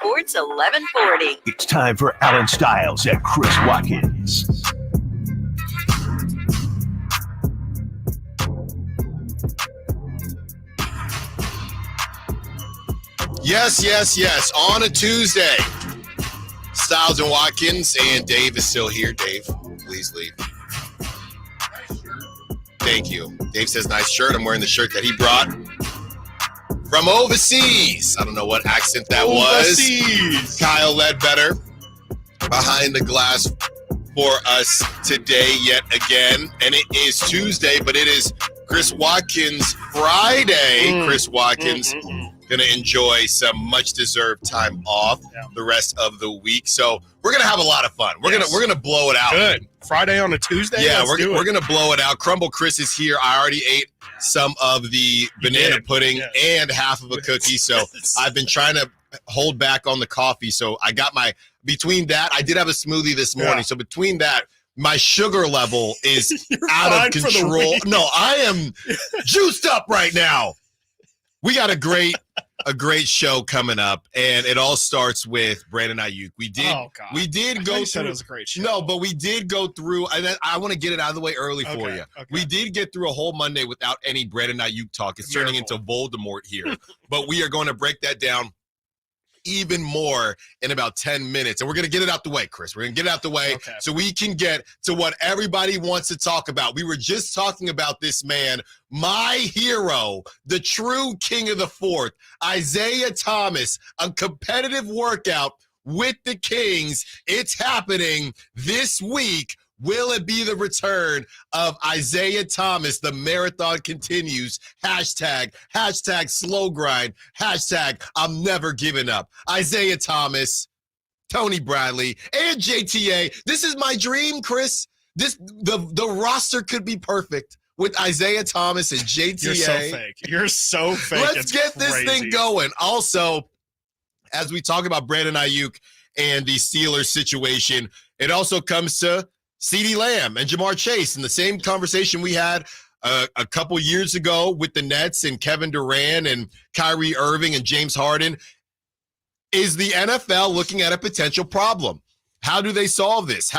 Sports 1140. It's time for Alan Stiles and Chris Watkins. Yes. On a Tuesday, Stiles and Watkins, and Dave is still here. Dave, please leave. Thank you. Dave says, nice shirt. I'm wearing the shirt that he brought from overseas. I don't know what accent that was. Kyle Ledbetter behind the glass for us today yet again. And it is Tuesday, but it is Chris Watkins Friday. Chris Watkins going to enjoy some much-deserved time off the rest of the week. So we're going to have a lot of fun. We're gonna blow it out. Good. Friday on a Tuesday? Yeah, we're going to blow it out. Crumble Chris is here. I already ate some of the banana pudding and half of a cookie. So I've been trying to hold back on the coffee. So I got between that, I did have a smoothie this morning. So between that, my sugar level is out of control. No, I am juiced up right now. We got a great show coming up, and it all starts with Brandon Ayuk. We did go through. It was a great show. No, but we did go through. I want to get it out of the way early for you. Okay. We did get through a whole Monday without any Brandon Ayuk talk. It's turning into Voldemort here, but we are going to break that down even more in about 10 minutes. And we're going to get it out the way, Chris. We're going to get it out the way so we can get to what everybody wants to talk about. We were just talking about this man, my hero, the true king of the fourth, Isaiah Thomas, a competitive workout with the Kings. It's happening this week. Will it be the return of Isaiah Thomas? The marathon continues. Hashtag slow grind. Hashtag I'm never giving up. Isaiah Thomas, Tony Bradley, and JTA. This is my dream, Chris. The roster could be perfect with Isaiah Thomas and JTA. You're so fake. Let's get this thing going. Also, as we talk about Brandon Ayuk and the Steelers situation, it also comes to CeeDee Lamb and Jamar Chase, in the same conversation we had a couple years ago with the Nets and Kevin Durant and Kyrie Irving and James Harden. Is the NFL looking at a potential problem? How do they solve this?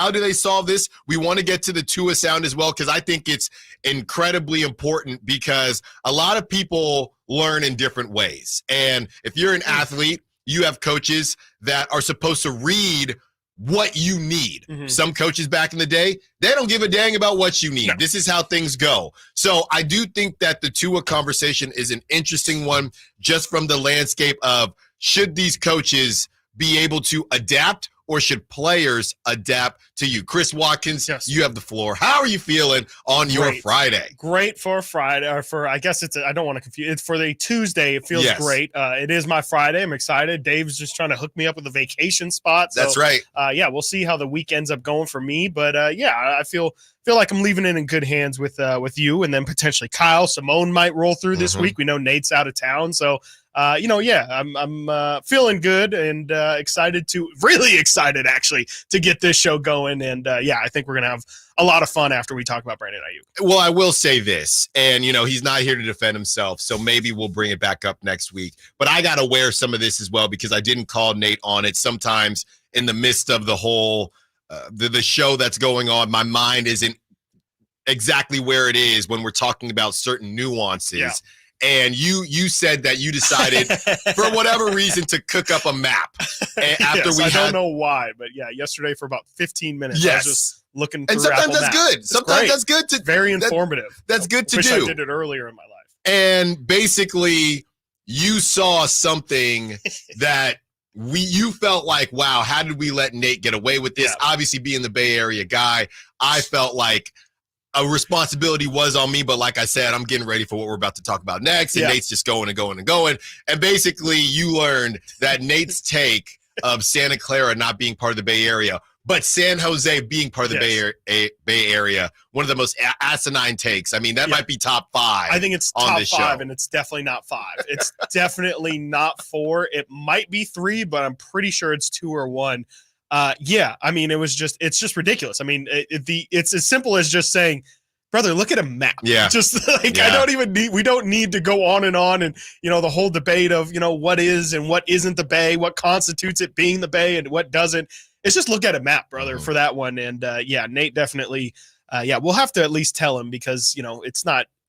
We want to get to the Tua sound as well, because I think it's incredibly important, because a lot of people learn in different ways. And if you're an athlete, you have coaches that are supposed to read what you need. Some coaches back in the day, they don't give a dang about what you need. No. This is how things go. So I do think that the Tua conversation is an interesting one, just from the landscape of, should these coaches be able to adapt, or should players adapt to you? Chris Watkins, you have the floor. How are you feeling on your Friday? Great for a Friday, or for, I guess I don't want to confuse. It's for the Tuesday. It feels great. It is my Friday. I'm excited. Dave's just trying to hook me up with a vacation spot. So, that's right. We'll see how the week ends up going for me. But I feel like I'm leaving it in good hands with you, and then potentially Kyle. Simone might roll through this week. We know Nate's out of town, so I'm feeling good and really excited actually to get this show going. And I think we're gonna have a lot of fun after we talk about Brandon Ayuk. Well, I will say this, and he's not here to defend himself, so maybe we'll bring it back up next week. But I gotta wear some of this as well, because I didn't call Nate on it. Sometimes in the midst of the whole the show that's going on, my mind isn't exactly where it is when we're talking about certain nuances. Yeah. And you said that you decided, for whatever reason, to cook up a map. After I don't know why, but yesterday for about 15 minutes, I was just looking through and sometimes Apple that's Maps. good. Sometimes that's good. Very informative. That's good to do. I did it earlier in my life. And basically, you saw something that you felt like, wow, how did we let Nate get away with this? Yeah. Obviously, being the Bay Area guy, I felt like a responsibility was on me, but like I said, I'm getting ready for what we're about to talk about next, and Nate's just going and going and going. And basically, you learned that Nate's take of Santa Clara not being part of the Bay Area, but San Jose being part of the Bay Area, one of the most asinine takes. I mean, that might be top 5. I think it's top 5, and it's definitely not 5. It's definitely not 4. It might be 3, but I'm pretty sure it's 2 or 1. I mean, it's just ridiculous. I mean, it's as simple as just saying brother, look at a map. Yeah. Just like, we don't need to go on and, the whole debate of, what is and what isn't the Bay, what constitutes it being the Bay and what doesn't. It's just look at a map, brother, for that one. And Nate definitely, we'll have to at least tell him because,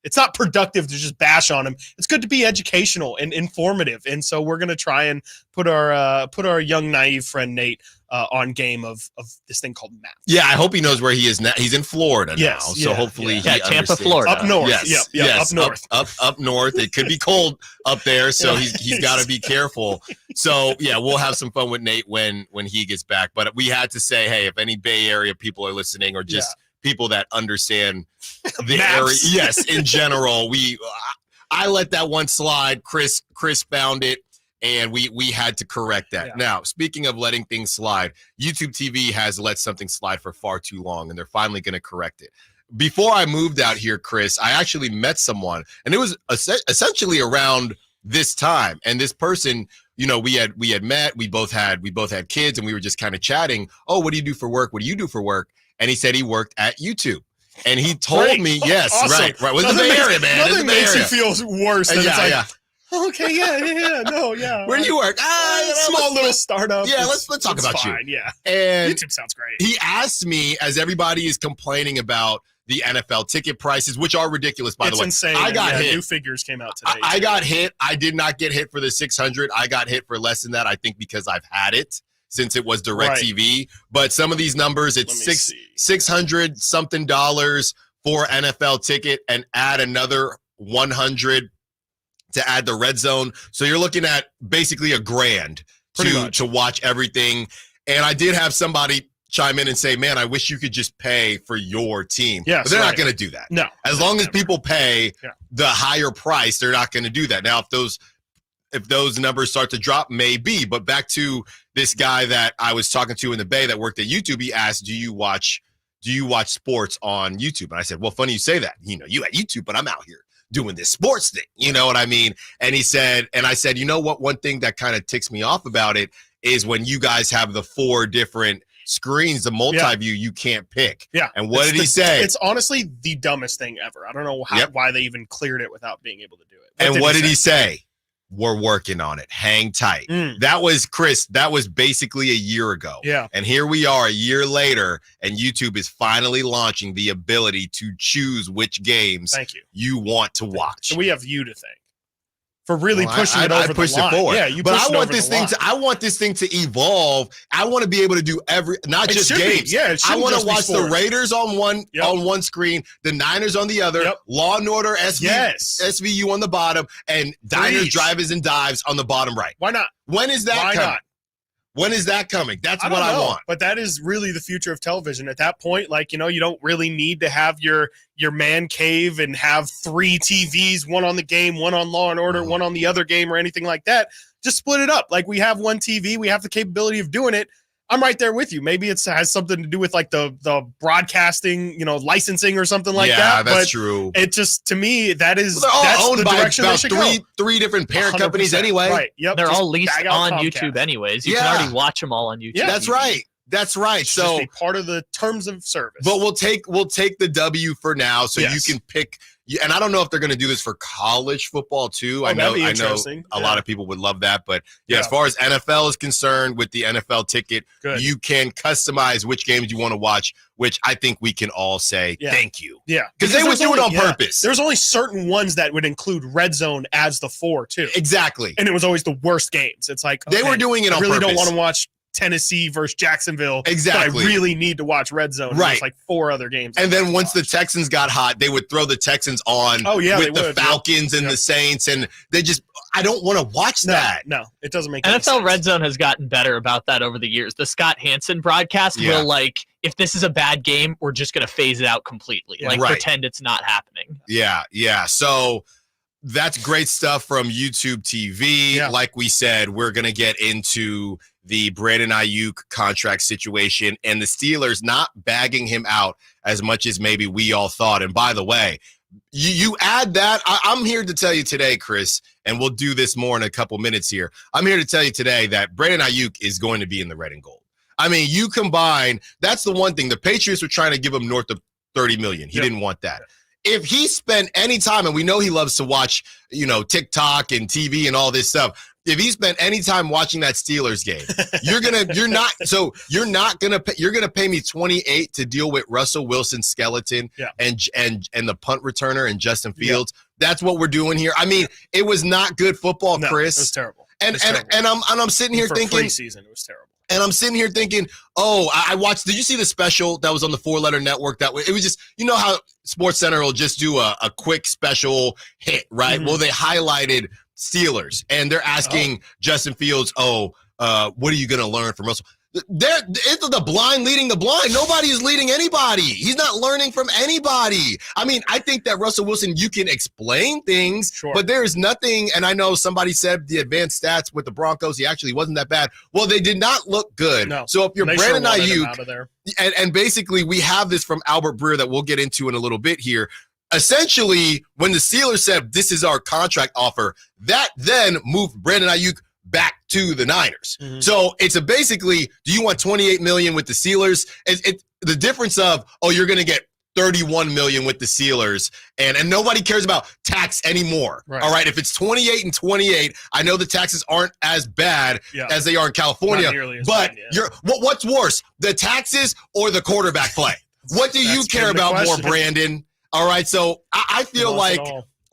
it's not productive to just bash on him. It's good to be educational and informative. And so we're going to try and put our young naive friend Nate on game of this thing called maps. Yeah, I hope he knows where he is now. He's in Florida now, so hopefully he Tampa, understands. Florida. Up north. Yes, up north. Up north. It could be cold up there, so he's got to be careful. So we'll have some fun with Nate when he gets back. But we had to say, hey, if any Bay Area people are listening or just people that understand the area, in general, I let that one slide. Chris found it. And we had to correct that. Yeah. Now, speaking of letting things slide, YouTube TV has let something slide for far too long, and they're finally going to correct it. Before I moved out here, Chris, I actually met someone, and it was essentially around this time. And this person, we had met. We both had kids, and we were just kind of chatting. Oh, what do you do for work? What do you do for work? And he said he worked at YouTube. And he told me, yes, awesome. right. Was the Bay Area, man. Nothing makes you feel worse than okay, no. Where do you work? Small little startup. Yeah, let's talk about fine, you. Yeah, and YouTube sounds great. He asked me, as everybody is complaining about the NFL ticket prices, which are ridiculous, by the way. It's insane. I got hit. New figures came out today. I got hit. I did not get hit for the 600. I got hit for less than that. I think because I've had it since it was DirecTV. Right. But some of these numbers, it's $600 something for NFL ticket, and add another 100 to add the red zone. So you're looking at basically $1,000 to watch everything. And I did have somebody chime in and say, man, I wish you could just pay for your team. Yes, but they're not going to do that. No. As long as people pay the higher price, they're not going to do that. Now, if those numbers start to drop, maybe. But back to this guy that I was talking to in the Bay that worked at YouTube, he asked, do you watch sports on YouTube? And I said, well, funny you say that. You at YouTube, but I'm out here doing this sports thing, you know what I mean? And I said, you know what? One thing that kind of ticks me off about it is when you guys have the 4 different screens, the multi-view, you can't pick. Yeah. And what did he say? It's honestly the dumbest thing ever. I don't know why they even cleared it without being able to do it. And what did he say? We're working on it. Hang tight. That was, Chris, that was basically a year ago. Yeah. And here we are a year later, and YouTube is finally launching the ability to choose which games you want to watch. So we have you to thank for really pushing it over the line. Forward. Yeah, you but pushed I want this thing I want this thing to evolve. I want to be able to do not just games. I want to watch the Raiders on one screen, the Niners on the other, Law and Order, SVU on the bottom, and Diners, Drivers, and Dives on the bottom right. Why not? When is that coming? When is that coming? That's what I want. But that is really the future of television. At that point, you don't really need to have your man cave and have 3 TVs, one on the game, one on Law and Order, one on the other game, or anything like that. Just split it up. Like, we have one TV, we have the capability of doing it. I'm right there with you. Maybe it has something to do with the broadcasting, licensing or something like that. Yeah, that's true. It just, to me, that's owned the by direction about they should go. three different parent companies anyway. Right. Yep. They're all leased on YouTube anyways. You can already watch them all on YouTube. Yeah, that's right. That's right. So just be part of the terms of service. But we'll take the W for now, so you can pick. And I don't know if they're going to do this for college football too. I know a lot of people would love that, but as far as NFL is concerned, with the NFL ticket, you can customize which games you want to watch, which I think we can all say thank you. Yeah, because they would do it on purpose. There's only certain ones that would include red zone as the 4 too. Exactly, and it was always the worst games. It's like they were doing it on purpose. I really don't want to watch Tennessee versus Jacksonville. Exactly. But I really need to watch red zone. Right. There's like 4 other games. And then once the Texans got hot, they would throw the Texans on with the Falcons and the Saints. And they just, I don't want to watch that. No, it doesn't make any NFL sense. Red Zone has gotten better about that over the years. The Scott Hansen broadcast will if this is a bad game, we're just going to phase it out completely. Pretend it's not happening. Yeah. So that's great stuff from YouTube TV. Yeah. Like we said, we're going to get into the Brandon Ayuk contract situation and the Steelers not bagging him out as much as maybe we all thought. And by the way, you add that, I'm here to tell you today, Chris, and we'll do this more in a couple minutes here. I'm here to tell you today that Brandon Ayuk is going to be in the red and gold. I mean, you combine, that's the one thing. The Patriots were trying to give him north of $30 million. He didn't want that. If he spent any time, and we know he loves to watch, TikTok and TV and all this stuff. If he spent any time watching that Steelers game, you're gonna pay me 28 to deal with Russell Wilson's skeleton and the punt returner and Justin Fields. That's what we're doing here. I mean, it was not good football, Chris. It was terrible. And I'm sitting here thinking, preseason, it was terrible. And I'm sitting here thinking, I watched. Did you see the special that was on the 4-letter network? It was just, how SportsCenter will just do a quick special hit, right? Mm-hmm. Well, they highlighted Steelers, and they're asking Justin Fields, what are you going to learn from Russell? It's the blind leading the blind. Nobody is leading anybody. He's not learning from anybody. I mean, I think that Russell Wilson, you can explain things, but there is nothing. And I know somebody said the advanced stats with the Broncos, he actually wasn't that bad. Well, they did not look good. No. So if you're Brandon Ayuk, and basically we have this from Albert Breer that we'll get into in a little bit here. Essentially, when the Steelers said this is our contract offer, that then moved Brandon Ayuk back to the Niners. Mm-hmm. So it's basically, do you want $28 million with the Steelers? The difference of, you're going to get $31 million with the Steelers, and nobody cares about tax anymore. Right. All right, if it's 28 and 28, I know the taxes aren't as bad as they are in California, but what's worse, the taxes or the quarterback play? What do you care about more, Brandon? All right, so I feel like,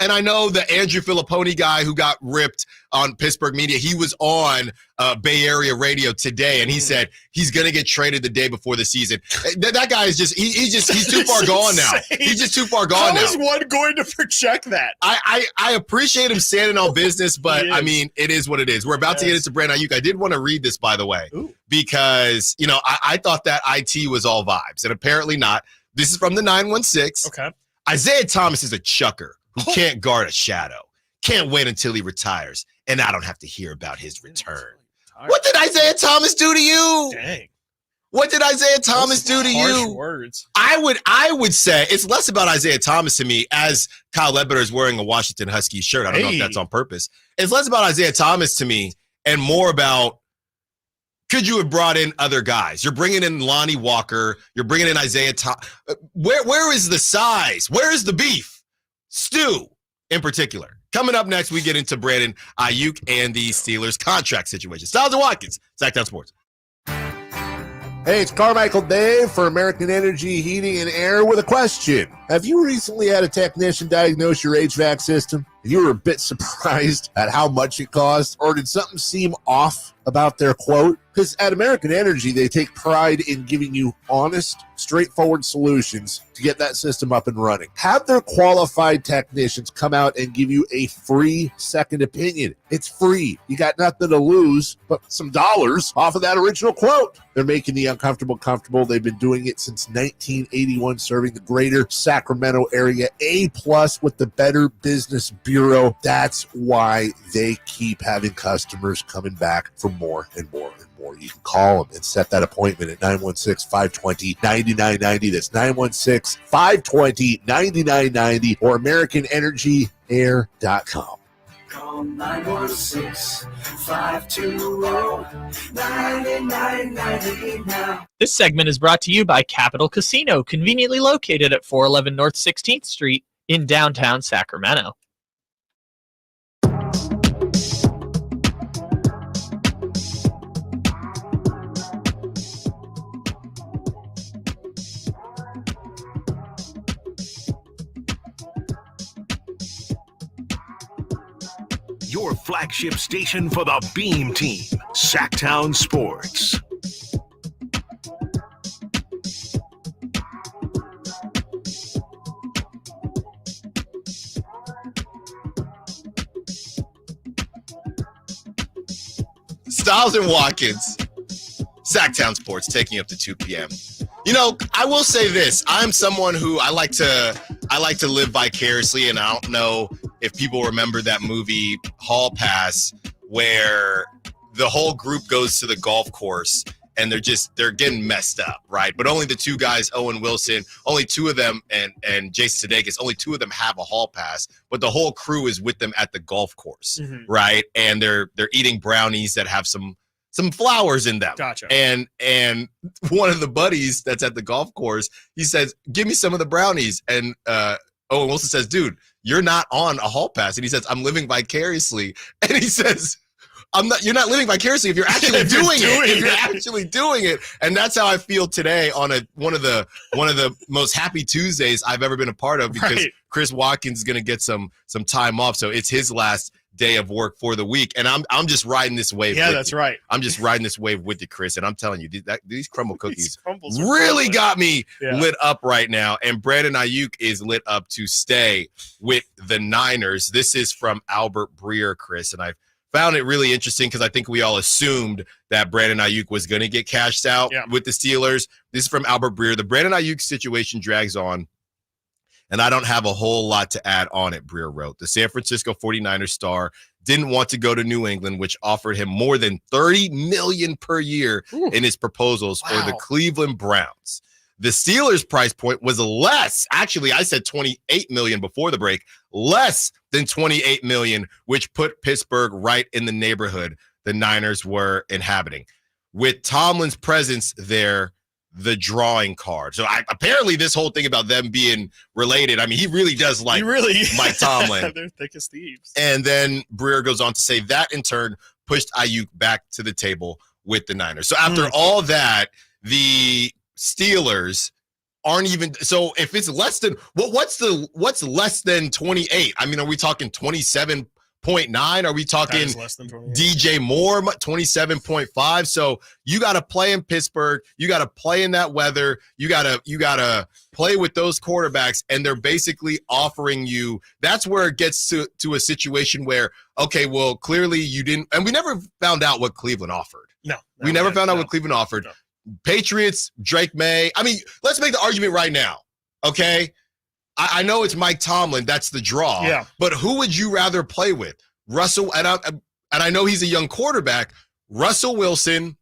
and I know the Andrew Filipponi guy who got ripped on Pittsburgh media, he was on Bay Area radio today, and he said he's going to get traded the day before the season. That guy is he's too far gone now. He's just too far gone now. How is one going to project that? I appreciate him standing on business, but I mean, it is what it is. We're about to get into Brandon Ayuk. I did want to read this, by the way, because, I thought that IT was all vibes, and apparently not. This is from the 916. Okay. Isaiah Thomas is a chucker who can't guard a shadow. Can't wait until he retires, and I don't have to hear about his return. What did Isaiah Thomas do to you? Dang. What did Isaiah Thomas do to you? Words. I would say it's less about Isaiah Thomas to me, as Kyle Ledbetter is wearing a Washington Huskies shirt. I don't know if that's on purpose. It's less about Isaiah Thomas to me and more about, could you have brought in other guys? You're bringing in Lonnie Walker. You're bringing in Isaiah Thomas. Where is the size? Where is the beef? Stu, in particular. Coming up next, we get into Brandon Ayuk and the Steelers contract situation. Stiles Watkins, Sacktown Sports. Hey, it's Carmichael Dave for American Energy Heating and Air with a question. Have you recently had a technician diagnose your HVAC system and you were a bit surprised at how much it cost? Or did something seem off about their quote? Because at American Energy, they take pride in giving you honest, straightforward solutions to get that system up and running. Have their qualified technicians come out and give you a free second opinion. It's free. You got nothing to lose but some dollars off of that original quote. They're making the uncomfortable comfortable. They've been doing it since 1981, serving the greater Sacramento area. A+ with the Better Business Bureau. That's why they keep having customers coming back for more and more and more. You can call them and set that appointment at 916-520-9990. That's 916-520-9990 or AmericanEnergyAir.com. Call 916-520-9990 now. This segment is brought to you by Capital Casino, conveniently located at 411 North 16th Street in downtown Sacramento. Your flagship station for the Beam Team, Sacktown Sports. Stiles and Watkins, Sacktown Sports, taking up to 2 p.m. I will say this. I'm someone who I like to live vicariously, and I don't know if people remember that movie Hall Pass, where the whole group goes to the golf course and they're getting messed up, right? But only the two guys, Owen Wilson, only two of them, and Jason Sudeikis, only two of them have a hall pass, but the whole crew is with them at the golf course, right? And they're eating brownies that have some some flowers in them. Gotcha. And one of the buddies that's at the golf course, he says, "Give me some of the brownies." And Owen Wilson says, "Dude, you're not on a hall pass." And he says, "I'm living vicariously." And he says, You're not living vicariously if you're actually doing it. If you're actually doing it. And that's how I feel today on one of the most happy Tuesdays I've ever been a part of, because Chris Watkins is going to get some time off. So it's his last day of work for the week. And I'm just riding this wave. Yeah, that's right. I'm just riding this wave with you, Chris. And I'm telling you, these crumble cookies really got me lit up right now. And Brandon Ayuk is lit up to stay with the Niners. This is from Albert Breer, Chris. And I've found it really interesting because I think we all assumed that Brandon Ayuk was going to get cashed out with the Steelers. This is from Albert Breer. The Brandon Ayuk situation drags on, and I don't have a whole lot to add on it, Breer wrote. The San Francisco 49ers star didn't want to go to New England, which offered him more than $30 million per year in his proposals for the Cleveland Browns. The Steelers' price point was less. Actually, I said $28 million before the break, less than $28 million, which put Pittsburgh right in the neighborhood the Niners were inhabiting. With Tomlin's presence there, the drawing card. So apparently this whole thing about them being related, I mean, he really does like Mike Tomlin. They're thick as thieves. And then Breer goes on to say that in turn pushed Ayuk back to the table with the Niners. So after all that, the Steelers aren't even, so if it's less than what's less than 28? I mean, are we talking 27.9? Are we talking DJ Moore 27.5? So you got to play in Pittsburgh, you got to play in that weather, you got to play with those quarterbacks, and they're basically offering you. That's where it gets to a situation where, okay, well, clearly you didn't, and we never found out what Cleveland offered. We never found out what Cleveland offered. No. Patriots, Drake May. I mean, let's make the argument right now, okay? I know it's Mike Tomlin. That's the draw. But who would you rather play with? Russell, and I know he's a young quarterback, Russell Wilson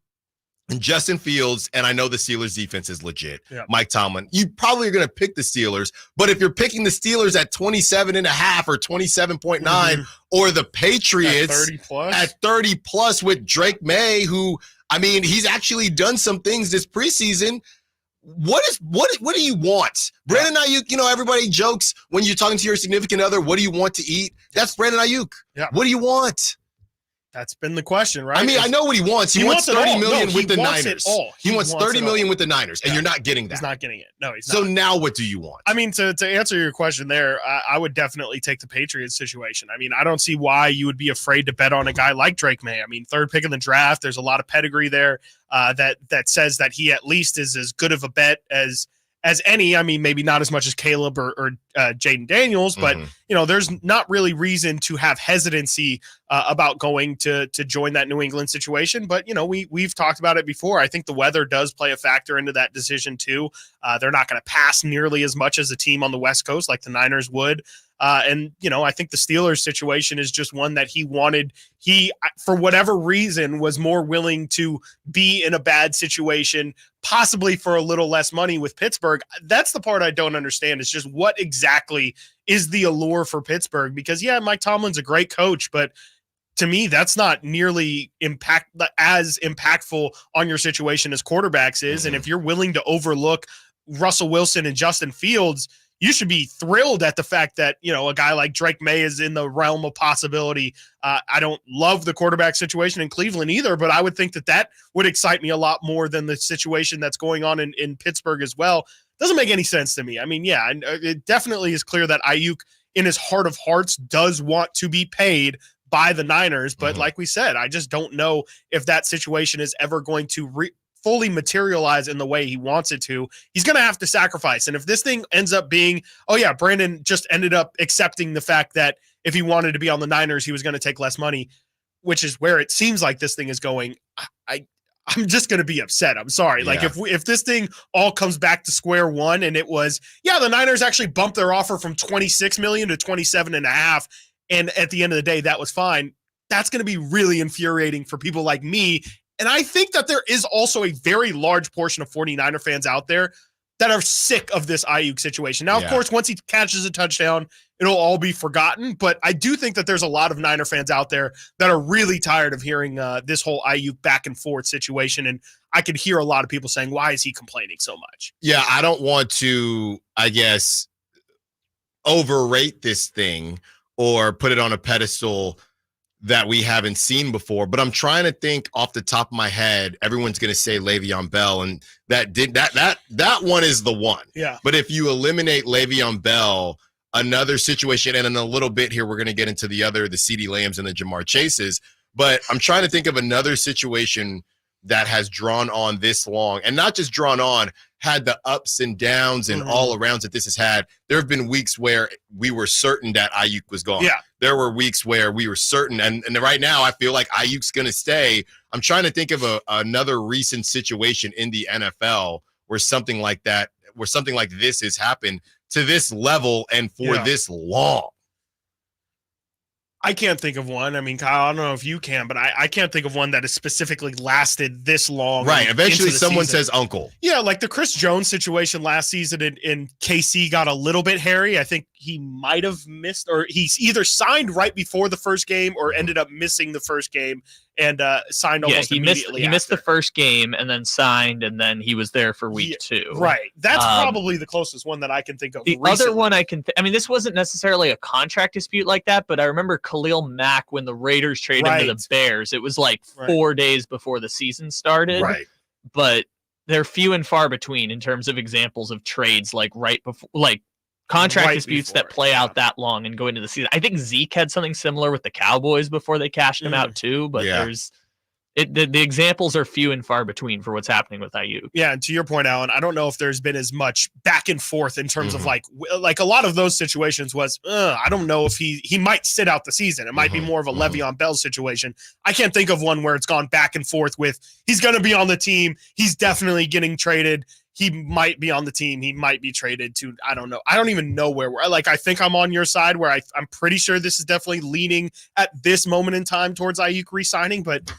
and Justin Fields, and I know the Steelers' defense is legit. Mike Tomlin. You probably are going to pick the Steelers, but if you're picking the Steelers at 27.5 or 27.9 or the Patriots at 30 plus with Drake May, who, I mean, he's actually done some things this preseason. What do you want? Brandon Ayuk, you know, everybody jokes when you're talking to your significant other, what do you want to eat? That's Brandon Ayuk. What do you want? That's been the question, right? I mean, I know what he wants. He wants $30 million with the Niners. It all. He wants $30 million with the Niners, and you're not getting that. He's not getting it. No, he's not. So now what do you want? I mean, to answer your question there, I would definitely take the Patriots situation. I mean, I don't see why you would be afraid to bet on a guy like Drake May. I mean, third pick in the draft, there's a lot of pedigree there that says that he at least is as good of a bet as any. I mean, maybe not as much as Caleb or Jaden Daniels, but you know, there's not really reason to have hesitancy about going to join that New England situation. But you know, we've talked about it before. I think the weather does play a factor into that decision too. They're not going to pass nearly as much as a team on the West Coast like the Niners would. And, you know, I think the Steelers situation is just one that he, for whatever reason, was more willing to be in a bad situation, possibly for a little less money with Pittsburgh. That's the part I don't understand. It's just what exactly is the allure for Pittsburgh? Because, yeah, Mike Tomlin's a great coach, but to me, that's not nearly as impactful on your situation as quarterbacks is. And if you're willing to overlook Russell Wilson and Justin Fields, you should be thrilled at the fact that, you know, a guy like Drake May is in the realm of possibility. I don't love the quarterback situation in Cleveland either, but I would think that would excite me a lot more than the situation that's going on in Pittsburgh as well. Doesn't make any sense to me. I mean, yeah, and it definitely is clear that Ayuk, in his heart of hearts, does want to be paid by the Niners. But like we said, I just don't know if that situation is ever going to fully materialize in the way he wants it to. He's going to have to sacrifice. And if this thing ends up being, oh yeah, Brandon just ended up accepting the fact that if he wanted to be on the Niners, he was going to take less money, which is where it seems like this thing is going. I'm just going to be upset. I'm sorry. Yeah. Like if this thing all comes back to square one and it was, yeah, the Niners actually bumped their offer from 26 million to 27.5. And at the end of the day, that was fine. That's going to be really infuriating for people like me. And I think that there is also a very large portion of 49er fans out there that are sick of this Ayuk situation. Now, of course, once he catches a touchdown, it'll all be forgotten. But I do think that there's a lot of Niner fans out there that are really tired of hearing this whole Ayuk back and forth situation. And I could hear a lot of people saying, why is he complaining so much? Yeah, I don't want to, I guess, overrate this thing or put it on a pedestal that we haven't seen before, but I'm trying to think off the top of my head. Everyone's going to say Le'Veon Bell, and that one is the one. Yeah. But if you eliminate Le'Veon Bell, another situation, and in a little bit here, we're going to get into the CeeDee Lambs and the Jamar Chases. But I'm trying to think of another situation that has drawn on this long, and not just drawn on, had the ups and downs and all arounds that this has had. There have been weeks where we were certain that Ayuk was gone. Yeah. There were weeks where we were certain, and right now I feel like Ayuk's going to stay. I'm trying to think of another recent situation in the NFL where something like this has happened to this level and for this long. I can't think of one. I mean, Kyle, I don't know if you can, but I can't think of one that has specifically lasted this long. Right. Eventually someone says uncle. Yeah, like the Chris Jones situation last season in KC got a little bit hairy. I think he might have missed, or he's either signed right before the first game or ended up missing the first game and signed almost immediately. He missed the first game and then signed, and then he was there for week 2. Right. That's probably the closest one that I can think of. The recently. other one I mean, this wasn't necessarily a contract dispute like that, but I remember Khalil Mack when the Raiders traded him to the Bears. It was like 4 days before the season started. Right. But they're few and far between in terms of examples of trades like right before, like contract disputes that play out that long and go into the season. I think Zeke had something similar with the Cowboys before they cashed him out too, but the examples are few and far between for what's happening with Ayuk. Yeah, and to your point, Alan, I don't know if there's been as much back and forth in terms of like a lot of those situations was, I don't know if he might sit out the season. It might be more of a Le'Veon Bell situation. I can't think of one where it's gone back and forth with he's going to be on the team. He's definitely getting traded. He might be on the team. He might be traded to, I don't know. I don't even know where we're like. I think I'm on your side where I'm pretty sure this is definitely leaning at this moment in time towards Ayuk re-signing. But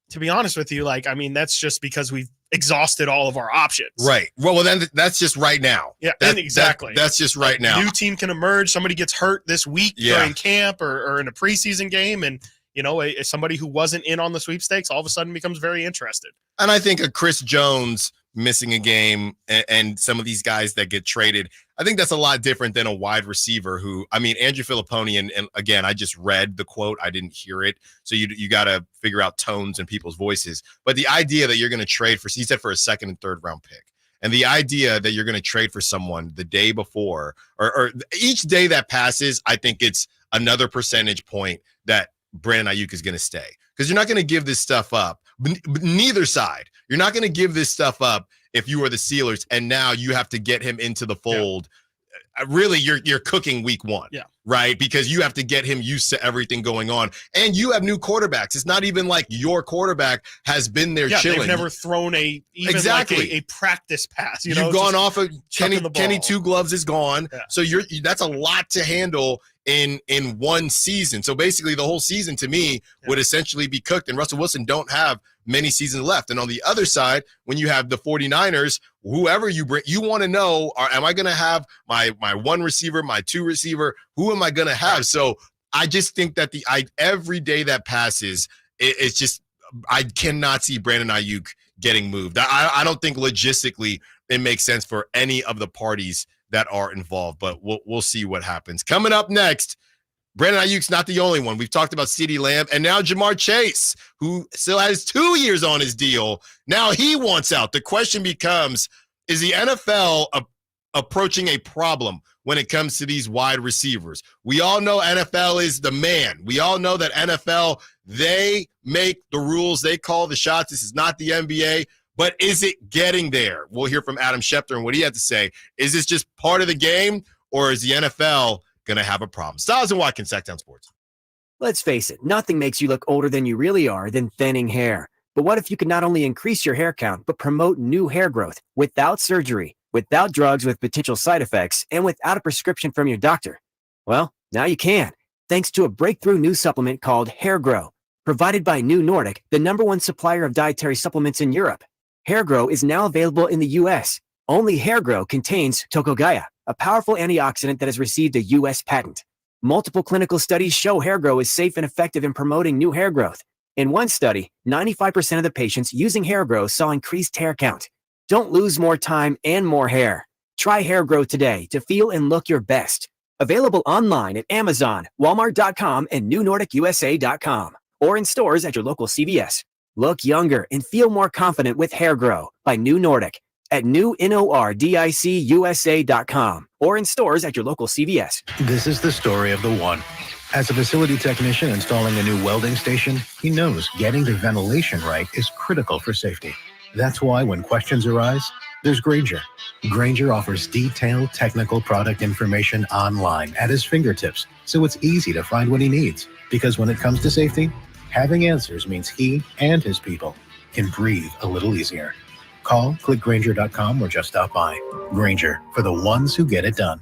to be honest with you, like, I mean, that's just because we've exhausted all of our options. Right. Well, then that's just right now. Yeah, exactly. That's just right now. New team can emerge. Somebody gets hurt this week during camp or in a preseason game. And, you know, somebody who wasn't in on the sweepstakes all of a sudden becomes very interested. And I think a Chris Jones missing a game and some of these guys that get traded, I think that's a lot different than a wide receiver who, I mean, Andrew Filipponi, and again, I just read the quote, I didn't hear it. So you got to figure out tones and people's voices. But the idea that you're going to trade he said for a second and third round pick. And the idea that you're going to trade for someone the day before or each day that passes, I think it's another percentage point that Brandon Ayuk is going to stay. Because you're not going to give this stuff up. Neither side. You're not going to give this stuff up if you are the Steelers, and now you have to get him into the fold. Yeah. Really, you're cooking week 1, right? Because you have to get him used to everything going on, and you have new quarterbacks. It's not even like your quarterback has been there chilling. They've never thrown a practice pass. You know, you've gone off of Kenny Two Gloves is gone, so that's a lot to handle in one season. So basically the whole season to me would essentially be cooked, and Russell Wilson don't have many seasons left. And on the other side, when you have the 49ers, whoever you bring, you want to know, am I going to have my one receiver, my 2 receiver? Who am I going to have? So I just think that every day that passes, it's just, I cannot see Brandon Ayuk getting moved. I don't think logistically it makes sense for any of the parties that are involved, but we'll see what happens. Coming up next, Brandon Ayuk's not the only one. We've talked about CeeDee Lamb and now Jamar Chase, who still has 2 years on his deal. Now he wants out. The question becomes, is the NFL approaching a problem when it comes to these wide receivers? We all know NFL is the man. We all know that NFL, they make the rules. They call the shots. This is not the NBA. But is it getting there? We'll hear from Adam Schefter and what he had to say. Is this just part of the game, or is the NFL going to have a problem? Stiles and Watkins, Sacktown Sports. Let's face it, nothing makes you look older than you really are than thinning hair. But what if you could not only increase your hair count, but promote new hair growth without surgery, without drugs with potential side effects, and without a prescription from your doctor? Well, now you can, thanks to a breakthrough new supplement called Hair Grow, provided by New Nordic, the #1 supplier of dietary supplements in Europe. Hair Grow is now available in the U.S. Only Hair Grow contains Tocogaya, a powerful antioxidant that has received a U.S. patent. Multiple clinical studies show hair grow is safe and effective in promoting new hair growth. In one study, 95% of the patients using hair grow saw increased hair count. Don't lose more time and more hair. Try hair grow today to feel and look your best. Available online at Amazon, Walmart.com, and NewNordicUSA.com, or in stores at your local CVS. Look younger and feel more confident with Hair Grow by New Nordic at NewNordicUSA.com, or in stores at your local CVS. This is the story of the one. As a facility technician installing a new welding station, he knows getting the ventilation right is critical for safety. That's why when questions arise, there's Grainger. Grainger offers detailed technical product information online at his fingertips, so it's easy to find what he needs. Because when it comes to safety, having answers means he and his people can breathe a little easier. Call, click Grainger.com, or just stop by. Grainger, for the ones who get it done.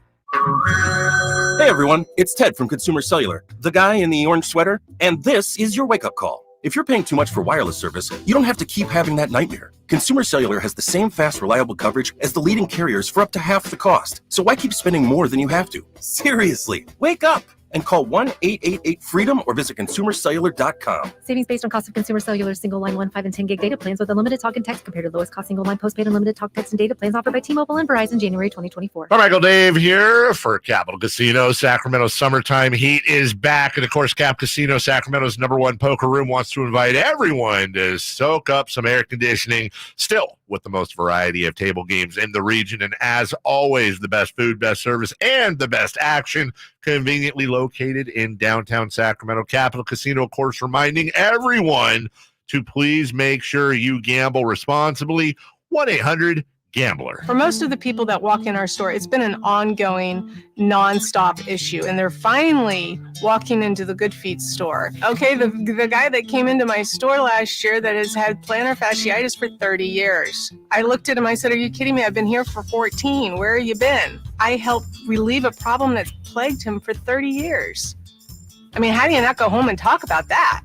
Hey everyone, it's Ted from Consumer Cellular, the guy in the orange sweater, and this is your wake-up call. If you're paying too much for wireless service, you don't have to keep having that nightmare. Consumer Cellular has the same fast, reliable coverage as the leading carriers for up to half the cost. So why keep spending more than you have to? Seriously, wake up and call 1-888-FREEDOM or visit consumercellular.com. Savings based on cost of Consumer Cellular single line 1, 5, and 10 gig data plans with unlimited talk and text compared to lowest cost single line postpaid unlimited talk, text, and data plans offered by T-Mobile and Verizon January 2024. Carmichael Dave here for Capital Casino. Sacramento summertime heat is back. And of course, Cap Casino, Sacramento's #1 poker room, wants to invite everyone to soak up some air conditioning, still with the most variety of table games in the region. And as always, the best food, best service, and the best action, conveniently located in downtown Sacramento. Capital Casino, of course, reminding everyone to please make sure you gamble responsibly. 1-800-GAMBLER. For most of the people that walk in our store, it's been an ongoing, nonstop issue, and they're finally walking into the Good Feet store. Okay, the guy that came into my store last year that has had plantar fasciitis for 30 years. I looked at him, I said, "Are you kidding me? I've been here for 14. Where have you been?" I helped relieve a problem that's plagued him for 30 years. I mean, how do you not go home and talk about that?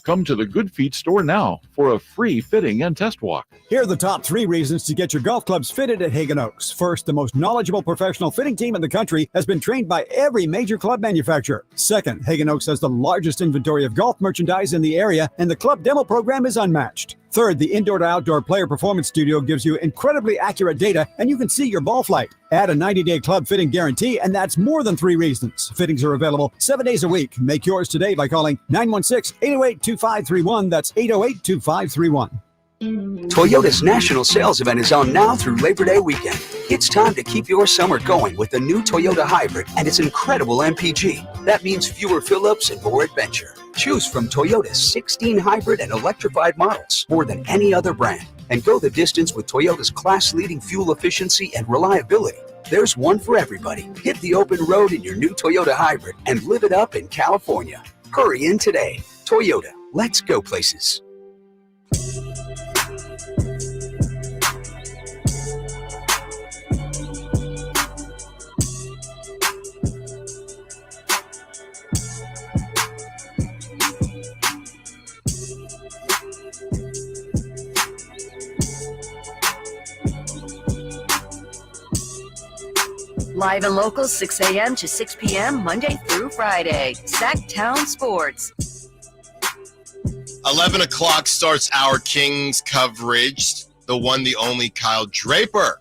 Come to the Good Feet store now for a free fitting and test walk. Here are the top 3 reasons to get your golf clubs fitted at Hagen Oaks. First, the most knowledgeable professional fitting team in the country has been trained by every major club manufacturer. Second, Hagen Oaks has the largest inventory of golf merchandise in the area, and the club demo program is unmatched. Third, the indoor to outdoor player performance studio gives you incredibly accurate data, and you can see your ball flight. Add a 90-day club fitting guarantee, and that's more than 3 reasons. Fittings are available 7 days a week. Make yours today by calling 916-808-2531. That's 808-2531. Toyota's national sales event is on now through Labor Day weekend. It's time to keep your summer going with the new Toyota Hybrid and its incredible MPG. That means fewer fill-ups and more adventure. Choose from Toyota's 16 hybrid and electrified models, more than any other brand. And go the distance with Toyota's class-leading fuel efficiency and reliability. There's one for everybody. Hit the open road in your new Toyota Hybrid and live it up in California. Hurry in today. Toyota, let's go places. Live and local, 6 a.m. to 6 p.m., Monday through Friday. Sacktown Sports. 11 o'clock starts our Kings coverage. The one, the only Kyle Draper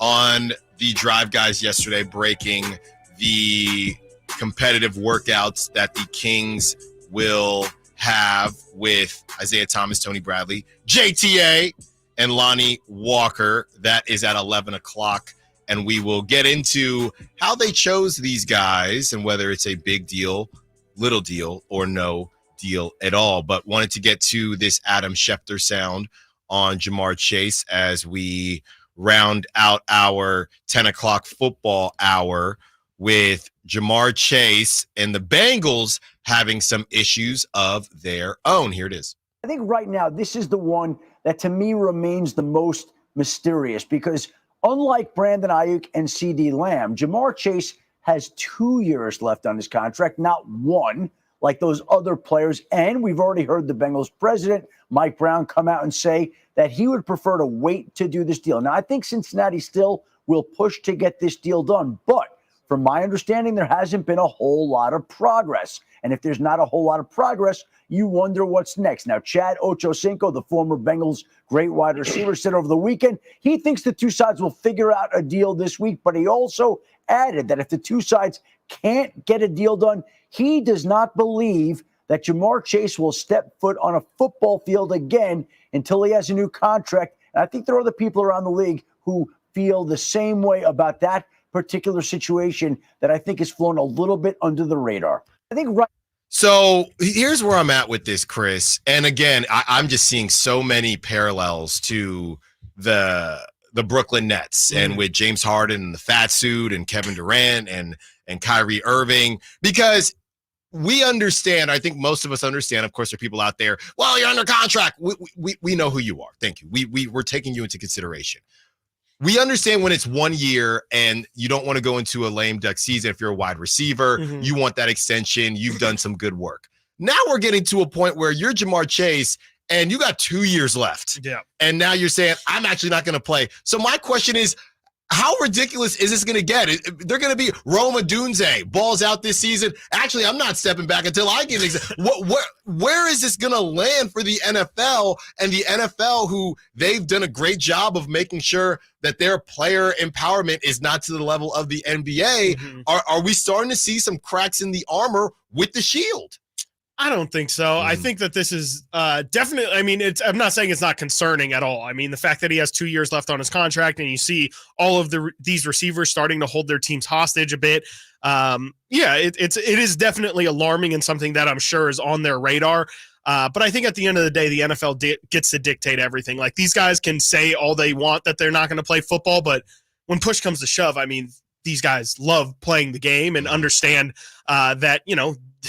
on the Drive Guys yesterday, breaking the competitive workouts that the Kings will have with Isaiah Thomas, Tony Bradley, JTA, and Lonnie Walker. That is at 11 o'clock. And we will get into how they chose these guys and whether it's a big deal, little deal, or no deal at all. But wanted to get to this Adam Schefter sound on Jamar Chase as we round out our 10 o'clock football hour with Jamar Chase and the Bengals having some issues of their own. Here it is. I think right now this is the one that to me remains the most mysterious because unlike Brandon Ayuk and CeeDee Lamb, Jamar Chase has 2 years left on his contract, not 1, like those other players. And we've already heard the Bengals president, Mike Brown, come out and say that he would prefer to wait to do this deal. Now, I think Cincinnati still will push to get this deal done. But from my understanding, there hasn't been a whole lot of progress. And if there's not a whole lot of progress, you wonder what's next. Now, Chad Ochocinco, the former Bengals great wide receiver, said over the weekend he thinks the two sides will figure out a deal this week, but he also added that if the two sides can't get a deal done, he does not believe that Jamar Chase will step foot on a football field again until he has a new contract. And I think there are other people around the league who feel the same way about that particular situation that I think has flown a little bit under the radar. I think So here's where I'm at with this, Chris. And again, I'm just seeing so many parallels to the Brooklyn Nets and with James Harden and the fat suit and Kevin Durant and Kyrie Irving, because we understand, I think most of us understand, of course, there are people out there, well, you're under contract. We know who you are. Thank you. We're taking you into consideration. We understand when it's 1 year and you don't want to go into a lame duck season. If you're a wide receiver, you want that extension. You've done some good work. Now we're getting to a point where you're Jamar Chase and you got 2 years left. Yeah. And now you're saying, I'm actually not going to play. So my question is, how ridiculous is this going to get? They're going to be Rome Odunze, balls out this season. Actually, I'm not stepping back until I get where is this going to land for the NFL? And the NFL, who they've done a great job of making sure that their player empowerment is not to the level of the NBA. Are we starting to see some cracks in the armor with the Shield? I don't think so. I think that this is definitely, I mean, I'm not saying it's not concerning at all. I mean, the fact that he has 2 years left on his contract and you see all of these receivers starting to hold their teams hostage a bit. It is definitely alarming and something that I'm sure is on their radar. But I think at the end of the day, the NFL gets to dictate everything. Like, these guys can say all they want that they're not going to play football, but when push comes to shove, I mean, these guys love playing the game and understand that,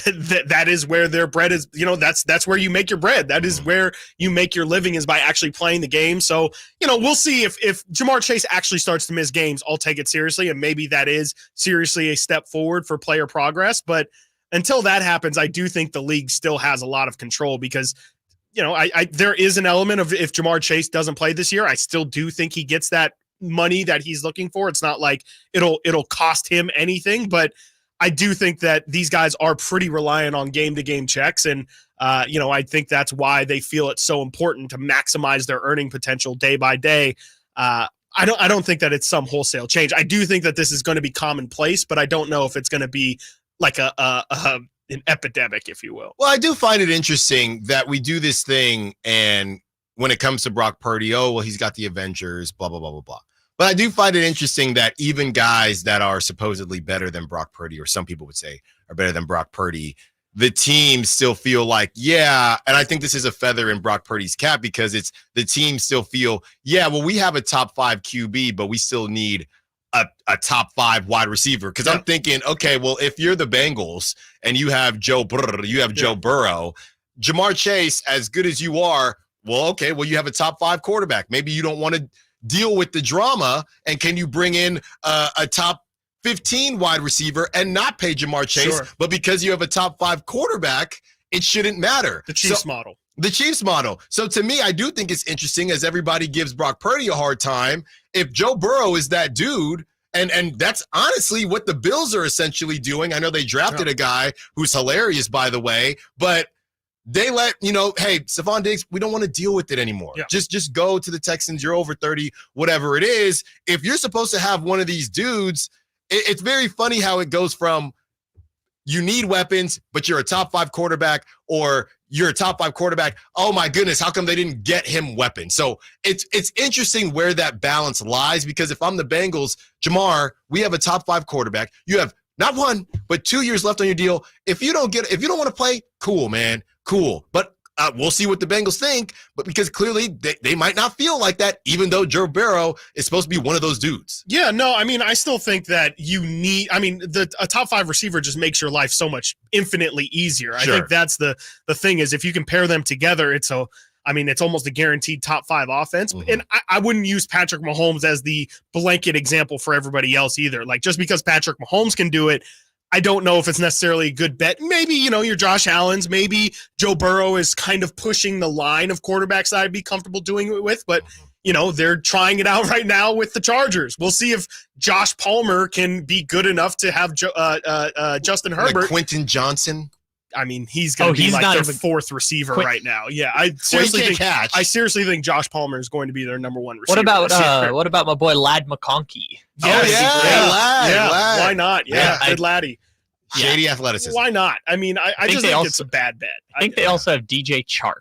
that is where their bread is. That's where you make your bread. That is where you make your living, is by actually playing the game. So, we'll see if Jamar Chase actually starts to miss games. I'll take it seriously, and maybe that is seriously a step forward for player progress. But until that happens, I do think the league still has a lot of control, because there is an element of, if Jamar Chase doesn't play this year, I still do think he gets that money that he's looking for. It's not like it'll cost him anything, but I do think that these guys are pretty reliant on game-to-game checks, and I think that's why they feel it's so important to maximize their earning potential day by day. I don't think that it's some wholesale change. I do think that this is going to be commonplace, but I don't know if it's going to be like an epidemic, if you will. Well, I do find it interesting that we do this thing, and when it comes to Brock Purdy, oh, well, he's got the Avengers, blah, blah, blah, blah, blah. But I do find it interesting that even guys that are supposedly better than Brock Purdy, or some people would say are better than Brock Purdy, the teams still feel like, yeah, and I think this is a feather in Brock Purdy's cap, because it's the teams still feel, yeah, well, we have a top 5 QB, but we still need a top 5 wide receiver. Because I'm thinking, okay, well, if you're the Bengals and you have Joe Burrow, Jamar Chase, as good as you are, well, okay, well, you have a top 5 quarterback. Maybe you don't want to deal with the drama, and can you bring in a top 15 wide receiver and not pay Jamar Chase? Sure. But because you have a top 5 quarterback, it shouldn't matter. The Chiefs model. The Chiefs model. So to me, I do think it's interesting, as everybody gives Brock Purdy a hard time, if Joe Burrow is that dude, and that's honestly what the Bills are essentially doing. I know they drafted a guy who's hilarious, by the way, but they let, hey, Stephon Diggs, we don't want to deal with it anymore. Yeah. Just go to the Texans. You're over 30, whatever it is. If you're supposed to have one of these dudes, it's very funny how it goes from you need weapons, but you're a top 5 quarterback, or you're a top 5 quarterback. Oh my goodness, how come they didn't get him weapons? So it's interesting where that balance lies, because if I'm the Bengals, Jamar, we have a top 5 quarterback. You have not 1, but 2 years left on your deal. If you don't want to play, cool, man. Cool. But we'll see what the Bengals think. But because clearly they might not feel like that, even though Joe Burrow is supposed to be one of those dudes. Yeah, no, I mean, I still think that a top 5 receiver just makes your life so much infinitely easier. I think that's the thing, is if you can pair them together, it's almost a guaranteed top 5 offense. And I wouldn't use Patrick Mahomes as the blanket example for everybody else either. Like, just because Patrick Mahomes can do it, I don't know if it's necessarily a good bet. Maybe, your Josh Allen's, maybe Joe Burrow is kind of pushing the line of quarterbacks that I'd be comfortable doing it with. But they're trying it out right now with the Chargers. We'll see if Josh Palmer can be good enough to have Justin Herbert. Like Quentin Johnson. I mean, he's going to be like their fourth receiver right now. Yeah, I seriously think Josh Palmer is going to be their number one receiver. What about my boy Lad McConkey? Lad. Why not? Yeah, good laddie. Shady athleticism. Why not? I mean, I just think it's a bad bet. I think they also have DJ Chark.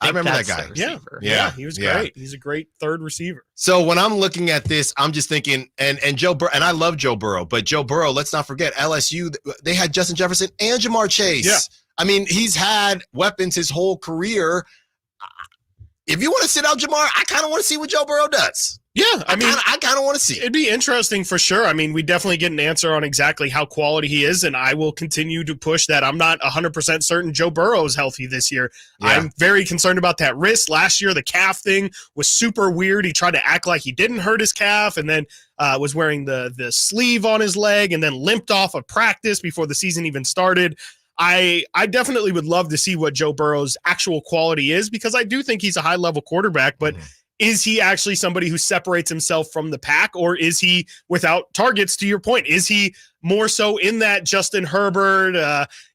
I remember that guy. Yeah, he was great. He's a great third receiver. So when I'm looking at this, I'm just thinking, and Joe Burrow, and I love Joe Burrow, but Joe Burrow, let's not forget LSU. They had Justin Jefferson and Jamar Chase. Yeah. I mean, he's had weapons his whole career. If you want to sit out Jamar, I kind of want to see what Joe Burrow does. Yeah, I kind of want to see it. It'd be interesting for sure. I mean, we definitely get an answer on exactly how quality he is, and I will continue to push that. I'm not 100% certain Joe Burrow is healthy this year. Yeah. I'm very concerned about that wrist. Last year, the calf thing was super weird. He tried to act like he didn't hurt his calf, and then was wearing the sleeve on his leg, and then limped off of practice before the season even started. I definitely would love to see what Joe Burrow's actual quality is, because I do think he's a high-level quarterback, but is he actually somebody who separates himself from the pack, or is he without targets, to your point? Is he more so in that Justin Herbert,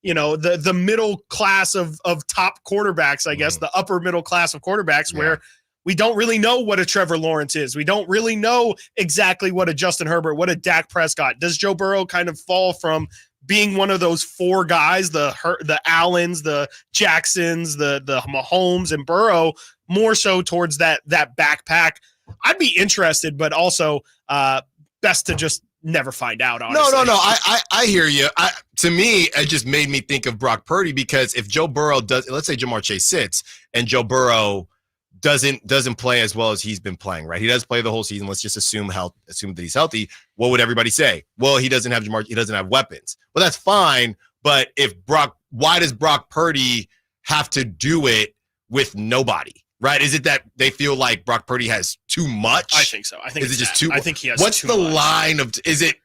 the middle class of top quarterbacks, I guess, the upper middle class of quarterbacks where we don't really know what a Trevor Lawrence is. We don't really know exactly what a Justin Herbert, what a Dak Prescott. Does Joe Burrow kind of fall from being one of those four guys, the Allens, the Jacksons, the Mahomes and Burrow, more so towards that backpack? I'd be interested, but also best to just never find out, honestly. No. I hear you. To me, it just made me think of Brock Purdy, because if Joe Burrow does, let's say Jamar Chase sits and Joe Burrow doesn't play as well as he's been playing, right? He does play the whole season. Let's just assume that he's healthy. What would everybody say? Well, he doesn't have Jamar. He doesn't have weapons. Well, that's fine. But why does Brock Purdy have to do it with nobody? Right? Is it that they feel like Brock Purdy has too much? I think so. I think is it just too? I think he has. What's too the much. line of? Is it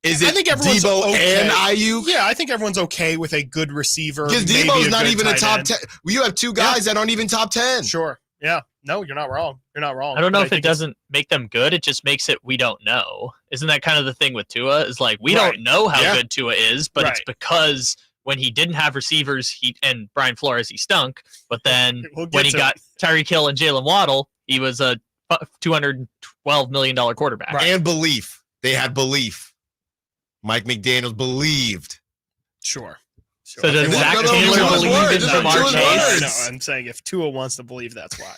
I think everyone's Debo okay. and Ayuk? Yeah, I think everyone's okay with a good receiver. Because Debo's not even a top 10. You have two guys that aren't even top 10. Sure. Yeah. No, you're not wrong. You're not wrong. I don't know if it doesn't make them good. It just makes it we don't know. Isn't that kind of the thing with Tua? Is like we don't know how good Tua is, but it's because when he didn't have receivers, and Brian Flores, he stunk. But then when he got Tyreek Hill and Jalen Waddle, he was a $212 million quarterback. And belief. They had belief. Mike McDaniels believed. Sure. So does Zach Taylor believe in Jamar Chase? No, I'm saying if Tua wants to believe, that's why.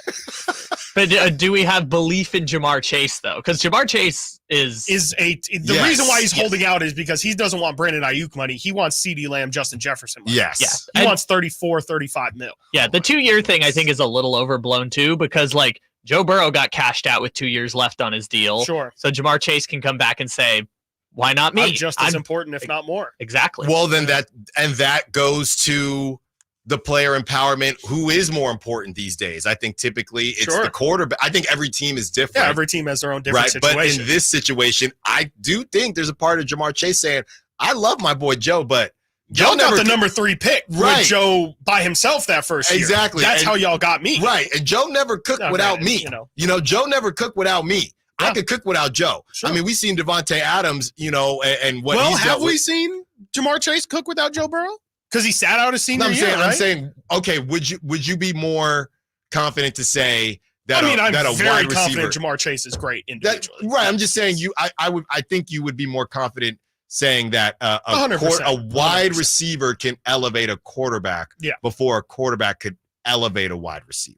But do we have belief in Jamar Chase, though? Because Jamar Chase is the reason why he's holding out is because he doesn't want Brandon Ayuk money. He wants CeeDee Lamb, Justin Jefferson money. Yes. He wants 35 mil. Yeah, the 2-year thing I think is a little overblown, too, because like Joe Burrow got cashed out with 2 years left on his deal. Sure. So Jamar Chase can come back and say, why not me? I'm just as important, if not more. Exactly. Well, then that goes to the player empowerment. Who is more important these days? I think typically it's the quarterback. I think every team is different. Yeah, every team has their own different situation. But in this situation, I do think there's a part of Jamar Chase saying, I love my boy Joe, but Joe got the number 3 pick with Joe by himself that first year. Exactly. That's how y'all got me. Right. And Joe never cooked without me. Joe never cooked without me. I could cook without Joe. Sure. I mean, we've seen Devontae Adams, and what he's have we seen Jamar Chase cook without Joe Burrow? Because he sat out his senior year, right? I'm saying, okay, would you be more confident to say that? I'm that a very wide confident receiver, Jamar Chase is great individually. Right. I'm just saying I think you would be more confident saying that a 100%, wide receiver can elevate a quarterback before a quarterback could elevate a wide receiver.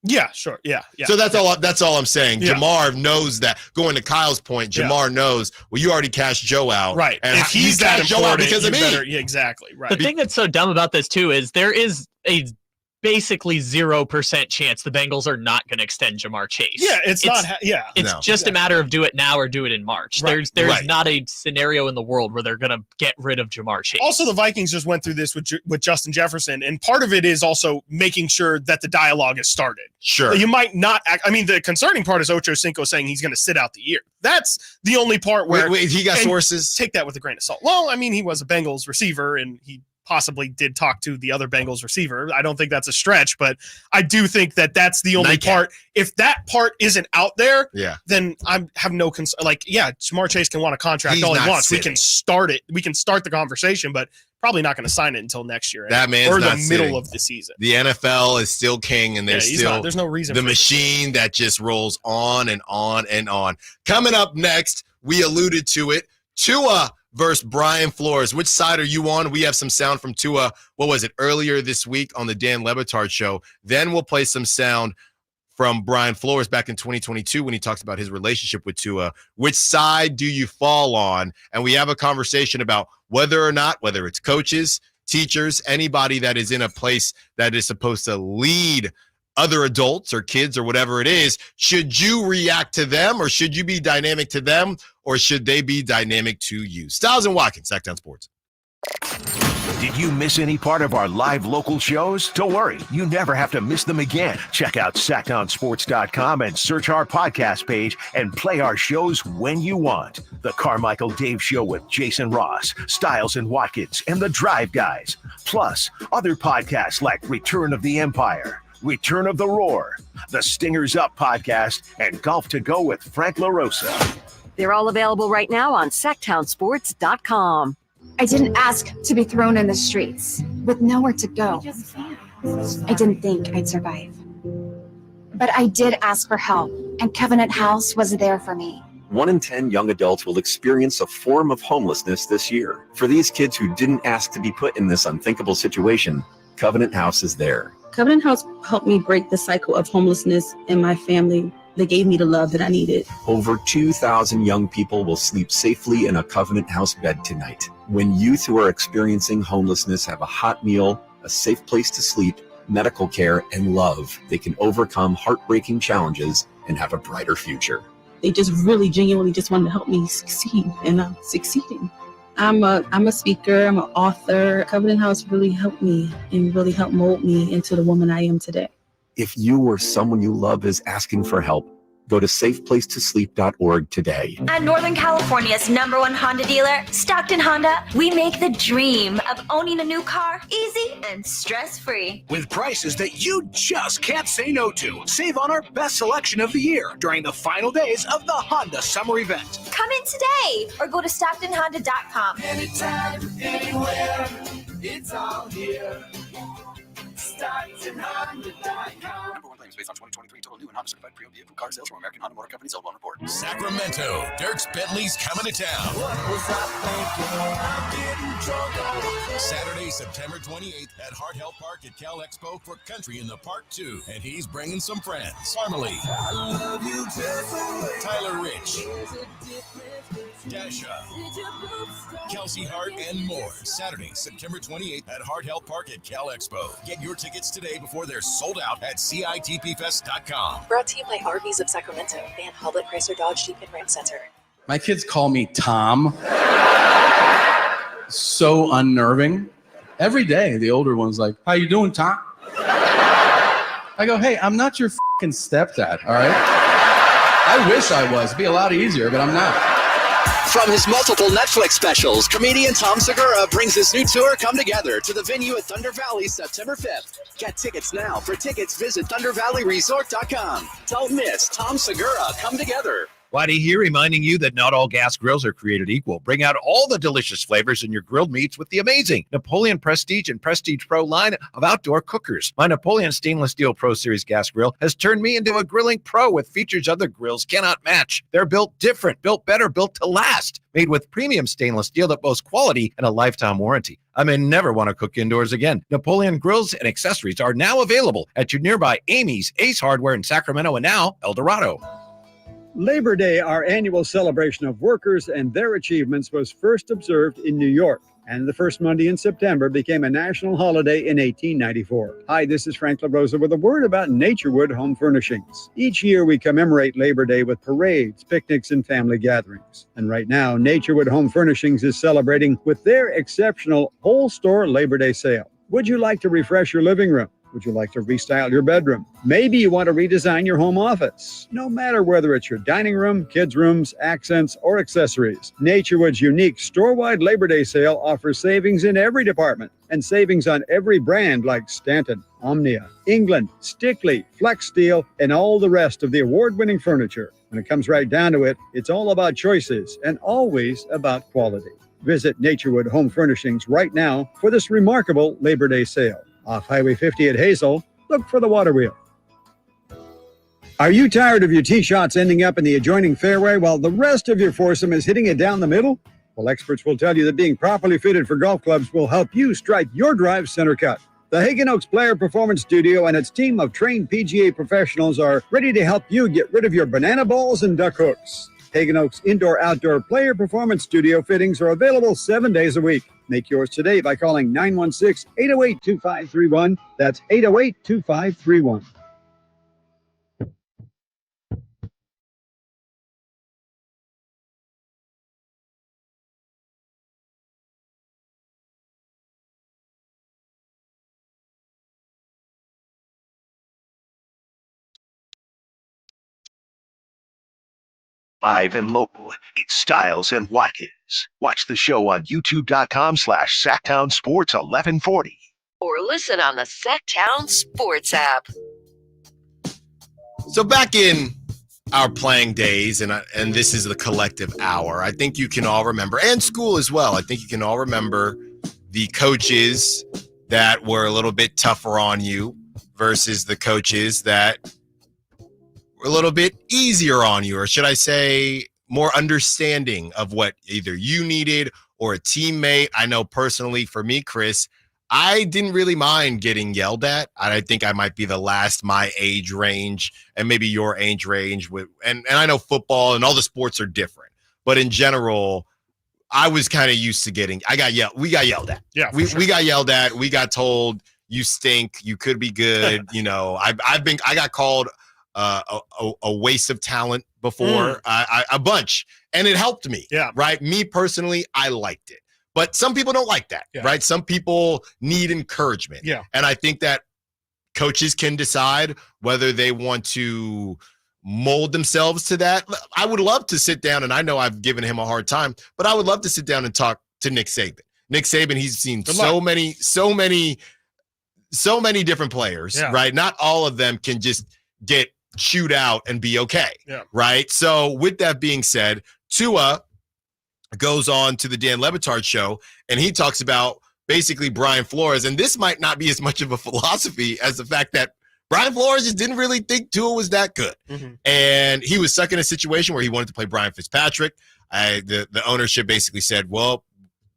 Yeah, sure. Yeah. So that's all I'm saying. Yeah. Jamar knows that. Going to Kyle's point, Jamar knows, well, you already cashed Joe out. Right. And if he's that important, Joe out because of me. Yeah, exactly. Right. The thing that's so dumb about this, too, is there is a basically 0% chance the Bengals are not going to extend Jamar Chase. Yeah, it's not. Yeah. It's just a matter of do it now or do it in March. Right. There's not a scenario in the world where they're going to get rid of Jamar Chase. Also, the Vikings just went through this with Justin Jefferson, and part of it is also making sure that the dialogue has started. Sure. You might not act. I mean, the concerning part is Ocho Cinco saying he's going to sit out the year. That's the only part where wait, he got sources. Take that with a grain of salt. Well, I mean, he was a Bengals receiver, and he possibly did talk to the other Bengals receiver. I don't think that's a stretch, but I do think that that's the only part. If that part isn't out there, then I have no concern. Like, Jamar Chase can want a contract all he wants. Sitting. We can start it. We can start the conversation, but probably not going to sign it until next year. That man's or not the middle sitting. of the season. The NFL is still king, and there's no reason. The machine that just rolls on and on and on. Coming up next, we alluded to it. Tua versus Brian Flores. Which side are you on? We have some sound from Tua. What was it, earlier this week on the Dan Le Batard show? Then we'll play some sound from Brian Flores back in 2022 when he talks about his relationship with Tua. Which side do you fall on? And we have a conversation about whether it's coaches, teachers, anybody that is in a place that is supposed to lead other adults or kids or whatever it is, should you react to them, or should you be dynamic to them, or should they be dynamic to you? Stiles and Watkins, Sacktown Sports. Did you miss any part of our live local shows? Don't worry, you never have to miss them again. Check out sacktownsports.com and search our podcast page and play our shows when you want. The Carmichael Dave Show with Jason Ross, Stiles and Watkins, and the Drive Guys. Plus, other podcasts like Return of the Empire, Return of the Roar, the Stingers Up podcast, and Golf to Go with Frank LaRosa. They're all available right now on sacktownsports.com. I didn't ask to be thrown in the streets with nowhere to go. I didn't think I'd survive. But I did ask for help, and Covenant House was there for me. 1 in 10 young adults will experience a form of homelessness this year. For these kids who didn't ask to be put in this unthinkable situation, Covenant House is there. Covenant House helped me break the cycle of homelessness in my family. They gave me the love that I needed. Over 2,000 young people will sleep safely in a Covenant House bed tonight. When youth who are experiencing homelessness have a hot meal, a safe place to sleep, medical care, and love, they can overcome heartbreaking challenges and have a brighter future. They just really genuinely just wanted to help me succeed, and I'm succeeding. I'm a speaker, I'm an author. Covenant House really helped me and really helped mold me into the woman I am today. If you or someone you love is asking for help, go to safeplacetosleep.org today. At Northern California's #1 Honda dealer, Stockton Honda, we make the dream of owning a new car easy and stress-free. With prices that you just can't say no to. Save on our best selection of the year during the final days of the Honda Summer Event. Come in today or go to StocktonHonda.com. Anytime, anywhere, it's all here. StocktonHonda.com. Number 1 claims based on 2023 total new and Honda certified pre-owned vehicle car sales from American Honda Motor Company sold on report. Sacramento, Dirks Bentley's coming to town. Saturday, September 28th at Hart Health Park at Cal Expo for Country in the Park 2. And he's bringing some friends. Farmerly, Tyler Rich, Dasha, Kelsey Hart, and more. Saturday, September 28th at Hart Health Park at Cal Expo. Get your tickets today before they're sold out at CITPFest.com. Brought to you by RVs of Sacramento and Hoblet Chrysler Dodge Jeep and Ram Center. My kids call me Tom. So unnerving. Every day, the older one's like, "How you doing, Tom?" I go, "Hey, I'm not your fucking stepdad, all right? I wish I was. It'd be a lot easier, but I'm not." From his multiple Netflix specials, comedian Tom Segura brings his new tour, Come Together, to the venue at Thunder Valley September 5th. Get tickets now. For tickets, visit ThunderValleyResort.com. Don't miss Tom Segura, Come Together. Whitey here reminding you that not all gas grills are created equal. Bring out all the delicious flavors in your grilled meats with the amazing Napoleon Prestige and Prestige Pro line of outdoor cookers. My Napoleon Stainless Steel Pro Series gas grill has turned me into a grilling pro with features other grills cannot match. They're built different, built better, built to last. Made with premium stainless steel that boasts quality and a lifetime warranty. I may never want to cook indoors again. Napoleon grills and accessories are now available at your nearby Amy's, Ace Hardware in Sacramento, and now El Dorado. Labor Day, our annual celebration of workers and their achievements, was first observed in New York, and the first Monday in September became a national holiday in 1894. Hi, this is Frank LaRosa with a word about Naturewood Home Furnishings. Each year we commemorate Labor Day with parades, picnics, and family gatherings. And right now, Naturewood Home Furnishings is celebrating with their exceptional whole store Labor Day sale. Would you like to refresh your living room, Would you like to restyle your bedroom? Maybe you want to redesign your home office. No matter whether it's your dining room, kids' rooms, accents, or accessories, Naturewood's unique store-wide Labor Day sale offers savings in every department and savings on every brand like Stanton, Omnia, England, Stickley, Flex Steel, and all the rest of the award-winning furniture. When it comes right down to it, it's all about choices and always about quality. Visit Naturewood Home Furnishings right now for this remarkable Labor Day sale. Off Highway 50 at Hazel, look for the water wheel. Are you tired of your tee shots ending up in the adjoining fairway while the rest of your foursome is hitting it down the middle? Well, experts will tell you that being properly fitted for golf clubs will help you strike your drive center cut. The Hagen Oaks Player Performance Studio and its team of trained PGA professionals are ready to help you get rid of your banana balls and duck hooks. Hagen Oaks Indoor-Outdoor Player Performance Studio fittings are available 7 days a week. Make yours today by calling 916-808-2531. That's 808-2531. Live and local, it's Stiles and Watkins. Watch the show on youtube.com/Sacktown Sports 1140. Or listen on the Sacktown Sports app. So back in our playing days, and this is the collective hour, I think you can all remember, and school as well, I think you can all remember the coaches that were a little bit tougher on you versus the coaches that were a little bit easier on you, or should I say more understanding of what either you needed or a teammate. I know personally for me, Chris, I didn't really mind getting yelled at. I think I might be the last my age range and maybe your age range with, and I know football and all the sports are different, but in general, I was kind of used to we got yelled at. Yeah. We got yelled at. We got told you stink. You could be good. You know, I got called a waste of talent before, a bunch, and it helped me. Yeah. Right. Me personally, I liked it. But some people don't like that, right? Some people need encouragement. Yeah. And I think that coaches can decide whether they want to mold themselves to that. I would love to sit down, and I know I've given him a hard time, but I would love to sit down and talk to Nick Saban. Nick Saban, he's seen so many different players, right? Not all of them can just get chewed out and be okay, right? So with that being said, Tua goes on to the Dan Le Batard show, and he talks about basically Brian Flores, and this might not be as much of a philosophy as the fact that Brian Flores just didn't really think Tua was that good. Mm-hmm. And he was stuck in a situation where he wanted to play Brian Fitzpatrick. The ownership basically said, well,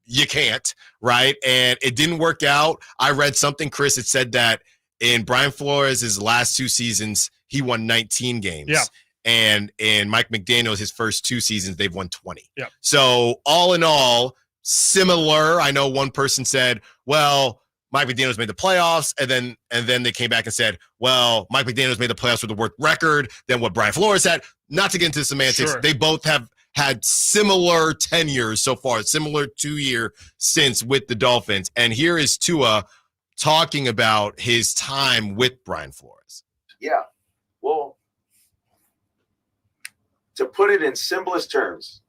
you can't, right? And it didn't work out. I read something, Chris, it said that in Brian Flores' last 2 seasons, he won 19 games. Yeah. And in Mike McDaniel's, his first 2 seasons, they've won 20. Yeah. So all in all, similar. I know one person said, well, Mike McDaniel's made the playoffs, and then they came back and said, well, Mike McDaniel's made the playoffs with a worse record than what Brian Flores had. Not to get into semantics, They both have had similar tenures so far, similar 2-year stints with the Dolphins. And here is Tua talking about his time with Brian Flores. Yeah. Well, to put it in simplest terms,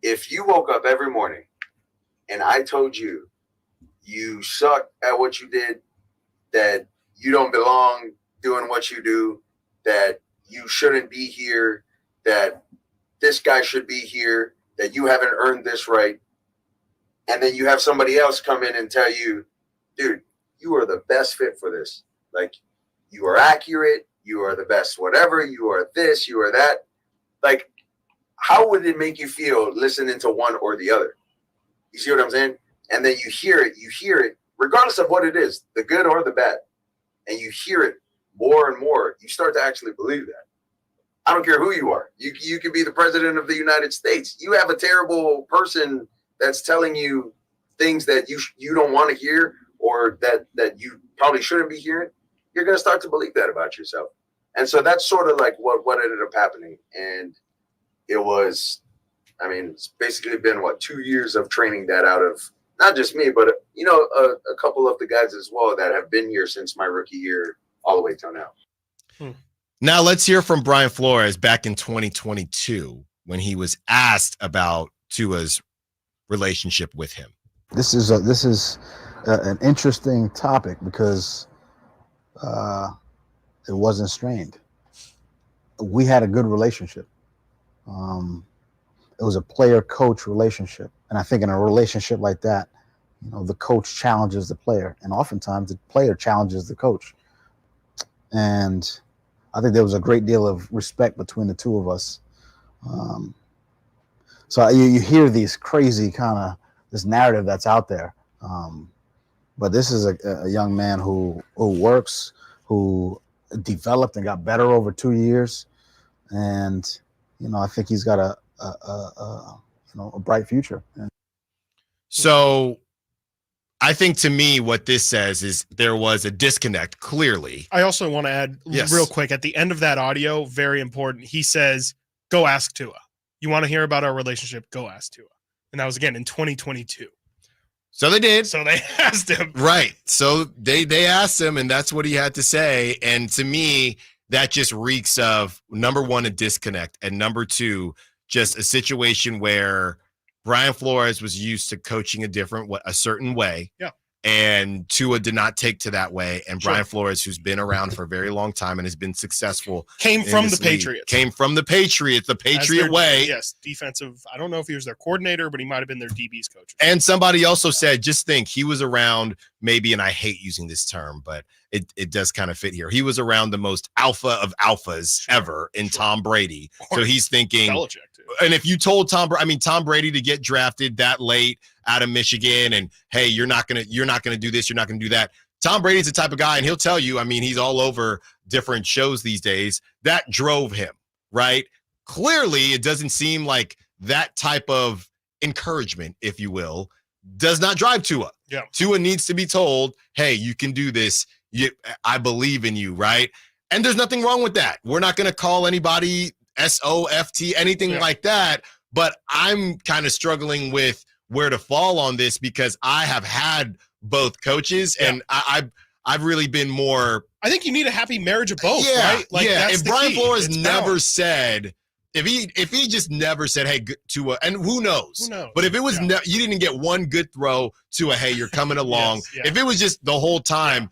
if you woke up every morning and I told you you suck at what you did, that you don't belong doing what you do, that you shouldn't be here, that this guy should be here, that you haven't earned this right, and then you have somebody else come in and tell you, dude, you are the best fit for this. Like, you are accurate, you are the best whatever, you are this, you are that. Like, how would it make you feel listening to one or the other? You see what I'm saying? And then you hear it, regardless of what it is, the good or the bad. And you hear it more and more. You start to actually believe that. I don't care who you are. You could be the president of the United States. You have a terrible person that's telling you things that you don't want to hear, or that you probably shouldn't be hearing. You're going to start to believe that about yourself. And so that's sort of like what ended up happening. And it was, I mean, it's basically been 2 years of training that out of not just me, but a couple of the guys as well that have been here since my rookie year all the way till now. Now let's hear from Brian Flores back in 2022 when he was asked about Tua's relationship with him. This is an interesting topic because it wasn't strained. We had a good relationship. It was a player-coach relationship. And I think in a relationship like that, the coach challenges the player. And oftentimes the player challenges the coach. And I think there was a great deal of respect between the two of us. So you hear these crazy this narrative that's out there. But this is a young man who works, who developed and got better over 2 years. And, I think he's got a bright future. So I think to me, what this says is there was a disconnect, clearly. I also want to add real quick at the end of that audio, very important. He says, go ask Tua. You want to hear about our relationship? Go ask Tua. And that was again in 2022. So they did. So they asked him. Right. So they asked him, and that's what he had to say. And to me, that just reeks of, number one, a disconnect, and number two, just a situation where Brian Flores was used to coaching a certain way. Yeah. And Tua did not take to that way. And Brian Flores, who's been around for a very long time and has been successful. Came from the Patriots. The Patriot way. Yes, defensive. I don't know if he was their coordinator, but he might have been their DB's coach. And somebody also said, just think, he was around maybe, and I hate using this term, but it does kind of fit here. He was around the most alpha of alphas ever in Tom Brady. So he's thinking, Belichick, too. And if you told Tom Brady to get drafted that late out of Michigan, and hey, you're not gonna do this, you're not gonna do that. Tom Brady's the type of guy, and he'll tell you. He's all over different shows these days. That drove him, right? Clearly, it doesn't seem like that type of encouragement, if you will, does not drive Tua. Yeah. Tua needs to be told, hey, you can do this. I believe in you, right? And there's nothing wrong with that. We're not going to call anybody SOFT, anything like that. But I'm kind of struggling with where to fall on this because I have had both coaches, and I've really been more. I think you need a happy marriage of both, right? If Brian Flores never said, if he just never said, hey, Tua, and who knows? But if it was, you didn't get one good throw to hey, you're coming along. If it was just the whole time,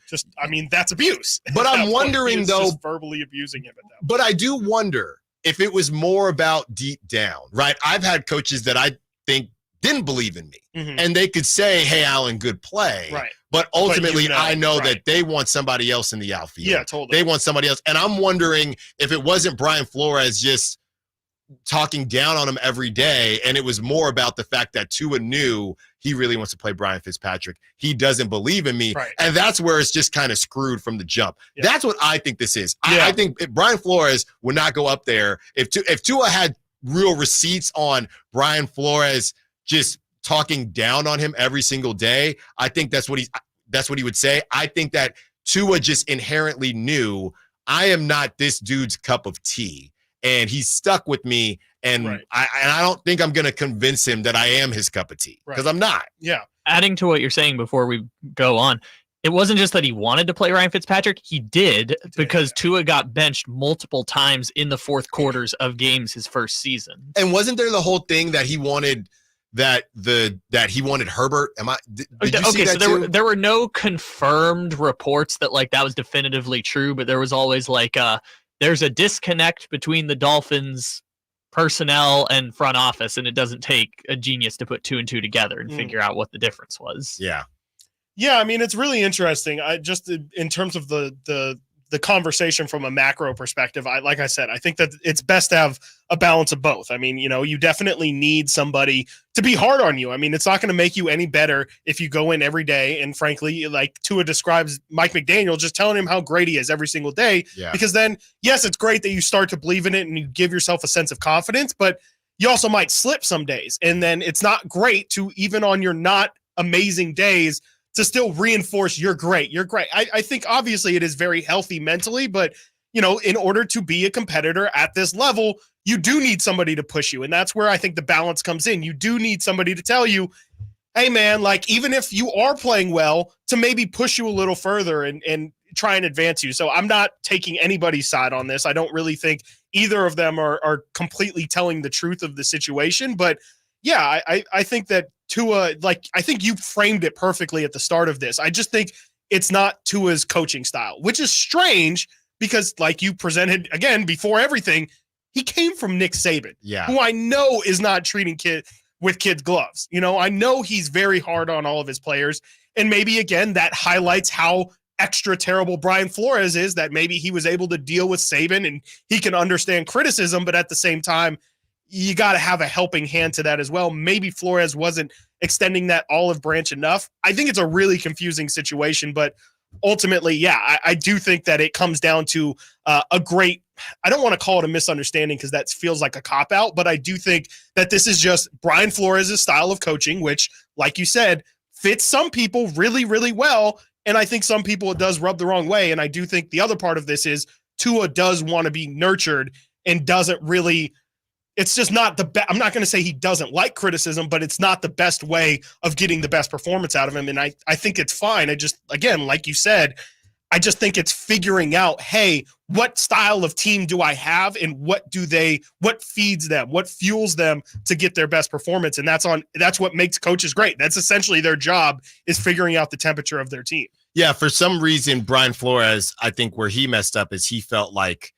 that's abuse. But I'm wondering He's though, just verbally abusing him at that point. But I do wonder if it was more about deep down, right? I've had coaches that I think didn't believe in me, and they could say, hey, Allen, good play. Right. But ultimately, I know that they want somebody else in the outfield. Yeah, totally. They want somebody else. And I'm wondering if it wasn't Brian Flores just talking down on him every day, and it was more about the fact that Tua knew he really wants to play Brian Fitzpatrick. He doesn't believe in me. Right. And that's where it's just kind of screwed from the jump. Yeah. That's what I think this is. I think Brian Flores would not go up there. If Tua had real receipts on Brian Flores just talking down on him every single day, I think that's what he would say. I think that Tua just inherently knew, I am not this dude's cup of tea. And he's stuck with me, and I don't think I'm going to convince him that I am his cup of tea, because I'm not. Yeah. Adding to what you're saying before we go on, it wasn't just that he wanted to play Ryan Fitzpatrick. He did, because Tua got benched multiple times in the fourth quarters of games his first season. And wasn't there the whole thing that he wanted that he wanted Herbert? Did you see that so there were no confirmed reports that that was definitively true, but there was always there's a disconnect between the Dolphins personnel and front office, and it doesn't take a genius to put 2 and 2 together and figure out what the difference was. Yeah. Yeah, it's really interesting. Just in terms of the conversation from a macro perspective, like I said, I think that it's best to have a balance of both. You definitely need somebody to be hard on you. It's not going to make you any better if you go in every day and, frankly, like Tua describes Mike McDaniel, just telling him how great he is every single day. Yeah. Because then, yes, it's great that you start to believe in it and you give yourself a sense of confidence, but you also might slip some days. And then it's not great to, even on your not amazing days, to still reinforce you're great. I think obviously it is very healthy mentally, but in order to be a competitor at this level, you do need somebody to push you. And that's where I think the balance comes in. You do need somebody to tell you, hey man, like even if you are playing well, to maybe push you a little further and try and advance you. So I'm not taking anybody's side on this. I don't really think either of them are completely telling the truth of the situation. But yeah, I think that Tua, like, I think you framed it perfectly at the start of this. I just think it's not Tua's coaching style, which is strange because, like you presented again before everything, he came from Nick Saban, who I know is not treating kids gloves. You know, I know he's very hard on all of his players. And maybe, again, that highlights how extra terrible Brian Flores is, that maybe he was able to deal with Saban and he can understand criticism, but at the same time, you got to have a helping hand to that as well. Maybe Flores wasn't extending that olive branch enough. I think it's a really confusing situation, but ultimately, yeah, I do think that it comes down to a great, I don't want to call it a misunderstanding because that feels like a cop-out, but I do think that this is just Brian Flores' style of coaching, which, like you said, fits some people really, really well. And I think some people it does rub the wrong way. And I do think the other part of this is Tua does want to be nurtured and doesn't really, it's just not the best. I'm not going to say he doesn't like criticism, but it's not the best way of getting the best performance out of him. And I think it's fine. I just, again, like you said, I just think it's figuring out, hey, what style of team do I have and what feeds them, what fuels them to get their best performance. And that's what makes coaches great. That's essentially their job, is figuring out the temperature of their team. Yeah. For some reason, Brian Flores, I think where he messed up is he felt like,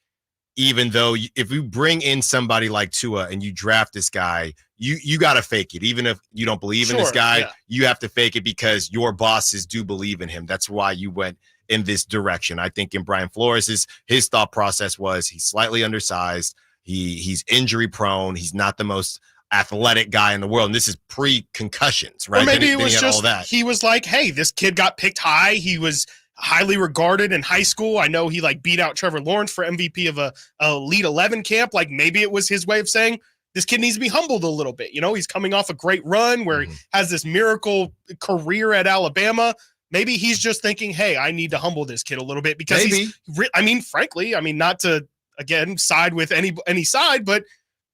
even though if you bring in somebody like Tua and you draft this guy, you got to fake it. Even if you don't believe in this guy, you have to fake it because your bosses do believe in him. That's why you went in this direction. I think in Brian Flores, his thought process was he's slightly undersized. He's injury prone. He's not the most athletic guy in the world. And this is pre-concussions, right? Or maybe it was just all that. He was like, hey, this kid got picked high. He was highly regarded in high school. I know he like beat out Trevor Lawrence for MVP of a Elite 11 camp. Like maybe it was his way of saying this kid needs to be humbled a little bit. You know, he's coming off a great run where he has this miracle career at Alabama. Maybe he's just thinking, hey, I need to humble this kid a little bit because frankly, not to, again, side with any side, but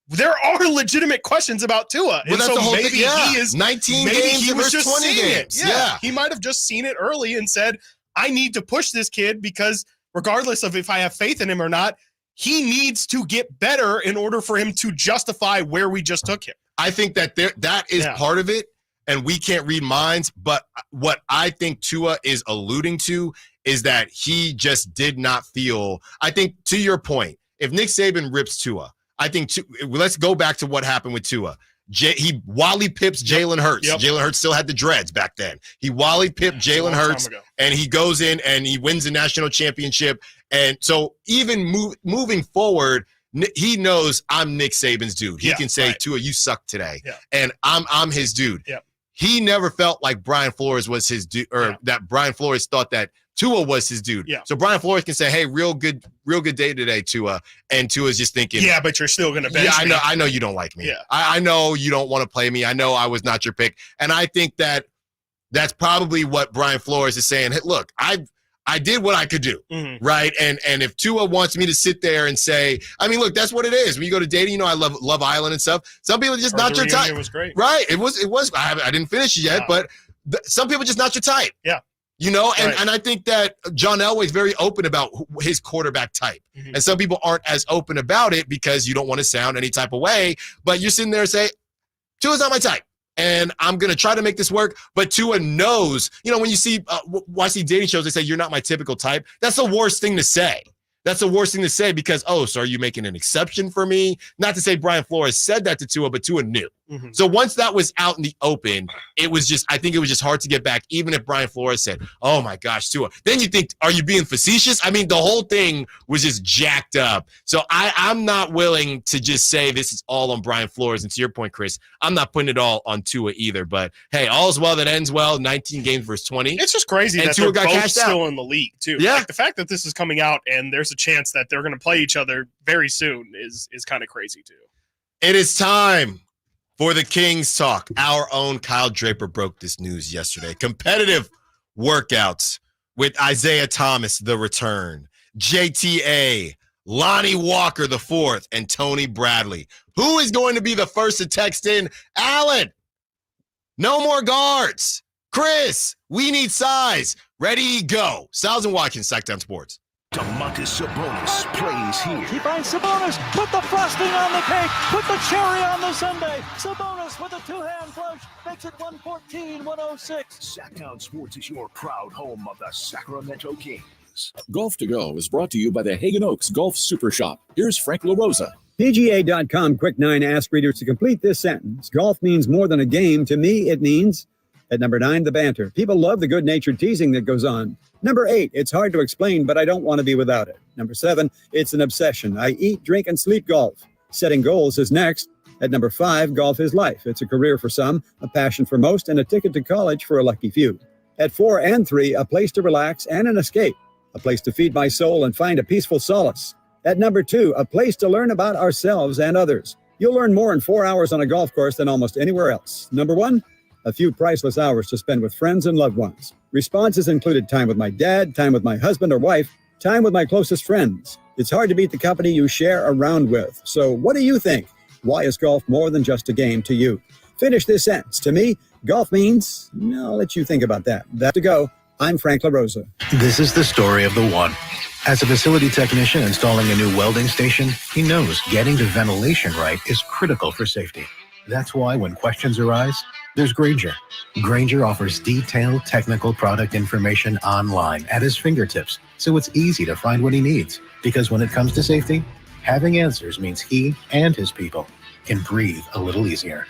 there are legitimate questions about Tua. Well, and that's the whole maybe thing. Yeah. he is 19 maybe games he was versus just 20 seeing games. it. Yeah. He might have just seen it early and said, I need to push this kid because regardless of if I have faith in him or not, he needs to get better in order for him to justify where we just took him. I think that that is part of it, and we can't read minds. But what I think Tua is alluding to is that he just did not feel. I think, to your point, if Nick Saban rips Tua, I think let's go back to what happened with Tua. He Wally pips Jalen Hurts. Jalen Hurts still had the dreads back then. He Wally pipped Jalen Hurts, and he goes in and he wins the national championship. And so even moving forward, he knows I'm Nick Saban's dude. He can say, Tua, you suck today. And I'm his dude. He never felt like Brian Flores was his dude, or that Brian Flores thought that Tua was his dude. So Brian Flores can say, hey, real good day today, Tua. And Tua's just thinking, yeah, but you're still going to bench me. I know you don't like me. I know you don't want to play me. I know I was not your pick. And I think that that's probably what Brian Flores is saying. Hey, look, I did what I could do, right? And if Tua wants me to sit there and say, look, that's what it is. When you go to dating, I love Love Island and stuff. Some people just not your type. It was great. Right. It was. I didn't finish it yet, but some people just not your type. Yeah. And I think that John Elway's very open about his quarterback type. And some people aren't as open about it because you don't want to sound any type of way, but you're sitting there and say, Tua's not my type. And I'm going to try to make this work. But Tua knows, when you see, watch these dating shows, they say, you're not my typical type. That's the worst thing to say. That's the worst thing to say because, so are you making an exception for me? Not to say Brian Flores said that to Tua, but Tua knew. So once that was out in the open, I think it was just hard to get back, even if Brian Flores said, oh my gosh, Tua. Then you think, are you being facetious? The whole thing was just jacked up. So I'm not willing to just say this is all on Brian Flores. And to your point, Chris, I'm not putting it all on Tua either. But hey, all's well that ends well. 19 games versus 20. It's just crazy and that Tua they're got both cashed still out. in the league too. Yeah. Like the fact that this is coming out and there's a chance that they're going to play each other very soon is kind of crazy too. It is time for the Kings talk. Our own Kyle Draper broke this news yesterday. Competitive workouts with Isaiah Thomas, the return, JTA, Lonnie Walker, the fourth, and Tony Bradley. Who is going to be the first to text in? Alan, No more guards. Chris, we need size. Ready, go. Stiles and Watkins, Sacktown Sports. Domantas Sabonis plays here. He finds Sabonis. Put the frosting on the cake. Put the cherry on the sundae. Sabonis with a two-hand flush makes it 114-106. Sacktown Sports is your proud home of the Sacramento Kings. Golf to Go is brought to you by the Hagen Oaks Golf Super Shop. Here's Frank LaRosa. PGA.com Quick 9 asked readers to complete this sentence. Golf means more than a game. To me, it means... At number 9, the banter. People love the good-natured teasing that goes on. Number 8, it's hard to explain, but I don't want to be without it. Number 7, it's an obsession. I eat, drink, and sleep golf. Setting goals is next. At number 5, golf is life. It's a career for some, a passion for most, and a ticket to college for a lucky few. At 4 and 3, a place to relax and an escape. A place to feed my soul and find a peaceful solace. At number 2, a place to learn about ourselves and others. You'll learn more in 4 hours on a golf course than almost anywhere else. Number 1, a few priceless hours to spend with friends and loved ones. Responses included time with my dad, time with my husband or wife, time with my closest friends. It's hard to beat the company you share around with. So what do you think? Why is golf more than just a game to you? Finish this sentence. To me, golf means... I'll let you think about that. That to go. I'm Frank LaRosa. This is the story of the one. As a facility technician installing a new welding station, he knows getting the ventilation right is critical for safety. That's why when questions arise, there's Grainger. Grainger offers detailed technical product information online at his fingertips, so it's easy to find what he needs. Because when it comes to safety, having answers means he and his people can breathe a little easier.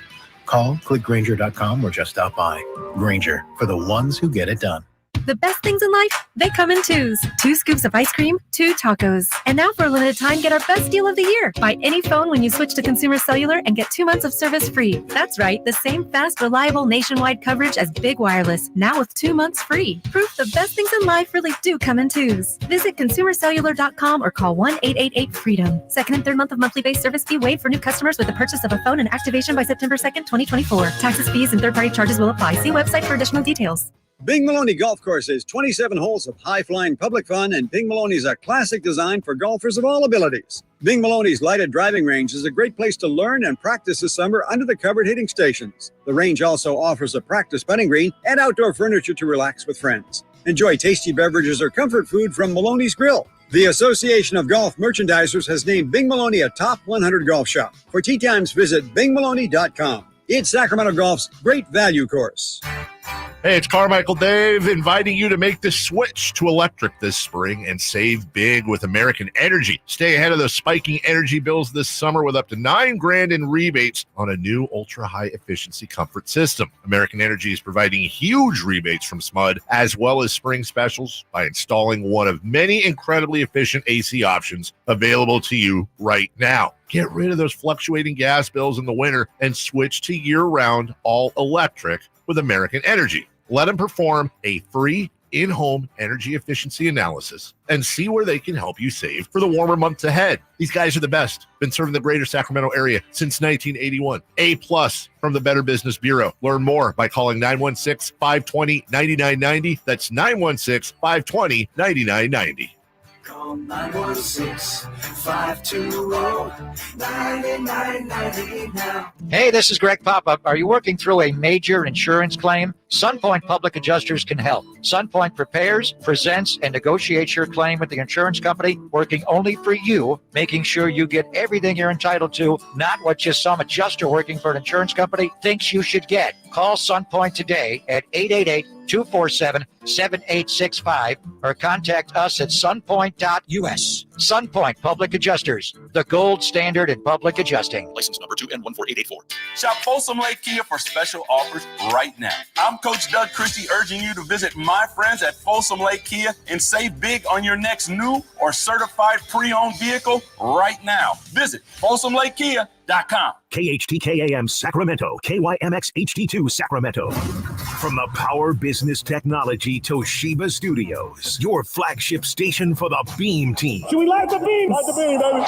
Call, click Grainger.com, or just stop by. Grainger, for the ones who get it done. The best things in life, they come in twos. 2 scoops of ice cream, 2 tacos. And now for a limited time, get our best deal of the year. Buy any phone when you switch to Consumer Cellular and get 2 months of service free. That's right, the same fast, reliable nationwide coverage as Big Wireless, now with 2 months free. Proof the best things in life really do come in twos. Visit consumercellular.com or call 1-888-FREEDOM. Second and third month of monthly base service fee waived for new customers with the purchase of a phone and activation by September 2nd, 2024. Taxes, fees, and third-party charges will apply. See website for additional details. Bing Maloney Golf Course is 27 holes of high-flying public fun, and Bing Maloney's a classic design for golfers of all abilities. Bing Maloney's lighted driving range is a great place to learn and practice this summer under the covered hitting stations. The range also offers a practice putting green and outdoor furniture to relax with friends. Enjoy tasty beverages or comfort food from Maloney's Grill. The Association of Golf Merchandisers has named Bing Maloney a top 100 golf shop. For tee times, visit bingmaloney.com. It's Sacramento Golf's great value course. Hey, it's Carmichael Dave inviting you to make the switch to electric this spring and save big with American Energy. Stay ahead of the spiking energy bills this summer with up to $9,000 in rebates on a new ultra-high efficiency comfort system. American Energy is providing huge rebates from SMUD as well as spring specials by installing one of many incredibly efficient AC options available to you right now. Get rid of those fluctuating gas bills in the winter and switch to year-round all-electric with American Energy. Let them perform a free in-home energy efficiency analysis and see where they can help you save for the warmer months ahead. These guys are the best. Been serving the greater Sacramento area since 1981. A+ from the Better Business Bureau. Learn more by calling 916-520-9990. That's 916-520-9990. Call 916-520-9990 now. Hey, this is Greg Pop-Up. Are you working through a major insurance claim? Sunpoint Public Adjusters can help. Sunpoint prepares, presents, and negotiates your claim with the insurance company, working only for you, making sure you get everything you're entitled to, not what just some adjuster working for an insurance company thinks you should get. Call Sunpoint today at 888-247-7865 or contact us at sunpoint.us. Sunpoint Public Adjusters, the gold standard in public adjusting. License number 2N14884. Shop Folsom Lake Kia for special offers right now. I'm Coach Doug Christie urging you to visit my friends at Folsom Lake Kia and save big on your next new or certified pre-owned vehicle right now. Visit FolsomLakeKia.com. KHTKAM Sacramento, KYMX HD2 Sacramento. From the Power Business Technology Toshiba Studios, your flagship station for the Beam Team. Should we light the beam? Light the beam, baby.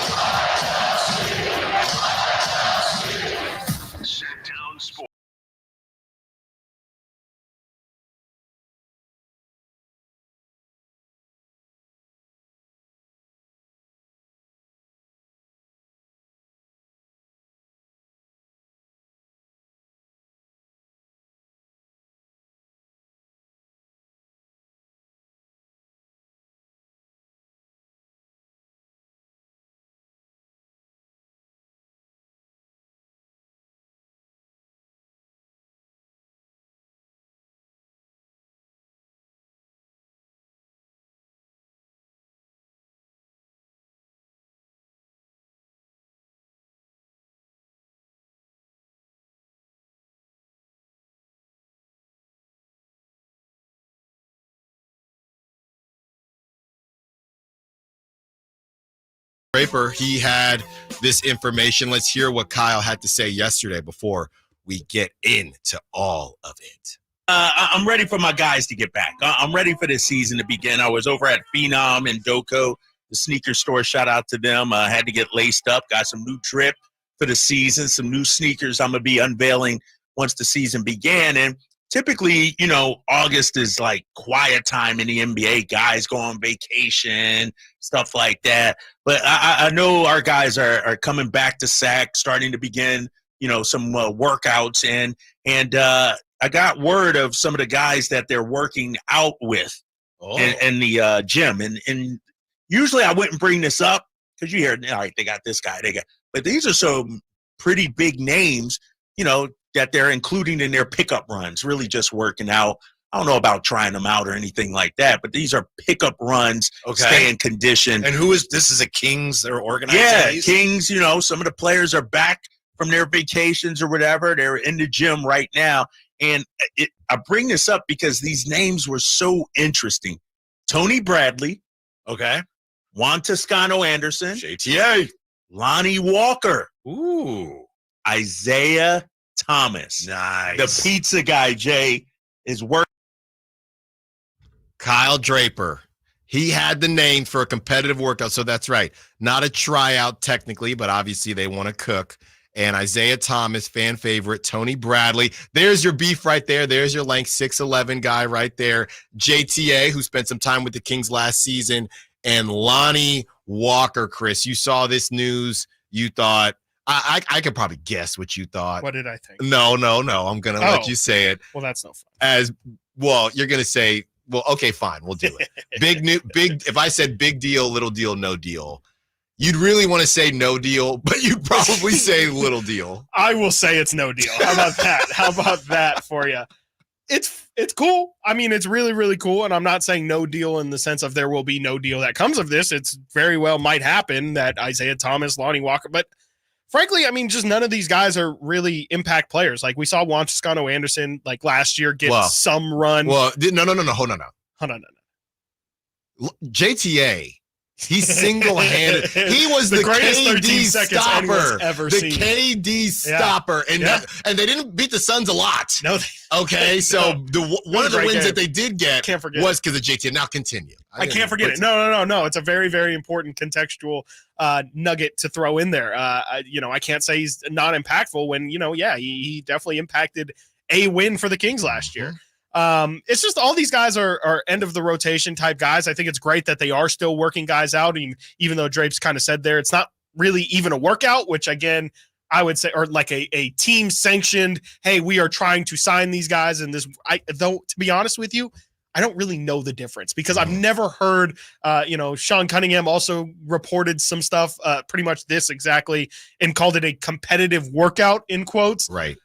Draper, he had this information. Let's hear what Kyle had to say yesterday before we get into all of it. I'm ready for my guys to get back. I'm ready for this season to begin. I was over at Phenom and Doko, the sneaker store. Shout out to them. I had to get laced up, got some new drip for the season, some new sneakers I'm going to be unveiling once the season began. And typically, August is like quiet time in the NBA. Guys go on vacation, stuff like that. But I know our guys are coming back to SAC, starting to begin, some workouts. And I got word of some of the guys that they're working out with in the gym. And usually I wouldn't bring this up because you hear, all right, they got this guy. But these are some pretty big names, that they're including in their pickup runs, really just working out. I don't know about trying them out or anything like that, but these are pickup runs, stay in condition. And this is a Kings they're organizing? Yeah, Kings, some of the players are back from their vacations or whatever. They're in the gym right now. And I bring this up because these names were so interesting. Tony Bradley. Okay. Juan Toscano Anderson. JTA. Lonnie Walker. Ooh. Isaiah Thomas. Nice. The pizza guy, Jay, is working. Kyle Draper. He had the name for a competitive workout, so that's right. Not a tryout technically, but obviously they want to cook. And Isaiah Thomas, fan favorite, Tony Bradley. There's your beef right there. There's your length 6'11" guy right there. JTA, who spent some time with the Kings last season, and Lonnie Walker. Chris, you saw this news. You thought, I could probably guess what you thought. What did I think? No. I'm going to let you say it. Well, that's no fun. You're going to say, well, okay, fine. We'll do it. If I said big deal, little deal, no deal, you'd really want to say no deal, but you'd probably say little deal. I will say it's no deal. How about that? How about that for you? It's cool. I mean, it's really, really cool. And I'm not saying no deal in the sense of there will be no deal that comes of this. It's very well might happen that Isaiah Thomas, Lonnie Walker, but frankly, I mean, just none of these guys are really impact players. Like we saw Juan Toscano Anderson like last year get some run. Well, no. Hold on. JTA. He single-handed. He was the greatest KD 13 seconds stopper. Ever the seen. KD stopper. And they didn't beat the Suns a lot. No. Okay, so one of the wins that they did get Can't forget was because of JTA. Now continue. I can't forget it. No. It's a very, very important contextual nugget to throw in there. I can't say he's not impactful when, he definitely impacted a win for the Kings last year. It's just all these guys are end of the rotation type guys. I think it's great that they are still working guys out. Even though Drapes kind of said there, it's not really even a workout, which again, I would say, or like a team sanctioned, hey, we are trying to sign these guys. And to be honest with you, I don't really know the difference because I've never heard, Sean Cunningham also reported some stuff, pretty much this exactly, and called it a competitive workout in quotes. Right.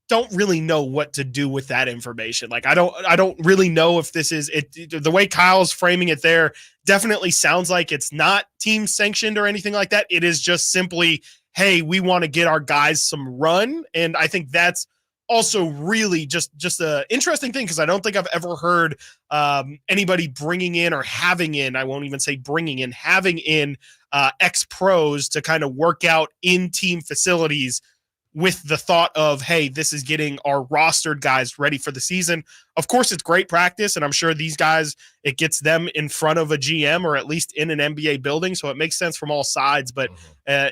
Don't really know what to do with that information. Like, I don't really know if this is it. The way Kyle's framing it there definitely sounds like it's not team sanctioned or anything like that. It is just simply, hey, we want to get our guys some run. And I think that's also really just an interesting thing because I don't think I've ever heard anybody bringing in or having in, I won't even say bringing in, having in ex-pros to kind of work out in team facilities with the thought of, hey, this is getting our rostered guys ready for the season. Of course, it's great practice, and I'm sure these guys, it gets them in front of a GM or at least in an NBA building, so it makes sense from all sides. But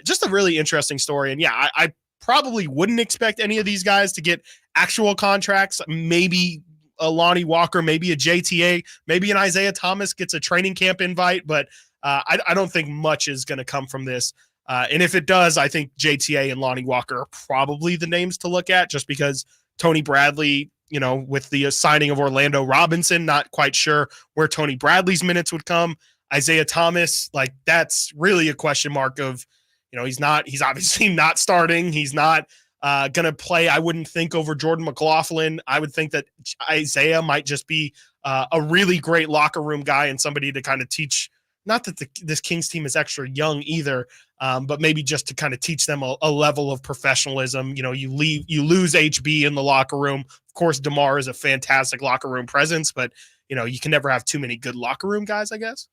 just a really interesting story. And yeah, I probably wouldn't expect any of these guys to get actual contracts. Maybe a Lonnie Walker, maybe a JTA, maybe an Isaiah Thomas gets a training camp invite, but I don't think much is going to come from this. And if it does, I think JTA and Lonnie Walker are probably the names to look at just because Tony Bradley, with the signing of Orlando Robinson, not quite sure where Tony Bradley's minutes would come. Isaiah Thomas, like that's really a question mark of, he's obviously not starting. He's not going to play, I wouldn't think, over Jordan McLaughlin. I would think that Isaiah might just be a really great locker room guy and somebody to kind of teach. Not that this Kings team is extra young either, but maybe just to kind of teach them a level of professionalism. You lose HB in the locker room. Of course, DeMar is a fantastic locker room presence, but you can never have too many good locker room guys, I guess.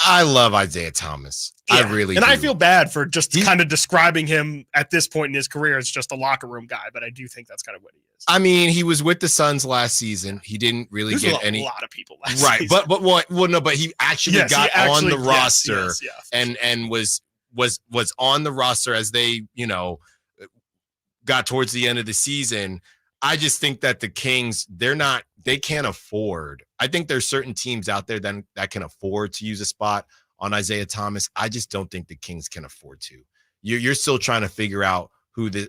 I love Isaiah Thomas. I really and do. I feel bad for just kind of describing him at this point in his career as just a locker room guy, but I do think that's kind of what he is. I mean, he was with the Suns last season. He didn't really get any. A lot of people last right, season. but what? Well, no, but he actually got on the roster and was on the roster as they, got towards the end of the season. I just think that the Kings, they can't afford. I think there's certain teams out there that can afford to use a spot on Isaiah Thomas. I just don't think the Kings can afford to. You're still trying to figure out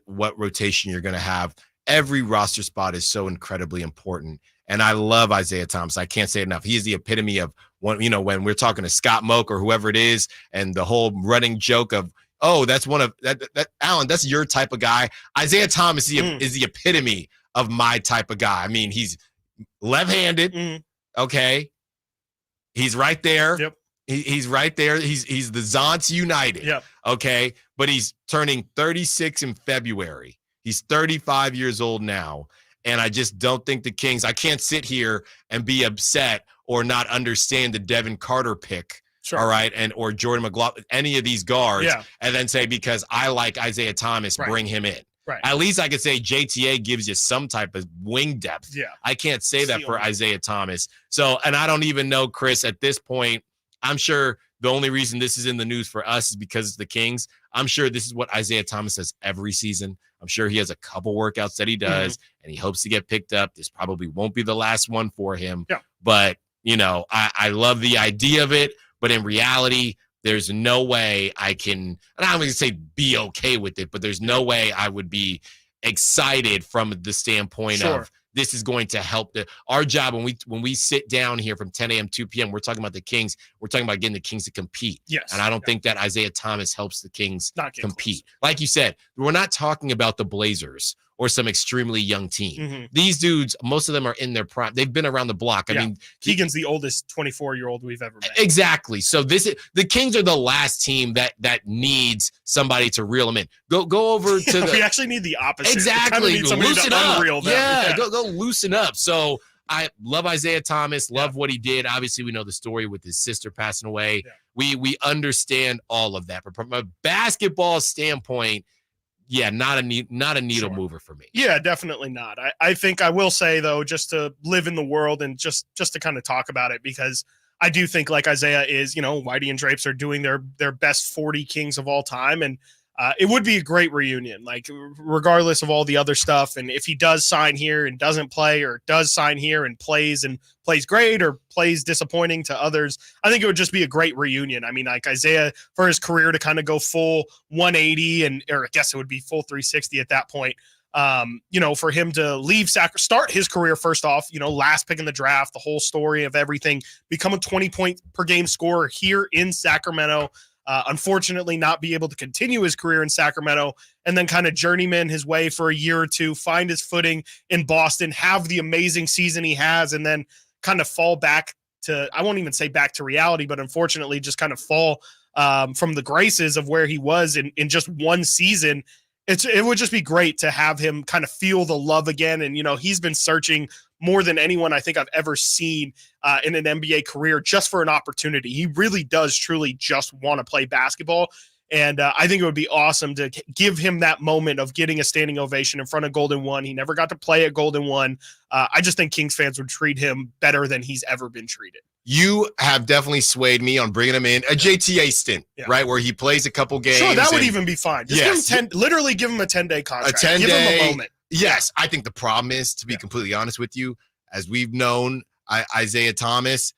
what rotation you're going to have. Every roster spot is so incredibly important. And I love Isaiah Thomas. I can't say it enough. He is the epitome of when we're talking to Scott Moak or whoever it is, and the whole running joke of, oh, that's one of that Alan, that's your type of guy. Isaiah Thomas is the epitome of my type of guy. I mean, he's left-handed. Okay. He's right there. Yep. He's right there. He's the Zonts United. Yep. Okay. But he's turning 36 in February. He's 35 years old now. And I just don't think the Kings, I can't sit here and be upset or not understand the Devin Carter pick. Sure. All right. Or Jordan McLaughlin, any of these guards, and then say, because I like Isaiah Thomas, bring him in. Right. At least I could say JTA gives you some type of wing depth. Yeah. I can't say that for Isaiah Thomas. So, and I don't even know, Chris, at this point, I'm sure the only reason this is in the news for us is because it's the Kings. I'm sure this is what Isaiah Thomas does every season. I'm sure he has a couple workouts that he does, and he hopes to get picked up. This probably won't be the last one for him. Yeah. But, I love the idea of it. But in reality, there's no way I can, and I'm going to say be okay with it, but there's no way I would be excited from the standpoint of this is going to help our job. When we sit down here from 10 a.m., 2 p.m., we're talking about the Kings. We're talking about getting the Kings to compete. Yes. And I don't think that Isaiah Thomas helps the Kings not compete. Like you said, we're not talking about the Blazers or some extremely young team. These dudes, most of them are in their prime. They've been around the block. I mean, Keegan's the oldest 24-year-old we've ever met. Exactly. So the Kings are the last team that needs somebody to reel them in. Go over to the. We actually need the opposite. Exactly. Loosen up. Go loosen up. So I love Isaiah Thomas. Love what he did. Obviously, we know the story with his sister passing away. Yeah. We understand all of that. But from a basketball standpoint, not a needle mover for me. Yeah, definitely not. I think I will say, though, just to live in the world and just to kind of talk about it, because I do think like Isaiah is, Whitey and Drapes are doing their best 40 Kings of all time. And it would be a great reunion, like regardless of all the other stuff. And if he does sign here and doesn't play, or does sign here and plays great or plays disappointing to others, I think it would just be a great reunion. I mean, like Isaiah, for his career to kind of go full 180 or I guess it would be full 360 at that point. For him to leave start his career first off, last pick in the draft, the whole story of everything, become a 20-point per game scorer here in Sacramento. Unfortunately, not be able to continue his career in Sacramento, and then kind of journeyman his way for a year or two, find his footing in Boston, have the amazing season he has, and then kind of fall back to, I won't even say back to reality, but unfortunately just kind of fall from the graces of where he was in just one season. It would just be great to have him kind of feel the love again. And, he's been searching more than anyone I think I've ever seen in an NBA career just for an opportunity. He really does truly just want to play basketball. And I think it would be awesome to give him that moment of getting a standing ovation in front of Golden One. He never got to play at Golden One. I just think Kings fans would treat him better than he's ever been treated. You have definitely swayed me on bringing him in a JTA stint, right, where he plays a couple games. Sure, that would even be fine. Just give him literally give him a 10-day contract. A 10-day. Give him a moment. Yes, I think the problem is, to be completely honest with you, as we've known, Isaiah Thomas,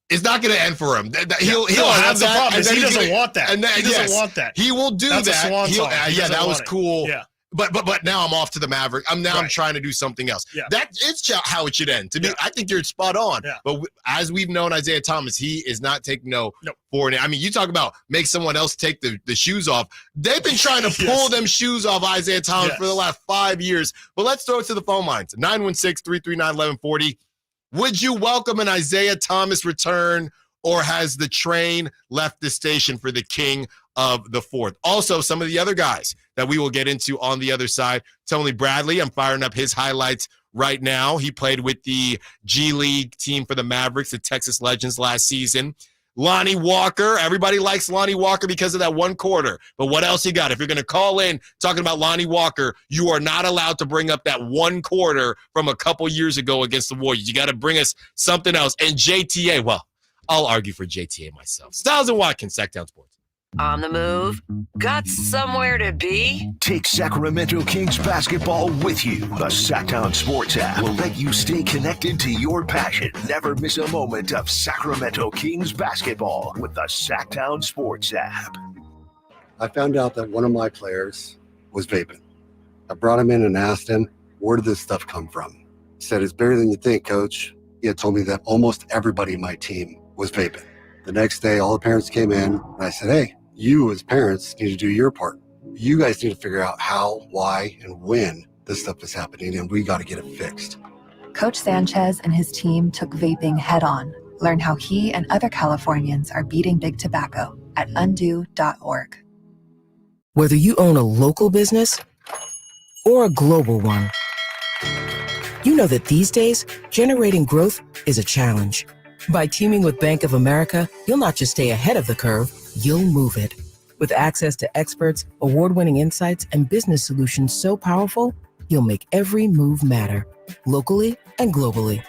it's not going to end for him. He'll have that. Problem, he doesn't want that. And he doesn't want that. He will do that. That was cool. Yeah. But now I'm off to the Maverick. I'm trying to do something else. Yeah. It's how it should end. To me, I think you're spot on. Yeah. But as we've known Isaiah Thomas, he is not taking no for it. I mean, you talk about make someone else take the shoes off. They've been trying to pull them shoes off Isaiah Thomas for the last 5 years. But let's throw it to the phone lines. 916-339-1140. Would you welcome an Isaiah Thomas return, or has the train left the station for the king of the fourth? Also, some of the other guys that we will get into on the other side. Tony Bradley, I'm firing up his highlights right now. He played with the G League team for the Mavericks, the Texas Legends last season. Lonnie Walker. Everybody likes Lonnie Walker because of that one quarter. But what else you got? If you're going to call in talking about Lonnie Walker, you are not allowed to bring up that one quarter from a couple years ago against the Warriors. You got to bring us something else. And JTA, well, I'll argue for JTA myself. Stiles and Watkins, Sacktown Sports. On the move? Got somewhere to be? Take Sacramento Kings basketball with you. The Sacktown Sports app will let you stay connected to your passion. Never miss a moment of Sacramento Kings basketball with the Sacktown Sports app. I found out that one of my players was vaping. I brought him in and asked him, where did this stuff come from? He said, it's bigger than you think, coach. He had told me that almost everybody in my team was vaping. The next day, all the parents came in, and I said, hey, you as parents need to do your part. You guys need to figure out how, why, and when this stuff is happening, and we got to get it fixed. Coach Sanchez and his team took vaping head on. Learn how he and other Californians are beating big tobacco at undo.org. Whether you own a local business or a global one, you know that these days, generating growth is a challenge. By teaming with Bank of America, you'll not just stay ahead of the curve, you'll move it. With access to experts, award-winning insights, and business solutions so powerful, you'll make every move matter, locally and globally.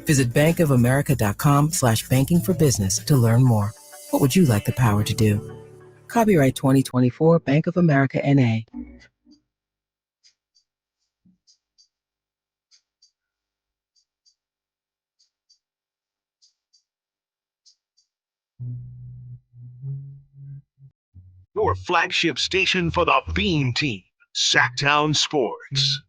Visit bankofamerica.com/banking for business to learn more. What would you like the power to do? Copyright 2024 Bank of America N.A. Your flagship station for the Beam Team, Sacktown Sports.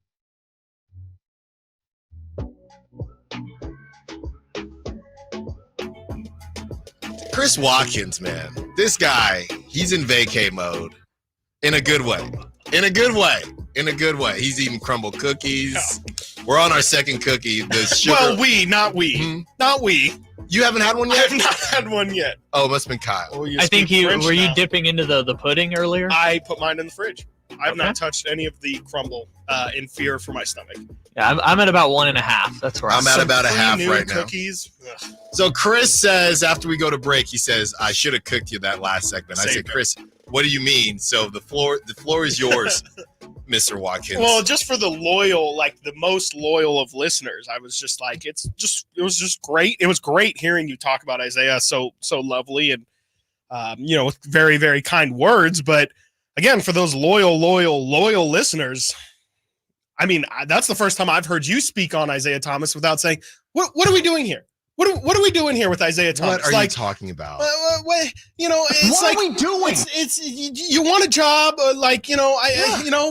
Chris Watkins, man. This guy, he's in vacay mode. In a good way. In a good way. In a good way. He's eating crumble cookies. No. We're on our second cookie. The sugar. Well, not we. Not we. You haven't had one yet? I have not had one yet. Oh, it must have been Kyle. Oh, I think were you dipping into the pudding earlier? I put mine in the fridge. I've not touched any of the crumble in fear for my stomach. Yeah, I'm at about 1.5. That's where I'm at about a half right now. Cookies. Ugh. So Chris says, after we go to break, he says, I should have cooked you that last segment. I said, Chris, what do you mean? So the floor is yours, Mr. Watkins. Well, just for the loyal, like the most loyal of listeners, I was just like, it was just great. It was great hearing you talk about Isaiah so lovely and with very, very kind words. But again, for those loyal listeners, I mean, that's the first time I've heard you speak on Isaiah Thomas without saying, what are we doing here? What are we doing here with Isaiah Thomas? What are you talking about? It's what like, are we doing? It's you want a job,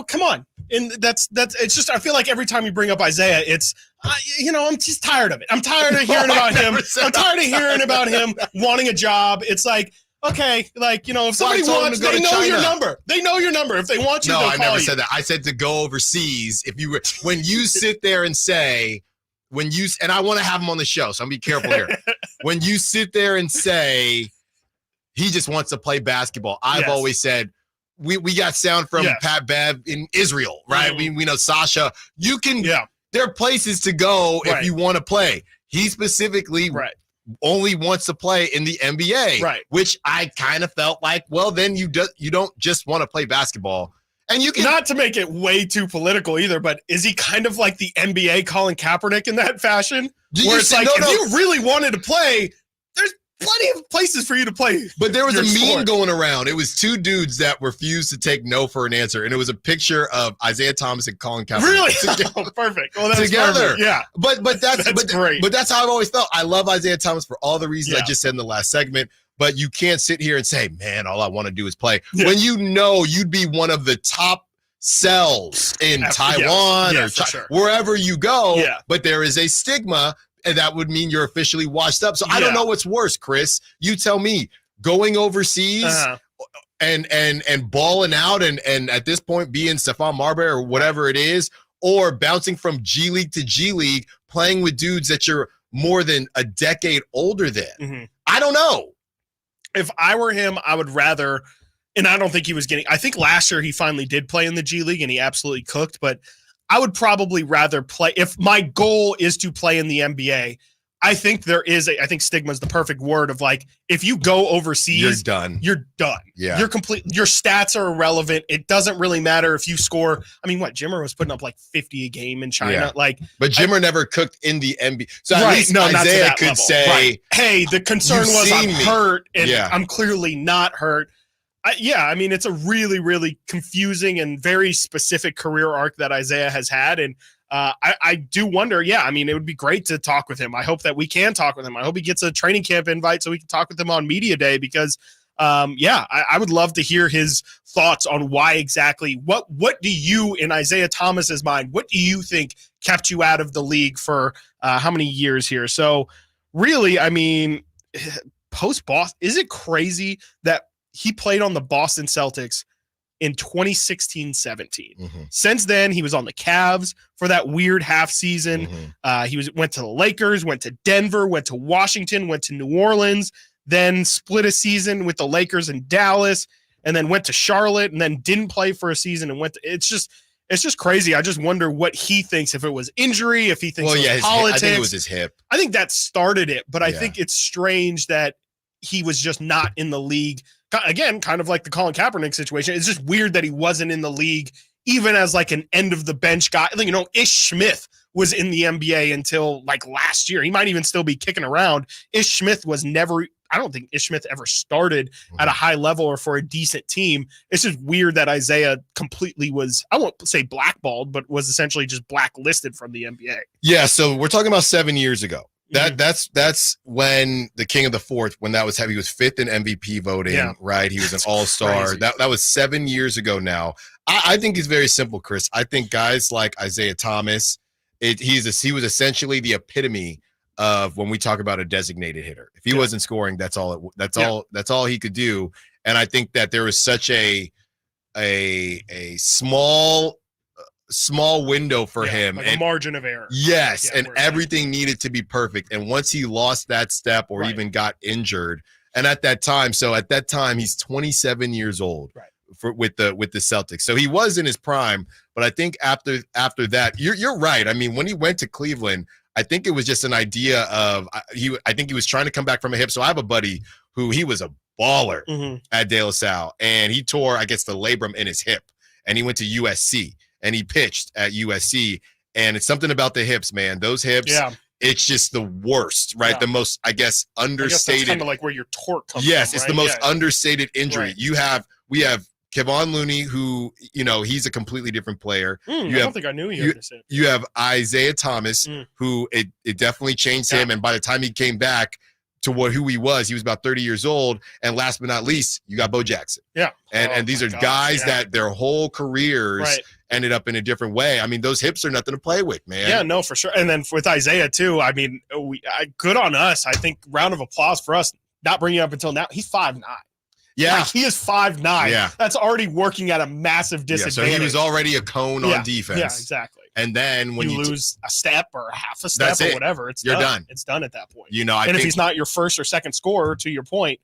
come on. And that's it's just, I feel like every time you bring up Isaiah, it's I'm just tired of it. I'm tired of hearing about him. I'm tired of hearing about him wanting a job. It's like, okay, if somebody wants, they know your number. They know your number. If they want you, no, they'll I call never you. said that. I said to go overseas. When you sit there and say, and I want to have him on the show, so I'm gonna be careful here. When you sit there and say he just wants to play basketball, I've always said we got sound from Pat Bev in Israel, right? Mm-hmm. We know Sasha. You can. Yeah. There are places to go if you want to play. He specifically only wants to play in the NBA, right? Which I kind of felt like, well, then you don't just want to play basketball. And you can not to make it way too political either, but is he kind of like the NBA Colin Kaepernick in that fashion? Where it's like, if you really wanted to play, there's plenty of places for you to play. But there was a meme sport going around. It was two dudes that refused to take no for an answer, and it was a picture of Isaiah Thomas and Colin Kaepernick. Really? Oh, perfect. Well, that's together. Perfect. Yeah. But that's great. But that's how I've always felt. I love Isaiah Thomas for all the reasons I just said in the last segment. But you can't sit here and say, man, all I want to do is play. Yeah. When you know you'd be one of the top cells in Taiwan or wherever you go, but there is a stigma, and that would mean you're officially washed up. So I don't know what's worse, Chris. You tell me, going overseas and balling out and at this point being Stephon Marbury or whatever it is, or bouncing from G League to G League, playing with dudes that you're more than a decade older than. Mm-hmm. I don't know. If I were him, I would rather, and I don't think he was getting, I think last year he finally did play in the G League and he absolutely cooked, but I would probably rather play, if my goal is to play in the NBA, I think there is I think stigma is the perfect word of like, if you go overseas, You're done. You're done. Yeah. You're complete. Your stats are irrelevant. It doesn't really matter if you score. I mean, what Jimmer was putting up like 50 a game in China. Yeah. Like, but Jimmer never cooked in the NBA. So at least Isaiah could say, hey, the concern was I'm hurt and Yeah. I'm clearly not hurt. I mean, it's a really, really confusing and very specific career arc that Isaiah has had. And I do wonder, I mean, it would be great to talk with him. I hope that we can talk with him. I hope he gets a training camp invite so we can talk with him on media day because, I would love to hear his thoughts on why exactly, what do you, in Isaiah Thomas's mind, what do you think kept you out of the league for how many years here? So really, I mean, post-Boston, is it crazy that he played on the Boston Celtics in 2016-17. Since then, he was on the Cavs for that weird half season. He went to the Lakers, went to Denver, went to Washington, went to New Orleans, then split a season with the Lakers and Dallas, and then went to Charlotte, and then didn't play for a season and went to, it's just crazy. I just wonder what he thinks, if it was injury, if he thinks it was politics. I think it was his hip. I think that started it, but I think it's strange that he was just not in the league. Again, kind of like the Colin Kaepernick situation. It's just weird that he wasn't in the league, even as like an end of the bench guy. Like, Ish Smith was in the NBA until like last year. He might even still be kicking around. Ish Smith was never, I don't think Ish Smith ever started at a high level or for a decent team. It's just weird that Isaiah completely was, I won't say blackballed, but was essentially just blacklisted from the NBA. Yeah. So we're talking about 7 years ago. That's when the King of the Fourth, when that was heavy, he was fifth in MVP voting, right? He was an all-star. That was 7 years ago now. I think it's very simple, Chris. I think guys like Isaiah Thomas, he was essentially the epitome of when we talk about a designated hitter. If he wasn't scoring, that's all he could do. And I think that there was such a small window for him, like and a margin of error. Yes, and everything needed to be perfect. And once he lost that step or even got injured, and at that time, he's 27 years old with the Celtics. So he was in his prime, but I think after that, you're right. I mean, when he went to Cleveland, I think it was just an idea of I think he was trying to come back from a hip. So I have a buddy who he was a baller at De La Salle, and he tore, I guess, the labrum in his hip, and he went to USC. And he pitched at USC, and it's something about the hips, man. Those hips, it's just the worst, right? The most, I guess, understated. Kind of like where your torque comes Yes, from, it's right? the most understated injury. We have Kevon Looney, who, he's a completely different player. I don't think I knew he had this hip. You have Isaiah Thomas, who it definitely changed him, and by the time he came back to who he was about 30 years old. And last but not least, you got Bo Jackson. Yeah. And these are guys that their whole careers ended up in a different way. I mean, those hips are nothing to play with, man. Yeah, no, for sure. And then with Isaiah too, I mean, good on us. I think round of applause for us not bringing up until now. He's 5'9". Yeah. Like, he is 5'9". Yeah. That's already working at a massive disadvantage. So he was already a cone on defense. Yeah, exactly. And then when you lose a step or half a step or whatever, you're done. It's done at that point. If he's not your first or second scorer, to your point,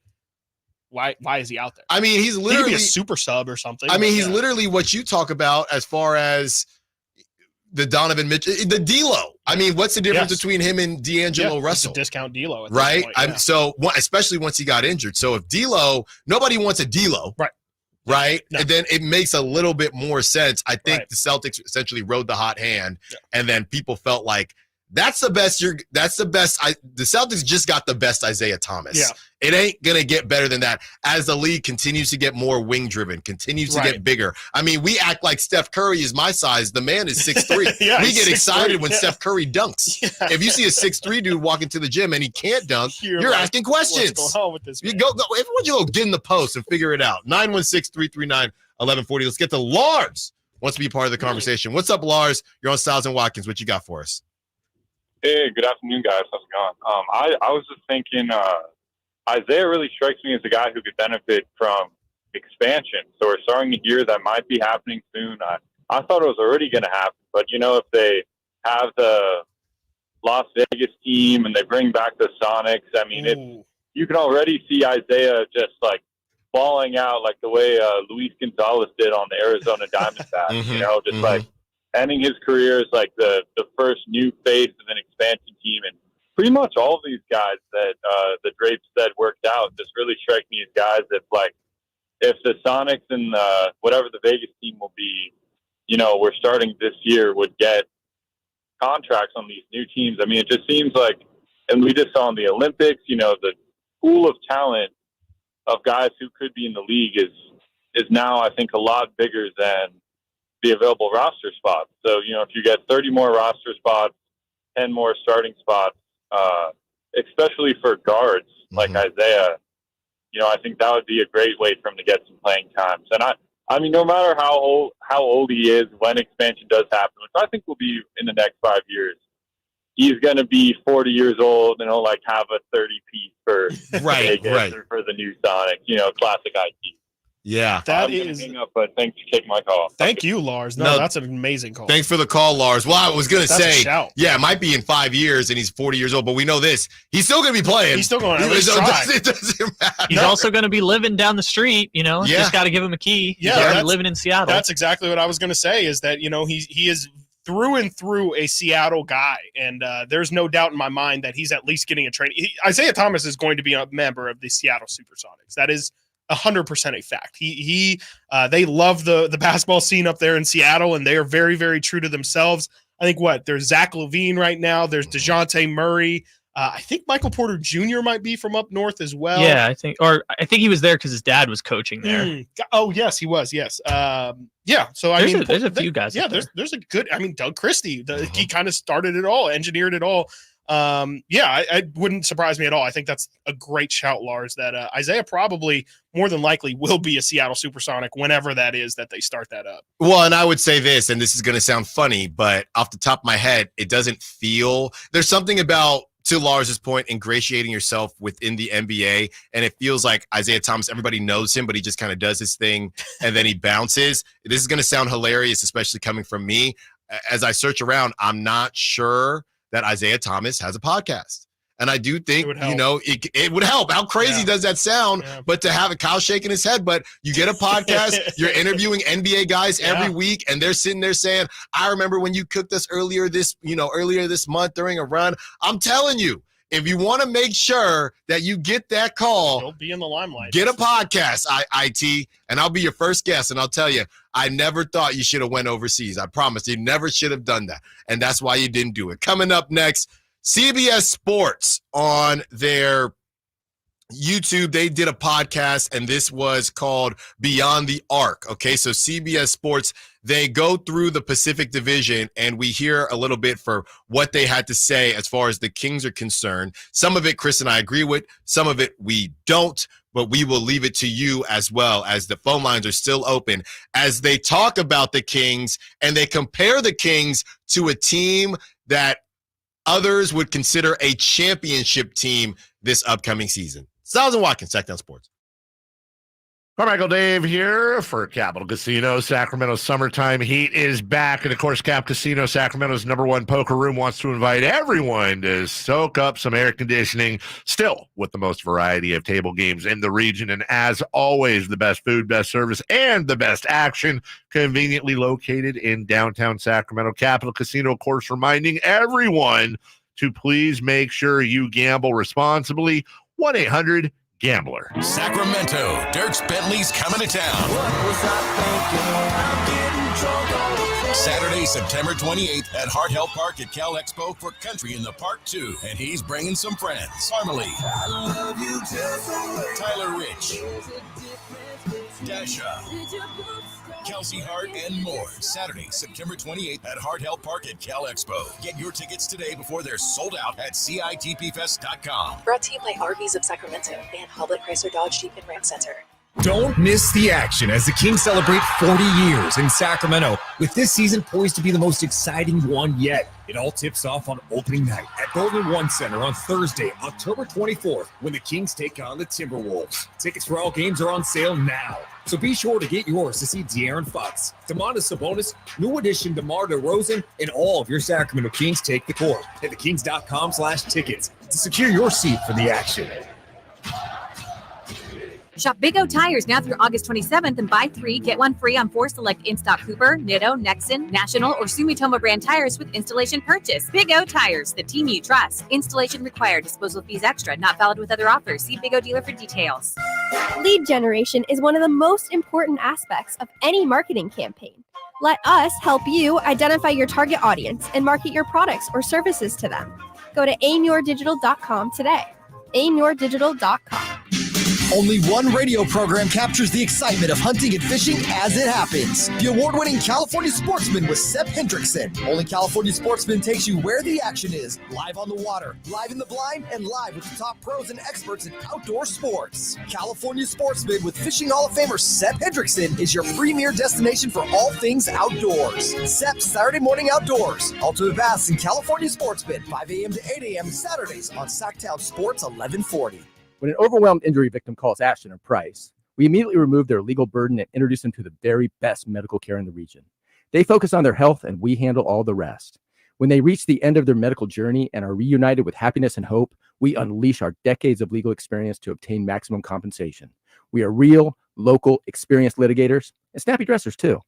why is he out there? I mean, he's literally he could be a super sub or something. I mean, he's literally what you talk about as far as the Donovan Mitchell, the D-Lo. I mean, what's the difference between him and D'Angelo Russell? It's a discount D-Lo, right? Point, So especially once he got injured. So if D-Lo, nobody wants a D-Lo, right? No. And then it makes a little bit more sense. I think the Celtics essentially rode the hot hand, and then people felt like that's the best. The Celtics just got the best Isaiah Thomas. Yeah. It ain't gonna get better than that as the league continues to get more wing driven, continues to get bigger. I mean, we act like Steph Curry is my size. The man is 6'3". We get excited when Steph Curry dunks. Yeah. If you see a 6'3" dude walk into the gym and he can't dunk, you're asking questions. What's going on with this man? You go. Everyone, you go get in the post and figure it out. 916-339-1140. Let's get to Lars. Wants to be part of the conversation. What's up, Lars? You're on Stiles and Watkins. What you got for us? Hey, good afternoon, guys. How's it going? I was just thinking, Isaiah really strikes me as a guy who could benefit from expansion. So we're starting to hear that might be happening soon. I thought it was already going to happen, but if they have the Las Vegas team and they bring back the Sonics, I mean, you can already see Isaiah just like balling out like the way Luis Gonzalez did on the Arizona Diamondbacks. Like ending his career as like the first new face of an expansion team and pretty much all of these guys that the Drapes said worked out just really strike me as guys that, like, if the Sonics and whatever the Vegas team will be, we're starting this year, would get contracts on these new teams. I mean, it just seems like, and we just saw in the Olympics, the pool of talent of guys who could be in the league is now, I think, a lot bigger than the available roster spots. So, if you get 30 more roster spots, 10 more starting spots, especially for guards like Isaiah, I think that would be a great way for him to get some playing times. And I mean, no matter how old he is, when expansion does happen, which I think will be in the next 5 years, he's going to be 40 years old and he'll have a 30 piece for Vegas or for the new Sonic, classic IT. Yeah. That is. Hang up, but thanks for taking my call. Thank you, Lars. No, that's an amazing call. Thanks for the call, Lars. Well, I was going to say, shout. yeah, it might be in 5 years and he's 40 years old, but we know this. He's still going to be playing. He's still going to try. It doesn't matter. He's also going to be living down the street, Just got to give him a key. Yeah, he's already living in Seattle. That's exactly what I was going to say, is that, he is through and through a Seattle guy, and there's no doubt in my mind that he's at least getting a training. Isaiah Thomas is going to be a member of the Seattle Supersonics. That is 100% a fact. They love the basketball scene up there in Seattle, and they are very, very true to themselves. I think there's Zach LaVine right now. There's DeJounte Murray. I think Michael Porter Jr. might be from up north as well. Yeah, I think he was there because his dad was coaching there. Oh, yes, he was. Yes. Yeah. So there's a few guys. Yeah, there's a good. I mean, Doug Christie. He kind of started it all, engineered it all. I wouldn't surprise me at all. I think that's a great shout, Lars, that Isaiah probably more than likely will be a Seattle Supersonic whenever that is that they start that up. Well, and I would say this, and this is going to sound funny, but off the top of my head, it doesn't feel – there's something about, to Lars's point, ingratiating yourself within the NBA, and it feels like Isaiah Thomas, everybody knows him, but he just kind of does his thing, and then he bounces. This is going to sound hilarious, especially coming from me. As I search around, I'm not sure that Isaiah Thomas has a podcast. And I do think, it would help. How crazy does that sound? Yeah. But to have Kyle shaking his head, but you get a podcast, you're interviewing NBA guys every week, and they're sitting there saying, I remember when you cooked us earlier this month during a run. I'm telling you, if you want to make sure that you get that call, you'll be in the limelight. Get a podcast, IT, and I'll be your first guest. And I'll tell you, I never thought you should have went overseas. I promise you never should have done that. And that's why you didn't do it. Coming up next, CBS Sports on their YouTube, they did a podcast, and this was called Beyond the Arc. Okay, so CBS Sports, they go through the Pacific Division, and we hear a little bit for what they had to say as far as the Kings are concerned. Some of it, Chris and I agree with. Some of it we don't, but we will leave it to you as well, as the phone lines are still open, as they talk about the Kings, and they compare the Kings to a team that others would consider a championship team this upcoming season. Stiles Watkins, Sacktown Sports. Carmichael Dave here for Capital Casino. Sacramento Summertime Heat is back. And, of course, Cap Casino, Sacramento's #1 poker room, wants to invite everyone to soak up some air conditioning, still with the most variety of table games in the region. And, as always, the best food, best service, and the best action, conveniently located in downtown Sacramento. Capital Casino, of course, reminding everyone to please make sure you gamble responsibly. 1-800-GAMBLER. Sacramento, Dirks Bentley's coming to town. Saturday, September 28th at Hart Health Park at Cal Expo for Country in the Park 2. And he's bringing some friends. Harmony, Tyler Rich, Dasha, Kelsey Hart, and more. Saturday, September 28th at Hart Health Park at Cal Expo. Get your tickets today before they're sold out at CITPFest.com. Brought to you by RVs of Sacramento and Hoblet Chrysler Dodge Jeep and Ram Center. Don't miss the action as the Kings celebrate 40 years in Sacramento, with this season poised to be the most exciting one yet. It all tips off on opening night at Golden One Center on Thursday, October 24th, when the Kings take on the Timberwolves. Tickets for all games are on sale now, so be sure to get yours to see De'Aaron Fox, Domantas Sabonis, new addition DeMar DeRozan, and all of your Sacramento Kings take the court at thekings.com/tickets to secure your seat for the action. Shop Big O Tires now through August 27th and buy 3, get 1 free on 4 select in-stock Cooper, Nitto, Nexen, National, or Sumitomo brand tires with installation purchase. Big O Tires, the team you trust. Installation required. Disposal fees extra. Not valid with other offers. See Big O dealer for details. Lead generation is one of the most important aspects of any marketing campaign. Let us help you identify your target audience and market your products or services to them. Go to aimyourdigital.com today. aimyourdigital.com. Only one radio program captures the excitement of hunting and fishing as it happens. The award-winning California Sportsman with Sep Hendrickson. Only California Sportsman takes you where the action is. Live on the water, live in the blind, and live with the top pros and experts in outdoor sports. California Sportsman with Fishing Hall of Famer Sep Hendrickson is your premier destination for all things outdoors. Sep's Saturday Morning Outdoors. Ultimate Bass and California Sportsman, 5 a.m. to 8 a.m. Saturdays on Sacktown Sports 1140. When an overwhelmed injury victim calls Ashton or Price, we immediately remove their legal burden and introduce them to the very best medical care in the region. They focus on their health and we handle all the rest. When they reach the end of their medical journey and are reunited with happiness and hope, we unleash our decades of legal experience to obtain maximum compensation. We are real, local, experienced litigators and snappy dressers too.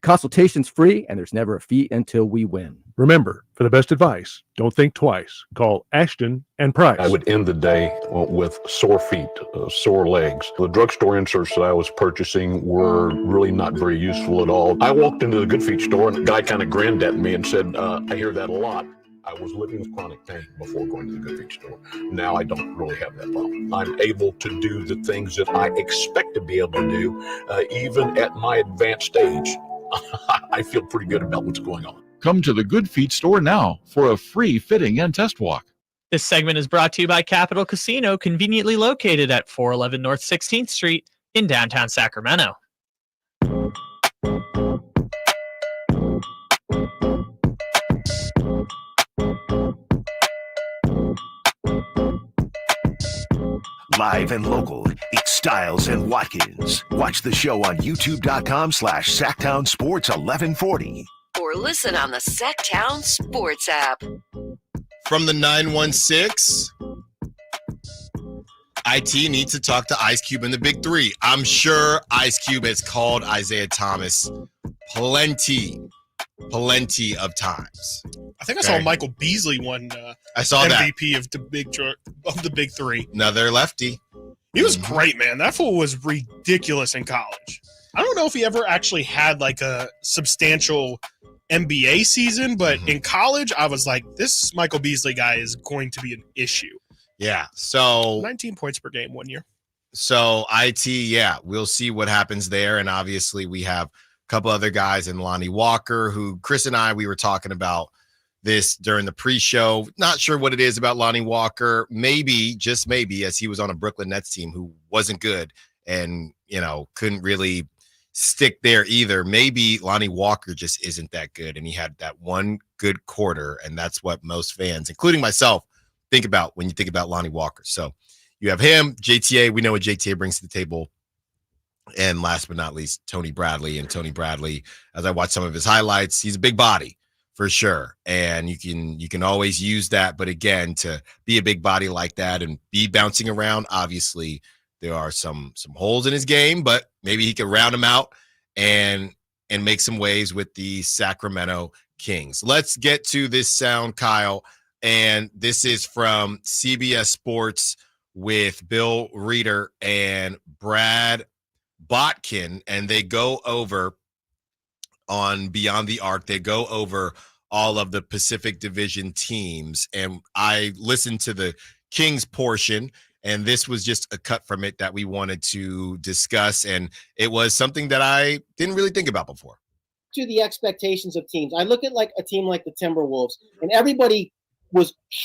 Consultation's free and there's never a fee until we win. Remember, for the best advice, don't think twice. Call Ashton and Price. I would end the day with sore feet, sore legs. The drugstore inserts that I was purchasing were really not very useful at all. I walked into the Good Feet store and the guy kind of grinned at me and said, I hear that a lot. I was living with chronic pain before going to the Good Feet store. Now I don't really have that problem. I'm able to do the things that I expect to be able to do, even at my advanced age. I feel pretty good about what's going on. Come to the Good Feet store now for a free fitting and test walk. This segment is brought to you by Capital Casino, conveniently located at 411 North 16th Street in downtown Sacramento. Live and local, it's Stiles and Watkins. Watch the show on youtube.com/Sacktown Sports 1140. Or listen on the Sacktown Sports app. From the 916, IT needs to talk to Ice Cube and the Big Three. I'm sure Ice Cube has called Isaiah Thomas plenty of times. I think I saw Michael Beasley won I saw MVP that. of the Big Three. Another lefty. He was great, man. That fool was ridiculous in college. I don't know if he ever actually had like a substantial NBA season, but in college, I was like, this Michael Beasley guy is going to be an issue. Yeah. So 19 points per game 1 year. So IT, yeah, we'll see what happens there. And obviously we have a couple other guys in Lonnie Walker, who Chris and I, we were talking about this during the pre-show. Not sure what it is about Lonnie Walker. Maybe, just maybe, as he was on a Brooklyn Nets team who wasn't good and, couldn't really stick there either. Maybe Lonnie Walker just isn't that good. And he had that one good quarter. And that's what most fans, including myself, think about when you think about Lonnie Walker. So you have him, JTA. We know what JTA brings to the table. And last but not least, Tony Bradley. And Tony Bradley, as I watch some of his highlights, he's a big body for sure. And you can always use that. But again, to be a big body like that and be bouncing around, obviously there are some holes in his game, but maybe he can round them out and make some waves with the Sacramento Kings. Let's get to this sound, Kyle. And this is from CBS Sports with Bill Reeder and Brad Botkin, and they go over on Beyond the Arc. They go over all of the Pacific Division teams, and I listened to the Kings portion, and this was just a cut from it that we wanted to discuss, and it was something that I didn't really think about before. To the expectations of teams, I look at like a team like the Timberwolves, and everybody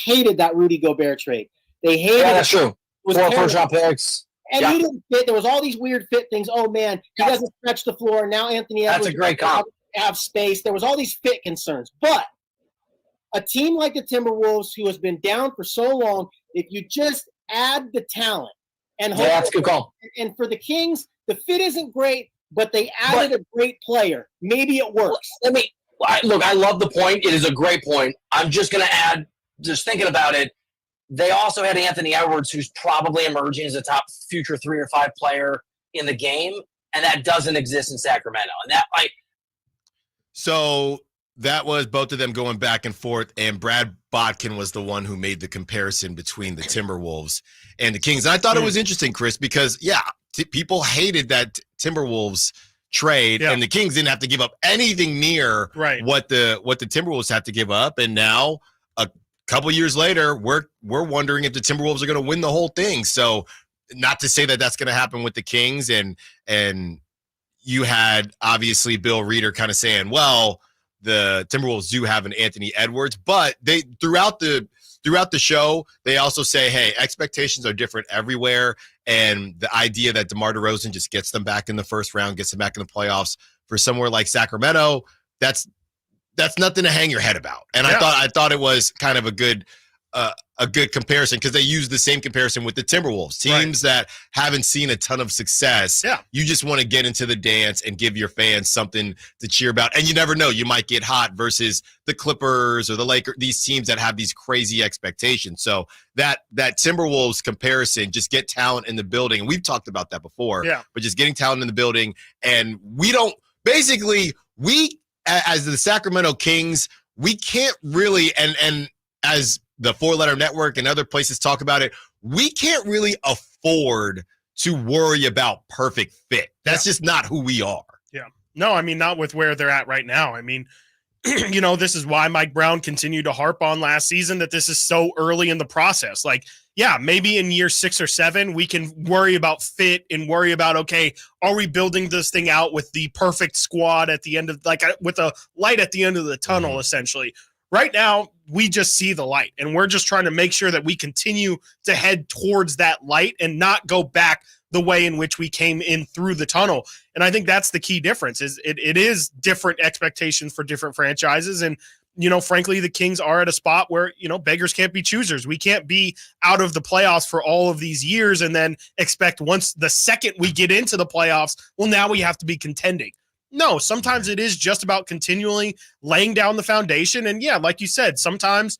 hated that Rudy Gobert trade. They hated that's true. 4 first-round picks. And he didn't fit. There was all these weird fit things. Oh, man, he doesn't stretch the floor. Now Anthony Edwards That's a great comp. Have space. There was all these fit concerns. But a team like the Timberwolves, who has been down for so long, if you just add the talent and hope, that's a good call. And for the Kings, the fit isn't great, but they added a great player. Maybe it works. I love the point. It is a great point. I'm just going to add, just thinking about it, They also had Anthony Edwards, who's probably emerging as a top future 3 or 5 player in the game, and that doesn't exist in Sacramento. And So that was both of them going back and forth, and Brad Botkin was the one who made the comparison between the Timberwolves and the Kings. And I thought it was interesting, Chris, because, people hated that Timberwolves trade, and the Kings didn't have to give up anything near what the Timberwolves had to give up. And now, a couple years later, we're wondering if the Timberwolves are going to win the whole thing. So, not to say that that's going to happen with the Kings, and you had obviously Bill Reeder kind of saying, well, the Timberwolves do have an Anthony Edwards, but they throughout the show, they also say, hey, expectations are different everywhere. And the idea that DeMar DeRozan just gets them back in the first round, gets them back in the playoffs for somewhere like Sacramento, that's nothing to hang your head about. And I thought it was kind of a good comparison, because they use the same comparison with the Timberwolves, teams that haven't seen a ton of success. You just want to get into the dance and give your fans something to cheer about. And you never know, you might get hot versus the Clippers or the Lakers, these teams that have these crazy expectations. So that Timberwolves comparison, just get talent in the building. And we've talked about that before, but just getting talent in the building. And we as the Sacramento Kings, we can't really, and as the 4-letter network and other places talk about it, we can't really afford to worry about perfect fit. That's just not who we are. Yeah. No, I mean, not with where they're at right now. I mean, this is why Mike Brown continued to harp on last season that this is so early in the process. Like, maybe in year 6 or 7, we can worry about fit and worry about, okay, are we building this thing out with the perfect squad at the end of, like, with a light at the end of the tunnel, essentially. Right now, we just see the light, and we're just trying to make sure that we continue to head towards that light and not go back the way in which we came in through the tunnel. And I think that's the key difference. Is it is different expectations for different franchises. And, frankly, the Kings are at a spot where, beggars can't be choosers. We can't be out of the playoffs for all of these years and then expect once the second we get into the playoffs, well, now we have to be contending. No, sometimes it is just about continually laying down the foundation. And like you said, sometimes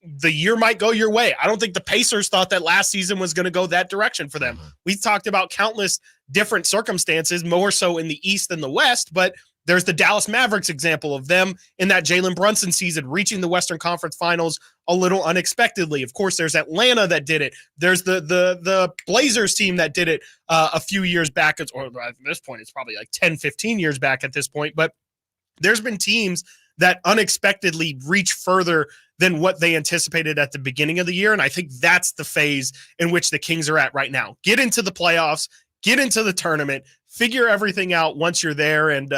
the year might go your way. I don't think the Pacers thought that last season was going to go that direction for them. We talked about countless different circumstances, more so in the East than the West, but there's the Dallas Mavericks example of them in that Jalen Brunson season, reaching the Western Conference Finals a little unexpectedly. Of course, there's Atlanta that did it. There's the Blazers team that did it a few years back, or at this point, it's probably like 10, 15 years back at this point. But there's been teams that unexpectedly reach further than what they anticipated at the beginning of the year. And I think that's the phase in which the Kings are at right now. Get into the playoffs, get into the tournament, figure everything out once you're there. And,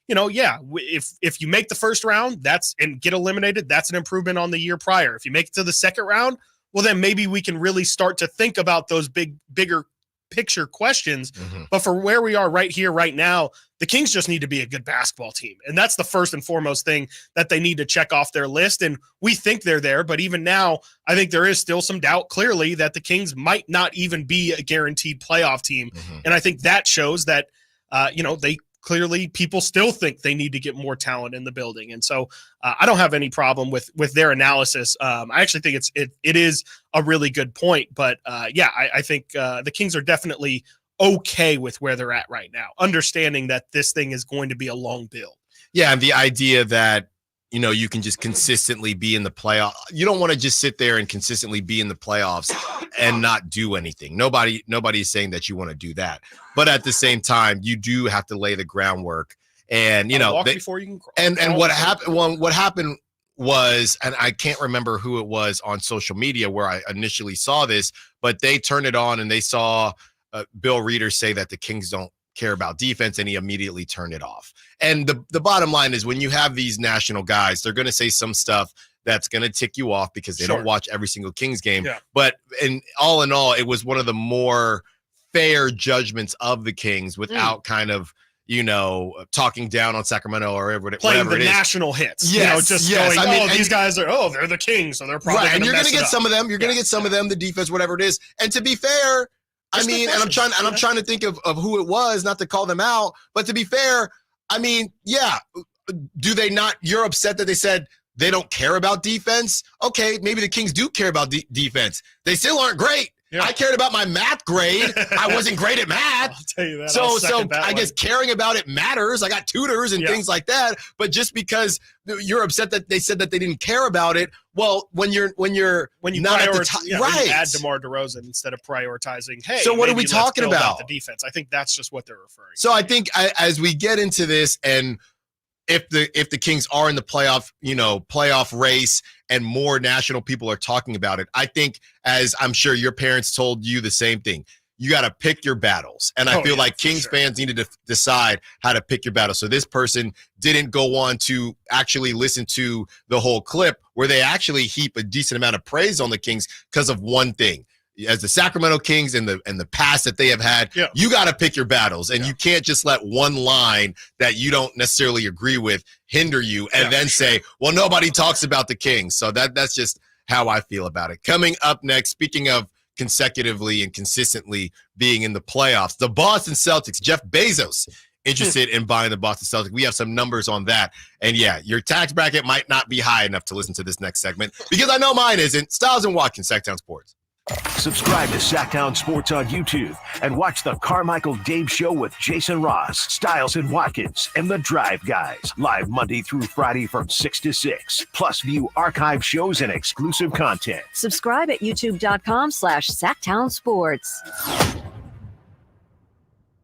if you make the first round, and get eliminated, that's an improvement on the year prior. If you make it to the second round, well, then maybe we can really start to think about those bigger picture questions. But for where we are right here, right now, the Kings just need to be a good basketball team. And that's the first and foremost thing that they need to check off their list. And we think they're there, but even now, I think there is still some doubt clearly that the Kings might not even be a guaranteed playoff team. And I think that shows that, they clearly, people still think they need to get more talent in the building. And so I don't have any problem with their analysis. I actually think it is a really good point, but I think the Kings are definitely okay with where they're at right now, understanding that this thing is going to be a long build. Yeah. And the idea that, you can just consistently be in the playoff. You don't want to just sit there and consistently be in the playoffs and not do anything. Nobody's saying that you want to do that. But at the same time, you do have to lay the groundwork. And, walk before you can crawl. And what happened? Well, what happened was, and I can't remember who it was on social media where I initially saw this, but they turned it on and they saw Bill Reeder say that the Kings don't care about defense, and he immediately turned it off. And the bottom line is, when you have these national guys, they're going to say some stuff that's going to tick you off because they don't watch every single Kings game. But in all, it was one of the more fair judgments of the Kings without kind of, talking down on Sacramento or whatever playing the it is. National hits. Yes, going, these guys are, they're the Kings, so they're probably right. And you're going to get some of them. You're going to get some of them, the defense, whatever it is. And to be fair, I'm trying to think of who it was, not to call them out, but to be fair, do they not? You're upset that they said they don't care about defense. Okay, maybe the Kings do care about defense. They still aren't great. Yeah. I cared about my math grade. I wasn't great at math. I'll tell you that. So I guess caring about it matters. I got tutors and things like that. But just because you're upset that they said that they didn't care about it, well, when you not at the top, right? When you add DeMar DeRozan instead of prioritizing. Hey, so what are we talking about? The defense. I think that's just what they're referring. So I think as we get into this, and if the Kings are in the playoff race and more national people are talking about it, I think, as I'm sure your parents told you the same thing, you got to pick your battles. And I feel like Kings fans needed to decide how to pick your battles. So this person didn't go on to actually listen to the whole clip where they actually heap a decent amount of praise on the Kings because of one thing. As the Sacramento Kings and the past that they have had, you got to pick your battles, and you can't just let one line that you don't necessarily agree with hinder you and then say, well, nobody talks about the Kings. So that's just how I feel about it. Coming up next, speaking of consecutively and consistently being in the playoffs, the Boston Celtics, Jeff Bezos, interested in buying the Boston Celtics. We have some numbers on that. And your tax bracket might not be high enough to listen to this next segment because I know mine isn't. Stiles and Watkins, Sacktown Sports. Subscribe to Sacktown Sports on YouTube and watch the Carmichael Dave Show with Jason Ross, Stiles and Watkins, and the Drive Guys, live Monday through Friday from 6 to 6. Plus, view archive shows and exclusive content. Subscribe at youtube.com/Sacktown Sports.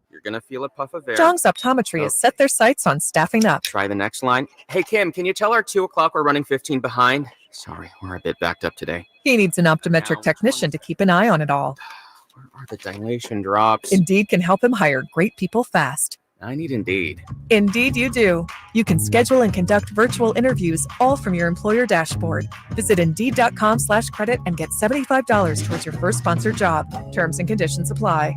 You're going to feel a puff of air. Jong's Optometry has set their sights on staffing up. Try the next line. Hey, Kim, can you tell our 2 o'clock we're running 15 behind? Sorry, we're a bit backed up today. He needs an optometric technician to keep an eye on it all. Where are the dilation drops? Indeed can help him hire great people fast. I need Indeed. Indeed you do. You can schedule and conduct virtual interviews all from your employer dashboard. Visit Indeed.com/credit and get $75 towards your first sponsored job. Terms and conditions apply.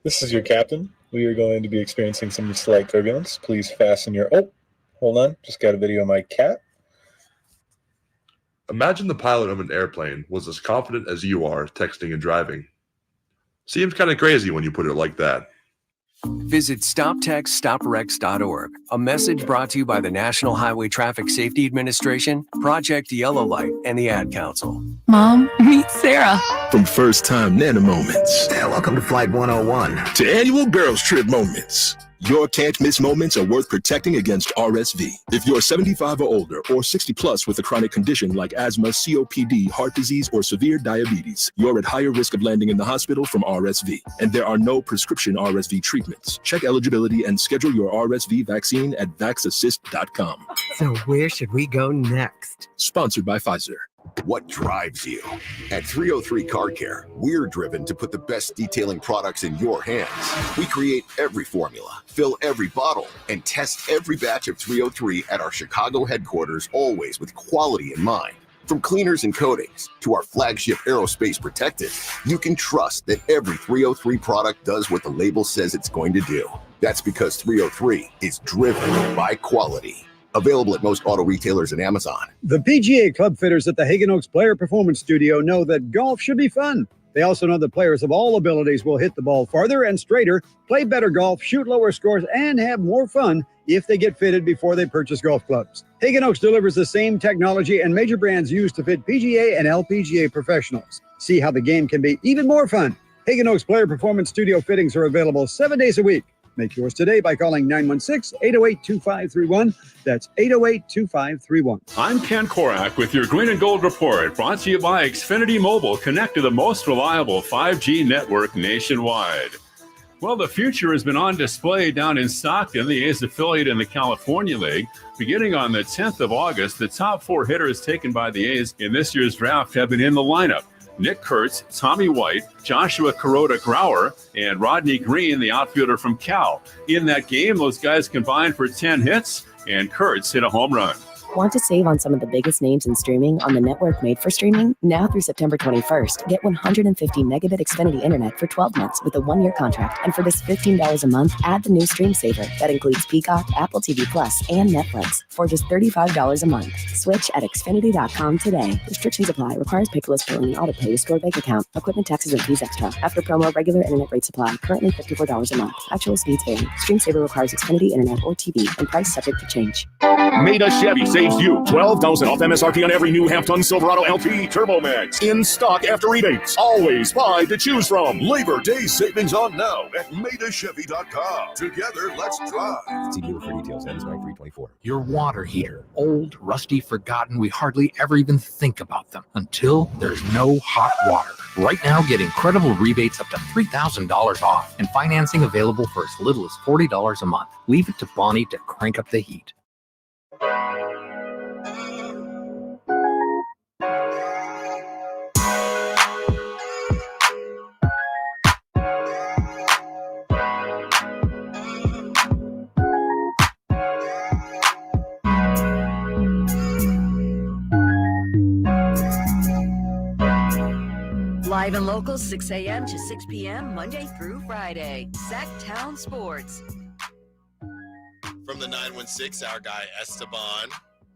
This is your captain. We are going to be experiencing some slight turbulence. Please fasten your... Oh, hold on. Just got a video of my cat. Imagine the pilot of an airplane was as confident as you are texting and driving. Seems kind of crazy when you put it like that. Visit StopTextStopWrecks.org. A message brought to you by the National Highway Traffic Safety Administration, Project Yellow Light, and the Ad Council. Mom, meet Sarah. From first-time Nana moments. Yeah, welcome to Flight 101. To annual Girls Trip moments. Your can't-miss moments are worth protecting against RSV. If you're 75 or older or 60 plus with a chronic condition like asthma, COPD, heart disease, or severe diabetes, you're at higher risk of landing in the hospital from RSV. And there are no prescription RSV treatments. Check eligibility and schedule your RSV vaccine at vaxassist.com. So where should we go next? Sponsored by Pfizer. What drives you? At 303 Car Care, we're driven to put the best detailing products in your hands. We create every formula, fill every bottle, and test every batch of 303 at our Chicago headquarters, always with quality in mind. From cleaners and coatings to our flagship aerospace protectant, you can trust that every 303 product does what the label says it's going to do. That's because 303 is driven by quality. Available at most auto retailers and Amazon. The PGA club fitters at the Hagen Oaks Player Performance Studio know that golf should be fun. They also know that players of all abilities will hit the ball farther and straighter, play better golf, shoot lower scores, and have more fun if they get fitted before they purchase golf clubs. Hagen Oaks delivers the same technology and major brands used to fit PGA and LPGA professionals. See how the game can be even more fun. Hagen Oaks Player Performance Studio fittings are available 7 days a week. Make yours today by calling 916-808-2531. That's 808-2531. I'm Ken Korak with your Green and Gold Report, brought to you by Xfinity Mobile. Connect to the most reliable 5G network nationwide. Well, the future has been on display down in Stockton, the A's affiliate in the California League. Beginning on the 10th of August, the top 4 hitters taken by the A's in this year's draft have been in the lineup. Nick Kurtz, Tommy White, Joshua Kuroda-Grauer, and Rodney Green, the outfielder from Cal. In that game, those guys combined for 10 hits, and Kurtz hit a home run. Want to save on some of the biggest names in streaming on the network made for streaming? Now through September 21st, get 150 megabit Xfinity internet for 12 months with a 1-year contract. And for just $15 a month, add the new Stream Saver that includes Peacock, Apple TV Plus, and Netflix for just $35 a month. Switch at Xfinity.com today. Restrictions apply. Requires paperless billing and auto pay to store bank account. Equipment, taxes, and fees extra. After promo, regular internet rates apply. Currently $54 a month. Actual speeds vary. Stream Saver requires Xfinity internet or TV and price subject to change. Maida Chevy saves you $12,000 off MSRP on every new half-ton Silverado LT Turbo Max. In stock after rebates. Always 5 to choose from. Labor Day savings on now at MaidaChevy.com. Together, let's drive. See dealer for details. Ends 9/3/24. Your water heater. Old, rusty, forgotten. We hardly ever even think about them until there's no hot water. Right now, get incredible rebates up to $3,000 off and financing available for as little as $40 a month. Leave it to Bonnie to crank up the heat. Live and local, 6 a.m. to 6 p.m., Monday through Friday. Sacktown Sports. From the 916, our guy Esteban,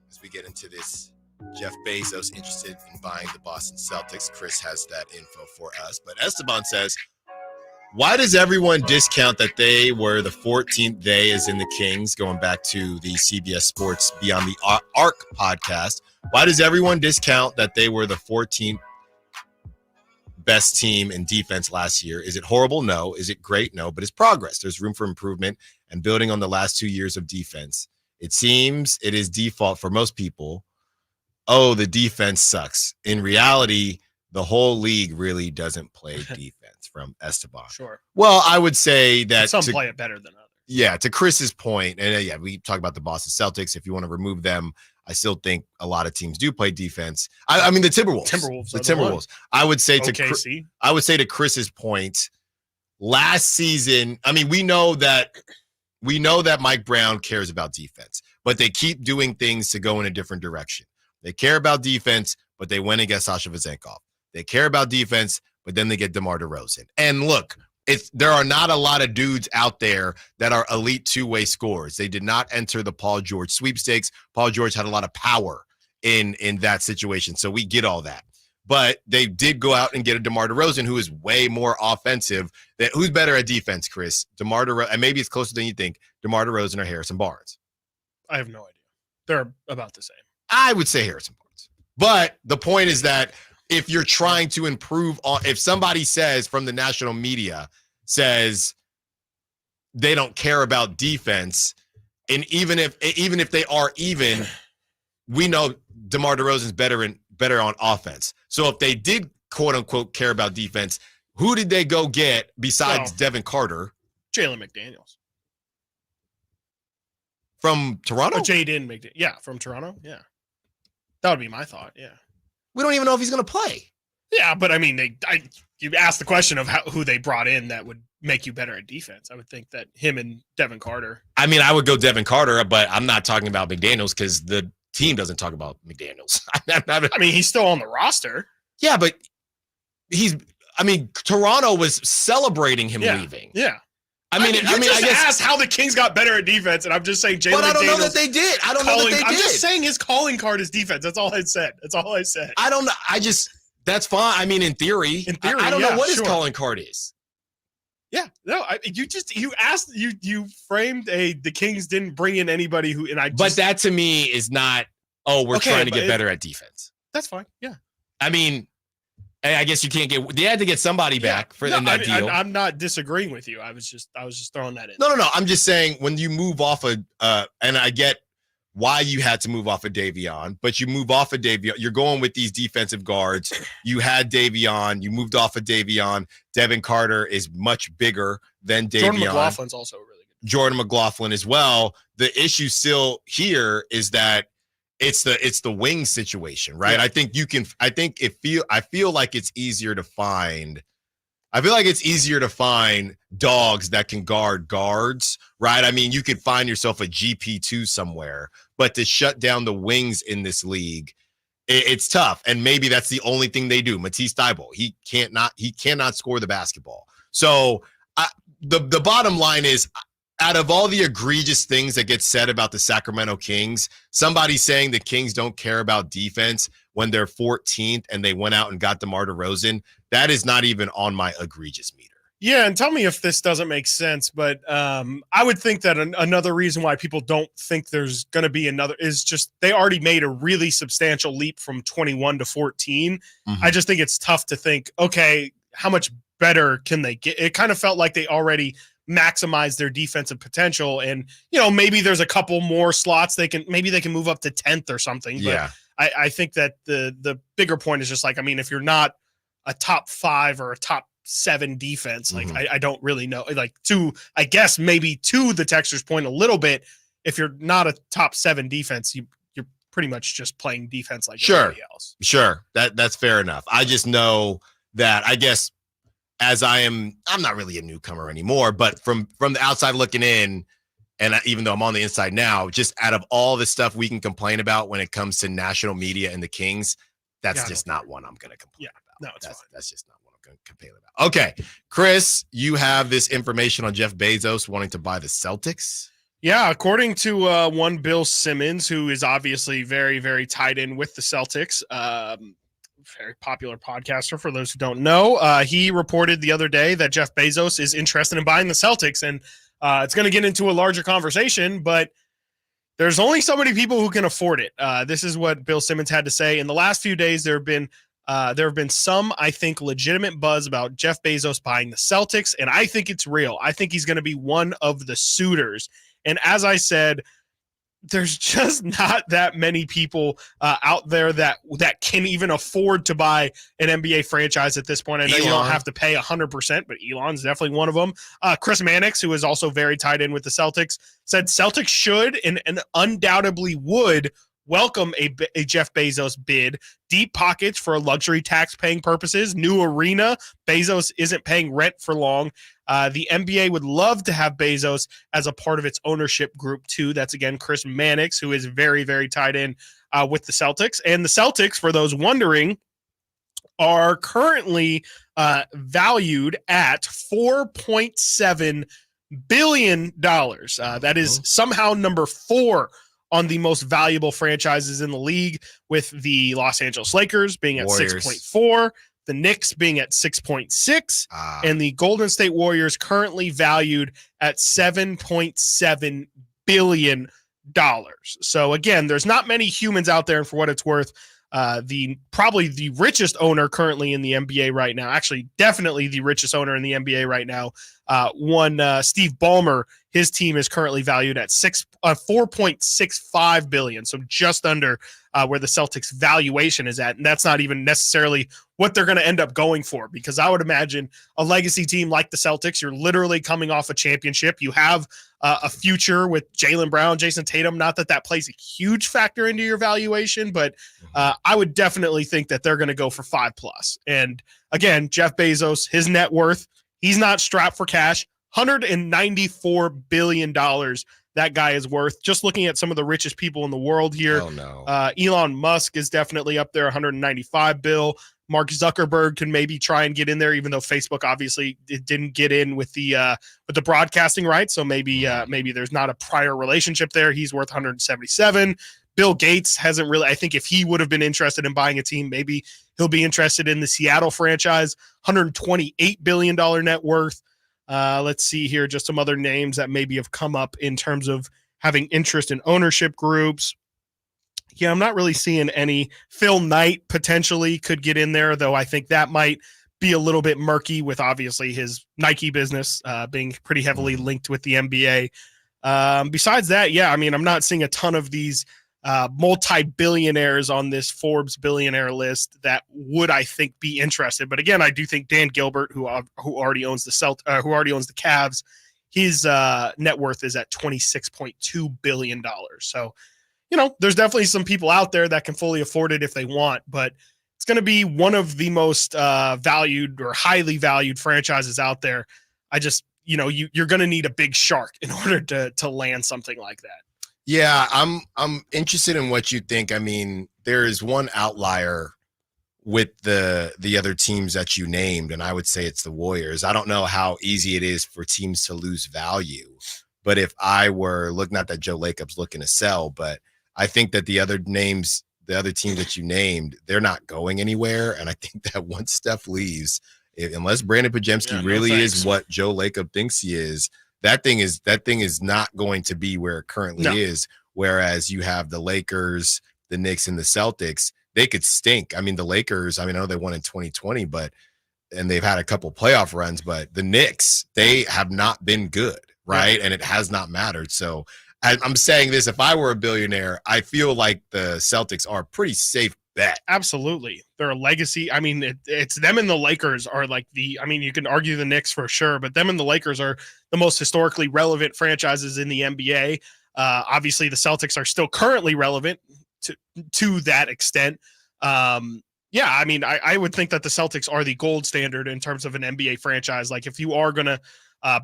as we get into this, Jeff Bezos interested in buying the Boston Celtics. Chris has that info for us. But Esteban says, why does everyone discount that they were the 14th day as in the Kings, going back to the CBS Sports Beyond the Arc podcast? Why does everyone discount that they were the 14th best team in defense last year? Is it horrible? No. Is it great? No. But it's progress. There's room for improvement and building on the last 2 years of defense. It seems it is default for most people. Oh, the defense sucks. In reality, the whole league really doesn't play defense. From Esteban. Sure. Well, I would say that some play it better than others. Yeah, to Chris's point, and yeah, we talk about the Boston Celtics. If you want to remove them, I still think a lot of teams do play defense. I mean, the Timberwolves. I would say to Chris's point, last season. I mean, we know that Mike Brown cares about defense, but they keep doing things to go in a different direction. They care about defense, but they went and get Sasha Vezenkov. They care about defense, but then they get DeMar DeRozan. And look, there are not a lot of dudes out there that are elite two-way scorers. They did not enter the Paul George sweepstakes. Paul George had a lot of power in that situation, so we get all that. But they did go out and get a DeMar DeRozan who is way more offensive. Who's better at defense, Chris? DeMar DeRozan, and maybe it's closer than you think, DeMar DeRozan or Harrison Barnes? I have no idea. They're about the same. I would say Harrison Barnes. But the point is that if you're trying to improve on, if somebody says from the national media says they don't care about defense, and even if they are even, we know DeMar DeRozan's better on offense. So if they did quote unquote care about defense, who did they go get besides Devin Carter? Jalen McDaniels from Toronto. Jaden McDaniels, yeah, from Toronto, yeah. That would be my thought, yeah. We don't even know if he's going to play. Yeah, but I mean, you asked the question of who they brought in that would make you better at defense. I would think that him and Devin Carter. I mean, I would go Devin Carter, but I'm not talking about McDaniels because the team doesn't talk about McDaniels. I mean, he's still on the roster. Yeah, but Toronto was celebrating him leaving. Yeah. I guess asked how the Kings got better at defense, and I'm just saying Jalen McDaniels. But I don't know that they did. I'm just saying his calling card is defense. That's all I said. I don't know. That's fine. I mean, in theory, I don't know what his calling card is. Yeah, no. You framed the Kings didn't bring in anybody who, and but that to me is not. Oh, we're trying to get better at defense. That's fine. Yeah. I mean, I guess you can't get. They had to get somebody back in that deal. I'm not disagreeing with you. I was just throwing that in. No. I'm just saying when you move off and I get why you had to move off of Davion, but you move off of Davion. You're going with these defensive guards. You had Davion. You moved off of Davion. Devin Carter is much bigger than Davion. Jordan McLaughlin's also really good. Jordan McLaughlin as well. The issue still here is that it's the wing situation, right? Yeah. I feel like it's easier to find I feel like it's easier to find dogs that can guard guards, right? I mean, you could find yourself a GP2 somewhere, but to shut down the wings in this league, it's tough. And maybe that's the only thing they do. Matisse Thybulle, he cannot score the basketball. So the bottom line is, out of all the egregious things that get said about the Sacramento Kings, somebody saying the Kings don't care about defense when they're 14th and they went out and got DeMar DeRozan, that is not even on my egregious meter. Yeah, and tell me if this doesn't make sense, but I would think that another reason why people don't think there's going to be another is just they already made a really substantial leap from 21 to 14. Mm-hmm. I just think it's tough to think, okay, how much better can they get? It kind of felt like they already maximize their defensive potential, and maybe there's a couple more slots they can move up to 10th or something. But yeah, I think that the bigger point is just like, I mean, if you're not a top 5 or a top 7 defense, like I don't really know, like I guess maybe to the Texters' point a little bit, if you're not a top 7 defense, you're pretty much just playing defense like everybody else. Sure, that's fair enough. I just know that, I guess, as I'm not really a newcomer anymore, but from the outside looking in, and even though I'm on the inside now, just out of all the stuff we can complain about when it comes to national media and the Kings, that's just not one I'm going to complain about. No, that's just not one I'm going to complain about. Okay, Chris, you have this information on Jeff Bezos wanting to buy the Celtics. Yeah, according to one Bill Simmons, who is obviously very, very tied in with the Celtics, very popular podcaster for those who don't know. He reported the other day that Jeff Bezos is interested in buying the Celtics, and it's going to get into a larger conversation, but there's only so many people who can afford it. This is what Bill Simmons had to say. In the last few days, there have been some, I think, legitimate buzz about Jeff Bezos buying the Celtics, and I think it's real. I think he's going to be one of the suitors. And as I said, there's just not that many people out there that can even afford to buy an NBA franchise at this point. I know you don't have to pay 100%, but Elon's definitely one of them. Chris Mannix, who is also very tied in with the Celtics, said Celtics should and undoubtedly would welcome a Jeff Bezos bid. Deep pockets for luxury tax-paying purposes. New arena. Bezos isn't paying rent for long. The NBA would love to have Bezos as a part of its ownership group, too. That's, again, Chris Mannix, who is very, very tied in with the Celtics. And the Celtics, for those wondering, are currently valued at $4.7 billion. That is somehow number 4 on the most valuable franchises in the league, with the Los Angeles Lakers being at 6.4, the Knicks being at 6.6, and the Golden State Warriors currently valued at $7.7 billion. So again, there's not many humans out there, and for what it's worth, probably the richest owner currently in the NBA right now, actually definitely the richest owner in the NBA right now, Steve Ballmer, his team is currently valued at $4.65 billion, so just under where the Celtics valuation is at. And that's not even necessarily what they're going to end up going for, because I would imagine a legacy team like the Celtics, you're literally coming off a championship. You have a future with Jaylen Brown, Jason Tatum. Not that plays a huge factor into your valuation, but I would definitely think that they're going to go for 5+. And again, Jeff Bezos, his net worth, he's not strapped for cash. $194 billion that guy is worth. Just looking at some of the richest people in the world here. Oh, no. Elon Musk is definitely up there, $195 billion. Mark Zuckerberg can maybe try and get in there, even though Facebook obviously it didn't get in with the broadcasting rights. So maybe there's not a prior relationship there. He's worth $177. Bill Gates hasn't really. I think if he would have been interested in buying a team, maybe he'll be interested in the Seattle franchise. $128 billion net worth. Let's see here, just some other names that maybe have come up in terms of having interest in ownership groups. Yeah, I'm not really seeing any. Phil Knight potentially could get in there, though I think that might be a little bit murky with obviously his Nike business being pretty heavily linked with the NBA. Besides that, yeah, I mean, I'm not seeing a ton of these multi-billionaires on this Forbes billionaire list that would, I think, be interested. But again, I do think Dan Gilbert, who already owns the Cavs, his net worth is at $26.2 billion. So, there's definitely some people out there that can fully afford it if they want. But it's going to be one of the most valued or highly valued franchises out there. I just, you're going to need a big shark in order to land something like that. Yeah, I'm interested in what you think. I mean, there is one outlier with the other teams that you named, and I would say it's the Warriors. I don't know how easy it is for teams to lose value, but if I were looking at that, Joe Lacob's looking to sell, but I think that the other teams that you named, they're not going anywhere, and I think that once Steph leaves, unless Brandon Podziemski really is what Joe Lacob thinks he is, that thing is not going to be where it currently is. Whereas you have the Lakers, the Knicks, and the Celtics, they could stink. I mean, the Lakers, I know they won in 2020, and they've had a couple playoff runs, but the Knicks, they have not been good, right? And it has not mattered. So I'm saying this, if I were a billionaire, I feel like the Celtics are a pretty safe bet. Absolutely. They're a legacy. I mean, it's them and the Lakers are like you can argue the Knicks for sure, but them and the Lakers are the most historically relevant franchises in the NBA. Obviously, the Celtics are still currently relevant to that extent. I mean, I would think that the Celtics are the gold standard in terms of an NBA franchise. Like, if you are going to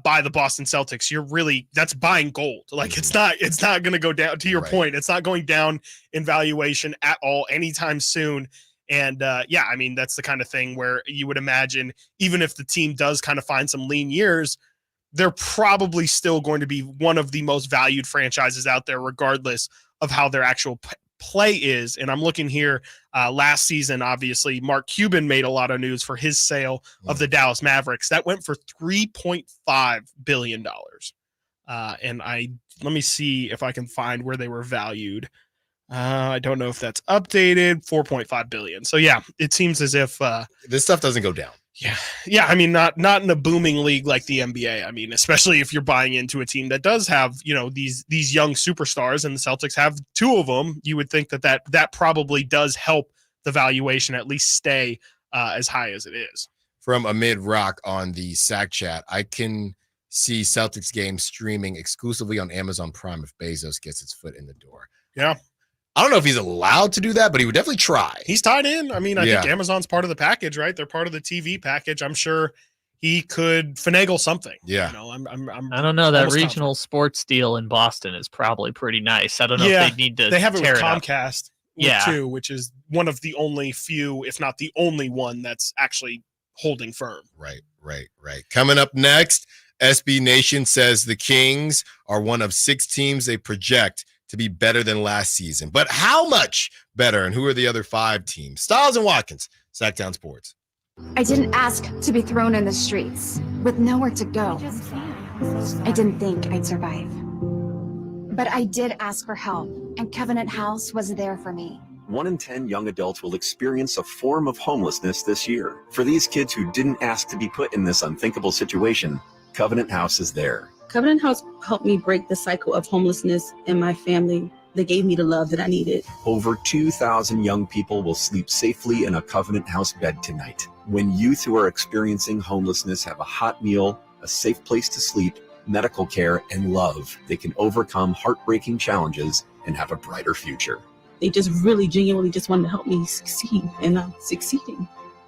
buy the Boston Celtics, that's buying gold. Like, it's not going to go down, to your point. It's not going down in valuation at all anytime soon. And I mean, that's the kind of thing where you would imagine, even if the team does kind of find some lean years, they're probably still going to be one of the most valued franchises out there, regardless of how their actual play is. And I'm looking here, last season, obviously, Mark Cuban made a lot of news for his sale of the Dallas Mavericks. That went for $3.5 billion. And let me see if I can find where they were valued. I don't know if that's updated. $4.5 billion. So yeah, it seems as if this stuff doesn't go down. Yeah. I mean, not in a booming league like the NBA. I mean, especially if you're buying into a team that does have, these young superstars, and the Celtics have two of them, you would think that probably does help the valuation at least stay as high as it is. From Amid Rock on the SAC chat, I can see Celtics games streaming exclusively on Amazon Prime if Bezos gets his foot in the door. Yeah. I don't know if he's allowed to do that, but he would definitely try. He's tied in. I mean, I think Amazon's part of the package, right? They're part of the TV package. I'm sure he could finagle something. Yeah. I don't know. That regional sports deal in Boston is probably pretty nice. I don't know if they need to. They have it with Comcast. Too, which is one of the only few, if not the only one, that's actually holding firm. Right. Coming up next, SB Nation says the Kings are one of 6 teams they project to be better than last season. But how much better, and who are the other 5 teams? Stiles and Watkins, Sacktown Sports. I didn't ask to be thrown in the streets with nowhere to go. I didn't think I'd survive. But I did ask for help, and Covenant House was there for me. 1 in 10 young adults will experience a form of homelessness this year. For these kids who didn't ask to be put in this unthinkable situation, Covenant House is there. Covenant House helped me break the cycle of homelessness in my family. They gave me the love that I needed. Over 2,000 young people will sleep safely in a Covenant House bed tonight. When youth who are experiencing homelessness have a hot meal, a safe place to sleep, medical care, and love, they can overcome heartbreaking challenges and have a brighter future. They just really genuinely just wanted to help me succeed, and I'm succeeding.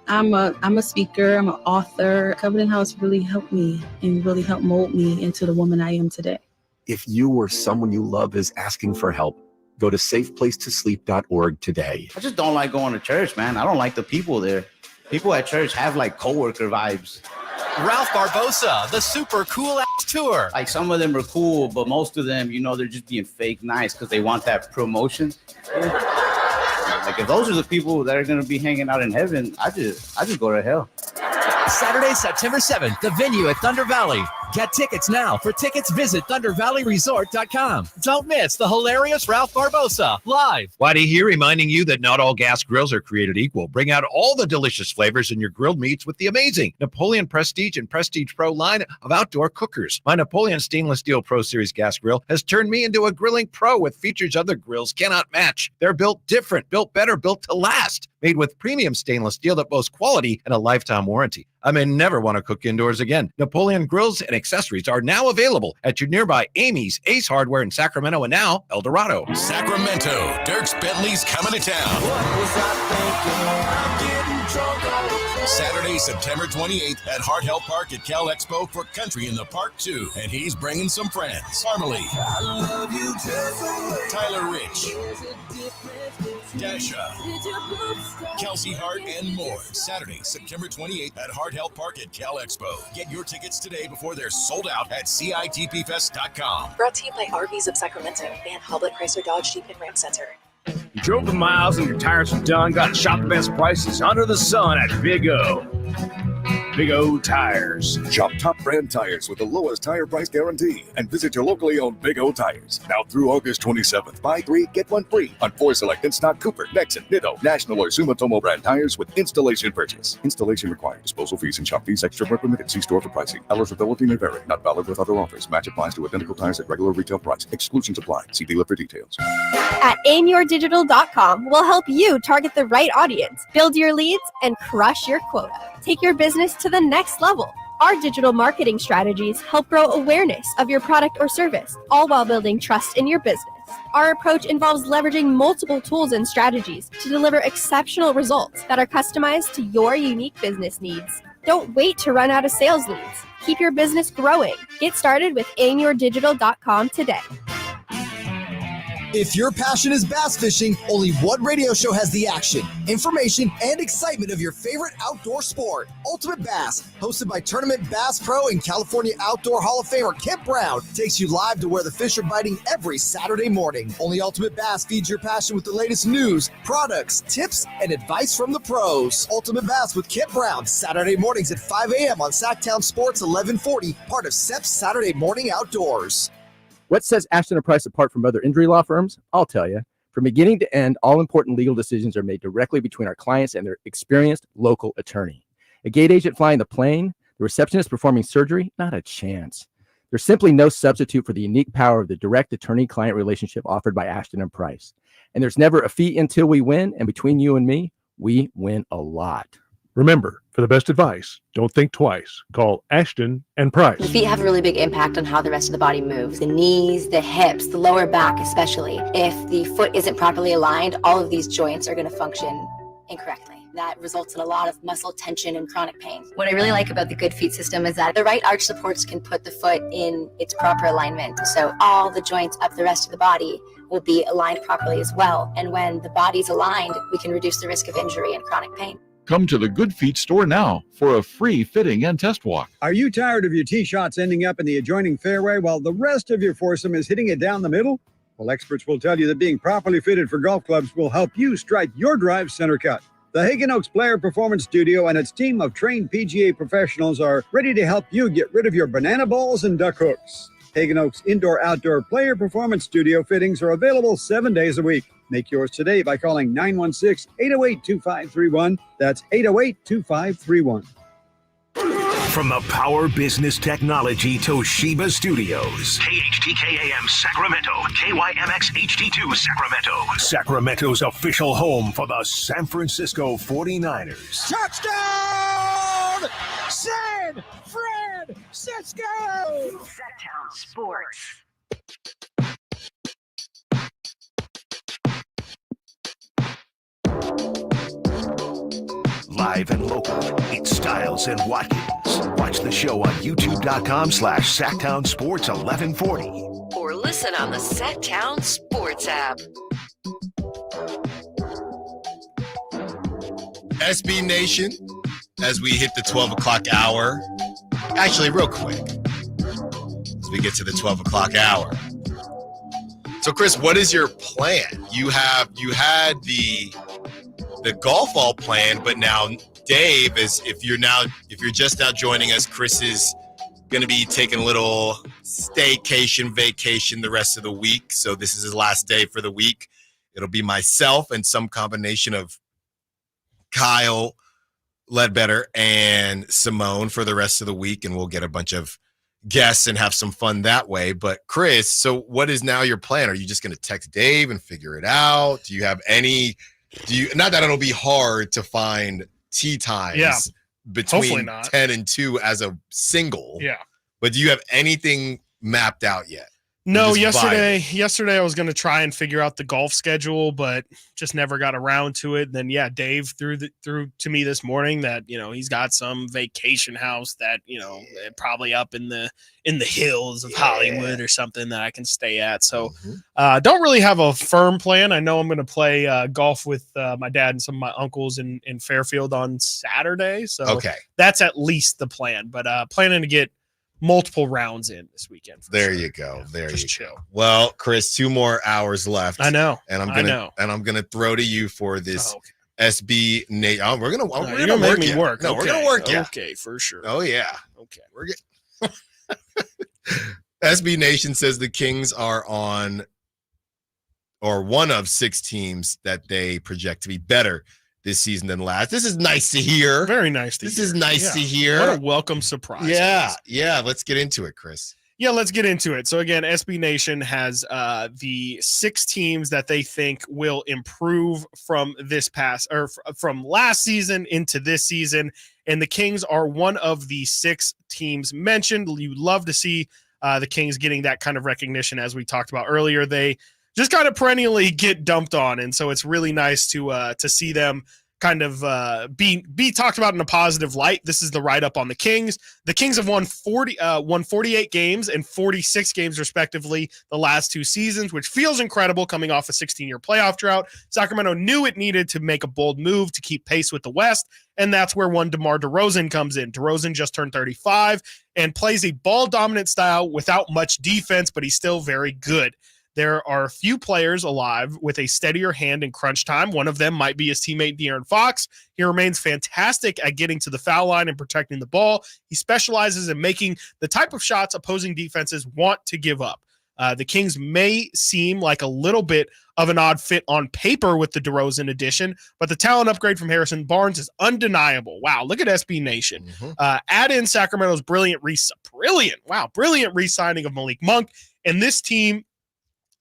I'm a speaker, I'm an author. Covenant House really helped me and really helped mold me into the woman I am today. If you or someone you love is asking for help, go to safeplacetosleep.org today. I just don't like going to church, man. I don't like the people there. People at church have like coworker vibes. Ralph Barbosa, the super cool ass tour. Like, some of them are cool, but most of them, they're just being fake nice because they want that promotion. Like, if those are the people that are going to be hanging out in heaven, I just go to hell. Saturday, September 7th, the venue at Thunder Valley. Get tickets now. For tickets, visit ThunderValleyResort.com. Don't miss the hilarious Ralph Barbosa live. Whitey here, reminding you that not all gas grills are created equal. Bring out all the delicious flavors in your grilled meats with the amazing Napoleon Prestige and Prestige Pro line of outdoor cookers. My Napoleon Stainless Steel Pro Series gas grill has turned me into a grilling pro with features other grills cannot match. They're built different, built better, built to last. made with premium stainless steel that boasts quality and a lifetime warranty. I may never want to cook indoors again. Napoleon grills and accessories are now available at your nearby Amy's, Ace Hardware in Sacramento, and now El Dorado. Sacramento, Dirks Bentley's coming to town. Saturday, September 28th at Hart Health Park at Cal Expo for Country in the Park 2. And he's bringing some friends. Parmalee, Tyler Rich, Dasha, Kelsey Hart, and more. Saturday, September 28th at Hart Health Park at Cal Expo. Get your tickets today before they're sold out at CITPFest.com. Brought to you by RVs of Sacramento and Hoblet Chrysler Dodge Jeep and Ram Center. You drove the miles and your tires are done. Got to shop the best prices under the sun at Big O. Big O Tires. Shop top brand tires with the lowest tire price guarantee and visit your locally owned Big O Tires. Now through August 27th. Buy 3, get 1 free on 4 select in-stock Cooper, Nexen, Nitto, National or Sumitomo brand tires with installation purchase. Installation required. Disposal fees and shop fees extra were permitted. See store for pricing. Eligibility may vary. Not valid with other offers. Match applies to identical tires at regular retail price. Exclusions apply. See dealer for details. At aimyourdigital.com, we'll help you target the right audience, build your leads, and crush your quota. Take your business to the next level. Our digital marketing strategies help grow awareness of your product or service, all while building trust in your business. Our approach involves leveraging multiple tools and strategies to deliver exceptional results that are customized to your unique business needs. Don't wait to run out of sales leads. Keep your business growing. Get started with aimyourdigital.com today. If your passion is bass fishing, only one radio show has the action, information, and excitement of your favorite outdoor sport. Ultimate Bass, hosted by Tournament Bass Pro and California Outdoor Hall of Famer Kent Brown, takes you live to where the fish are biting every Saturday morning. Only Ultimate Bass feeds your passion with the latest news, products, tips, and advice from the pros. Ultimate Bass with Kent Brown, Saturday mornings at 5 a.m. on Sacktown Sports 1140, part of SEP's Saturday Morning Outdoors. What sets Ashton & Price apart from other injury law firms? I'll tell you. From beginning to end, all important legal decisions are made directly between our clients and their experienced local attorney. A gate agent flying the plane, the receptionist performing surgery, not a chance. There's simply no substitute for the unique power of the direct attorney-client relationship offered by Ashton & Price. And there's never a fee until we win, and between you and me, we win a lot. Remember, for the best advice, don't think twice. Call Ashton & Price. The feet have a really big impact on how the rest of the body moves. The knees, the hips, the lower back especially. If the foot isn't properly aligned, all of these joints are going to function incorrectly. That results in a lot of muscle tension and chronic pain. What I really like about the Good Feet system is that the right arch supports can put the foot in its proper alignment. So all the joints up the rest of the body will be aligned properly as well. And when the body's aligned, we can reduce the risk of injury and chronic pain. Come to the Good Feet store now for a free fitting and test walk. Are you tired of your tee shots ending up in the adjoining fairway while the rest of your foursome is hitting it down the middle? Well, experts will tell you that being properly fitted for golf clubs will help you strike your drive center cut. The Hagen Oaks Player Performance Studio and its team of trained PGA professionals are ready to help you get rid of your banana balls and duck hooks. Hagen Oaks Indoor-Outdoor Player Performance Studio fittings are available 7 days a week. Make yours today by calling 916-808-2531. That's 808-2531. From the Power Business Technology Toshiba Studios. KHTKAM Sacramento, KYMX HD2 Sacramento. Sacramento's official home for the San Francisco 49ers. Touchdown! San Francisco! Sacktown Sports. Live and local, it's Stiles and Watkins. Watch the show on youtube.com/Sacktown Sports 1140. Or listen on the Sacktown Sports app. SB Nation, as we hit the 12 o'clock hour. Actually, real quick, as we get to the 12 o'clock hour. So, Chris, what is your plan? You had the golf all planned, but now Dave is, if you're just now joining us, Chris is going to be taking a little vacation the rest of the week. So this is his last day for the week. It'll be myself and some combination of Kyle, Ledbetter, and Simone for the rest of the week, and we'll get a bunch of guests and have some fun that way. But Chris, so what is now your plan? Are you just going to text Dave and figure it out? Do you have any Not that it'll be hard to find tee times between 10 and 2 as a single. Yeah. But do you have anything mapped out yet? No, yesterday I was going to try and figure out the golf schedule, but just never got around to it. Then Dave threw to me this morning that, he's got some vacation house that, probably up in the hills of Hollywood or something that I can stay at. So don't really have a firm plan. I know I'm going to play golf with my dad and some of my uncles in Fairfield on Saturday. So that's at least the plan, but planning to get multiple rounds in this weekend. There you go. There just you chill. go. Well, Chris, 2 more hours left. I know. And I'm gonna throw to you for this SB Nate. Oh, we're gonna make me work. No, we're gonna work you. Okay, for sure. Oh yeah. Okay. We're good. SB Nation says the Kings are on or one of 6 teams that they project to be better this season than last. This is nice to hear. Very nice to hear. This is nice to hear. What a welcome surprise. Yeah. Let's get into it, Chris. Yeah, let's get into it. So again, SB Nation has the 6 teams that they think will improve from from last season into this season, and the Kings are one of the 6 teams mentioned. You love to see the Kings getting that kind of recognition, as we talked about earlier. They just kind of perennially get dumped on, and so it's really nice to see them kind of be talked about in a positive light. This is the write-up on the Kings. The Kings have won 48 games and 46 games respectively the last 2 seasons, which feels incredible coming off a 16-year playoff drought. Sacramento knew it needed to make a bold move to keep pace with the West, and that's where one DeMar DeRozan comes in. DeRozan just turned 35 and plays a ball-dominant style without much defense, but he's still very good. There are a few players alive with a steadier hand in crunch time. One of them might be his teammate De'Aaron Fox. He remains fantastic at getting to the foul line and protecting the ball. He specializes in making the type of shots opposing defenses want to give up. The Kings may seem like a little bit of an odd fit on paper with the DeRozan addition, but the talent upgrade from Harrison Barnes is undeniable. Wow, look at SB Nation. Add in Sacramento's brilliant re-signing of Malik Monk, and this team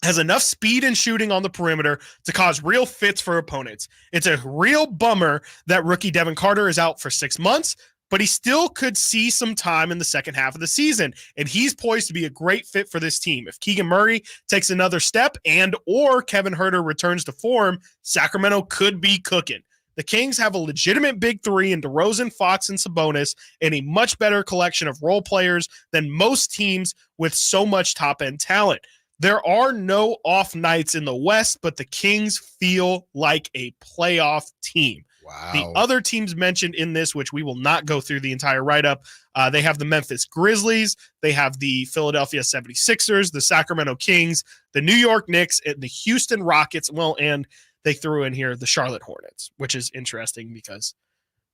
has enough speed and shooting on the perimeter to cause real fits for opponents. It's a real bummer that rookie Devin Carter is out for 6 months, but he still could see some time in the second half of the season, and he's poised to be a great fit for this team. If Keegan Murray takes another step or Kevin Huerter returns to form, Sacramento could be cooking. The Kings have a legitimate big 3 in DeRozan, Fox, and Sabonis, and a much better collection of role players than most teams with so much top-end talent. There are no off nights in the West, but the Kings feel like a playoff team. Wow. The other teams mentioned in this, which we will not go through the entire write-up, they have the Memphis Grizzlies, they have the Philadelphia 76ers, the Sacramento Kings, the New York Knicks, and the Houston Rockets, and they threw in here the Charlotte Hornets, which is interesting because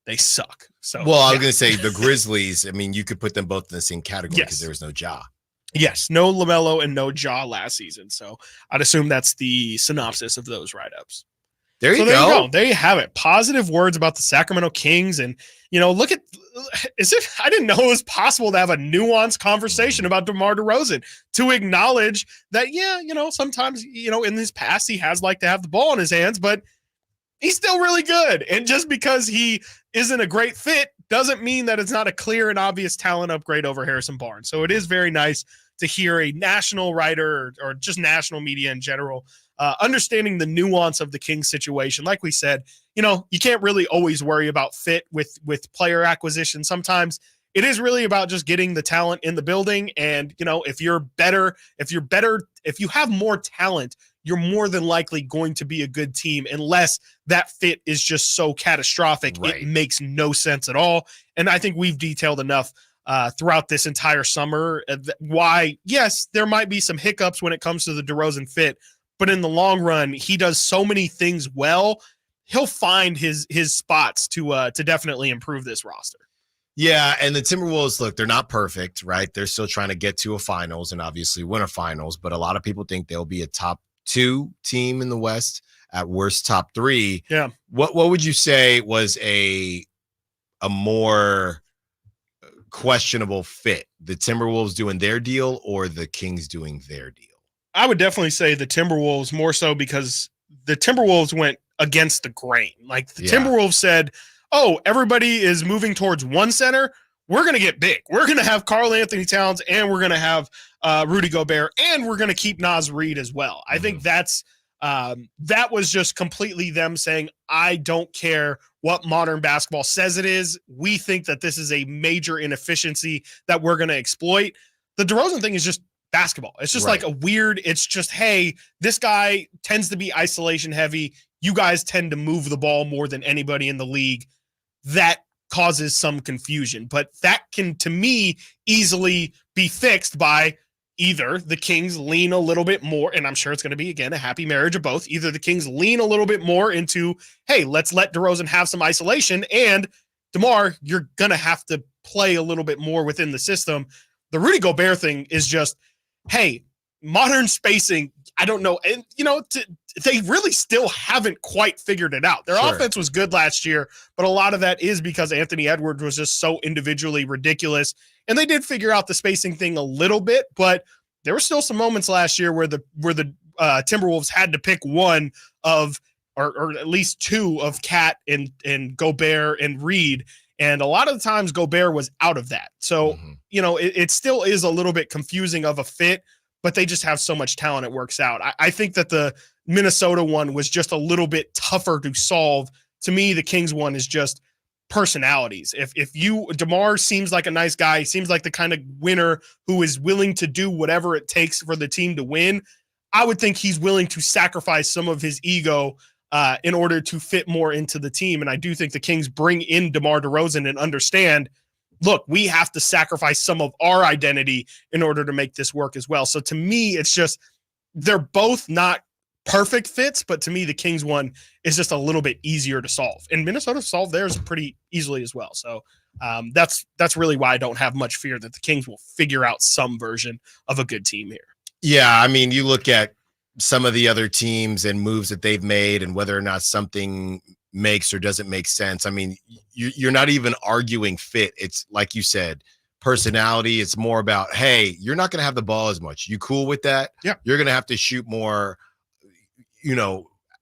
they suck. So, I was going to say the Grizzlies, you could put them both in the same category because there was no Ja. Yes, no LaMelo and no Ja last season. So I'd assume that's the synopsis of those write-ups. There you go. There you have it. Positive words about the Sacramento Kings. And, look at I didn't know it was possible to have a nuanced conversation about DeMar DeRozan, to acknowledge that, sometimes, in his past, he has liked to have the ball in his hands, but he's still really good. And just because he isn't a great fit doesn't mean that it's not a clear and obvious talent upgrade over Harrison Barnes. So it is very nice to hear a national writer or just national media in general understanding the nuance of the Kings situation. Like we said, you can't really always worry about fit with player acquisition. Sometimes it is really about just getting the talent in the building. And, if you have more talent, you're more than likely going to be a good team unless that fit is just so catastrophic. Right. It makes no sense at all. And I think we've detailed enough throughout this entire summer why, yes, there might be some hiccups when it comes to the DeRozan fit, but in the long run, he does so many things well. He'll find his spots to definitely improve this roster. Yeah, and the Timberwolves, look, they're not perfect, right? They're still trying to get to a finals and obviously win a finals, but a lot of people think they'll be a top 2 team in the West, at worst top 3. Yeah. What would you say was a more questionable fit? The Timberwolves doing their deal or the Kings doing their deal? I would definitely say the Timberwolves, more so because the Timberwolves went against the grain. Like the Timberwolves said, oh, everybody is moving towards one center. We're going to get big. We're going to have Karl Anthony Towns, and we're going to have Rudy Gobert, and we're going to keep Naz Reid as well. I think that was just completely them saying, I don't care what modern basketball says it is. We think that this is a major inefficiency that we're going to exploit. The DeRozan thing is just basketball. It's just like a weird, it's just, hey, this guy tends to be isolation heavy. You guys tend to move the ball more than anybody in the league. That causes some confusion, but that can, to me, easily be fixed by either the Kings lean a little bit more, and I'm sure it's going to be, again, a happy marriage of both. Either the Kings lean a little bit more into, hey, let's let DeRozan have some isolation, and DeMar, you're going to have to play a little bit more within the system. The Rudy Gobert thing is just, hey, modern spacing, I don't know. And, they really still haven't quite figured it out. Their offense was good last year, but a lot of that is because Anthony Edwards was just so individually ridiculous. And they did figure out the spacing thing a little bit, but there were still some moments last year where the Timberwolves had to pick one of, or at least two of Cat and Gobert and Reed. And a lot of the times Gobert was out of that. So, it still is a little bit confusing of a fit, but they just have so much talent, it works out. I think that the Minnesota one was just a little bit tougher to solve. To me, the Kings one is just personalities. If DeMar seems like a nice guy, he seems like the kind of winner who is willing to do whatever it takes for the team to win. I would think he's willing to sacrifice some of his ego in order to fit more into the team. And I do think the Kings bring in DeMar DeRozan and understand, look, we have to sacrifice some of our identity in order to make this work as well. So to me, it's just, they're both not perfect fits, but to me, the Kings one is just a little bit easier to solve. And Minnesota solved theirs pretty easily as well. So that's really why I don't have much fear that the Kings will figure out some version of a good team here. Yeah, I mean, you look at some of the other teams and moves that they've made and whether or not something makes or doesn't make sense. I mean, you're not even arguing fit. It's like you said, personality. It's more about, hey, you're not going to have the ball as much. You cool with that? Yeah. You're going to have to shoot more,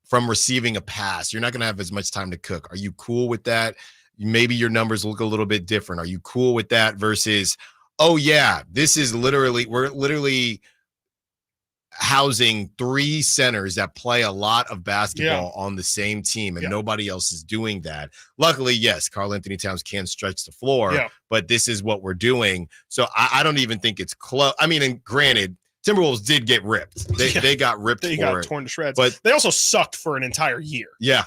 from receiving a pass. You're not going to have as much time to cook. Are you cool with that? Maybe your numbers look a little bit different. Are you cool with that versus, oh yeah, we're literally housing three centers that play a lot of basketball on the same team, and nobody else is doing that. Luckily, yes, Karl Anthony Towns can stretch the floor, but this is what we're doing. So I don't even think it's close. I mean, and granted, Timberwolves did get ripped. They got ripped. They got torn to shreds. But they also sucked for an entire year. Yeah.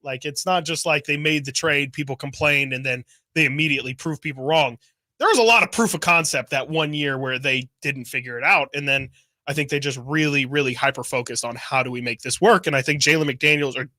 Like, it's not just like they made the trade, people complained, and then they immediately proved people wrong. There was a lot of proof of concept that one year where they didn't figure it out. And then I think they just really, really hyper-focused on how do we make this work. And I think Jalen McDaniels, or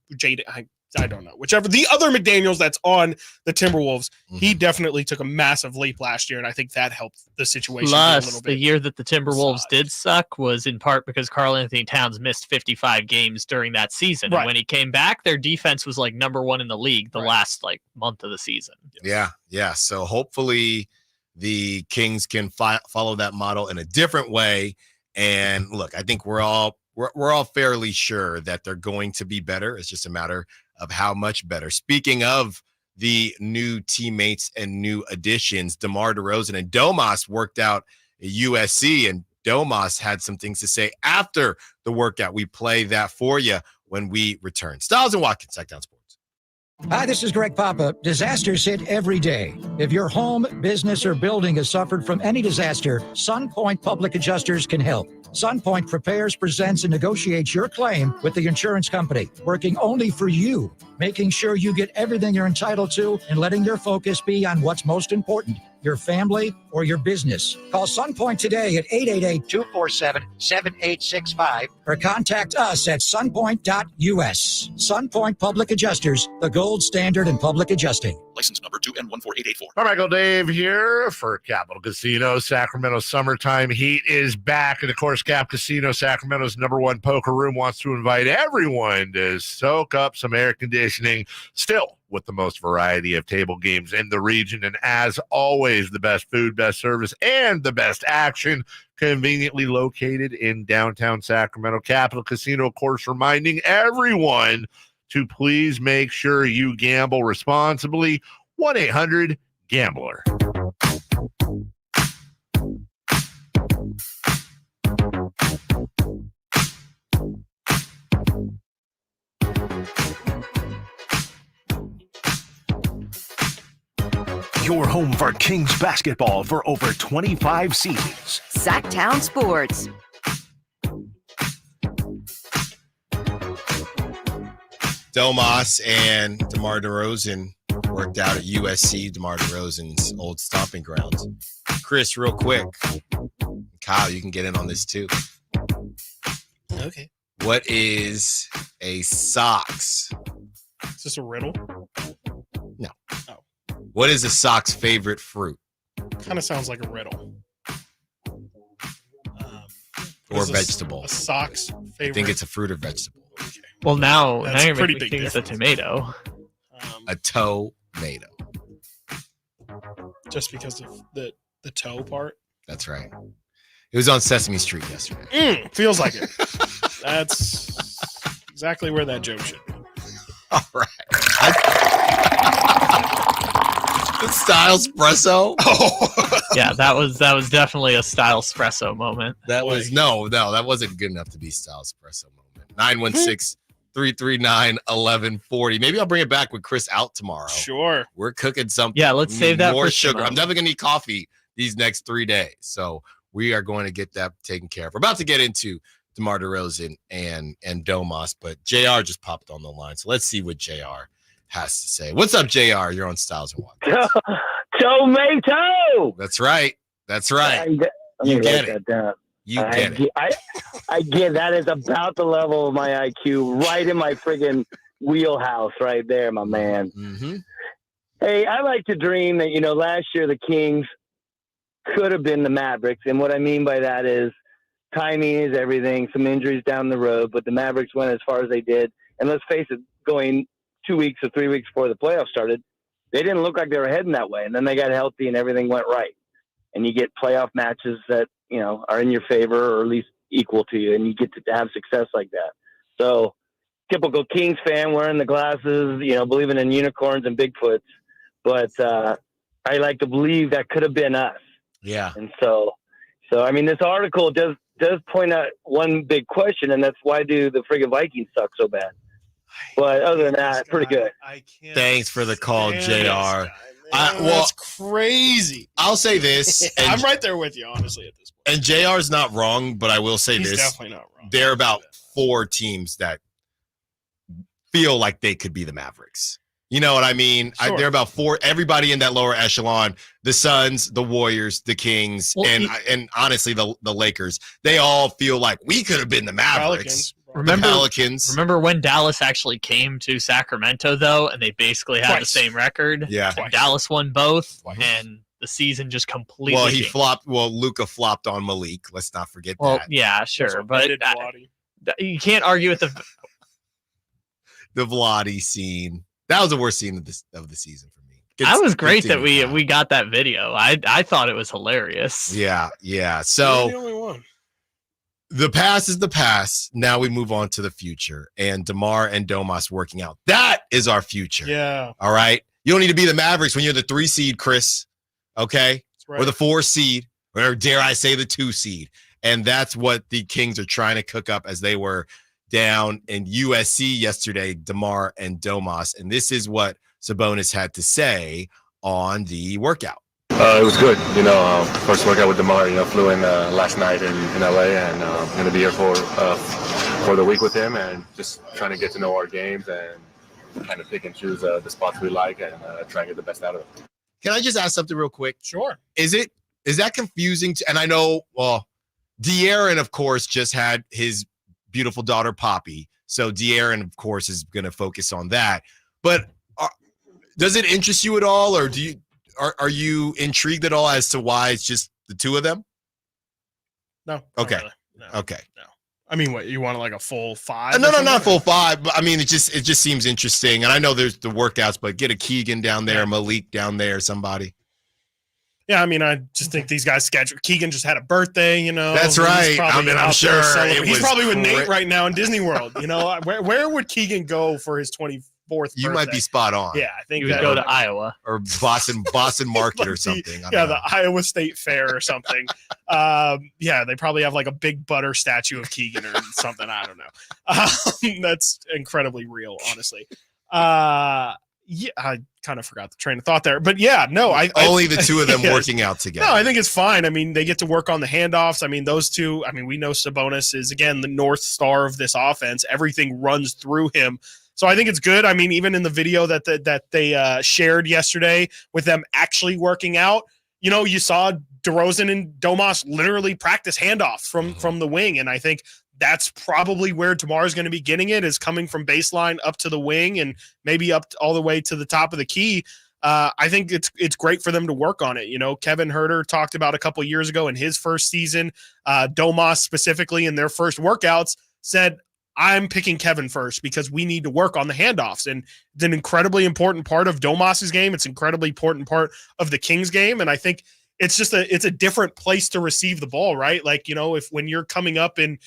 I don't know, whichever, the other McDaniels that's on the Timberwolves, he definitely took a massive leap last year, and I think that helped the situation a little bit. The year that the Timberwolves did suck was in part because Karl Anthony Towns missed 55 games during that season. And when he came back, their defense was like number one in the league the last month of the season. Yeah. So hopefully the Kings can follow that model in a different way. And look, I think we're all fairly sure that they're going to be better. It's just a matter of how much better. Speaking of the new teammates and new additions, DeMar DeRozan and Domas worked out at USC, and Domas had some things to say after the workout. We play that for you when we return. Stiles and Watkins, Sacktown Sports. Hi, this is Greg Papa. Disasters hit every day. If your home, business, or building has suffered from any disaster, SunPoint Public Adjusters can help. SunPoint prepares, presents, and negotiates your claim with the insurance company, working only for you, making sure you get everything you're entitled to and letting your focus be on what's most important, your family or your business. Call SunPoint today at 888-247-7865 or contact us at sunpoint.us. SunPoint Public Adjusters, the gold standard in public adjusting. License number 2N14884. Hi, Michael Dave here for Capital Casino. Sacramento summertime heat is back. And of course, Cap Casino, Sacramento's #1 poker room, wants to invite everyone to soak up some air conditioning, still with the most variety of table games in the region. And as always, the best food, best service, and the best action, conveniently located in downtown Sacramento. Capital Casino, of course, reminding everyone to please make sure you gamble responsibly. 1-800-GAMBLER. Your home for Kings basketball for over 25 seasons. Sacktown Sports. Domas and DeMar DeRozan worked out at USC, DeMar DeRozan's old stomping grounds. Chris, real quick. Kyle, you can get in on this too. Okay. What is a Sox? Is this a riddle? No. Oh. What is a Sox favorite fruit? Kind of sounds like a riddle. Or vegetable? A Sox favorite. I think it's a fruit or vegetable. Well, now That's you're a pretty making big me think it's a tomato. A tomato. Just because of the toe part? That's right. It was on Sesame Street yesterday. Feels like it. That's exactly where that joke should be. All right. The Stiles Espresso. Oh. Yeah, that was definitely a Stiles Espresso moment. That was that wasn't good enough to be Stiles Espresso moment. 916-339-1140. Maybe I'll bring it back with Chris out tomorrow. Sure. We're cooking something. Yeah, let's save that more for sugar. tomorrow. I'm definitely gonna need coffee these next 3 days. So we are going to get that taken care of. We're about to get into DeMar DeRozan and Domas, but JR just popped on the line. So let's see what JR has to say. What's up, JR? You're on Stiles Watkins. Tomato. That's right. That's right. You get it. You get it. I get that is about the level of my IQ, right in my friggin' wheelhouse, right there, my man. Mm-hmm. Hey, I like to dream that last year the Kings could have been the Mavericks, and what I mean by that is timing is everything. Some injuries down the road, but the Mavericks went as far as they did. And let's face it, going 2 weeks or 3 weeks before the playoffs started, they didn't look like they were heading that way. And then they got healthy and everything went right. And you get playoff matches that, are in your favor or at least equal to you. And you get to have success like that. So typical Kings fan wearing the glasses, believing in unicorns and Bigfoots. But I like to believe that could have been us. Yeah. And so I mean, this article does point out one big question, and that's why do the friggin' Vikings suck so bad? But other than that, pretty good. Thanks for the call, JR. That's crazy. I'll say this. I'm right there with you, honestly, at this point. And JR's not wrong, but I will say He's this. definitely not wrong. There are about 4 teams that feel like they could be the Mavericks. You know what I mean? Sure. There are about 4. Everybody in that lower echelon, the Suns, the Warriors, the Kings, and honestly, the Lakers, they all feel like we could have been the Mavericks. Pelicans. Remember when Dallas actually came to Sacramento, though, and they basically had the same record? Yeah. And Dallas won both, and the season just completely changed. Luka flopped on Malik. Let's not forget that. Well, yeah, sure. But you can't argue with the Vlade scene. That was the worst scene of the season for me. That was great that we got that video. I thought it was hilarious. Yeah. So You're the only one. The past is the past. Now we move on to the future. And DeMar and Domas working out. That is our future. Yeah. All right. You don't need to be the Mavericks when you're the 3 seed, Chris. Okay. Right. Or the 4 seed, or dare I say the 2 seed. And that's what the Kings are trying to cook up as they were down in USC yesterday, DeMar and Domas. And this is what Sabonis had to say on the workout. It was good. First workout with DeMar, flew in last night in LA, and going to be here for the week with him, and just trying to get to know our games and kind of pick and choose the spots we like and try and get the best out of it. Can I just ask something real quick? Sure. Is that confusing? And I know, De'Aaron, of course, just had his beautiful daughter, Poppy. So De'Aaron, of course, is going to focus on that. But does it interest you at all, or are you intrigued at all as to why it's just the 2 of them? No. Okay. Really. No. Okay. No. I mean, what, you want like a full 5? No, not full 5. But I mean, it just seems interesting. And I know there's the workouts, but get a Keegan down there, Malik down there, somebody. Yeah, I mean, I just think these guys schedule. Keegan just had a birthday, you know. That's right. I mean, I'm sure he's probably with Nate right now in Disney World. You know, where would Keegan go for his 24th birthday? You might be spot on. Yeah, I think he would go to Iowa or Boston Market or something. The Iowa State Fair or something. Yeah, they probably have like a big butter statue of Keegan or something. I don't know. That's incredibly real, honestly. Yeah, I kind of forgot the train of thought there, but yeah, no, only the two of them working out together. No, I think it's fine. I mean, they get to work on the handoffs. I mean, those two. I mean, we know Sabonis is again the North Star of this offense. Everything runs through him, so I think it's good. I mean, even in the video that they shared yesterday with them actually working out, you know, you saw DeRozan and Domas literally practice handoffs from the wing, and I think that's probably where DeMar is going to be getting it, is coming from baseline up to the wing and maybe up all the way to the top of the key. I think it's great for them to work on it. You know, Kevin Huerter talked about a couple years ago in his first season, Domas specifically in their first workouts said, I'm picking Kevin first because we need to work on the handoffs. And it's an incredibly important part of Domas's game. It's an incredibly important part of the Kings game. And I think it's a different place to receive the ball, right? Like, you know, when you're coming up in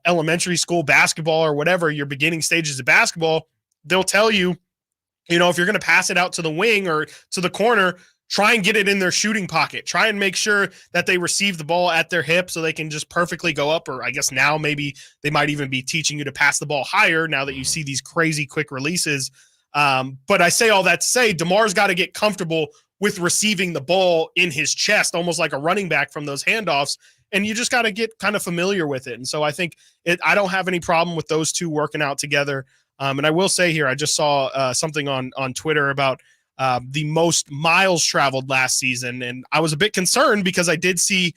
elementary school basketball or whatever, your beginning stages of basketball, they'll tell you, you know, if you're going to pass it out to the wing or to the corner, try and get it in their shooting pocket. Try and make sure that they receive the ball at their hip so they can just perfectly go up. Or I guess now maybe they might even be teaching you to pass the ball higher now that you see these crazy quick releases. But I say all that to say DeMar's got to get comfortable with receiving the ball in his chest, almost like a running back from those handoffs. And you just got to get kind of familiar with it. And so I think I don't have any problem with those two working out together. And I will say here, I just saw something on Twitter about the most miles traveled last season. And I was a bit concerned because I did see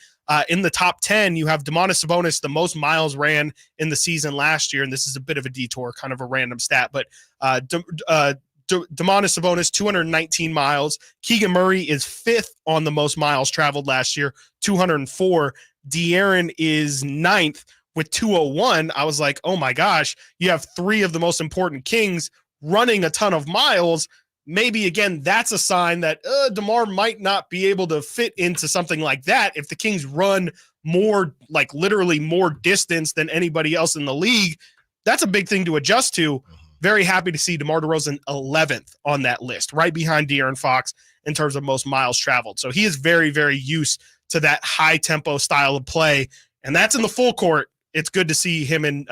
in the top 10, you have Domantas Sabonis, the most miles ran in the season last year. And this is a bit of a detour, kind of a random stat, but Domantas Sabonis, 219 miles. Keegan Murray is 5th on the most miles traveled last year, 204. De'Aaron is 9th with 201. I was like, oh my gosh, you have 3 of the most important Kings running a ton of miles. Maybe, again, that's a sign that DeMar might not be able to fit into something like that if the Kings run more, like literally more distance than anybody else in the league. That's a big thing to adjust to. Very happy to see DeMar DeRozan 11th on that list, right behind De'Aaron Fox in terms of most miles traveled. So he is very, very used to that high tempo style of play. And that's in the full court. It's good to see him and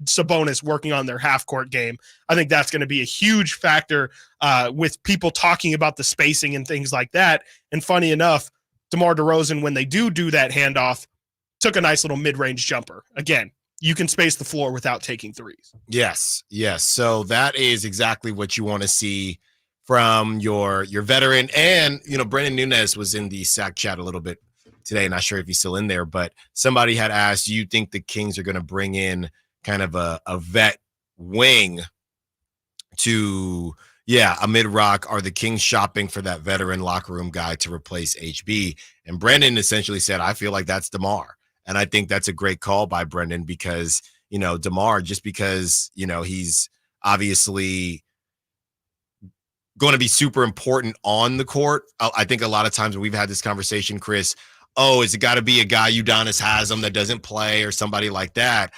Sabonis working on their half court game. I think that's going to be a huge factor with people talking about the spacing and things like that. And funny enough, DeMar DeRozan, when they do that handoff, took a nice little mid-range jumper. Again, you can space the floor without taking threes. Yes. So that is exactly what you want to see from your veteran. And, you know, Brandon Nunez was in the SAC chat a little bit today. Not sure if he's still in there, but somebody had asked, do you think the Kings are going to bring in kind of a vet wing to, a mid-rock? Are the Kings shopping for that veteran locker room guy to replace HB? And Brandon essentially said, I feel like that's DeMar. And I think that's a great call by Brendan because, you know, DeMar, just because, you know, he's obviously going to be super important on the court. I think a lot of times when we've had this conversation, Chris, is it got to be a guy Udonis has him that doesn't play or somebody like that?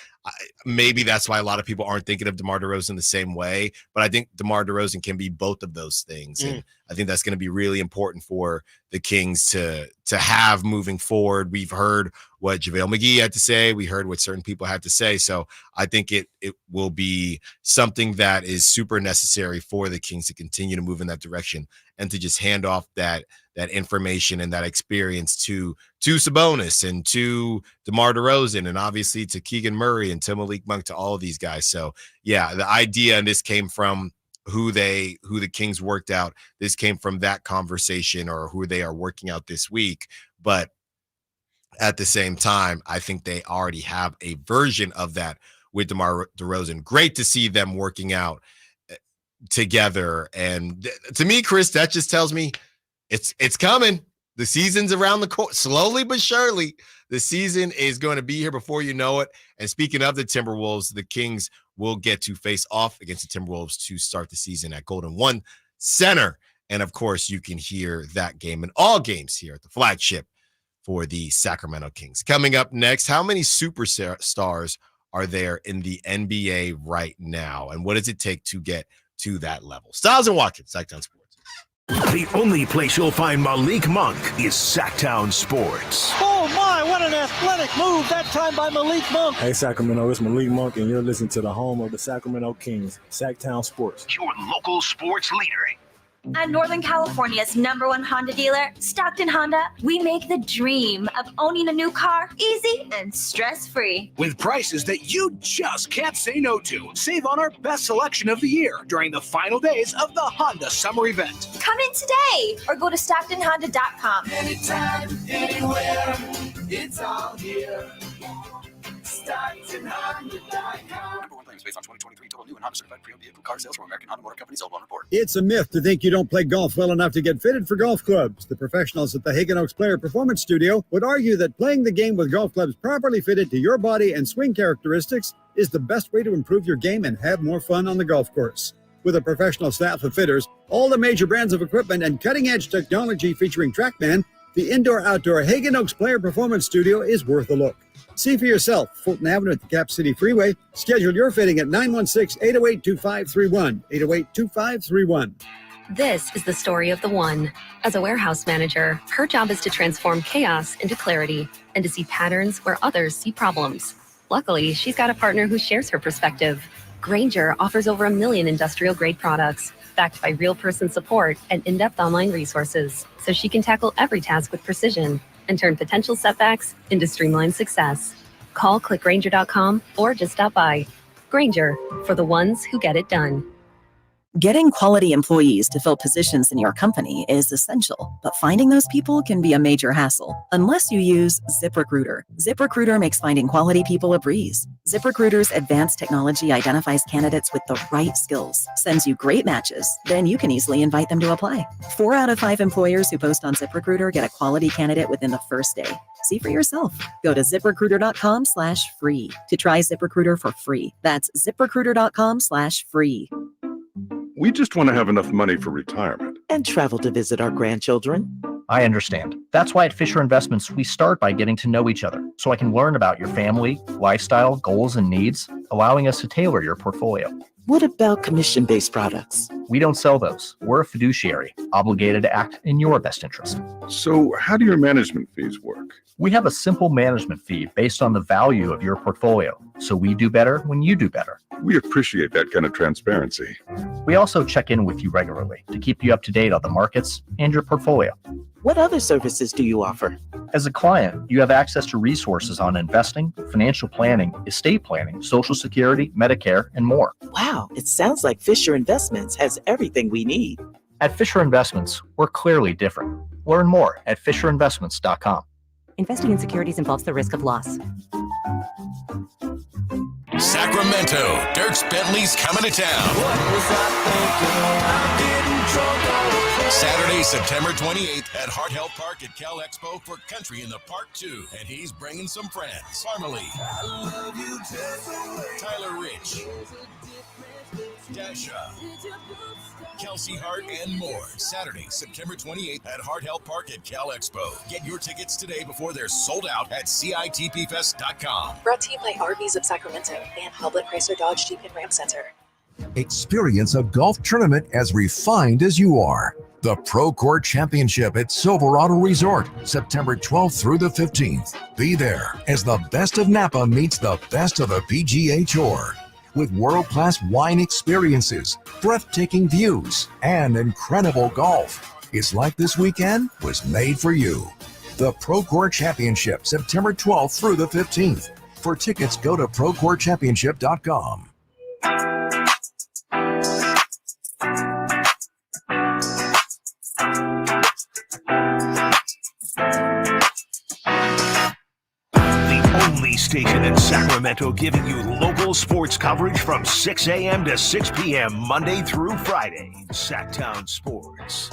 Maybe that's why a lot of people aren't thinking of DeMar DeRozan the same way. But I think DeMar DeRozan can be both of those things. And I think that's going to be really important for the Kings to have moving forward. We've heard what JaVale McGee had to say. We heard what certain people had to say. So I think it will be something that is super necessary for the Kings to continue to move in that direction and to just hand off that information and that experience to Sabonis and to DeMar DeRozan and obviously to Keegan Murray and to Malik Monk, to all of these guys. So yeah, the idea, and this came from who the Kings worked out. This came from that conversation or who they are working out this week. But at the same time, I think they already have a version of that with DeMar DeRozan. Great to see them working out together. And to me, Chris, that just tells me it's coming. The season's around the corner, slowly but surely. The season is going to be here before you know it. And speaking of the Timberwolves, the Kings will get to face off against the Timberwolves to start the season at Golden One Center And of course, you can hear that game and all games here at the flagship for the Sacramento Kings. Coming up next, how many superstars are there in the NBA right now? And what does it take to get to that level? Stiles and Watkins, Sacktown Sports. The only place you'll find Malik Monk is Sacktown Sports. Oh my, what an athletic move that time by Malik Monk. Hey Sacramento, it's Malik Monk and you're listening to the home of the Sacramento Kings, Sacktown Sports. Your local sports leader. At Northern California's #1 Honda dealer, Stockton Honda, we make the dream of owning a new car easy and stress-free. With prices that you just can't say no to. Save on our best selection of the year during the final days of the Honda Summer Event. Come in today or go to StocktonHonda.com. Anytime, anywhere, it's all here. StocktonHonda.com. Number one claims based on 2023 total new and Honda certified pre-owned vehicle car sales from American Honda Motor Company sold on report. It's a myth to think you don't play golf well enough to get fitted for golf clubs. The professionals at the Hagen Oaks Player Performance Studio would argue that playing the game with golf clubs properly fitted to your body and swing characteristics is the best way to improve your game and have more fun on the golf course. With a professional staff of fitters, all the major brands of equipment, and cutting-edge technology featuring TrackMan, the indoor-outdoor Hagen Oaks Player Performance Studio is worth a look. See for yourself, Fulton Avenue at the Cap City Freeway. Schedule your fitting at 916-808-2531, 808-2531. This is the story of the one. As a warehouse manager, her job is to transform chaos into clarity and to see patterns where others see problems. Luckily, she's got a partner who shares her perspective. Grainger offers over 1 million industrial-grade products, backed by real-person support and in-depth online resources, so she can tackle every task with precision and turn potential setbacks into streamlined success. Call clickgrainger.com or just stop by. Grainger, for the ones who get it done. Getting quality employees to fill positions in your company is essential, but finding those people can be a major hassle unless you use ZipRecruiter. ZipRecruiter makes finding quality people a breeze. ZipRecruiter's advanced technology identifies candidates with the right skills, sends you great matches, then you can easily invite them to apply. 4 out of 5 employers who post on ZipRecruiter get a quality candidate within the first day. See for yourself. Go to ZipRecruiter.com/free to try ZipRecruiter for free. That's ZipRecruiter.com/free. We just want to have enough money for retirement. And travel to visit our grandchildren. I understand. That's why at Fisher Investments, we start by getting to know each other so I can learn about your family, lifestyle, goals, and needs, allowing us to tailor your portfolio. What about commission-based products? We don't sell those. We're a fiduciary, obligated to act in your best interest. So how do your management fees work? We have a simple management fee based on the value of your portfolio, so we do better when you do better. We appreciate that kind of transparency. We also check in with you regularly to keep you up to date on the markets and your portfolio. What other services do you offer? As a client, you have access to resources on investing, financial planning, estate planning, Social Security, Medicare, and more. Wow, it sounds like Fisher Investments has everything we need. At Fisher Investments, we're clearly different. Learn more at FisherInvestments.com. Investing in securities involves the risk of loss. Sacramento, Dirks Bentley's coming to town. Saturday, September 28th at Hart Health Park at Cal Expo for Country in the Park 2. And he's bringing some friends. Farmerly, Tyler Rich, Dasha, Kelsey Hart, and more. Saturday, September 28th at Hart Health Park at Cal Expo. Get your tickets today before they're sold out at CITPFest.com. Brought to you by RVs of Sacramento and Hoblet Chrysler Dodge Jeep and Ram Center. Experience a golf tournament as refined as you are. The Pro Court Championship at Silverado Resort, September 12th through the 15th. Be there as the best of Napa meets the best of the PGA Tour. With world-class wine experiences, breathtaking views, and incredible golf. It's like this weekend was made for you. The Pro Court Championship, September 12th through the 15th. For tickets, go to ProCourtChampionship.com. Station in Sacramento giving you local sports coverage from 6 a.m. to 6 p.m. Monday through Friday. Sacktown Sports.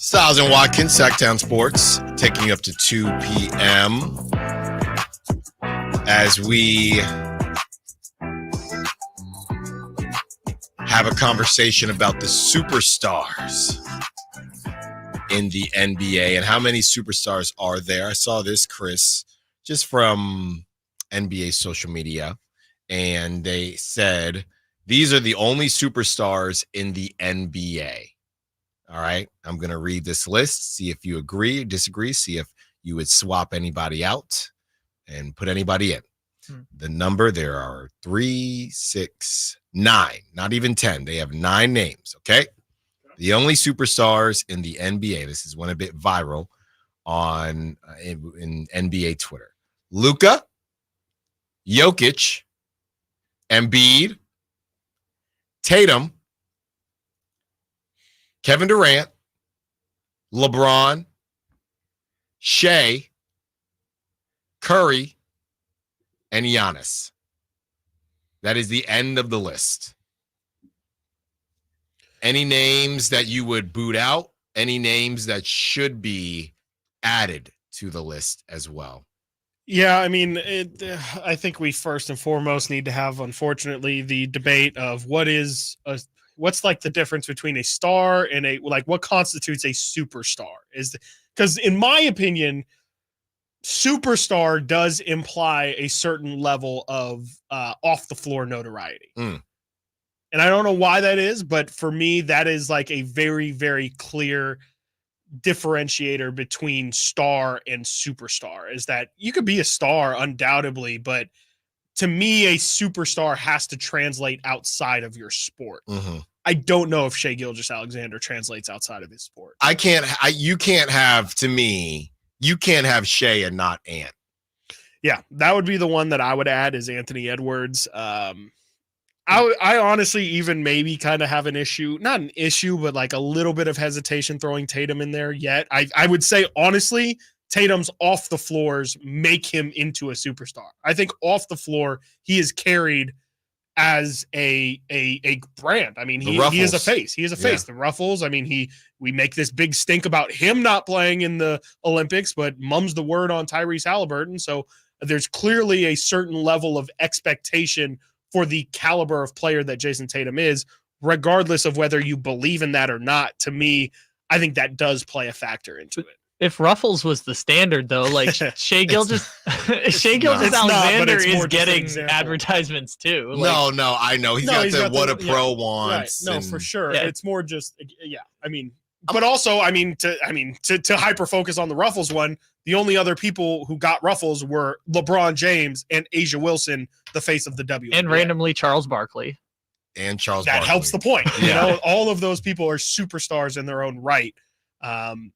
Stiles and Watkins, Sacktown Sports, taking you up to 2 p.m. as we have a conversation about the superstars in the NBA and how many superstars are there. I saw this, Chris, just from NBA social media, and they said these are the only superstars in the NBA. All right, I'm going to read this list, see if you agree, disagree, see if you would swap anybody out and put anybody in. The number, there are 3, 6, 9, not even 10. They have 9 names, okay? The only superstars in the NBA. This is one a bit viral on in NBA Twitter. Luka, Jokic, Embiid, Tatum, Kevin Durant, LeBron, Shea, Curry, and Giannis. That is the end of the list. Any names that you would boot out? Any names that should be added to the list as well? Yeah, I mean, I think we first and foremost need to have, unfortunately, the debate of what's like the difference between a star and what constitutes a superstar. Because in my opinion, superstar does imply a certain level of off the floor notoriety. And I don't know why that is, but for me, that is like a very, very clear differentiator between star and superstar, is that you could be a star undoubtedly, but to me, a superstar has to translate outside of your sport. I don't know if Shai Gilgeous-Alexander translates outside of his sport. You can't have Shai and not Ant. Yeah, that would be the one that I would add, is Anthony Edwards. I honestly even maybe kind of have not an issue, but like a little bit of hesitation throwing Tatum in there yet. I would say, honestly, Tatum's off the floors make him into a superstar. I think off the floor, he is carried as a brand. I mean, he is a face. He is a face. Yeah. The Ruffles. I mean, we make this big stink about him not playing in the Olympics, but mum's the word on Tyrese Halliburton. So there's clearly a certain level of expectation for the caliber of player that Jason Tatum is, regardless of whether you believe in that or not. To me, I think that does play a factor into it. If Ruffles was the standard, though, like Shai Gilgeous-Alexander is getting advertisements too. Like, no, I know he's got what a pro wants. Right. No, for sure. Yeah. It's more just I mean, but also to hyper focus on the Ruffles one. The only other people who got Ruffles were LeBron James and Asia Wilson, the face of the WNBA. And randomly Charles Barkley. And Charles Barkley. That helps the point. Yeah. You know, all of those people are superstars in their own right. I'm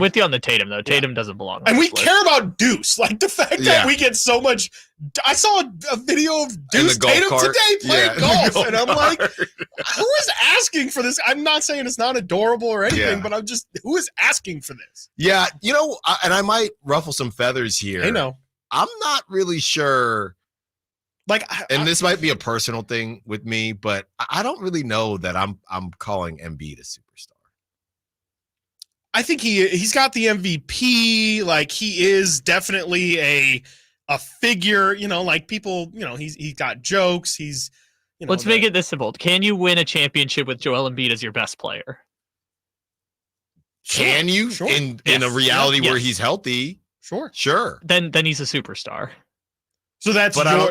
with you on the Tatum, though. Tatum doesn't belong. And we care about Deuce. Like the fact that we get so much. I saw a video of Deuce Tatum today playing golf. And I'm like, who is asking for this? I'm not saying it's not adorable or anything, but who is asking for this? Yeah. And I might ruffle some feathers here. I know. I'm not really sure. And this might be a personal thing with me, but I don't really know that I'm calling Embiid a superstar. I think he's got the MVP. Like, he is definitely a figure, like people, he's got jokes. He's, let's make it this simple. Can you win a championship with Joel Embiid as your best player? Can you? Sure. In a reality where he's healthy? Sure. Then he's a superstar. So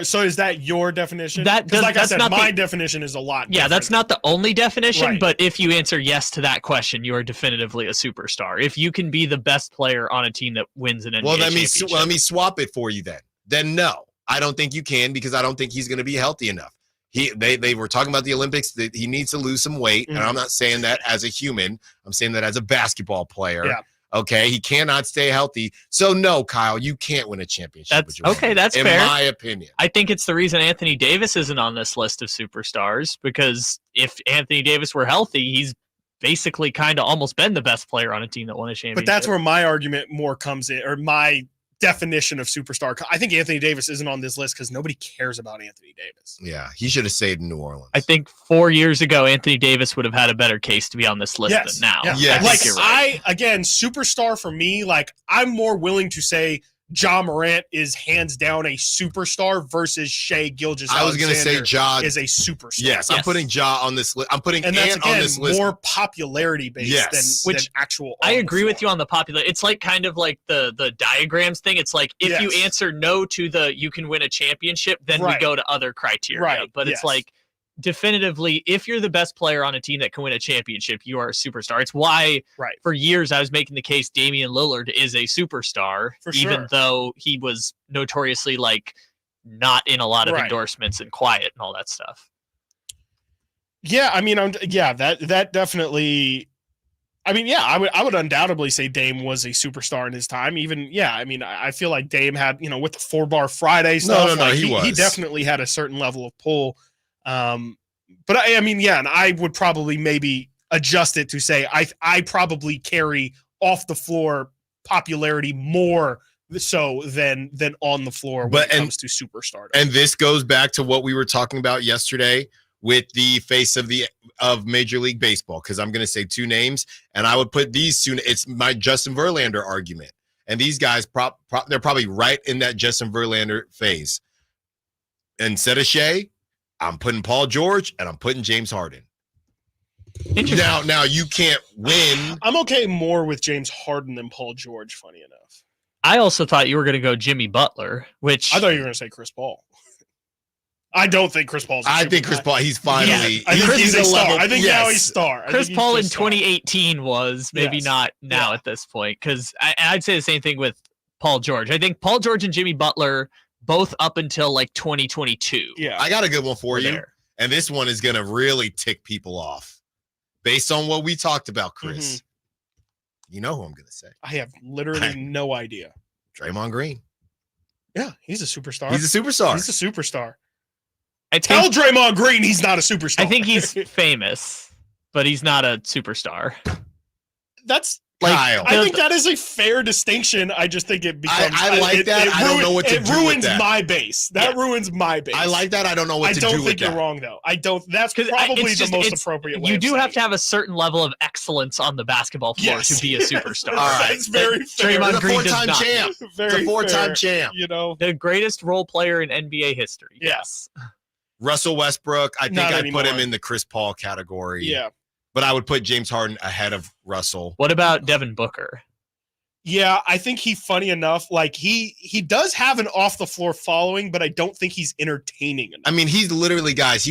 so is that your definition? My definition is a lot different. Yeah, that's not the only definition, right. But if you answer yes to that question, you are definitively a superstar. If you can be the best player on a team that wins an NBA championship. Let me swap it for you then. Then no, I don't think you can, because I don't think he's going to be healthy enough. They were talking about the Olympics, that he needs to lose some weight, and I'm not saying that as a human. I'm saying that as a basketball player. Yeah. Okay, he cannot stay healthy. So no, Kyle, you can't win a championship. That's fair. In my opinion. I think it's the reason Anthony Davis isn't on this list of superstars, because if Anthony Davis were healthy, he's basically kind of almost been the best player on a team that won a championship. But that's where my argument more comes in, or my definition of superstar. I think Anthony Davis isn't on this list because nobody cares about Anthony Davis. Yeah, he should have stayed in New Orleans. I think 4 years ago, Anthony Davis would have had a better case to be on this list than now. Yeah. Yes. Like you're right. again, superstar for me, like I'm more willing to say Ja Morant is hands down a superstar versus Shai Gilgeous. I was going to say Ja is a superstar. Yes, I'm putting Ja on this list. I'm putting and that's Ant again on this list. more popularity based than actual. I agree with you on the popular. It's like kind of like the diagrams thing. It's like if you answer no to the you can win a championship, then we go to other criteria. Right. But it's like definitively, if you're the best player on a team that can win a championship, you are a superstar. It's why for years I was making the case Damian Lillard is a superstar, even though he was notoriously like not in a lot of endorsements and quiet and all that stuff. Yeah, I mean, that definitely. I mean, yeah, I would undoubtedly say Dame was a superstar in his time. Even, I mean, I feel like Dame had, with the 4-Bar Friday stuff. No, he definitely had a certain level of pull. But I mean, and I would probably maybe adjust it to say I probably carry off the floor popularity more so than on the floor when it comes to superstar. And this goes back to what we were talking about yesterday with the face of Major League Baseball, because I'm going to say two names, and I would put these two. It's my Justin Verlander argument, and these guys they're probably right in that Justin Verlander phase. Instead of Shea, I'm putting Paul George and I'm putting James Harden. Now you can't win. I'm okay more with James Harden than Paul George, funny enough. I also thought you were going to go Jimmy Butler, which I thought you were going to say Chris Paul. I don't think Chris Paul's I think Chris Paul, he's finally he's a star. I think now he's star. Chris Paul in 2018 was maybe not now at this point, because I'd say the same thing with Paul George. I think Paul George and Jimmy Butler both up until like 2022. Yeah. I got a good one for you. And this one is going to really tick people off based on what we talked about, Chris. Mm-hmm. You know who I'm going to say. I have literally no idea. Draymond Green. Yeah, he's a superstar. He's a superstar. He's a superstar. Tell Draymond Green he's not a superstar. I think he's famous, but he's not a superstar. That's like, Kyle. I think that is a fair distinction. I just think it becomes. I like that. I don't know what to do with that. It ruins my base. That ruins my base. I like that. I don't know what to do with that. I don't think you're wrong, though. I don't. That's probably the most appropriate way. You do have to have a certain level of excellence on the basketball floor to be a superstar. All right. It's very fair. Draymond Green does not. Champ. Very the four-time champ. The greatest role player in NBA history. Yes. Russell Westbrook, I think I'd put him in the Chris Paul category. Yeah. But I would put James Harden ahead of Russell. What about Devin Booker? Yeah, I think funny enough, like he does have an off the floor following, but I don't think he's entertaining enough. I mean, he's literally, guys,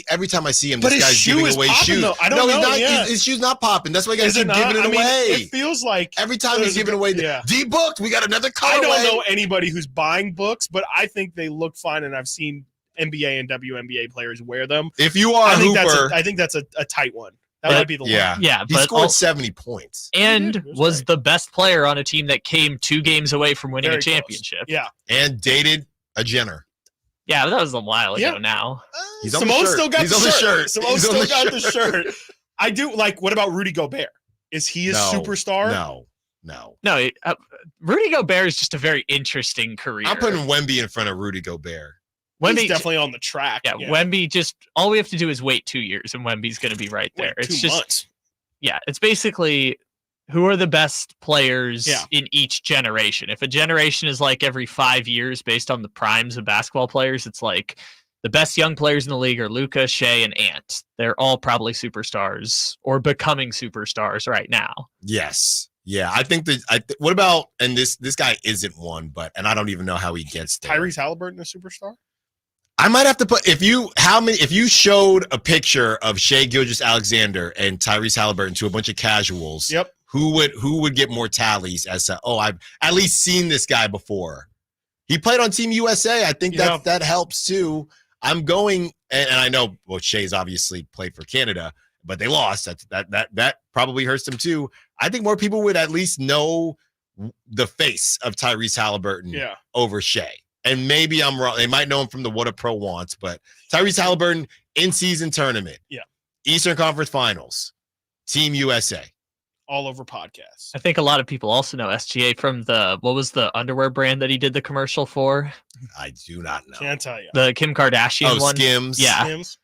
every time I see him, this guy's giving away shoes. Though. I don't know. His shoe's not popping. That's why guys keep giving it away. It feels like every time he's giving away D-booked, we got another colorway. I don't know anybody who's buying books, but I think they look fine, and I've seen NBA and WNBA players wear them. If you are I think that's a tight one. That might be the one. Yeah, he scored 70 points. And was the best player on a team that came 2 games away from winning a championship. Yeah. And dated a Jenner. Yeah, that was a while ago now. Simone still got the shirt. Simone still got the shirt. I do like, what about Rudy Gobert? Is he a superstar? No. Rudy Gobert is just a very interesting career. I'm putting Wemby in front of Rudy Gobert. He's definitely on the track. Yeah, Wemby all we have to do is wait 2 years and Wemby's going to be right there. It's 2 months. Yeah, it's basically who are the best players in each generation. If a generation is like every 5 years based on the primes of basketball players, it's like the best young players in the league are Luka, Shea, and Ant. They're all probably superstars or becoming superstars right now. Yes. Yeah, I think that. What about, and this guy isn't one, and I don't even know how he gets there. Tyrese Halliburton a superstar? I might have to put if you showed a picture of Shai Gilgeous-Alexander and Tyrese Halliburton to a bunch of casuals, who would get more tallies as to, I've at least seen this guy before. He played on Team USA. I think that helps too. I'm going, and I know Shai's obviously played for Canada, but they lost. That probably hurts them too. I think more people would at least know the face of Tyrese Halliburton over Shai. And maybe I'm wrong. They might know him from the What a Pro Wants, but Tyrese Halliburton in-season tournament. Yeah. Eastern Conference Finals. Team USA. all over podcasts. I think a lot of people also know SGA from what was the underwear brand that he did the commercial for? I do not know. Can't tell you. The Kim Kardashian one. Skims. Yeah. Skims?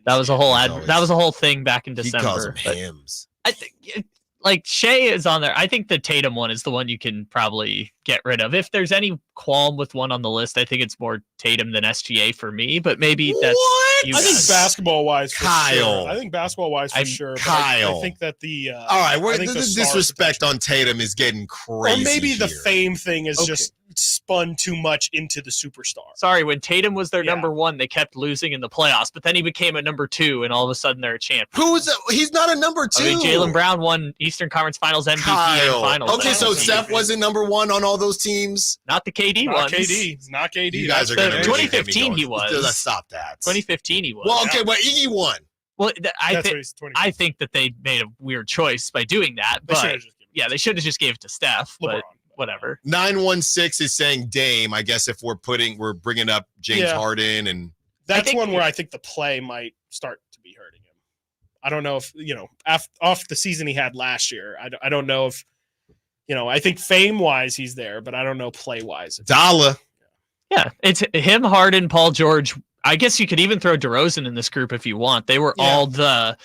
That was a whole that was a whole thing back in December. He calls them hymns. I think like Shea is on there. I think the Tatum one is the one you can probably get rid of. If there's any qualm with one on the list, I think it's more Tatum than SGA for me, but maybe that's I think basketball-wise for Kyle. sure. I think basketball-wise for sure. Kyle. I think that the all right, the disrespect on Tatum is getting crazy. Or maybe the here. fame thing is just spun too much into the superstar. Sorry, when Tatum was their number one, they kept losing in the playoffs, but then he became a number two, and all of a sudden they're a champion. He's not a number two. I mean, Jaylen Brown won Eastern Conference Finals MVP and Finals. Okay, so Steph wasn't number one on all those teams. Not the KD Not ones. KD. Not KD. You guys are going to 2015 he was. Let's stop that. 2015 he was. Well, okay, but Iggy won. Well, I think that they made a weird choice by doing that. But they should have just gave it to Steph. LeBron. But whatever. 916 is saying Dame. I guess if we're bringing up James Harden, and that's one where I think the play might start to be hurting him. I don't know if off the season he had last year. I don't know if I think fame wise he's there, but I don't know play wise. Dalla. Yeah, it's him, Harden, Paul George. I guess you could even throw DeRozan in this group if you want. They were all the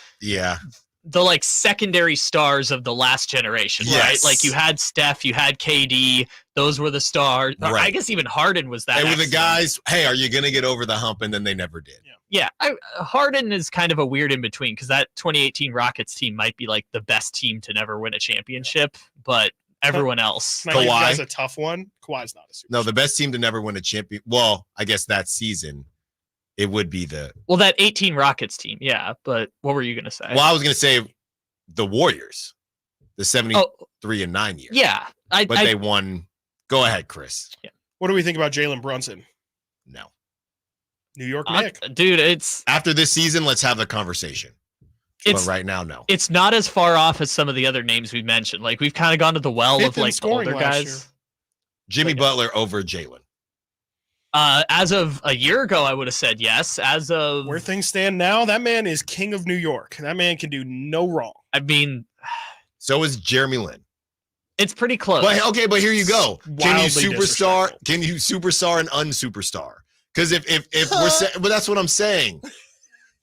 like secondary stars of the last generation, right? Like you had Steph, you had KD. Those were the stars. Right. I guess even Harden was that. They were the guys. Hey, are you going to get over the hump? And then they never did. Yeah, Harden is kind of a weird in between because that 2018 Rockets team might be like the best team to never win a championship, but everyone else. Kawhi is a tough one. Kawhi's not a superstar. No, the best team to never win a champion. Well, I guess that season. It would be that 18 Rockets team, yeah. But what were you going to say? Well, I was going to say the Warriors, the 73-9 year. Yeah, they won. Go ahead, Chris. Yeah. What do we think about Jalen Brunson? No. New York Knicks, dude. It's after this season. Let's have the conversation. But right now, no. It's not as far off as some of the other names we mentioned. Like we've kind of gone to the well of like older guys. Year. Jimmy Butler over Jalen. As of a year ago, I would have said yes. As of where things stand now, that man is king of New York. That man can do no wrong. I mean, so is Jeremy Lin. It's pretty close. But here you go. Can you superstar? Disrespectful. Can you superstar and unsuperstar? Because if we're but that's what I'm saying.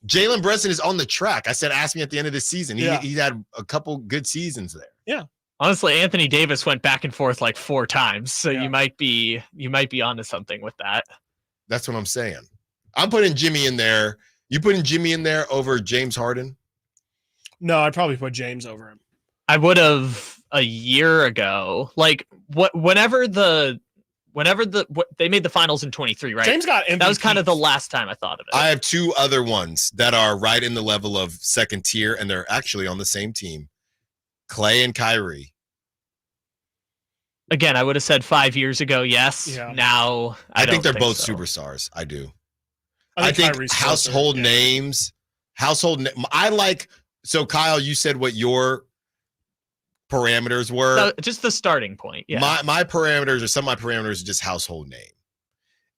Jalen Brunson is on the track. I said, ask me at the end of the season. He had a couple good seasons there. Yeah. Honestly, Anthony Davis went back and forth like 4 times, so you might be onto something with that. That's what I'm saying. I'm putting Jimmy in there. You putting Jimmy in there over James Harden? No, I'd probably put James over him. I would have a year ago. Like whenever they made the finals in 23, right? James got MVP. That was kind of the last time I thought of it. I have 2 other ones that are right in the level of second tier, and they're actually on the same team. Clay and Kyrie. Again, I would have said 5 years ago, yes. Yeah. Now, I think they're both superstars. I do. I think household names. I like. So, Kyle, you said what your parameters were. No, just the starting point. Yeah. My parameters, or some of my parameters, are just household name,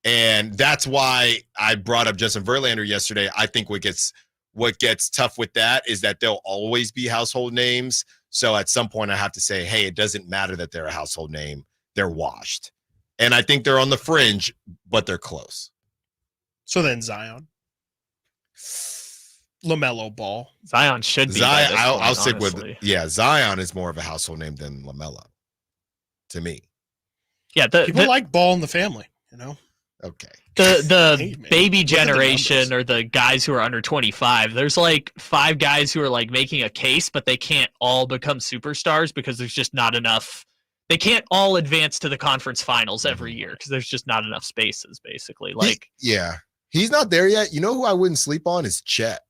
and that's why I brought up Justin Verlander yesterday. I think what gets tough with that is that they'll always be household names. So at some point I have to say, hey, it doesn't matter that they're a household name. They're washed. And I think they're on the fringe, but they're close. So then Zion. LaMelo Ball. Zion should be. Zion, I'll stick with Zion is more of a household name than LaMelo to me. Yeah, people like Ball in the family, Okay. The baby generation or the guys who are under 25, there's like 5 guys who are like making a case, but they can't all become superstars because there's just not enough. They can't all advance to the conference finals every year because there's just not enough spaces, basically. He's not there yet. You know who I wouldn't sleep on is Chet.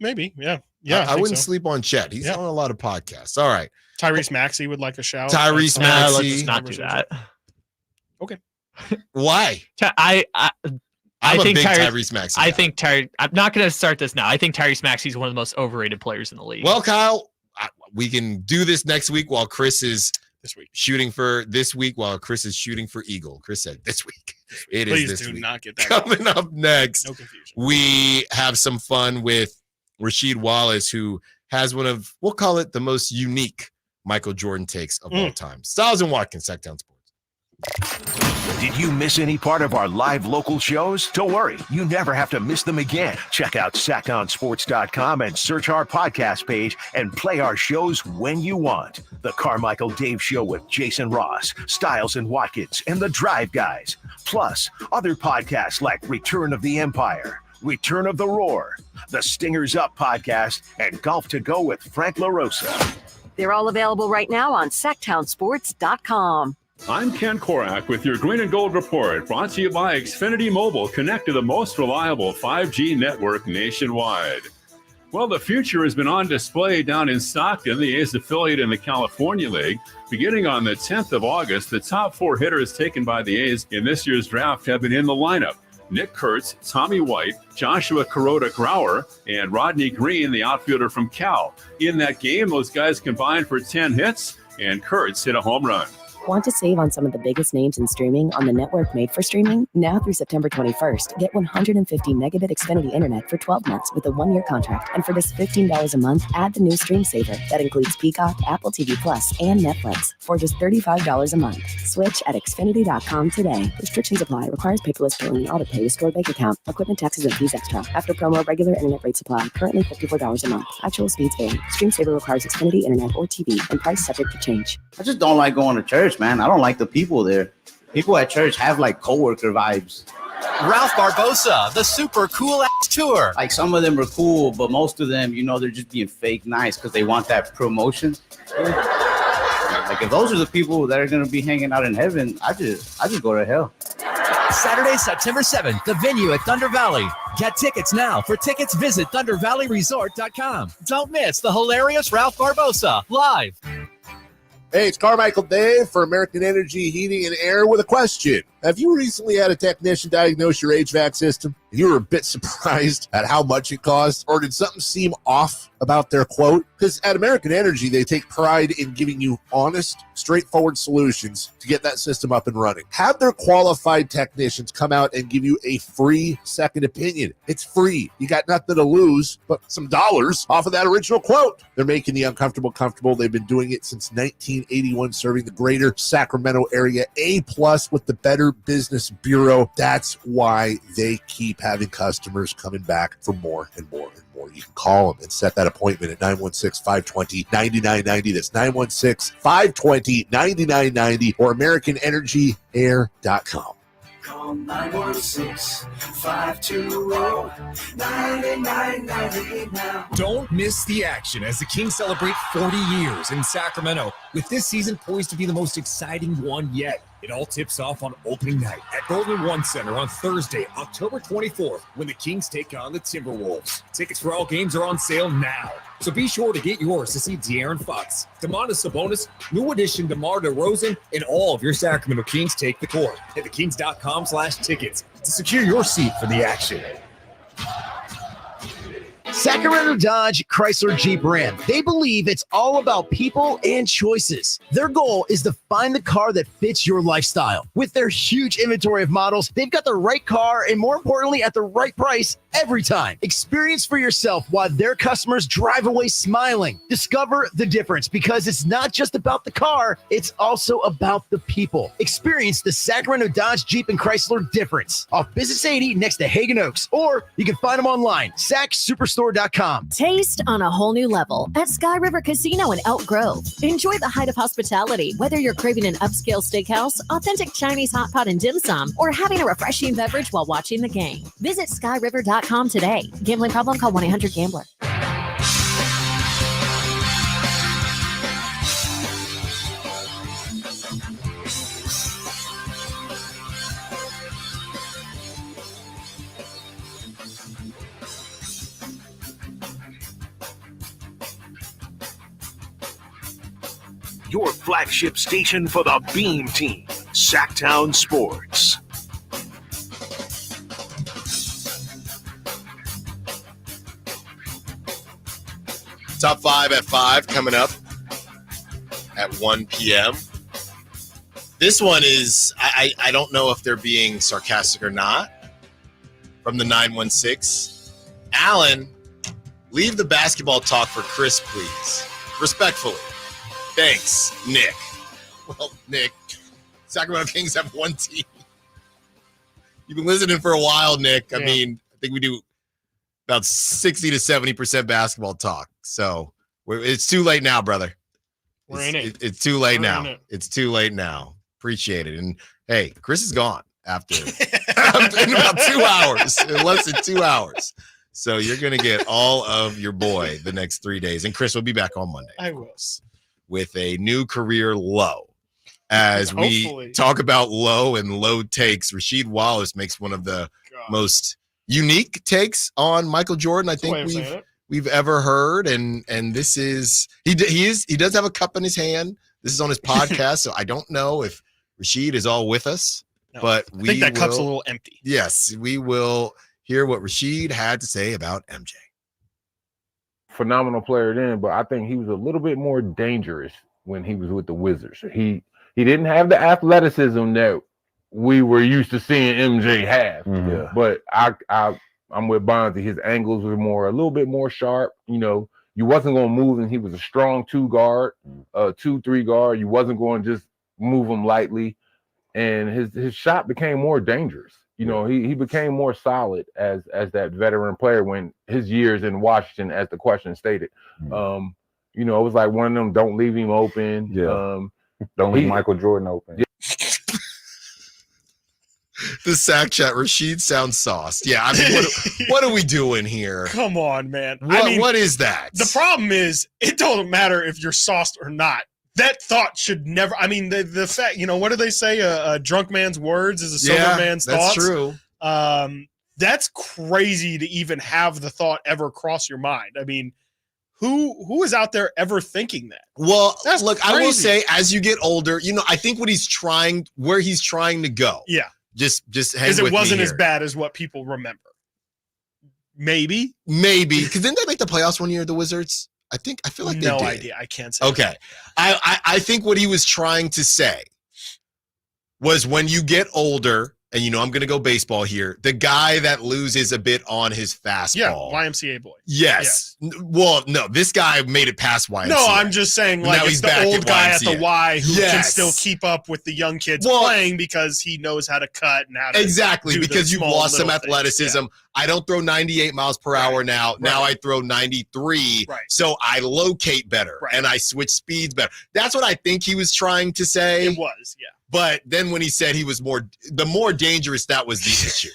Maybe, yeah. I wouldn't sleep on Chet. He's on a lot of podcasts. All right. Tyrese Maxey would like a shout. Tyrese Maxey. Let's not do that. Okay. Why? I think Tyrese Maxey. I think I'm not going to start this now. I think Tyrese Maxey is one of the most overrated players in the league. Well, Kyle, we can do this next week while Chris is shooting for this week while Chris is shooting for Eagle. Chris said this week. It Please is this do week. Not get that Coming wrong. up next, no confusion. We have some fun with Rasheed Wallace, who has one of, we'll call it the most unique Michael Jordan takes of all time. Stiles and Watkins, Sacktown Sports. Did you miss any part of our live local shows? Don't worry, you never have to miss them again. Check out sacktownsports.com and search our podcast page and play our shows when you want. The Carmichael Dave Show with Jason Ross, Stiles and Watkins, and The Drive Guys. Plus, other podcasts like Return of the Empire, Return of the Roar, The Stingers Up podcast, and Golf to Go with Frank LaRosa. They're all available right now on sacktownsports.com. I'm Ken Korak with your Green and Gold Report, brought to you by Xfinity Mobile. Connect to the most reliable 5G network nationwide. Well, the future has been on display down in Stockton, the A's affiliate in the California League. Beginning on the 10th of August, the top 4 hitters taken by the A's in this year's draft have been in the lineup. Nick Kurtz, Tommy White, Joshua Kuroda-Grauer, and Rodney Green, the outfielder from Cal. In that game, those guys combined for 10 hits, and Kurtz hit a home run. Want to save on some of the biggest names in streaming on the network made for streaming? Now through September 21st, get 150 megabit Xfinity internet for 12 months with a 1-year contract. And for just $15 a month, add the new Stream Saver that includes Peacock, Apple TV Plus, and Netflix for just $35 a month. Switch at Xfinity.com today. Restrictions apply. Requires paperless billing and auto pay to store bank account. Equipment, taxes, and fees extra. After promo, regular internet rates apply. Currently $54 a month. Actual speeds vary. Stream Saver requires Xfinity internet or TV and price subject to change. I just don't like going to church, man. I don't like the people there. People at church have like coworker vibes. Ralph Barbosa, the super cool ass tour. Like some of them are cool, but most of them, they're just being fake nice because they want that promotion. Like if those are the people that are going to be hanging out in heaven, I just go to hell. Saturday, September 7th, the venue at Thunder Valley. Get tickets now. For tickets, visit ThunderValleyResort.com. Don't miss the hilarious Ralph Barbosa live. Hey, it's Carmichael Dave for American Energy Heating and Air with a question. Have you recently had a technician diagnose your HVAC system and you were a bit surprised at how much it cost? Or did something seem off about their quote? Because at American Energy, they take pride in giving you honest, straightforward solutions to get that system up and running. Have their qualified technicians come out and give you a free second opinion. It's free. You got nothing to lose but some dollars off of that original quote. They're making the uncomfortable comfortable. They've been doing it since 1981, serving the greater Sacramento area. A+ with the Better Business Bureau. That's why they keep having customers coming back for more and more and more. You can call them and set that appointment at 916-520-9990. That's 916-520-9990 or AmericanEnergyAir.com. Call 916-520-9990 now. Don't miss the action as the Kings celebrate 40 years in Sacramento, with this season poised to be the most exciting one yet. It all tips off on opening night at Golden One Center on Thursday, October 24th, when the Kings take on the Timberwolves. Tickets for all games are on sale now, so be sure to get yours to see De'Aaron Fox, Domantas Sabonis, new addition DeMar DeRozan, and all of your Sacramento Kings take the court. At thekings.com/tickets to secure your seat for the action. Sacramento Dodge Chrysler Jeep Ram. They believe it's all about people and choices. Their goal is to find the car that fits your lifestyle. With their huge inventory of models, they've got the right car and, more importantly, at the right price every time. Experience for yourself why their customers drive away smiling. Discover the difference, because it's not just about the car, it's also about the people. Experience the Sacramento Dodge Jeep and Chrysler difference off Business 80 next to Hagen Oaks, or you can find them online, SacSuperstore.com. Taste on a whole new level at Sky River Casino in Elk Grove. Enjoy the height of hospitality, whether you're craving an upscale steakhouse, authentic Chinese hot pot and dim sum, or having a refreshing beverage while watching the game. Visit skyriver.com today. Gambling problem? Call 1-800-GAMBLER. Your flagship station for the Beam Team, Sacktown Sports. Top 5 at 5 coming up at 1 p.m. This one is, I don't know if they're being sarcastic or not, from the 916. Allen Leave the basketball talk for Chris, please. Respectfully. Thanks, Nick. Well, Nick, Sacramento Kings have one team. You've been listening for a while, Nick. I mean, I think we do about 60 to 70% basketball talk. So it's too late now, brother. We're in it. It's too late We're now. in it. It's too late now. Appreciate it. And hey, Chris is gone after in about 2 hours, in less than 2 hours. So you're going to get all of your boy the next 3 days. And Chris will be back on Monday. I will. With a new career low. As Hopefully. we talk about low and low takes, Rasheed Wallace makes one of the most unique takes on Michael Jordan I think we've ever heard. And this is he does have a cup in his hand. This is on his podcast, so I don't know if Rasheed is all with us. No, but I think that cup's a little empty. Yes, we will hear what Rasheed had to say about MJ. Phenomenal player then, but I think he was a little bit more dangerous when he was with the Wizards. He didn't have the athleticism that we were used to seeing MJ have. Mm-hmm. Yeah. But I'm with Bonzi. His angles were a little bit more sharp. You know, you wasn't going to move him. He was a strong 2-guard, 2-3 guard. You wasn't going to just move him lightly. And his shot became more dangerous. You know, he became more solid as that veteran player when his years in Washington, as the question stated. Mm-hmm. You know, it was like one of them, don't leave him open. Yeah. Don't leave Michael Jordan open. Yeah. The sack chat, Rasheed sounds sauced. Yeah, I mean, what are we doing here? Come on, man. What is that? The problem is, it doesn't matter if you're sauced or not. That thought should never. I mean, the fact, you know, what do they say? A drunk man's words is a sober man's thoughts. That's true. That's crazy to even have the thought ever cross your mind. I mean, who is out there ever thinking that? Well, that's look, crazy. I will say, as you get older, you know, I think where he's trying to go. Yeah. Just hang because with it wasn't me as here. bad as what people remember. Maybe. Because didn't they make the playoffs one year, the Wizards? I feel like they no did. idea. I can't say. Okay. I think what he was trying to say was when you get older, and you know I'm going to go baseball here, the guy that loses a bit on his fastball. Yeah, YMCA boy. Yes. Well, no, this guy made it past YMCA. No, I'm just saying, like, Now it's he's the back old at guy at the YMCA. Y who can Yes. still keep up with the young kids Well, playing because he knows how to cut and how to Exactly, do the because you've small lost some little things. athleticism. Yeah. I don't throw 98 miles per hour now. Now I throw 93. Right. So I locate better and I switch speeds better. That's what I think he was trying to say. It was, yeah. But then when he said he was the more dangerous, that was the issue.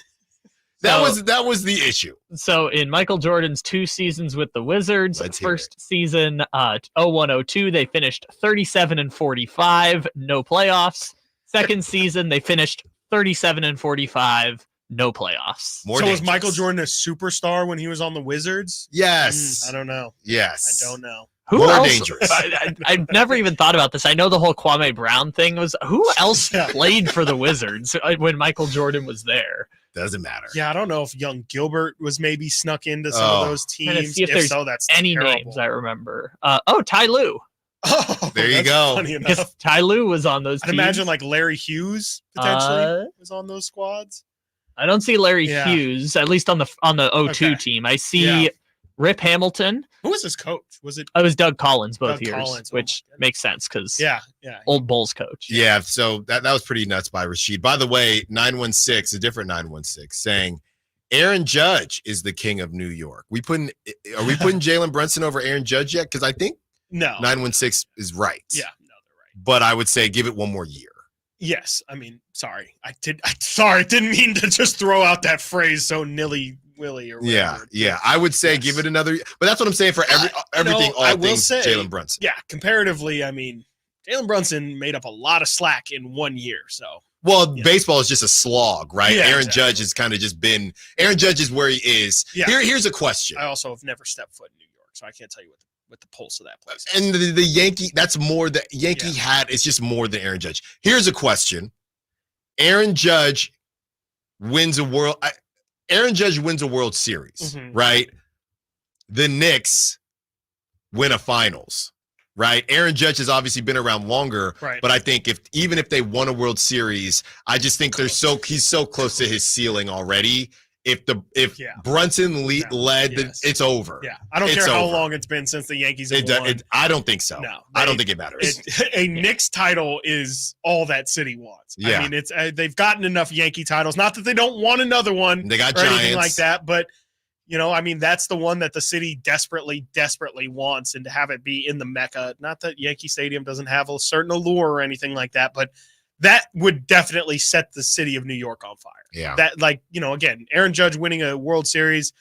That was the issue. So in Michael Jordan's 2 seasons with the Wizards, first season 01-02, they finished 37-45, no playoffs. Second season, they finished 37-45, no playoffs. So was Michael Jordan a superstar when he was on the Wizards? Yes. I don't know. Yes. I don't know. Who More else? dangerous. I've never even thought about this. I know the whole Kwame Brown thing was. Who else played for the Wizards when Michael Jordan was there? Doesn't matter. Yeah, I don't know if young Gilbert was maybe snuck into some of those Trying to teams. see if there's so, that's any terrible. names I remember. Ty Lue. There you That's go. funny enough. Because Ty Lue was on those I'd teams. imagine like Larry Hughes potentially was on those squads. I don't see Larry Yeah. Hughes, at least on the 02 Okay. team. I see Rip Hamilton. Who was his coach? Was it? I was Doug Collins both Doug years, Collins. Oh, which makes sense because Yeah. old Bulls coach. Yeah, so that was pretty nuts by Rasheed. By the way, 916, a different 916, saying Aaron Judge is the king of New York. Are we putting Jalen Brunson over Aaron Judge yet? Because I think No. 916 is right. Yeah. No, they're right. But I would say give it one more year. Yes. I mean, sorry. I didn't mean to just throw out that phrase so nilly-willy or whatever. Yeah. I would say give it another. But that's what I'm saying for everything. All I will things say, Jalen Brunson. Yeah. Comparatively, I mean, Jalen Brunson made up a lot of slack in 1 year. So. Well, baseball is just a slog, right? Yeah, Aaron exactly. Judge has kind of just been. Aaron Judge is where he is. Yeah. Here's a question. I also have never stepped foot in New York, so I can't tell you what the pulse of that place is. And the Yankee, that's more the Yankee hat. It's just more than Aaron Judge. Here's a question. Aaron Judge wins a World Series, right? The Knicks win a finals, right? Aaron Judge has obviously been around longer, Right. but I think even if they won a World Series, I just think he's so close to his ceiling already. if Brunson led, it's over. Yeah, I don't care how long it's been since the Yankees have won. I don't think so. No, I don't think it matters. A Knicks title is all that city wants. Yeah. I mean, it's they've gotten enough Yankee titles. Not that they don't want another one. They got or anything Giants. like that, but I mean, that's the one that the city desperately wants, and to have it be in the Mecca. Not that Yankee Stadium doesn't have a certain allure or anything like that, but that would definitely set the city of New York on fire. Yeah. That, again, Aaron Judge winning a World Series,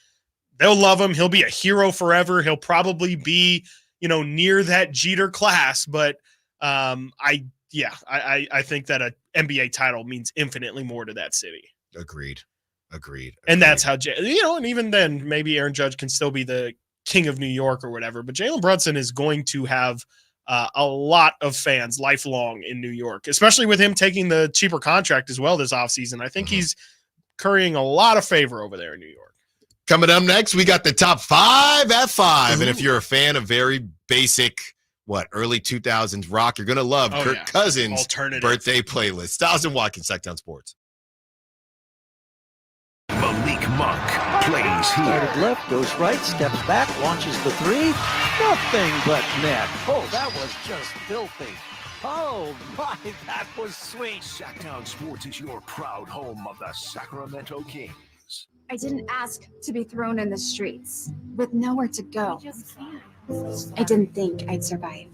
they'll love him. He'll be a hero forever. He'll probably be, near that Jeter class. But I think that an NBA title means infinitely more to that city. Agreed. And that's how, and even then, maybe Aaron Judge can still be the king of New York or whatever. But Jalen Brunson is going to have a lot of fans lifelong in New York, especially with him taking the cheaper contract as well this offseason. I think he's currying a lot of favor over there in New York. Coming up next, we got the top 5 at 5. And if you're a fan of very basic, early 2000s rock, you're going to love Kirk Cousins' birthday playlist. Stiles and Watkins, Sacktown Sports. Malik Monk plays here. Started left, goes right, steps back, launches the 3. Nothing but net. Oh, that was just filthy. Oh, my, that was sweet. Sacktown Sports is your proud home of the Sacramento Kings. I didn't ask to be thrown in the streets with nowhere to go. I didn't think I'd survive.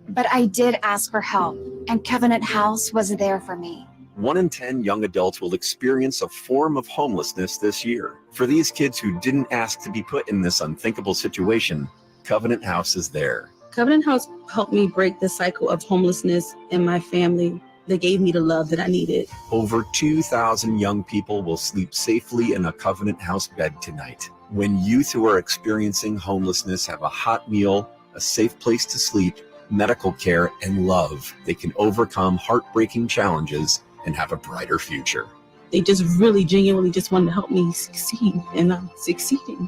But I did ask for help, and Covenant House was there for me. 1 in 10 young adults will experience a form of homelessness this year. For these kids who didn't ask to be put in this unthinkable situation, Covenant House is there. Covenant House helped me break the cycle of homelessness in my family. They gave me the love that I needed. Over 2,000 young people will sleep safely in a Covenant House bed tonight. When youth who are experiencing homelessness have a hot meal, a safe place to sleep, medical care, and love, they can overcome heartbreaking challenges and have a brighter future. They just really genuinely just wanted to help me succeed, and I'm succeeding.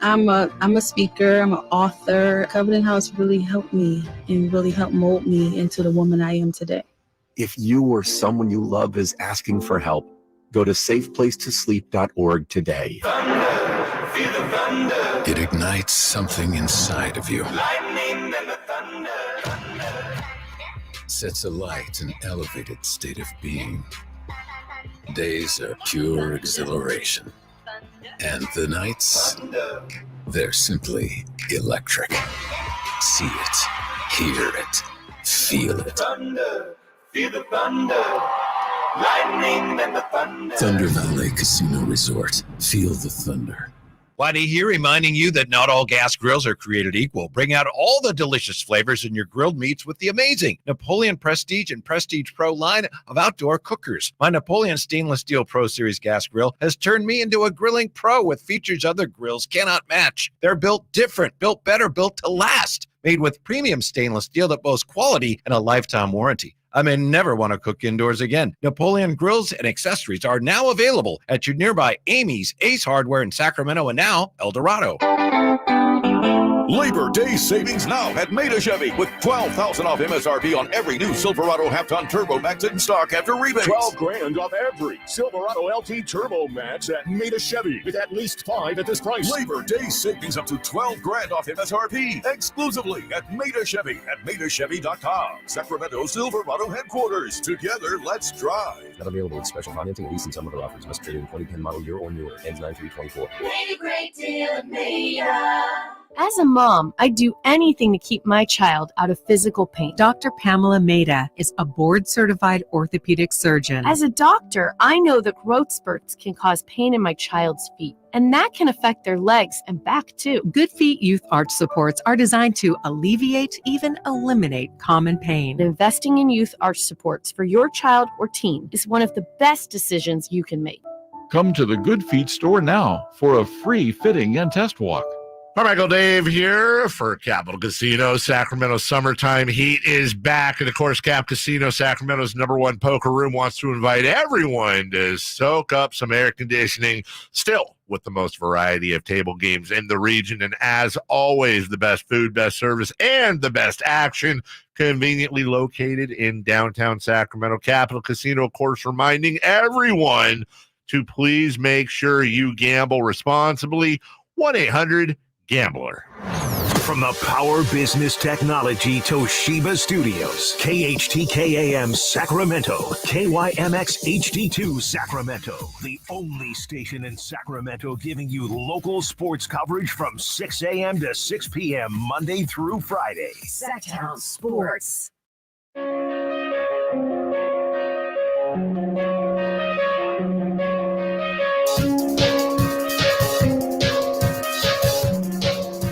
I'm a speaker, I'm an author. Covenant House really helped me and really helped mold me into the woman I am today. If you or someone you love is asking for help, go to safeplacetosleep.org today. Thunder, feel the thunder. It ignites something inside of you. Lightning and the thunder. Sets alight an elevated state of being. Days are pure exhilaration. And the nights, they're simply electric. See it, hear it, feel it. Thunder, feel the thunder. Lightning and the thunder. Thunder Valley Casino Resort. Feel the thunder. Whitey here reminding you that not all gas grills are created equal. Bring out all the delicious flavors in your grilled meats with the amazing Napoleon Prestige and Prestige Pro line of outdoor cookers. My Napoleon Stainless Steel Pro Series gas grill has turned me into a grilling pro with features other grills cannot match. They're built different, built better, built to last. Made with premium stainless steel that boasts quality and a lifetime warranty. I may never want to cook indoors again. Napoleon grills and accessories are now available at your nearby Amy's, Ace Hardware in Sacramento, and now El Dorado. Labor Day savings now at Maida Chevy with $12,000 off MSRP on every new Silverado half-ton Turbo Max in stock after rebates. $12,000 off every Silverado LT Turbo Max at Maida Chevy with at least 5 at this price. Labor Day savings up to $12,000 off MSRP exclusively at Maida Chevy at MaidaChevy.com. Sacramento Silverado headquarters. Together, let's drive. Not available with special financing, lease, and some other offers. Must trade in 2010 model year or newer. Ends 9/3/24. Made a great deal at Maida. As a mom, I'd do anything to keep my child out of physical pain. Dr. Pamela Maida is a board-certified orthopedic surgeon. As a doctor, I know that growth spurts can cause pain in my child's feet, and that can affect their legs and back too. Good Feet Youth Arch Supports are designed to alleviate, even eliminate common pain. Investing in youth arch supports for your child or teen is one of the best decisions you can make. Come to the Good Feet store now for a free fitting and test walk. Carmichael Dave here for Capital Casino. Sacramento summertime heat is back. And of course, Cap Casino, Sacramento's #1 poker room, wants to invite everyone to soak up some air conditioning, still with the most variety of table games in the region. And as always, the best food, best service, and the best action, conveniently located in downtown Sacramento. Capital Casino, of course, reminding everyone to please make sure you gamble responsibly. 1-800-GAMBLER. From the Power Business Technology Toshiba Studios, KHTK-AM Sacramento, KYMX HD2 Sacramento, the only station in Sacramento giving you local sports coverage from 6 a.m. to 6 p.m. Monday through Friday. Sacktown Sports.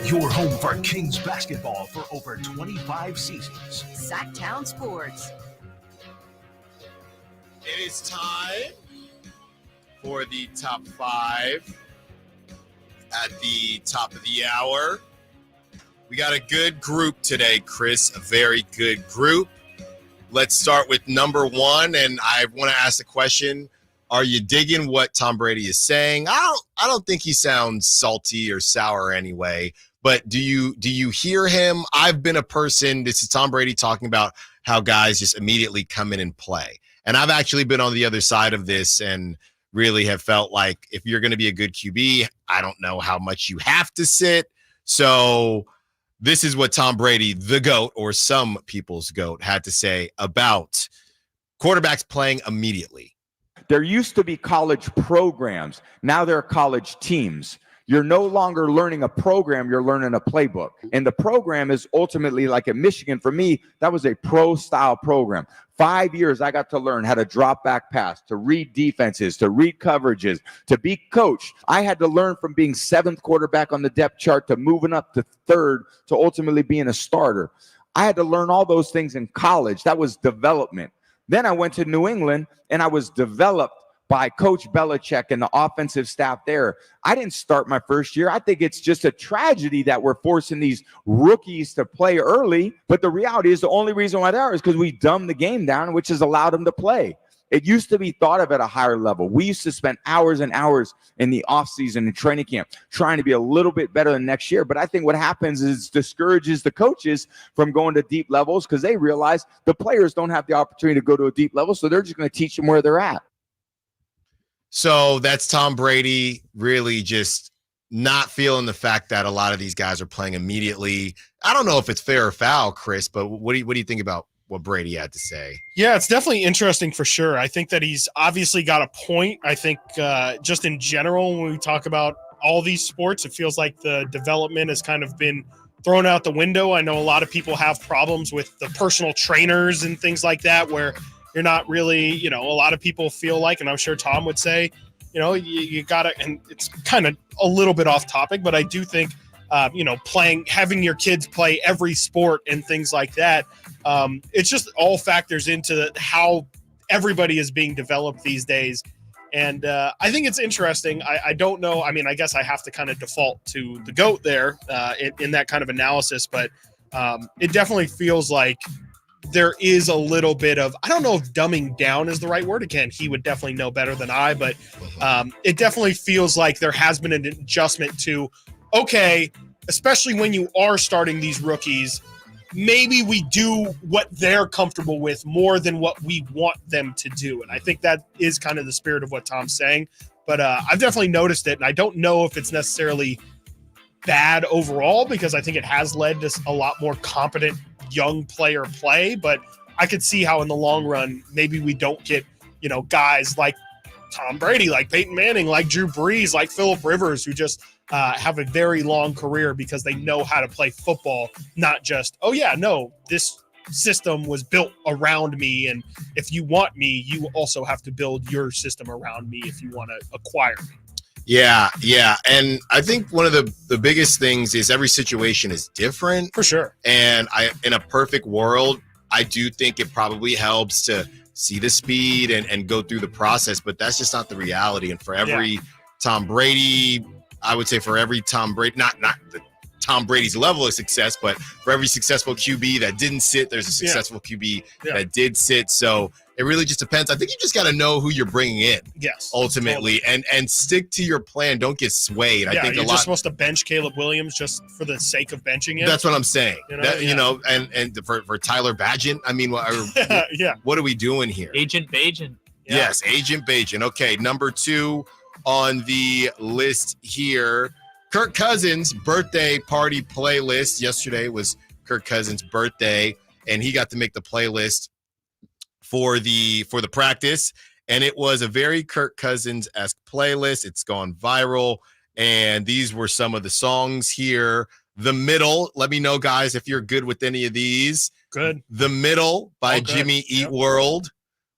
Your home for Kings basketball for over 25 seasons. Sacktown Sports. It is time for the top 5 at the top of the hour. We got a good group today, Chris, a very good group. Let's start with number 1, and I want to ask the question, are you digging what Tom Brady is saying? I don't think he sounds salty or sour anyway. But do you hear him? I've been a person, this is Tom Brady talking about how guys just immediately come in and play. And I've actually been on the other side of this and really have felt like if you're going to be a good QB, I don't know how much you have to sit. So this is what Tom Brady, the GOAT, or some people's GOAT, had to say about quarterbacks playing immediately. There used to be college programs. Now there are college teams. You're no longer learning a program, you're learning a playbook. And the program is ultimately, like at Michigan, for me, that was a pro-style program. 5 years, I got to learn how to drop back pass, to read defenses, to read coverages, to be coached. I had to learn from being 7th quarterback on the depth chart to moving up to 3rd to ultimately being a starter. I had to learn all those things in college. That was development. Then I went to New England, and I was developed by Coach Belichick and the offensive staff there. I didn't start my first year. I think it's just a tragedy that we're forcing these rookies to play early. But the reality is the only reason why they are is because we dumbed the game down, which has allowed them to play. It used to be thought of at a higher level. We used to spend hours and hours in the offseason and training camp trying to be a little bit better than next year. But I think what happens is discourages the coaches from going to deep levels because they realize the players don't have the opportunity to go to a deep level, so they're just going to teach them where they're at. So that's Tom Brady really just not feeling the fact that a lot of these guys are playing immediately. I don't know if it's fair or foul, Chris, but what do you think about what Brady had to say? Yeah, it's definitely interesting for sure. I think that he's obviously got a point. I think just in general, when we talk about all these sports, it feels like the development has kind of been thrown out the window. I know a lot of people have problems with the personal trainers and things like that where – you're not really, a lot of people feel like, and I'm sure Tom would say, you got to, and it's kind of a little bit off topic, but I do think, having your kids play every sport and things like that, it's just all factors into how everybody is being developed these days. And I think it's interesting. I don't know. I mean, I guess I have to kind of default to the GOAT there in that kind of analysis, but it definitely feels like there is a little bit of, I don't know if dumbing down is the right word. Again, he would definitely know better than I, but it definitely feels like there has been an adjustment to, okay, especially when you are starting these rookies, maybe we do what they're comfortable with more than what we want them to do. And I think that is kind of the spirit of what Tom's saying, but I've definitely noticed it. And I don't know if it's necessarily bad overall, because I think it has led to a lot more competent young player play, but I could see how in the long run, maybe we don't get, guys like Tom Brady, like Peyton Manning, like Drew Brees, like Phillip Rivers, who just have a very long career because they know how to play football, not just, this system was built around me, and if you want me, you also have to build your system around me if you want to acquire me. Yeah. And I think one of the biggest things is every situation is different. For sure. And in a perfect world, I do think it probably helps to see the speed and go through the process, but that's just not the reality. And for every Tom Brady, I would say for every Tom Brady, not the Tom Brady's level of success, but for every successful QB that didn't sit, there's a successful QB that did sit. So it really just depends. I think you just got to know who you're bringing in. Yes, ultimately, totally. and stick to your plan. Don't get swayed. I think you're just supposed to bench Caleb Williams just for the sake of benching him. That's what I'm saying. And for Tyler Bagent, I mean, what are we doing here? Agent Bagent. Yeah. Yes, Agent Bajan. Okay, number 2 on the list here. Kirk Cousins' birthday party playlist. Yesterday was Kirk Cousins' birthday, and he got to make the playlist for the practice. And it was a very Kirk Cousins-esque playlist. It's gone viral. And these were some of the songs here. The Middle. Let me know, guys, if you're good with any of these. Good. The Middle by Jimmy Eat World.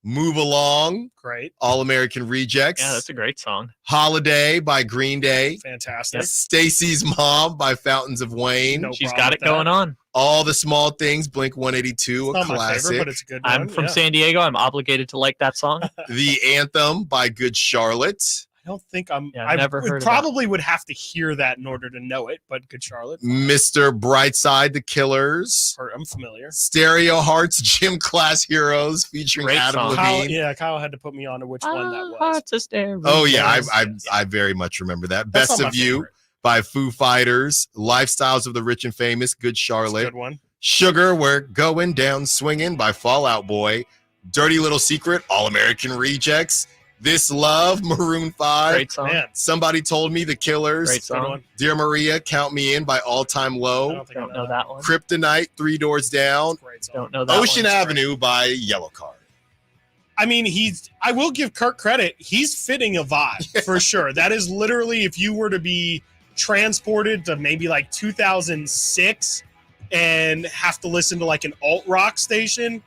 Move Along. Great. All-American Rejects. Yeah, that's a great song. Holiday by Green Day. Fantastic. Stacy's Mom by Fountains of Wayne. No She's problem got it with that. going on. All the Small Things, Blink 182, It's a not my classic. favorite, but it's a good one. I'm from yeah. San Diego. I'm obligated to like that song. The Anthem by Good Charlotte. I don't think I'm. Yeah, I I've never would heard of probably would have to hear that in order to know it. But Good Charlotte, Mr. Brightside, The Killers. I'm familiar. Stereo Hearts, Gym Class Heroes featuring Great Adam song. Levine. Kyle had to put me on to which one that was. Hearts of stereo. Oh, yeah, Yes. I very much remember that. That's Best not of my You favorite. by Foo Fighters. Lifestyles of the Rich and Famous, Good That's a Charlotte. good one. Sugar, We're Going Down Swinging by Fall Out Boy. Dirty Little Secret, All-American Rejects. This Love, Maroon 5. Great song. Man, Somebody Told Me, The Killers. Great good song. one. Dear Maria, Count Me In by All Time I Low. don't think I Don't know that one. Kryptonite, Three Doors Down. Great song. Don't know that Ocean one. Avenue by Yellow Card. I mean, I will give Kirk credit. He's fitting a vibe for sure. That is literally, if you were to be transported to maybe like 2006 and have to listen to like an alt rock station,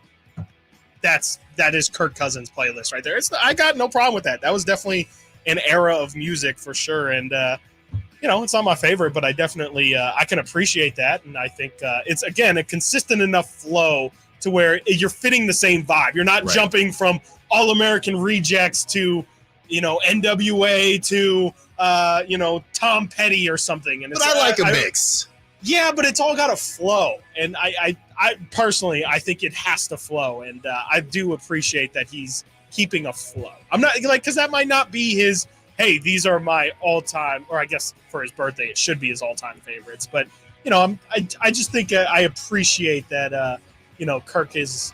that is Kirk Cousins' playlist right there. I got no problem with that. That was definitely an era of music for sure. And it's not my favorite, but I definitely I can appreciate that. And I think it's again a consistent enough flow to where you're fitting the same vibe. You're not Right. jumping from All American Rejects to NWA to Tom Petty or something. And But I like a mix. Yeah, but it's all got to flow, and I personally I think it has to flow, and I do appreciate that he's keeping a flow. I'm not because that might not be his. Hey, these are my all-time, or I guess for his birthday it should be his all-time favorites. But I just think I appreciate that Kirk is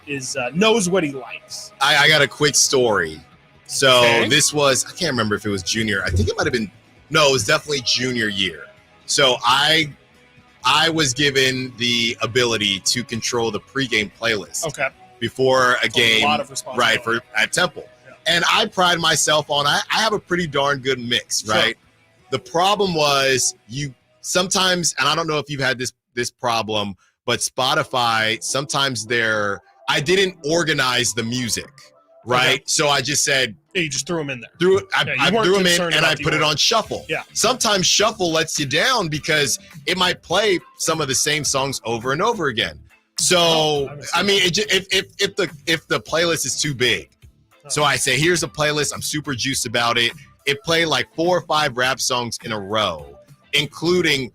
knows what he likes. I got a quick story. So Okay. this was, I can't remember if it was junior. I think it might have been, no, it was definitely junior year. So I was given the ability to control the pregame playlist Okay, before a game, lot of responsibility. right, at Temple. And I pride myself on, I have a pretty darn good mix, Sure. right? The problem was you sometimes, and I don't know if you've had this problem, but Spotify, sometimes I didn't organize the music, right? Okay. So I just said, Yeah, you just threw him in there. I you weren't threw them in concerned and about I the put it order. on shuffle. Yeah. Sometimes shuffle lets you down because it might play some of the same songs over and over again. So I mean, if the playlist is too big, so I say, here's a playlist. I'm super juiced about it. It played like 4 or 5 rap songs in a row, including,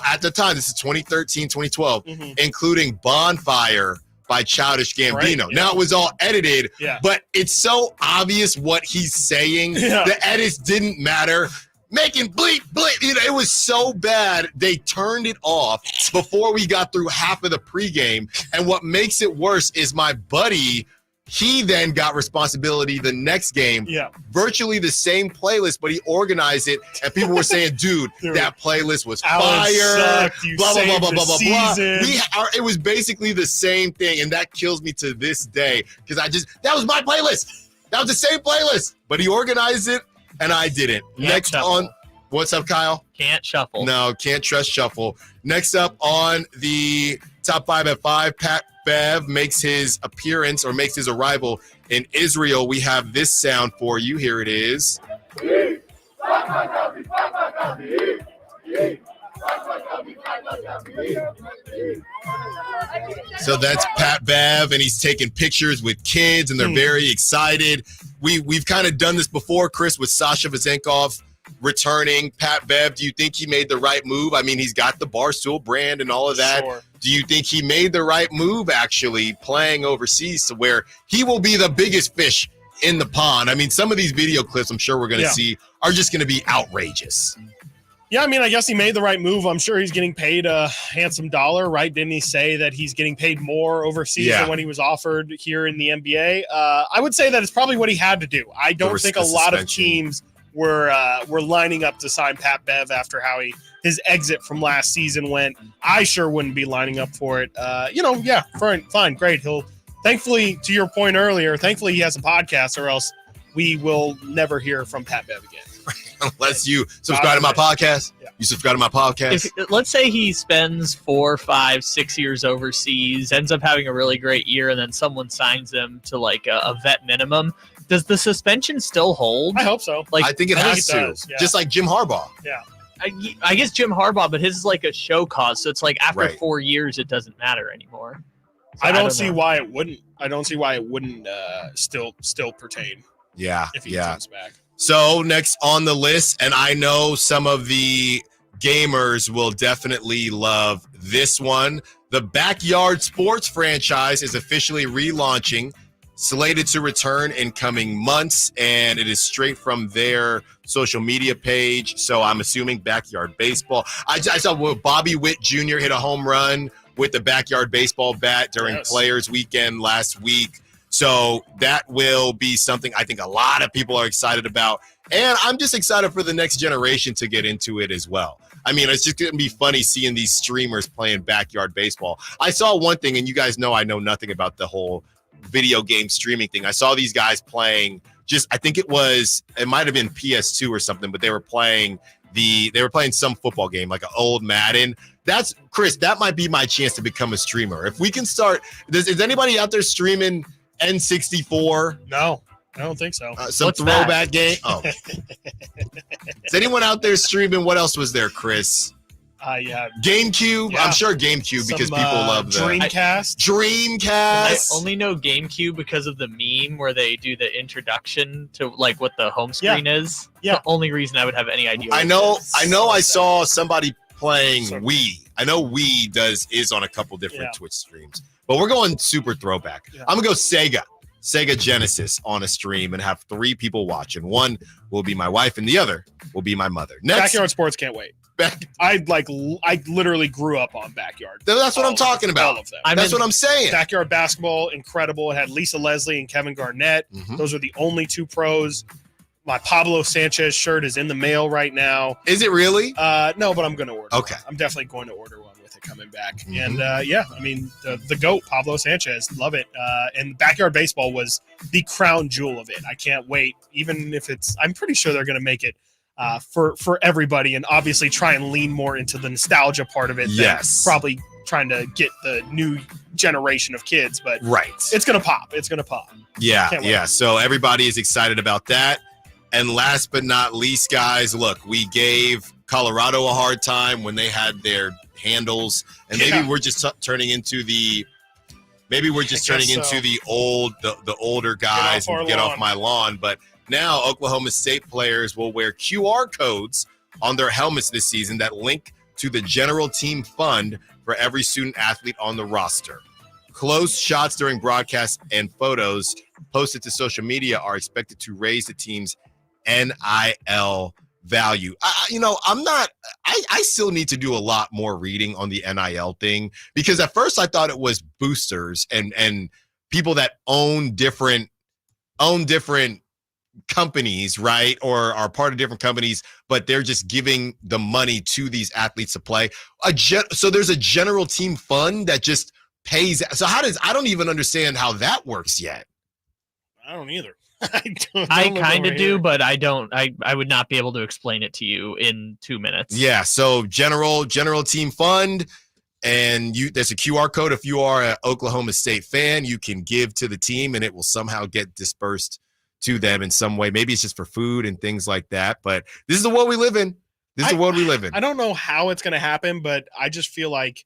at the time, this is 2013, 2012, including Bonfire by Childish Gambino. Right, yeah. Now it was all edited, Yeah. but it's so obvious what he's saying. Yeah. The edits didn't matter. Making bleep, bleep. It was so bad. They turned it off before we got through half of the pregame. And what makes it worse is my buddy, he then got responsibility the next game. Yeah. Virtually the same playlist, but he organized it. And people were saying, dude, that playlist was Alan fire. sucked. You Blah, blah, blah, saved blah, the blah, blah, blah. season. It was basically the same thing. And that kills me to this day because that was my playlist. That was the same playlist. But he organized it and I didn't. Can't Next shuffle. on, what's up, Kyle? Can't shuffle. No, can't trust shuffle. Next up on the top 5 at 5, Pat Bev makes his appearance or makes his arrival in Israel. We have this sound for you. Here it is. So that's Pat Bev, and he's taking pictures with kids, and they're very excited. We've kind of done this before, Chris, with Sasha Vezenkov returning. Pat Bev, do you think he made the right move? I mean, he's got the Barstool brand and all of that. Sure. Do you think he made the right move, actually, playing overseas to where he will be the biggest fish in the pond? I mean, some of these video clips I'm sure we're going to see are just going to be outrageous. Yeah, I mean, I guess he made the right move. I'm sure he's getting paid a handsome dollar, right? Didn't he say that he's getting paid more overseas than when he was offered here in the NBA? I would say that it's probably what he had to do. I don't think a lot of teams were lining up to sign Pat Bev after how his exit from last season went. I sure wouldn't be lining up for it. Fine, great. Thankfully, to your point earlier, thankfully he has a podcast, or else we will never hear from Pat Bev again. Unless you subscribe to my podcast. Yeah. You subscribe to my podcast. Let's say he spends 4, 5, 6 years overseas, ends up having a really great year, and then someone signs him to like a vet minimum. Does the suspension still hold? I hope so. I think it has to. Yeah. Just like Jim Harbaugh. Yeah. I guess Jim Harbaugh, but his is like a show cause. So it's like after 4 years, it doesn't matter anymore. So I don't see why it wouldn't. I don't see why it wouldn't still pertain. Yeah. If he comes back. So next on the list, and I know some of the gamers will definitely love this one. The Backyard Sports franchise is officially relaunching, slated to return in coming months, and it is straight from their social media page. So I'm assuming Backyard Baseball. I saw Bobby Witt Jr. hit a home run with the Backyard Baseball bat during Players Weekend last week. So that will be something I think a lot of people are excited about. And I'm just excited for the next generation to get into it as well. I mean, it's just going to be funny seeing these streamers playing Backyard Baseball. I saw one thing, and you guys know I know nothing about the whole video game streaming thing. I saw these guys playing I think it might have been PS2 or something, but they were playing some football game, like an old Madden. That's Chris, that might be my chance to become a streamer. If we can start, is anybody out there streaming N64? No, I don't think so. Some throwback game. Oh, is anyone out there streaming? What else was there, Chris? Yeah, GameCube. Yeah. I'm sure GameCube because people love the Dreamcast. Dreamcast. I only know GameCube because of the meme where they do the introduction to like what the home screen is. Yeah, the only reason I would have any idea. I know. I saw somebody playing Wii. I know Wii is on a couple different Twitch streams, but we're going super throwback. Yeah. I'm gonna go Sega Genesis on a stream and have 3 people watching. One will be my wife and the other will be my mother. Next, Backyard Sports can't wait. I literally grew up on Backyard. That's what I'm talking about. All of them. That's what I'm saying. Backyard Basketball, incredible. It had Lisa Leslie and Kevin Garnett. Mm-hmm. Those are the only 2 pros. My Pablo Sanchez shirt is in the mail right now. Is it really? No, but I'm going to order. Okay. one. I'm definitely going to order one with it coming back. Mm-hmm. And I mean, the GOAT, Pablo Sanchez, love it. And Backyard Baseball was the crown jewel of it. I can't wait. Even if I'm pretty sure they're going to make it for everybody, and obviously try and lean more into the nostalgia part of it. Yes. Probably trying to get the new generation of kids, but it's going to pop. It's going to pop. Yeah. So everybody is excited about that. And last but not least, guys, look, we gave Colorado a hard time when they had their handles, and maybe we're just turning into the older guys and get off my lawn. But now Oklahoma State players will wear QR codes on their helmets this season that link to the general team fund for every student athlete on the roster. Close shots during broadcasts and photos posted to social media are expected to raise the team's NIL value. I still need to do a lot more reading on the NIL thing, because at first I thought it was boosters and people that own different companies, right? Or are part of different companies, but they're just giving the money to these athletes to play. So there's a general team fund that just pays. So I don't even understand how that works yet. I don't either. I kind of do, but I don't. I would not be able to explain it to you in 2 minutes. Yeah. So general team fund, and there's a QR code. If you are an Oklahoma State fan, you can give to the team, and it will somehow get dispersed to them in some way. Maybe it's just for food and things like that. But this is the world we live in. I don't know how it's going to happen, but I just feel like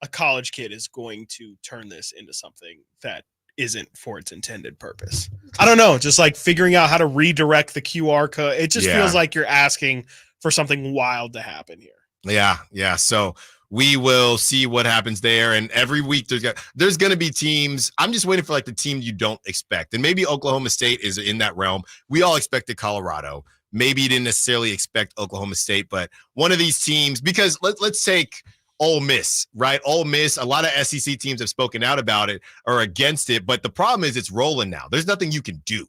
a college kid is going to turn this into something that isn't for its intended purpose. I don't know, just like figuring out how to redirect the QR code. It just feels like you're asking for something wild to happen here. Yeah. So we will see what happens there. And every week there's going to be teams. I'm just waiting for like the team you don't expect. And maybe Oklahoma State is in that realm. We all expected Colorado. maybe you didn't necessarily expect Oklahoma State, but one of these teams, because let's take Ole Miss, right? Ole Miss, a lot of SEC teams have spoken out about it or against it, but the problem is it's rolling now. There's nothing you can do.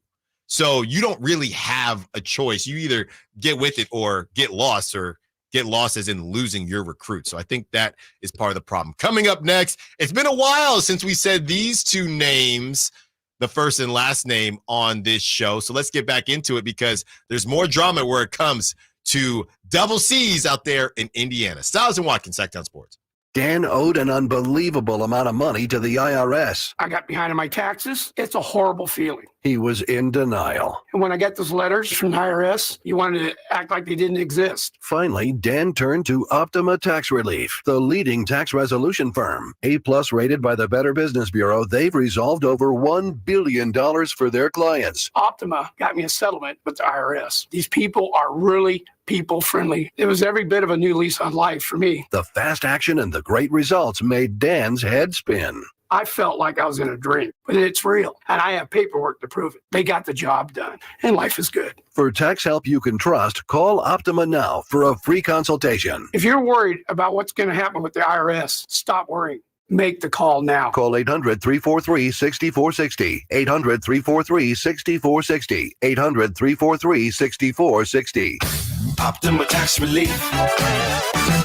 So you don't really have a choice. You either get with it or get lost as in losing your recruit. So I think that is part of the problem. Coming up next, it's been a while since we said these two names, the first and last name on this show. So let's get back into it because there's more drama where it comes to double C's out there in Indiana. Stiles and Watkins, Sacktown Sports. Dan owed an unbelievable amount of money to the IRS. I got behind on my taxes. It's a horrible feeling. He was in denial. And when I got those letters from the IRS, you wanted to act like they didn't exist. Finally, Dan turned to Optima Tax Relief, the leading tax resolution firm. A-plus rated by the Better Business Bureau, they've resolved over $1 billion for their clients. Optima got me a settlement with the IRS. These people are really people friendly. It was every bit of a new lease on life for me. The fast action and the great results made Dan's head spin. I felt like I was in a dream, but it's real. And I have paperwork to prove it. They got the job done and life is good. For tax help you can trust, call Optima now for a free consultation. If you're worried about what's going to happen with the IRS, stop worrying. Make the call now. Call 800-343-6460. 800-343-6460. 800-343-6460. Optima Tax Relief.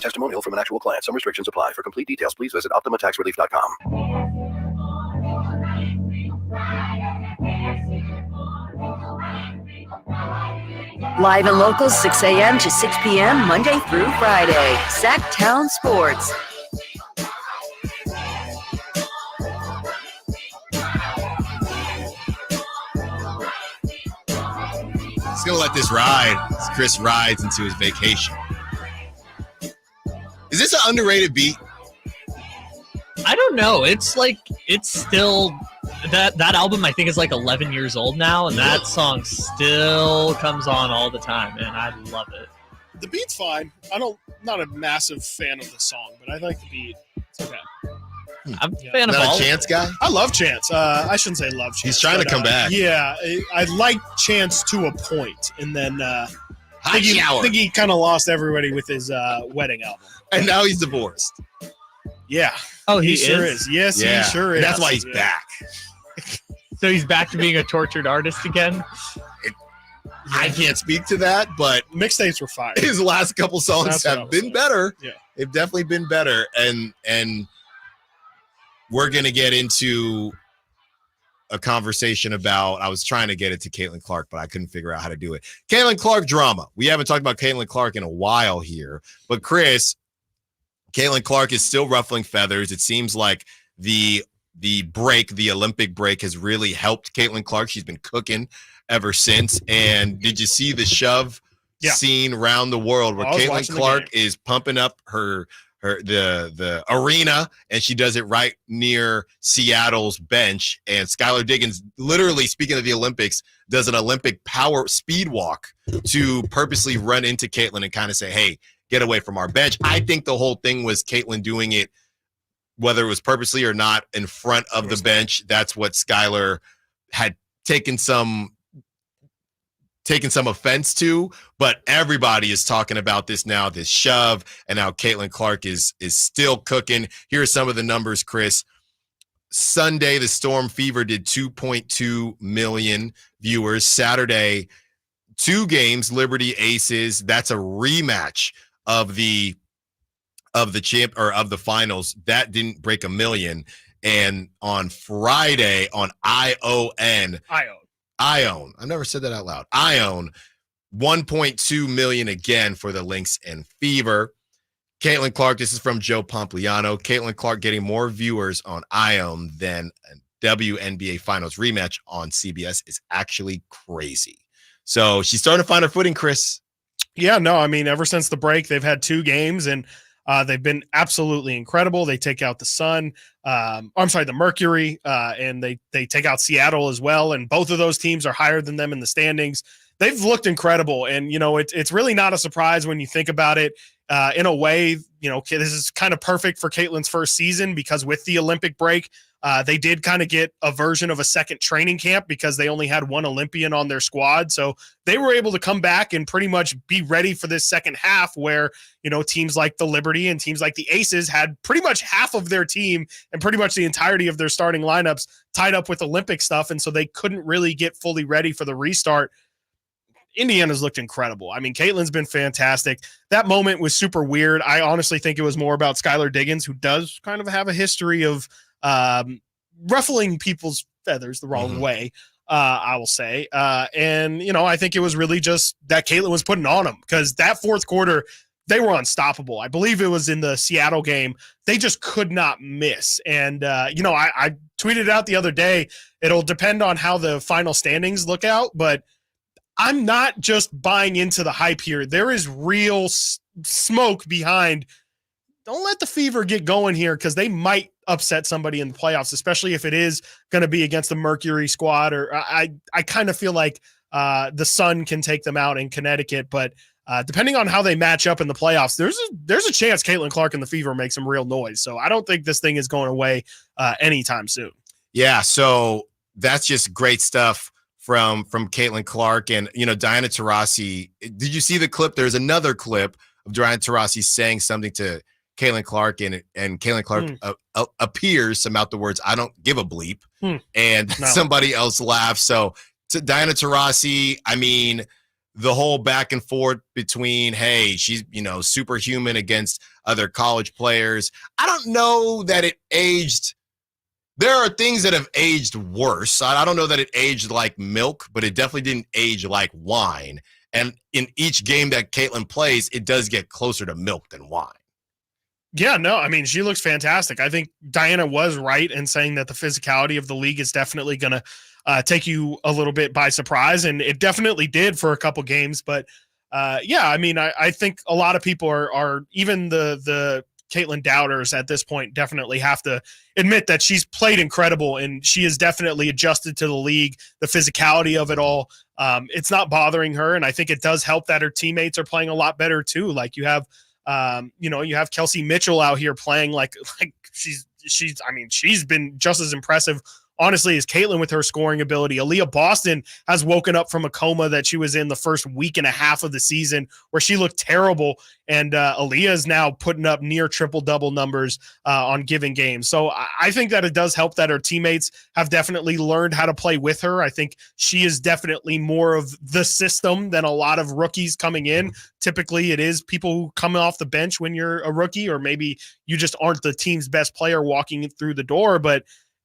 Testimonial from an actual client. Some restrictions apply. For complete details, please visit OptimaTaxRelief.com. Live and local, 6 a.m. to 6 p.m. Monday through Friday. Sacktown Sports. He's going to let this ride as Chris rides into his vacation. Is this an underrated beat? I don't know. It's still that album I think is like 11 years old now, and that song still comes on all the time, and I love it. The beat's fine. Not a massive fan of the song, but I like the beat. It's okay. I'm a fan of Not all a Chance guy? I love Chance. I shouldn't say love Chance. He's trying to come back. Yeah, I like Chance to a point, and then I shower. think he kind of lost everybody with his wedding album. And now he's divorced. Yeah. Oh, he sure is? is. Yes, Yeah. he sure is. That's why he's back. So he's back to being a tortured artist again? I can't speak to that, but mixtapes were fire. His last couple songs have been better. Yeah. They've definitely been better. And we're going to get into a conversation about, I was trying to get it to Caitlin Clark, but I couldn't figure out how to do it. Caitlin Clark drama. We haven't talked about Caitlin Clark in a while here, but Chris, Caitlin Clark is still ruffling feathers. It seems like the Olympic break has really helped Caitlin Clark. She's been cooking ever since. And did you see the shove scene around the world where Caitlin Clark is pumping up the arena, and she does it right near Seattle's bench, and Skylar Diggins, literally speaking of the Olympics, does an Olympic power speed walk to purposely run into Caitlin and kind of say, hey, get away from our bench. I think the whole thing was Caitlin doing it, whether it was purposely or not, in front of the bench. That's what Skylar had taken some offense to, but everybody is talking about this now, this shove, and now Caitlin Clark is still cooking. Here are some of the numbers, Chris. Sunday, the Storm Fever did 2.2 million viewers. Saturday, 2 games, Liberty Aces. That's a rematch of the finals. That didn't break 1 million. And on Friday on ION. I've never said that out loud. ION, 1.2 million again for the Lynx and Fever. Caitlin Clark, this is from Joe Pompliano. Caitlin Clark getting more viewers on ION than a WNBA Finals rematch on CBS is actually crazy. So she's starting to find her footing, Chris. Yeah, no, I mean, ever since the break, they've had 2 games, and they've been absolutely incredible. They take out the Mercury, and they take out Seattle as well. And both of those teams are higher than them in the standings. They've looked incredible. And, it's really not a surprise when you think about it. In a way, this is kind of perfect for Caitlin's first season because with the Olympic break, they did kind of get a version of a second training camp because they only had one Olympian on their squad. So they were able to come back and pretty much be ready for this second half where, teams like the Liberty and teams like the Aces had pretty much half of their team and pretty much the entirety of their starting lineups tied up with Olympic stuff. And so they couldn't really get fully ready for the restart. Indiana's looked incredible. I mean, Caitlin's been fantastic. That moment was super weird. I honestly think it was more about Skylar Diggins, who does kind of have a history of ruffling people's feathers the wrong way, I will say. And I think it was really just that Caitlin was putting on them because that fourth quarter, they were unstoppable. I believe it was in the Seattle game. They just could not miss. And, I tweeted out the other day, it'll depend on how the final standings look out, but I'm not just buying into the hype here. There is real smoke behind. Don't let the Fever get going here because they might upset somebody in the playoffs, especially if it is going to be against the Mercury squad. Or I kind of feel like the Sun can take them out in Connecticut, but depending on how they match up in the playoffs, there's a chance Caitlin Clark and the Fever make some real noise. So I don't think this thing is going away anytime soon. Yeah, so that's just great stuff from Caitlin Clark and Diana Taurasi. Did you see the clip? There's another clip of Diana Taurasi saying something to Caitlin Clark and Caitlin Clark appears some out the words "I don't give a bleep," and somebody else laughs. So to Diana Taurasi, I mean, the whole back and forth between, hey, she's superhuman against other college players. I don't know that it aged. There are things that have aged worse. I don't know that it aged like milk, but it definitely didn't age like wine. And in each game that Caitlin plays, it does get closer to milk than wine. Yeah, no, I mean, she looks fantastic. I think Diana was right in saying that the physicality of the league is definitely going to take you a little bit by surprise, and it definitely did for a couple games. But, I mean, I think a lot of people are even the Caitlin doubters at this point definitely have to admit that she's played incredible and she has definitely adjusted to the league, the physicality of it all. It's not bothering her. And I think it does help that her teammates are playing a lot better too. Like you have, you have Kelsey Mitchell out here playing like she's been just as impressive, honestly, as Caitlin with her scoring ability. Aaliyah Boston has woken up from a coma that she was in the first week and a half of the season where she looked terrible. And Aaliyah is now putting up near triple-double numbers on given games. So I think that it does help that her teammates have definitely learned how to play with her. I think she is definitely more of the system than a lot of rookies coming in. Typically, it is people who come off the bench when you're a rookie, or maybe you just aren't the team's best player walking through the door. But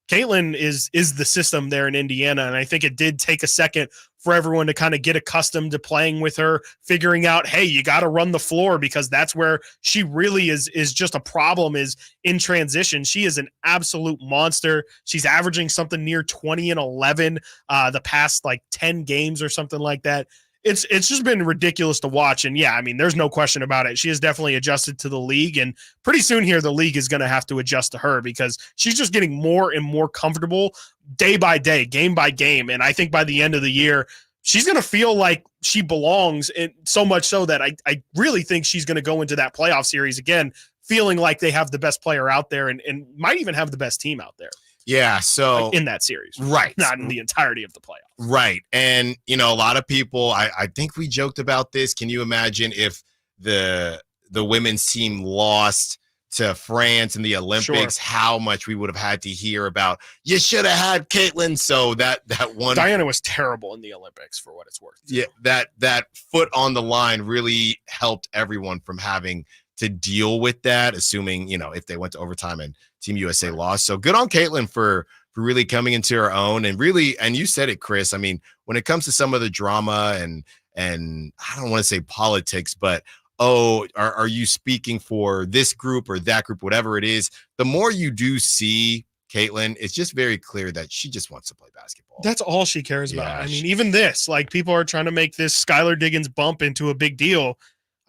Caitlin is the system there in Indiana, and I think it did take a second for everyone to kind of get accustomed to playing with her, figuring out, hey, you got to run the floor because that's where she really is just a problem is in transition. She is an absolute monster. She's averaging something near 20 and 11 the past 10 games or something like that. It's just been ridiculous to watch. And yeah, I mean, there's no question about it. She has definitely adjusted to the league, and pretty soon here, the league is going to have to adjust to her because she's just getting more and more comfortable day by day, game by game. And I think by the end of the year, she's going to feel like she belongs, and so much so that I really think she's going to go into that playoff series again, feeling like they have the best player out there and might even have the best team out there. Yeah, so in that series, right? Not in the entirety of the playoffs, right? And a lot of people, I think we joked about this. Can you imagine if the women's team lost to France in the Olympics? Sure. How much we would have had to hear about? You should have had Caitlin. So that one, Diana was terrible in the Olympics for what it's worth. Yeah, that foot on the line really helped everyone from having to deal with that, assuming, if they went to overtime and Team USA lost. So good on Caitlin for really coming into her own and really, and you said it, Chris, I mean, when it comes to some of the drama and I don't want to say politics, but, are you speaking for this group or that group, whatever it is, the more you do see Caitlin, it's just very clear that she just wants to play basketball. That's all she cares about. I mean, even this, people are trying to make this Skylar Diggins bump into a big deal.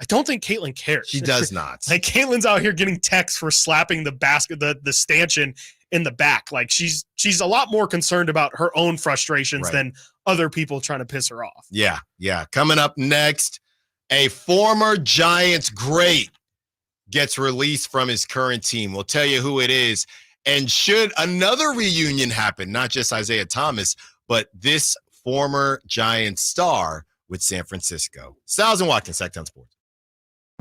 I don't think Caitlin cares. She does not. Caitlin's out here getting texts for slapping the stanchion in the back. She's a lot more concerned about her own frustrations than other people trying to piss her off. Yeah. Coming up next, a former Giants great, gets released from his current team. We'll tell you who it is. And should another reunion happen, not just Isaiah Thomas, but this former Giants star with San Francisco. Stiles Watkins, Sacktown Sports.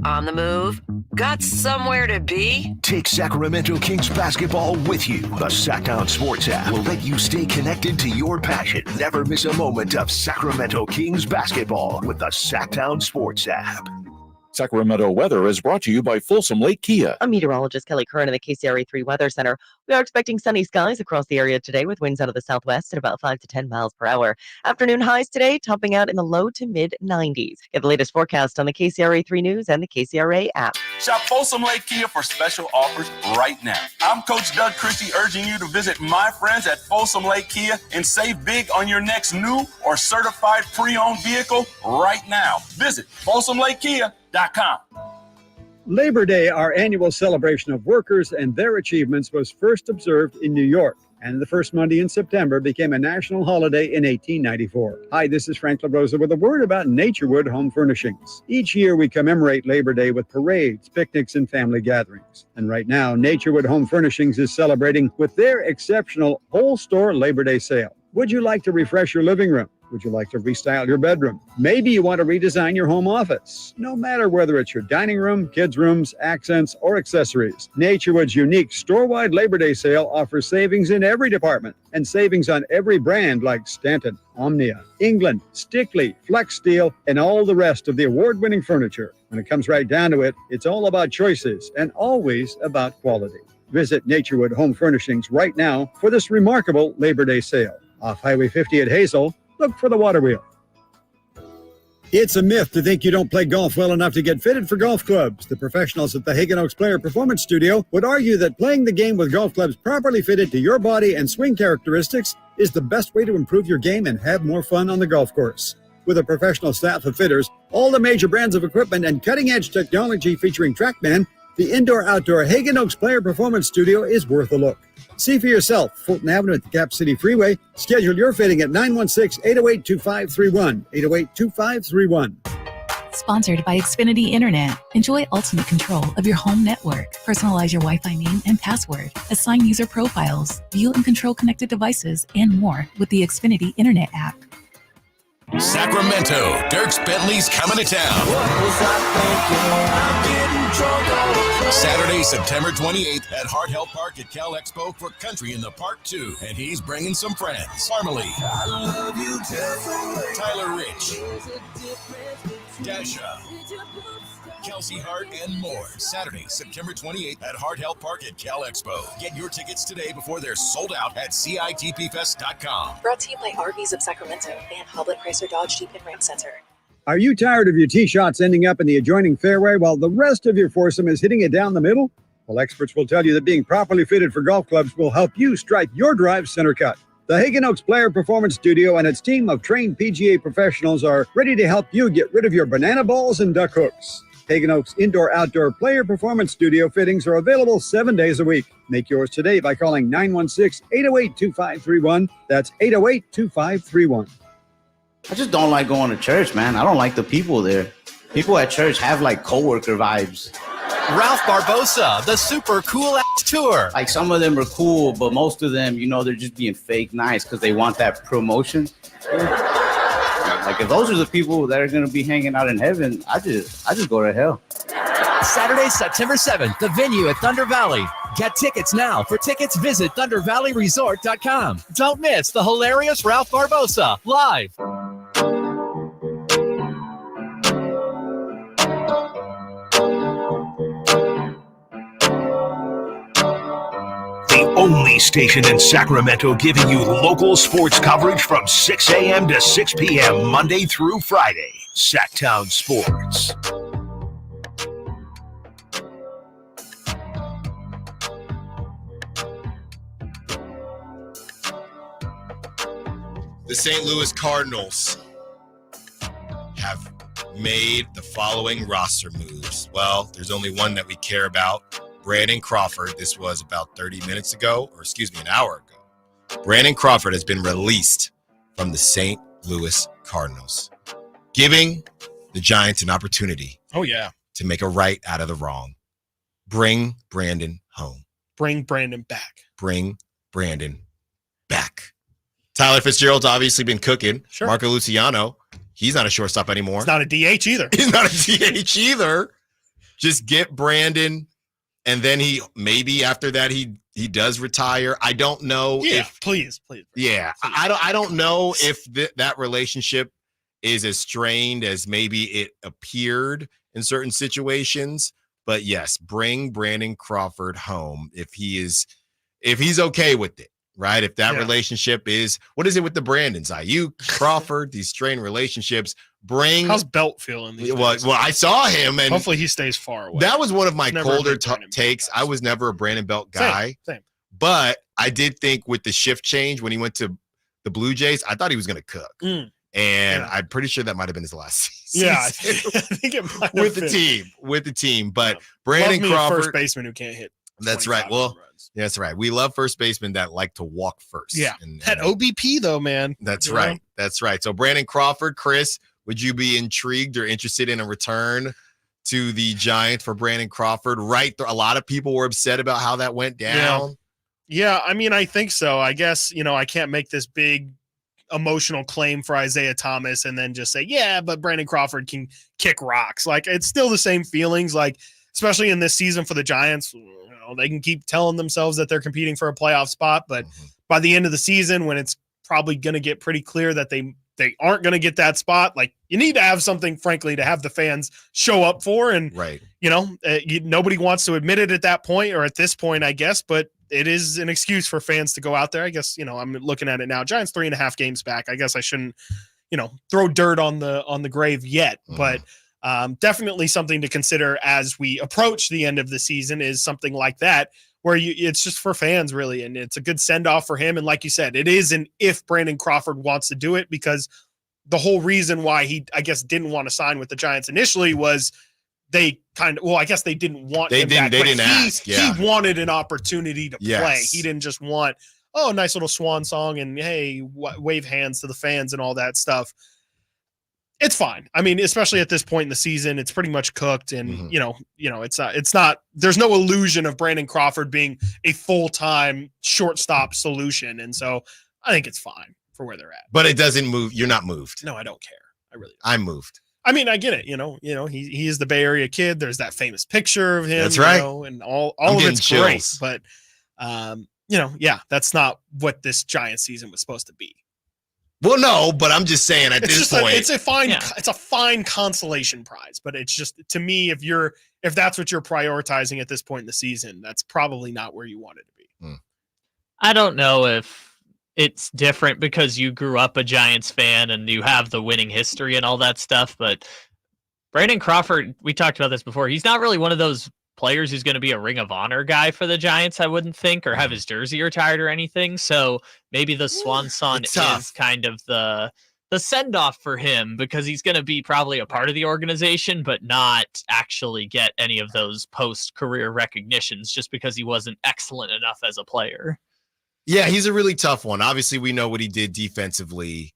On the move? Got somewhere to be? Take Sacramento Kings basketball with you. The Sacktown Sports app will let you stay connected to your passion. Never miss a moment of Sacramento Kings basketball with the Sacktown Sports app. Sacramento weather is brought to you by Folsom Lake Kia. I'm meteorologist Kelly Curran in the KCRA3 Weather Center. We are expecting sunny skies across the area today with winds out of the southwest at about 5 to 10 miles per hour. Afternoon highs today topping out in the low to mid 90s. Get the latest forecast on the KCRA3 News and the KCRA app. Shop Folsom Lake Kia for special offers right now. I'm Coach Doug Christie urging you to visit my friends at Folsom Lake Kia and save big on your next new or certified pre-owned vehicle right now. Visit FolsomLakeKia.com. Labor Day, our annual celebration of workers and their achievements, was first observed in New York, and the first Monday in September became a national holiday in 1894. Hi, this is Frank LaRosa with a word about Naturewood Home Furnishings. Each year we commemorate Labor Day with parades, picnics, and family gatherings. And right now, Naturewood Home Furnishings is celebrating with their exceptional whole store Labor Day sale. Would you like to refresh your living room? Would you like to restyle your bedroom? Maybe you want to redesign your home office. No matter whether it's your dining room, kids' rooms, accents, or accessories, Naturewood's unique store-wide Labor Day sale offers savings in every department and savings on every brand like Stanton, Omnia, England, Stickley, Flex Steel, and all the rest of the award-winning furniture. When it comes right down to it, it's all about choices and always about quality. Visit Naturewood Home Furnishings right now for this remarkable Labor Day sale. Off Highway 50 at Hazel, look for the water wheel. It's a myth to think you don't play golf well enough to get fitted for golf clubs. The professionals at the Hagen Oaks Player Performance Studio would argue that playing the game with golf clubs properly fitted to your body and swing characteristics is the best way to improve your game and have more fun on the golf course. With a professional staff of fitters, all the major brands of equipment, and cutting-edge technology featuring TrackMan, the indoor-outdoor Hagen Oaks Player Performance Studio is worth a look. See for yourself, Fulton Avenue at the Cap City Freeway. Schedule your fitting at 916-808-2531, 808-2531. Sponsored by Xfinity Internet. Enjoy ultimate control of your home network. Personalize your Wi-Fi name and password. Assign user profiles. View and control connected devices and more with the Xfinity Internet app. Sacramento, Dierks Bentley's coming to town. Saturday, September 28th at Hart Health Park at Cal Expo for Country in the Park 2. And he's bringing some friends. Parmalee, Tyler Rich, Dasha, Kelsey Hart, and more. Saturday, September 28th at Hart Health Park at Cal Expo. Get your tickets today before they're sold out at CITPFest.com. Brought to you by RVs of Sacramento and Hoblet Chrysler Dodge Jeep and Ram Center. Are you tired of your tee shots ending up in the adjoining fairway while the rest of your foursome is hitting it down the middle? Well, experts will tell you that being properly fitted for golf clubs will help you strike your drive center cut. The Hagen Oaks Player Performance Studio and its team of trained PGA professionals are ready to help you get rid of your banana balls and duck hooks. Hagen Oaks Indoor-Outdoor Player Performance Studio fittings are available 7 days a week. Make yours today by calling 916-808-2531. That's 808-2531. I just don't like going to church, man. I don't like the people there. People at church have like coworker vibes. Ralph Barbosa, the super cool ass tour. Like some of them are cool, but most of them, you know, they're just being fake nice because they want that promotion. Like if those are the people that are going to be hanging out in heaven, I just go to hell. Saturday, September 7th, the venue at Thunder Valley. Get tickets now. For tickets, visit ThunderValleyResort.com. Don't miss the hilarious Ralph Barbosa live. The only station in Sacramento giving you local sports coverage from 6 a.m. to 6 p.m. Monday through Friday. Sacktown Sports. The St. Louis Cardinals have made the following roster moves. Well, there's only one that we care about. Brandon Crawford. This was about 30 minutes ago, or excuse me, an hour ago. Brandon Crawford has been released from the St. Louis Cardinals, giving the Giants an opportunity to make a right out of the wrong. Bring Brandon home. Bring Brandon back. Bring Brandon back. Tyler Fitzgerald's obviously been cooking. Sure. Marco Luciano, he's not a shortstop anymore. He's not a DH either. He's not a DH either. Just get Brandon, and then maybe after that he does retire. I don't know if please. Yeah, I don't know if that relationship is as strained as maybe it appeared in certain situations. But yes, bring Brandon Crawford home if he's okay with it, right? If that relationship is, what is it with the Brandons? Ayuk, Crawford, these strained relationships. How's Belt feeling these days? Well, I saw him, and hopefully he stays far away. That was one of my colder takes. I was never a Brandon Belt guy. Same. But I did think with the shift change when he went to the Blue Jays, I thought he was going to cook. And I'm pretty sure that might have been his last season. Yeah, I think it might have with been. the team. But Brandon Crawford, first baseman who can't hit. That's right. Well, that's right. We love first basemen that like to walk first. Yeah, that OBP though, man. That's right. That's right. So Brandon Crawford, Chris, would you be intrigued or interested in a return to the Giants for Brandon Crawford? Right. A lot of people were upset about how that went down. Yeah, I mean, I think so. I guess, I can't make this big emotional claim for Isaiah Thomas and then just say, yeah, but Brandon Crawford can kick rocks. Like, it's still the same feelings, like, especially in this season for the Giants. They can keep telling themselves that they're competing for a playoff spot, but by the end of the season, when it's probably going to get pretty clear that they aren't going to get that spot, like, you need to have something, frankly, to have the fans show up for. And, nobody wants to admit it at that point, or at this point, I guess, but it is an excuse for fans to go out there. I guess, I'm looking at it now. Giants 3.5 games back. I guess I shouldn't, throw dirt on the grave yet, but definitely something to consider as we approach the end of the season is something like that, where it's just for fans really. And it's a good send off for him. And like you said, it is an if Brandon Crawford wants to do it, because the whole reason why he, I guess, didn't want to sign with the Giants initially was they I guess they didn't want him back. They didn't ask. He wanted an opportunity to Yes. play. He didn't just want, nice little swan song and hey, wave hands to the fans and all that stuff. It's fine. I mean, especially at this point in the season, it's pretty much cooked, and it's not. There's no illusion of Brandon Crawford being a full-time shortstop solution, and so I think it's fine for where they're at. But it doesn't move. You're not moved. No, I don't care. I really don't. I'm moved. I mean, I get it. He is the Bay Area kid. There's that famous picture of him. That's right. And all of it's chills. great. But that's not what this Giant season was supposed to be. Well, no, but I'm just saying at this point, it's a fine consolation prize. But it's just, to me, if that's what you're prioritizing at this point in the season, that's probably not where you want it to be. I don't know if it's different because you grew up a Giants fan and you have the winning history and all that stuff. But Brandon Crawford, we talked about this before. He's not really one of those players who's going to be a Ring of Honor guy for the Giants, I wouldn't think, or have his jersey retired or anything. So maybe the Swan Song is kind of the send off for him, because he's going to be probably a part of the organization, but not actually get any of those post-career recognitions just because he wasn't excellent enough as a player. Yeah, he's a really tough one. Obviously, we know what he did defensively.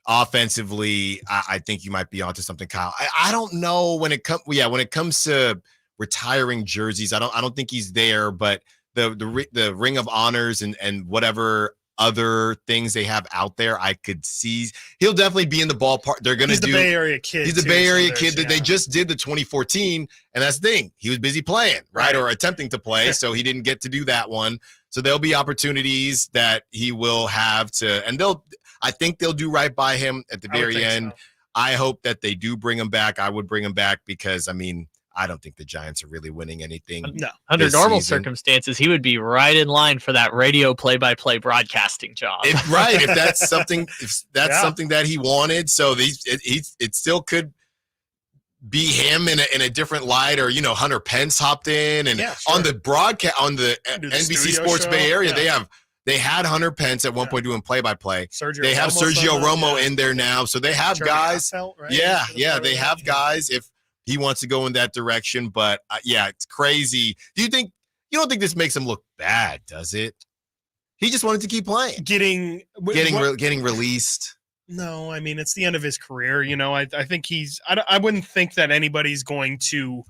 Offensively, I think you might be onto something, Kyle. I don't know when it comes to retiring jerseys. I don't think he's there, but the Ring of Honors and whatever other things they have out there, I could see he'll definitely be in the ballpark. They're going to do. He's the Bay Area kid. He's the Bay Area kid that they just did the 2014, and that's the thing. He was busy playing, right? Or attempting to play, so he didn't get to do that one. So there'll be opportunities that he will have to, and I think they'll do right by him at the very end. So. I hope that they do bring him back. I would bring him back because, I mean, I don't think the Giants are really winning anything. No. Under normal circumstances, he would be right in line for that radio play-by-play broadcasting job. If that's something that he wanted. So it still could be him in a different light, or Hunter Pence hopped in and on the broadcast on the NBC Sports show. Bay Area, they had Hunter Pence at one point doing play-by-play. They have Sergio Romo in there now, so they have guys. Right? Yeah, they have guys if he wants to go in that direction. But it's crazy. You don't think this makes him look bad, does it? He just wanted to keep playing, getting released. No, I mean, it's the end of his career. I think I wouldn't think that anybody's going to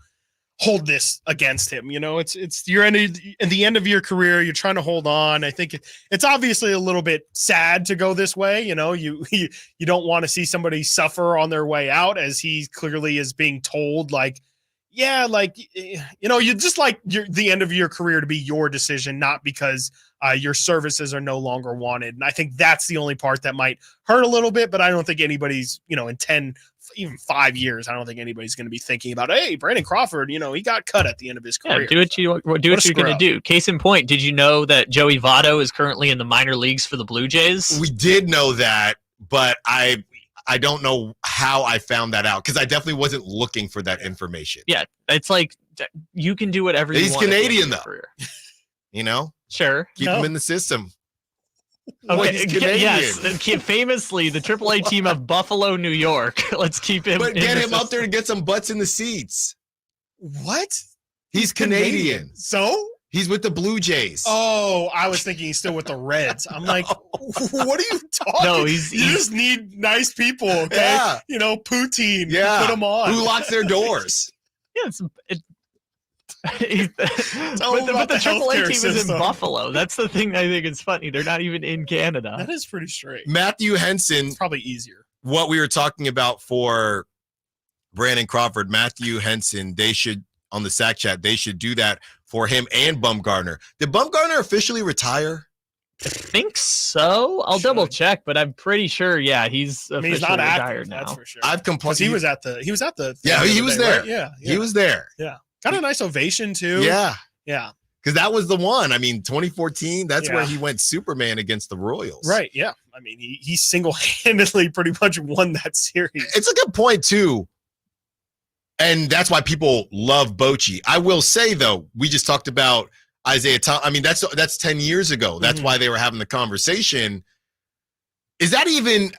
hold this against him. It's you're at the end of your career. You're trying to hold on. I think it's obviously a little bit sad to go this way. You don't want to see somebody suffer on their way out, as he clearly is being told, you just like the end of your career to be your decision, not because your services are no longer wanted. And I think that's the only part that might hurt a little bit, but I don't think anybody's, in 10, even 5 years, I don't think anybody's going to be thinking about, hey, Brandon Crawford, he got cut at the end of his career. Yeah, do what you're going to do. Case in point, did you know that Joey Votto is currently in the minor leagues for the Blue Jays? We did know that, but I don't know how I found that out, because I definitely wasn't looking for that information. Yeah, it's like you can do whatever you want. He's Canadian, though. Sure. Keep him in the system. Okay, yes, famously the AAA team of Buffalo, New York. Let's keep him. But get him out there to get some butts in the seats. What? He's Canadian. So? He's with the Blue Jays. Oh, I was thinking he's still with the Reds. I'm like, what are you talking? No, you just need nice people, okay? Yeah. Poutine. Yeah. Put them on. Who locks their doors? Yeah, but the AAA team is in Buffalo. That's the thing I think is funny. They're not even in Canada. That is pretty strange. Matthew Henson. It's probably easier. What we were talking about for Brandon Crawford, Matthew Henson, they should, on the Sack Chat, they should do that for him and Bumgarner. Did Bumgarner officially retire? I think so. I'll double check, but I'm pretty sure. Yeah, he's officially he's not retired active, now. that's for sure. I've complained. He was at the. Yeah, he was there. Right? Yeah, he was there. Yeah, got a nice ovation too. Yeah. Because that was the one. I mean, 2014. That's where he went Superman against the Royals. Right. Yeah. I mean, he single-handedly pretty much won that series. It's a good point too. And that's why people love Bochy. I will say, though, we just talked about Isaiah Thomas. I mean, that's 10 years ago. That's why they were having the conversation. Is that even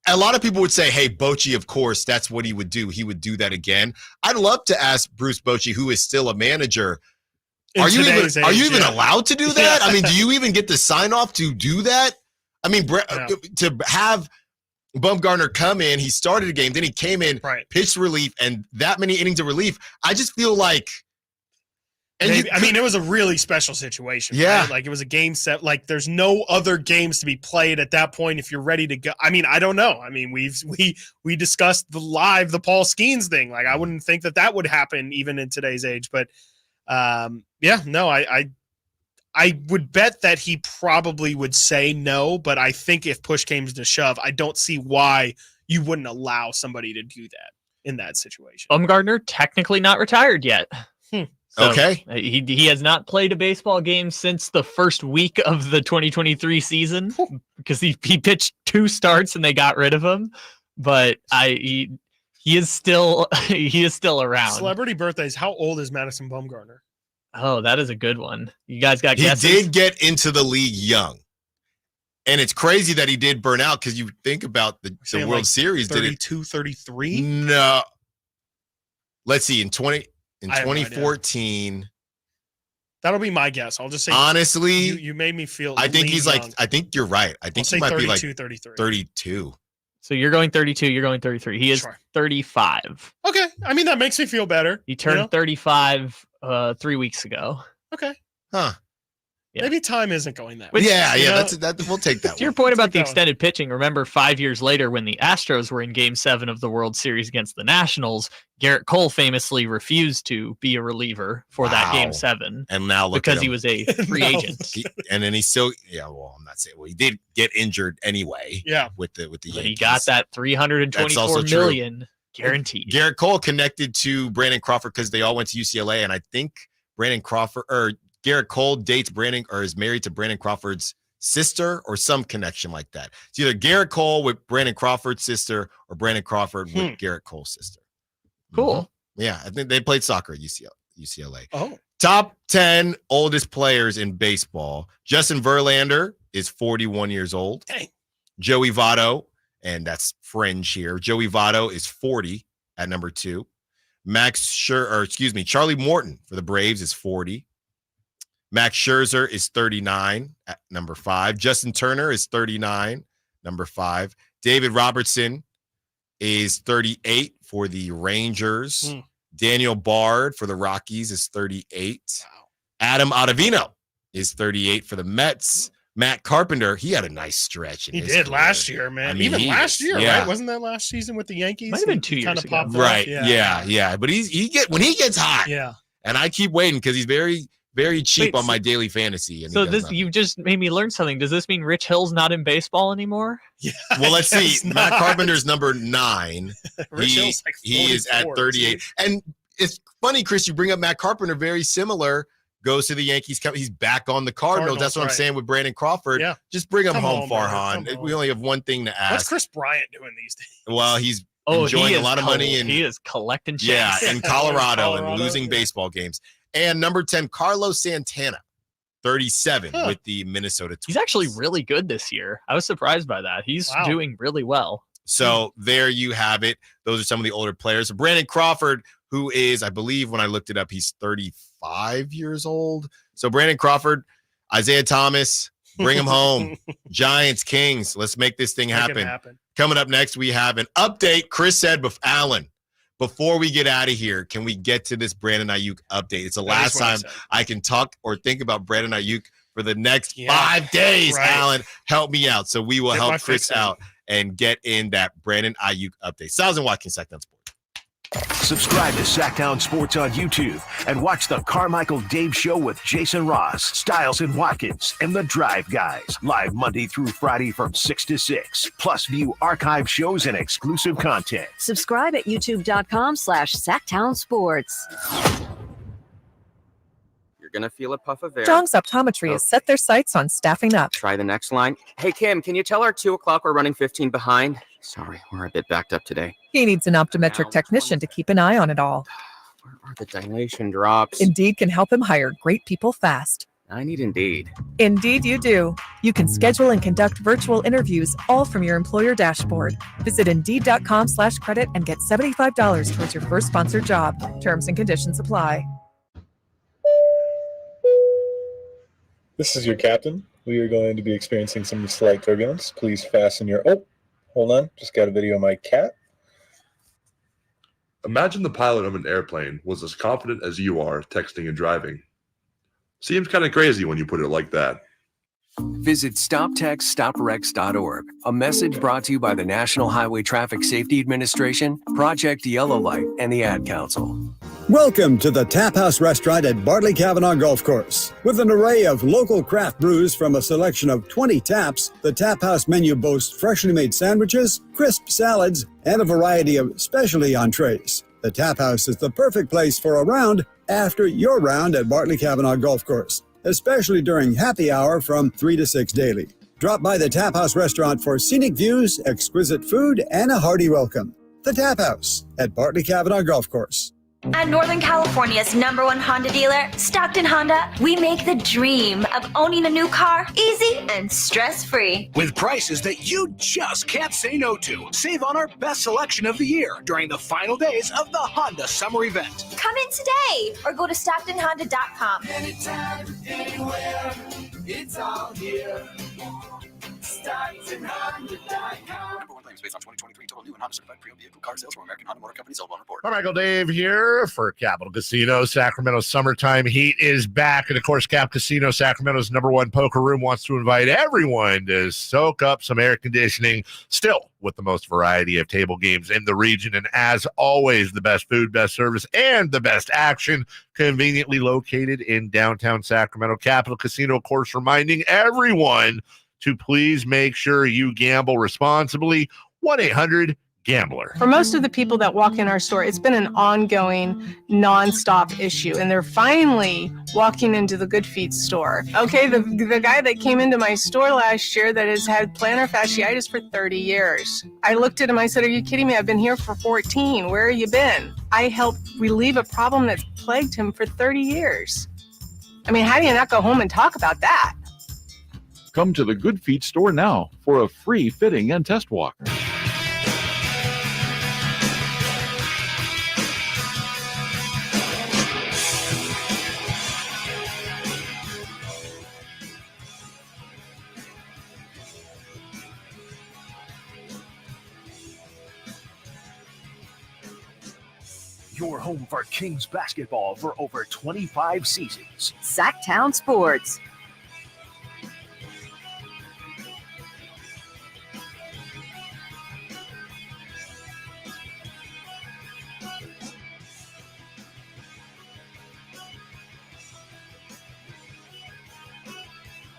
a lot of people would say, hey, Bochy, of course, that's what he would do. He would do that again. I'd love to ask Bruce Bochy, who is still a manager, are you even allowed to do that? I mean, do you even get the sign off to do that? I mean, to have Bumgarner come in, he started a game, then he came in, pitched relief, and that many innings of relief. I just feel like, it was a really special situation. Yeah, right? Like it was a game set. Like there's no other games to be played at that point. If you're ready to go, I mean, I don't know. I mean, we discussed the Paul Skeens thing. Like I wouldn't think that would happen even in today's age. But I would bet that he probably would say no, but I think if push came to shove, I don't see why you wouldn't allow somebody to do that in that situation. Bumgarner technically not retired yet. So okay. He has not played a baseball game since the first week of the 2023 season because he pitched 2 starts and they got rid of him. But he is still around. Celebrity birthdays. How old is Madison Bumgarner? Oh, that is a good one. You guys got He guesses? did get into the league young. And it's crazy that he did burn out because you think about the World Series. 32, 33? No. Let's see. In 2014. That'll be my guess. I'll just say. Honestly. You made me feel. I think he's young. I think you're right. I think he might be like 33. 32. So you're going 32. You're going 33. He is 35. Okay. I mean, that makes me feel better. He turned 35 3 weeks ago. Okay. Huh. Yeah. Maybe time isn't going that way. We'll take that. To your point about the extended pitching, remember 5 years later when the Astros were in Game 7 of the World Series against the Nationals, Garrett Cole famously refused to be a reliever for that Game 7. And now look because at him. he was a free agent. And then he's still I'm not saying he did get injured anyway. Yeah. With the Yankees. But he got that $324 million guaranteed. Garrett Cole connected to Brandon Crawford because they all went to UCLA, and I think Garrett Cole dates Brandon or is married to Brandon Crawford's sister or some connection like that. It's either Garrett Cole with Brandon Crawford's sister or Brandon Crawford with Garrett Cole's sister. Cool. Yeah, I think they played soccer at UCLA. Oh. Top 10 oldest players in baseball. Justin Verlander is 41 years old. Dang. Joey Votto, and that's fringe here. Joey Votto is 40 at number 2. Charlie Morton for the Braves is 40. Max Scherzer is 39 at number 5. Justin Turner is 39, number 5. David Robertson is 38 for the Rangers. Daniel Bard for the Rockies is 38. Wow. Adam Ottavino is 38 for the Mets. Matt Carpenter, he had a nice stretch. He did last year, man. I mean, even last year, right? Wasn't that last season with the Yankees? Might have been 2 years ago. Right. Yeah. But when he gets hot. Yeah. And I keep waiting because he's very, very cheap on my daily fantasy. And so you just made me learn something. Does this mean Rich Hill's not in baseball anymore? Yeah. Well, let's see. Not. Matt Carpenter's number 9. Rich Hill's like 44, he is at 38. And it's funny, Chris, you bring up Matt Carpenter, very similar. Goes to the Yankees. He's back on the Cardinals. That's what I'm saying with Brandon Crawford. Yeah. Just bring him home, Farhan. We only have one thing to ask. What's Chris Bryant doing these days? Well, he's enjoying a lot of money. And he is collecting checks. Yeah, in Colorado and losing baseball games. And number 10, Carlos Santana, 37 with the Minnesota Twins. He's actually really good this year. I was surprised by that. He's doing really well. So there you have it. Those are some of the older players. Brandon Crawford, who is, I believe when I looked it up, he's 35 years old. So Brandon Crawford, Isaiah Thomas, bring him home. Giants, Kings, let's make this thing happen. Coming up next, we have an update. Chris said, Alan, before we get out of here, can we get to this Brandon Ayuk update? It's the last time I can talk or think about Brandon Ayuk for the next 5 days. Right. Alan, help me out. So we will help Chris out and get in that Brandon Ayuk update. Stiles Watkins, Sacktown Sports. Subscribe to Sacktown Sports on YouTube and watch the Carmichael Dave Show with Jason Ross, Stiles and Watkins, and the Drive Guys. Live Monday through Friday from 6 to 6. Plus view archive shows and exclusive content. Subscribe at youtube.com/Sacktown Sports. You're going to feel a puff of air. Strong's Optometry has set their sights on staffing up. Try the next line. Hey, Kim, can you tell our 2 o'clock we're running 15 behind? Sorry, we're a bit backed up today. He needs an optometric technician to keep an eye on it all. Where are the dilation drops? Indeed can help him hire great people fast. I need Indeed. Indeed you do. You can schedule and conduct virtual interviews all from your employer dashboard. Visit Indeed.com/credit and get $75 towards your first sponsored job. Terms and conditions apply. This is your captain. We are going to be experiencing some slight turbulence. Please fasten your... Oh, hold on. Just got a video of my cat. Imagine the pilot of an airplane was as confident as you are texting and driving. Seems kind of crazy when you put it like that. Visit StopTextStopWrecks.org. A message brought to you by the National Highway Traffic Safety Administration, Project Yellow Light, and the Ad Council. Welcome to the Tap House Restaurant at Bartley Cavanaugh Golf Course. With an array of local craft brews from a selection of 20 taps, the Tap House menu boasts freshly made sandwiches, crisp salads, and a variety of specialty entrees. The Tap House is the perfect place for a round after your round at Bartley Cavanaugh Golf Course, especially during happy hour from 3 to 6 daily. Drop by the Tap House Restaurant for scenic views, exquisite food, and a hearty welcome. The Tap House at Bartley Cavanaugh Golf Course. At Northern California's #1 Honda dealer, Stockton Honda, we make the dream of owning a new car easy and stress-free. With prices that you just can't say no to. Save on our best selection of the year during the final days of the Honda Summer Event. Come in today or go to StocktonHonda.com. Anytime, anywhere, it's all here. StocktonHonda.com. #1 claims based on 2023 total new and Honda certified pre-owned vehicle car sales from American Honda Motor Company. Sold on report. Carmichael Dave here for Capital Casino. Sacramento summertime heat is back. And of course, Cap Casino, Sacramento's #1 poker room, wants to invite everyone to soak up some air conditioning, still with the most variety of table games in the region. And as always, the best food, best service, and the best action, conveniently located in downtown Sacramento. Capital Casino, of course, reminding everyone to please make sure you gamble responsibly. 1-800-GAMBLER. For most of the people that walk in our store, it's been an ongoing, nonstop issue, and they're finally walking into the Good Feet store. Okay, the guy that came into my store last year that has had plantar fasciitis for 30 years. I looked at him, I said, "Are you kidding me? I've been here for 14. Where have you been?" I helped relieve a problem that's plagued him for 30 years. I mean, how do you not go home and talk about that? Come to the Good Feet store now for a free fitting and test walk. your home for Kings basketball for over 25 seasons. Sacktown Sports.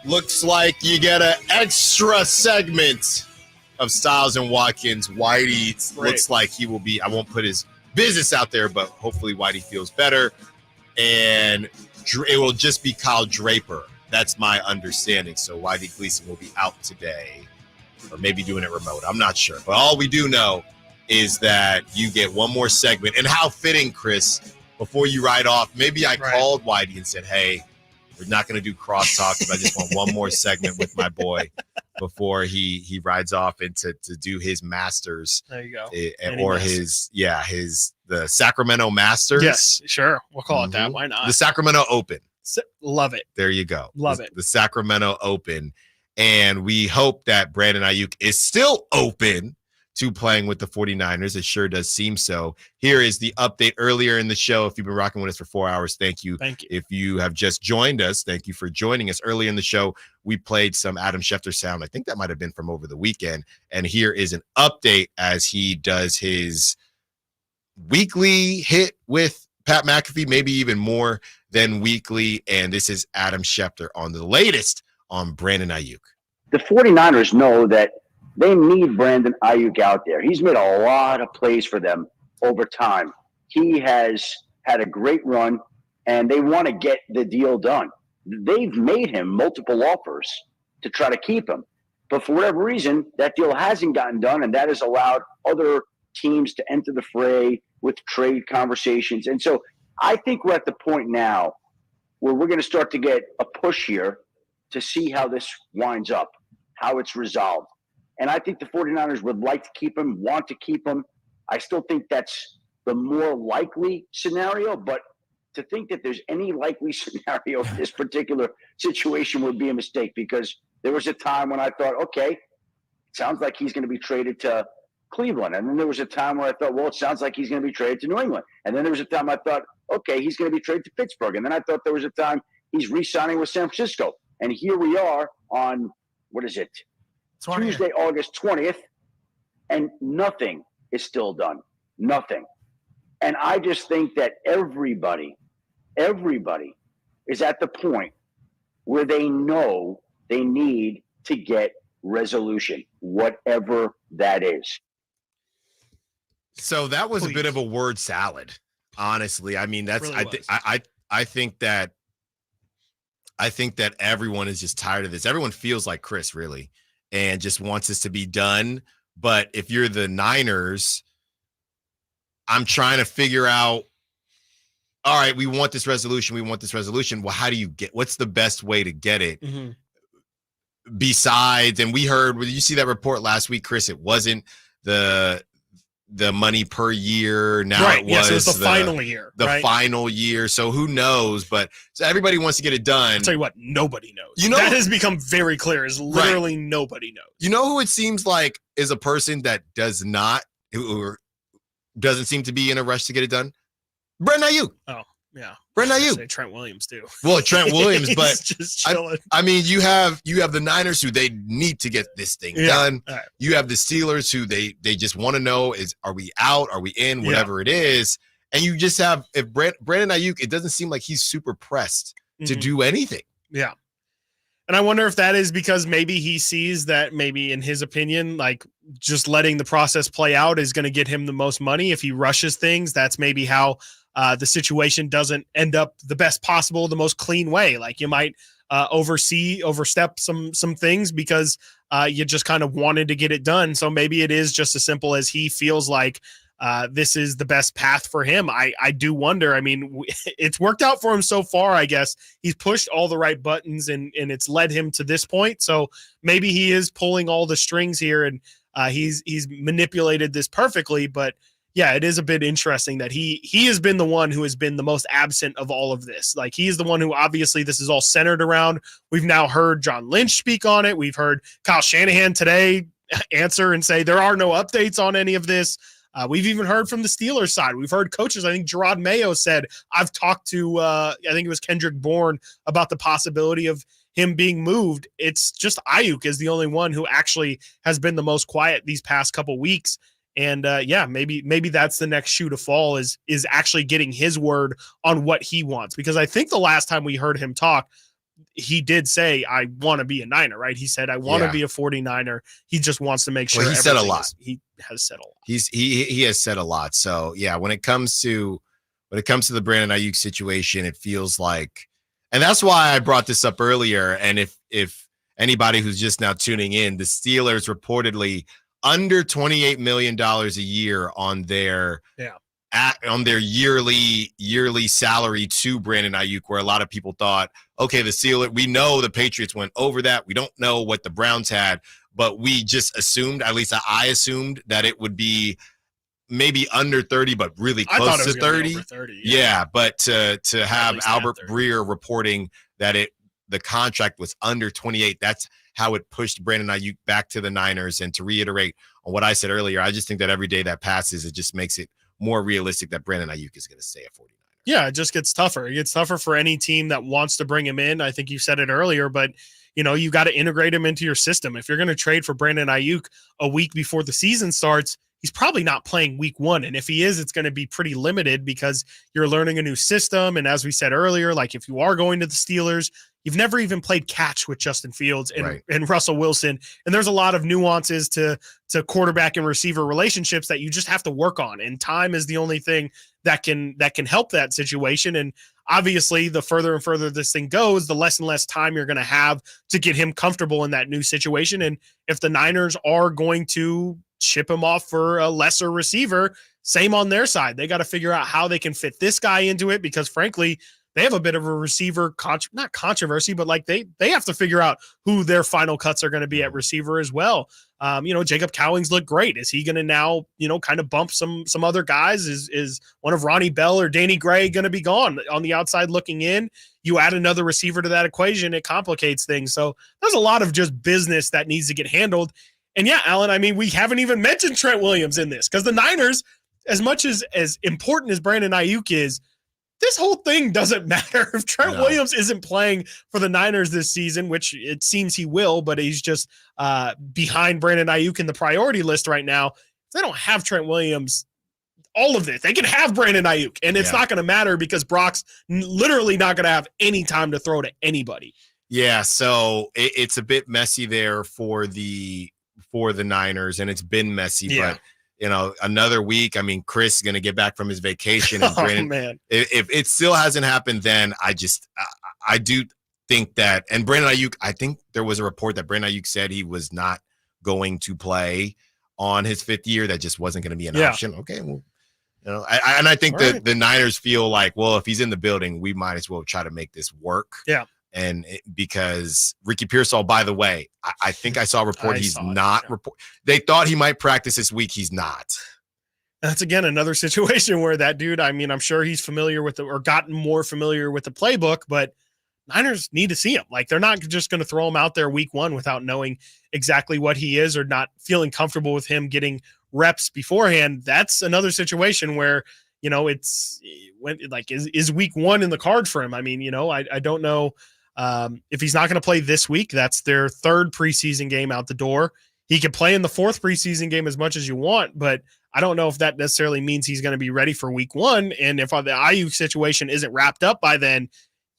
Looks like you get an extra segment of Stiles and Watkins. Whitey looks like he will be, I won't put his business out there, but hopefully Whitey feels better. And it will just be Kyle Draper. That's my understanding. So Whitey Gleason will be out today, or maybe doing it remote. I'm not sure. But all we do know is that you get one more segment. And how fitting, Chris, before you ride off, maybe I called Whitey and said, hey, we're not going to do crosstalk because I just want one more segment with my boy before he rides off into to do his Masters. There you go. Or the Sacramento Masters. Yes, sure. We'll call it that. Why not? The Sacramento Open. Love it. There you go. Love it. The Sacramento Open. And we hope that Brandon Ayuk is still open to playing with the 49ers. It sure does seem so. Here is the update earlier in the show. If you've been rocking with us for 4 hours, thank you. Thank you. If you have just joined us, thank you for joining us. Earlier in the show, we played some Adam Schefter sound. I think that might have been from over the weekend. And here is an update as he does his weekly hit with Pat McAfee, maybe even more than weekly. And this is Adam Schefter on the latest on Brandon Ayuk. The 49ers know that they need Brandon Ayuk out there. He's made a lot of plays for them over time. He has had a great run, and they want to get the deal done. They've made him multiple offers to try to keep him. But for whatever reason, that deal hasn't gotten done, and that has allowed other teams to enter the fray with trade conversations. And so I think we're at the point now where we're going to start to get a push here to see how this winds up, how it's resolved. And I think the 49ers would like to keep him, want to keep him. I still think that's the more likely scenario, but to think that there's any likely scenario in this particular situation would be a mistake, because there was a time when I thought, okay, it sounds like he's going to be traded to Cleveland. And then there was a time where I thought, well, it sounds like he's going to be traded to New England. And then there was a time I thought, okay, he's going to be traded to Pittsburgh. And then I thought there was a time he's re-signing with San Francisco. And here we are on, what is it? 20th. Tuesday, August 20th, and nothing is still done. Nothing. And I just think that everybody is at the point where they know they need to get resolution, whatever that is. So that was a bit of a word salad, honestly. I mean, that's Really I think that everyone is just tired of this. Everyone feels like Chris, really, and just wants this to be done. But if you're the Niners, I'm trying to figure out, all right, we want this resolution. Well, how do you what's the best way to get it? Mm-hmm. Besides, and we heard, did you see that report last week, Chris? It wasn't the money per year. Now right. It was, yes, it was the final year. The final year. So who knows? But so everybody wants to get it done. I'll tell you what, nobody knows. You know, that has become very clear. Is literally nobody knows. You know who it seems like is a person that doesn't seem to be in a rush to get it done? Brandon Ayuk. Oh, yeah. Brandon Ayuk. Say Trent Williams too. Well, Trent Williams, but just chilling. I mean, you have the Niners who they need to get this thing done. Right. You have the Steelers who they just want to know are we out? Are we in? Whatever it is. And you just have, if Brandon Ayuk, it doesn't seem like he's super pressed to do anything. Yeah. And I wonder if that is because maybe he sees that maybe in his opinion, like just letting the process play out is going to get him the most money. If he rushes things, that's maybe how the situation doesn't end up the best possible, the most clean way. Like you might overstep some things because you just kind of wanted to get it done. So maybe it is just as simple as he feels like this is the best path for him. I do wonder. I mean, it's worked out for him so far, I guess. He's pushed all the right buttons and it's led him to this point. So maybe he is pulling all the strings here and he's manipulated this perfectly. But yeah, it is a bit interesting that he has been the one who has been the most absent of all of this. Like he is the one who obviously this is all centered around. We've now heard John Lynch speak on it. We've heard Kyle Shanahan today answer and say there are no updates on any of this. We've even heard from the Steelers side. We've heard coaches. I think Gerard Mayo said, I've talked to, I think it was Kendrick Bourne, about the possibility of him being moved. It's just Ayuk is the only one who actually has been the most quiet these past couple weeks. And maybe that's the next shoe to fall is actually getting his word on what he wants. Because I think the last time we heard him talk, he did say, I want to be a Niner, right? He said, I want to be a 49er. He just wants to make sure. Well, he said a lot. He has said a lot. He has said a lot. So yeah, when it comes to the Brandon Ayuk situation, it feels like, and that's why I brought this up earlier. And if anybody who's just now tuning in, the Steelers reportedly under $28 million a year on their yearly salary to Brandon Ayuk, where a lot of people thought, okay, the Steelers, we know the Patriots went over that. We don't know what the Browns had, but we just assumed, at least I assumed, that it would be maybe under 30, but really close to 30. 30. Yeah, but to have Albert Breer reporting that the contract was under 28, that's how it pushed Brandon Ayuk back to the Niners. And to reiterate on what I said earlier, I just think that every day that passes, it just makes it more realistic that Brandon Ayuk is going to stay at 49. Yeah, it just gets tougher. It gets tougher for any team that wants to bring him in. I think you said it earlier, but you got to integrate him into your system. If you're going to trade for Brandon Ayuk a week before the season starts, he's probably not playing week 1. And if he is, it's going to be pretty limited because you're learning a new system. And as we said earlier, like if you are going to the Steelers, you've never even played catch with Justin Fields and Russell Wilson. And there's a lot of nuances to quarterback and receiver relationships that you just have to work on. And time is the only thing that can help that situation. And obviously, the further and further this thing goes, the less and less time you're going to have to get him comfortable in that new situation. And if the Niners are going to ship him off for a lesser receiver, same on their side. They got to figure out how they can fit this guy into it because, frankly, they have a bit of a receiver, not controversy, but like they have to figure out who their final cuts are going to be at receiver as well. Jacob Cowings looked great. Is he going to now, kind of bump some other guys? Is one of Ronnie Bell or Danny Gray going to be gone on the outside looking in? You add another receiver to that equation, it complicates things. So there's a lot of just business that needs to get handled. And yeah, Alan, I mean, we haven't even mentioned Trent Williams in this because the Niners, as much as important as Brandon Ayuk is, this whole thing doesn't matter if Trent Williams isn't playing for the Niners this season, which it seems he will, but he's just behind Brandon Ayuk in the priority list right now. If they don't have Trent Williams, all of this, they can have Brandon Ayuk, and it's not going to matter because Brock's literally not going to have any time to throw to anybody. Yeah, so it's a bit messy there for the Niners, and it's been messy, but another week. I mean, Chris is going to get back from his vacation. And Brandon, man. If it still hasn't happened, then I do think that, and Brandon Ayuk, I think there was a report that Brandon Ayuk said he was not going to play on his 5th year. That just wasn't going to be an option. Okay. Well, I think the Niners feel like, well, if he's in the building, we might as well try to make this work. Yeah. And because Ricky Pearsall, by the way, I think I saw a report they thought he might practice this week. He's not. That's, again, another situation where that dude, I mean, I'm sure he's familiar with or gotten more familiar with the playbook, but Niners need to see him. Like, they're not just going to throw him out there week 1 without knowing exactly what he is or not feeling comfortable with him getting reps beforehand. That's another situation where, it's when, like, is week 1 in the card for him? I mean, I don't know. If he's not going to play this week, that's their 3rd preseason game out the door. He can play in the 4th preseason game as much as you want, but I don't know if that necessarily means he's going to be ready for week 1. And if the Ayuk situation isn't wrapped up by then,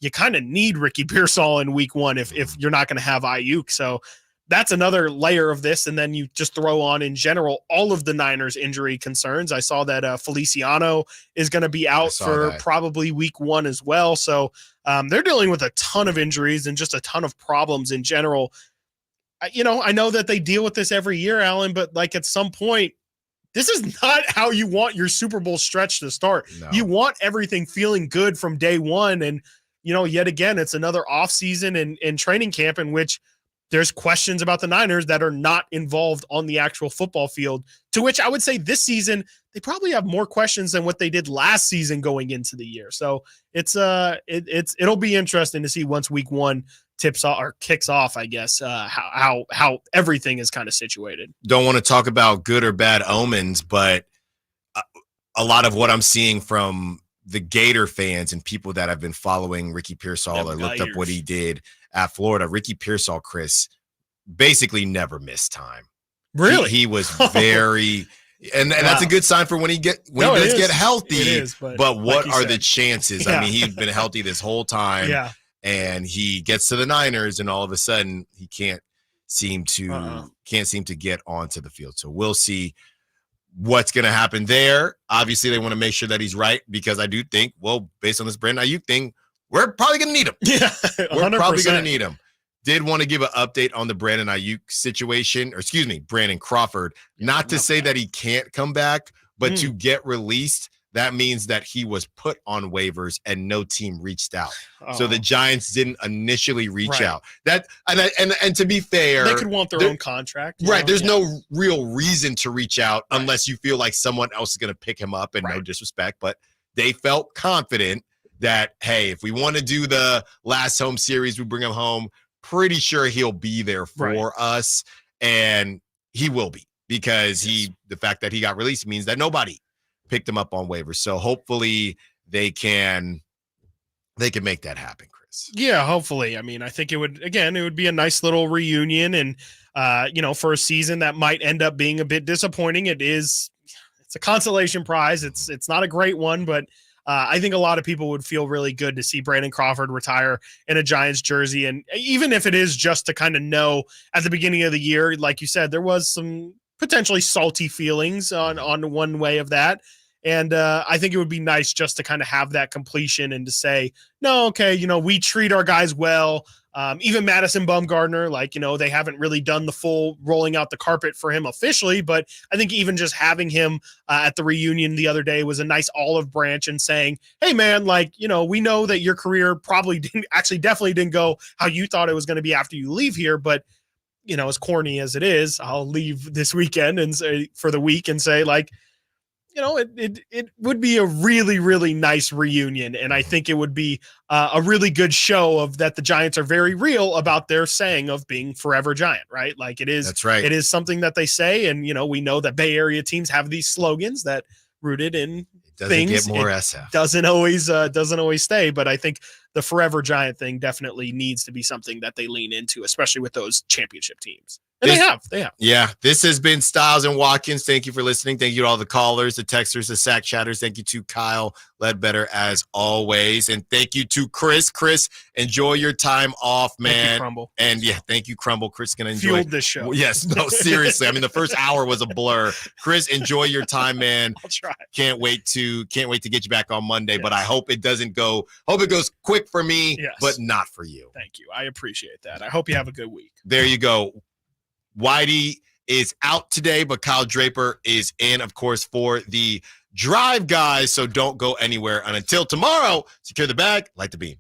you kind of need Ricky Pearsall in week 1 if you're not going to have Ayuk. So that's another layer of this. And then you just throw on in general all of the Niners injury concerns. I saw that Feliciano is going to be out for probably week 1 as well. So they're dealing with a ton of injuries and just a ton of problems in general. I know that they deal with this every year, Alan, but like at some point, this is not how you want your Super Bowl stretch to start. No. You want everything feeling good from day 1. And, yet again, it's another offseason and training camp in which there's questions about the Niners that are not involved on the actual football field, to which I would say this season, they probably have more questions than what they did last season going into the year. So it'll be interesting to see once week 1 tips off or kicks off, I guess, how everything is kind of situated. Don't want to talk about good or bad omens, but a lot of what I'm seeing from the Gator fans and people that have been following Ricky Pearsall or looked up what he did at Florida, Ricky Pearsall, Chris, basically never missed time. Really? He was very and that's a good sign for when he does get healthy. It is, but what like are the chances? Yeah. I mean, he's been healthy this whole time. Yeah. And he gets to the Niners, and all of a sudden he can't seem to get onto the field. So we'll see what's going to happen there. Obviously, they want to make sure that he's right, because I do think, well, based on this Brandon Ayuk thing, we're probably going to need him. Yeah, 100%. We're probably going to need him. Did want to give an update on the Brandon Ayuk situation, or excuse me, Brandon Crawford. Not to say that he can't come back, but to get released, that means that he was put on waivers and no team reached out. So the Giants didn't initially reach out. That and to be fair, they could want their own contract. Right. There's no real reason to reach out unless you feel like someone else is going to pick him up, and no disrespect, but they felt confident that, hey, if we want to do the last home series, we bring him home. Pretty sure he'll be there for us, and he will be, because the fact that he got released means that nobody picked him up on waivers. So hopefully they can make that happen, Chris. Yeah, hopefully. I mean, I think it would be a nice little reunion, and for a season that might end up being a bit disappointing. It's a consolation prize. It's not a great one, but I think a lot of people would feel really good to see Brandon Crawford retire in a Giants jersey. And even if it is just to kind of know at the beginning of the year, like you said, there was some potentially salty feelings on one way of that. And I think it would be nice just to kind of have that completion and to say, no, okay, we treat our guys well. Even Madison Bumgarner, they haven't really done the full rolling out the carpet for him officially, but I think even just having him at the reunion the other day was a nice olive branch and saying, hey man, we know that your career definitely didn't go how you thought it was going to be after you leave here. But, as corny as it is, I'll leave this weekend and say for the week and say it would be a really, really nice reunion. And I think it would be a really good show of that the Giants are very real about their saying of being forever Giant, right? Like it is. That's right. It is something that they say. And, we know that Bay Area teams have these slogans that rooted in things. Get more SF. Doesn't always stay. But I think the forever Giant thing definitely needs to be something that they lean into, especially with those championship teams. And they have. Yeah. This has been Stiles and Watkins. Thank you for listening. Thank you to all the callers, the texters, the sack chatters. Thank you to Kyle Ledbetter as always. And thank you to Chris. Chris, enjoy your time off, man. Thank you, Crumble. And thank you, Crumble. Chris is going to enjoy Fueled this show. Yes. No, seriously. I mean, the first hour was a blur. Chris, enjoy your time, man. I'll try. Can't wait to get you back on Monday, yes. But I hope it goes quick for me, yes. But not for you. Thank you. I appreciate that. I hope you have a good week. There you go. Whitey is out today, but Kyle Draper is in, of course, for the drive, guys. So don't go anywhere. And until tomorrow, secure the bag, light the beam.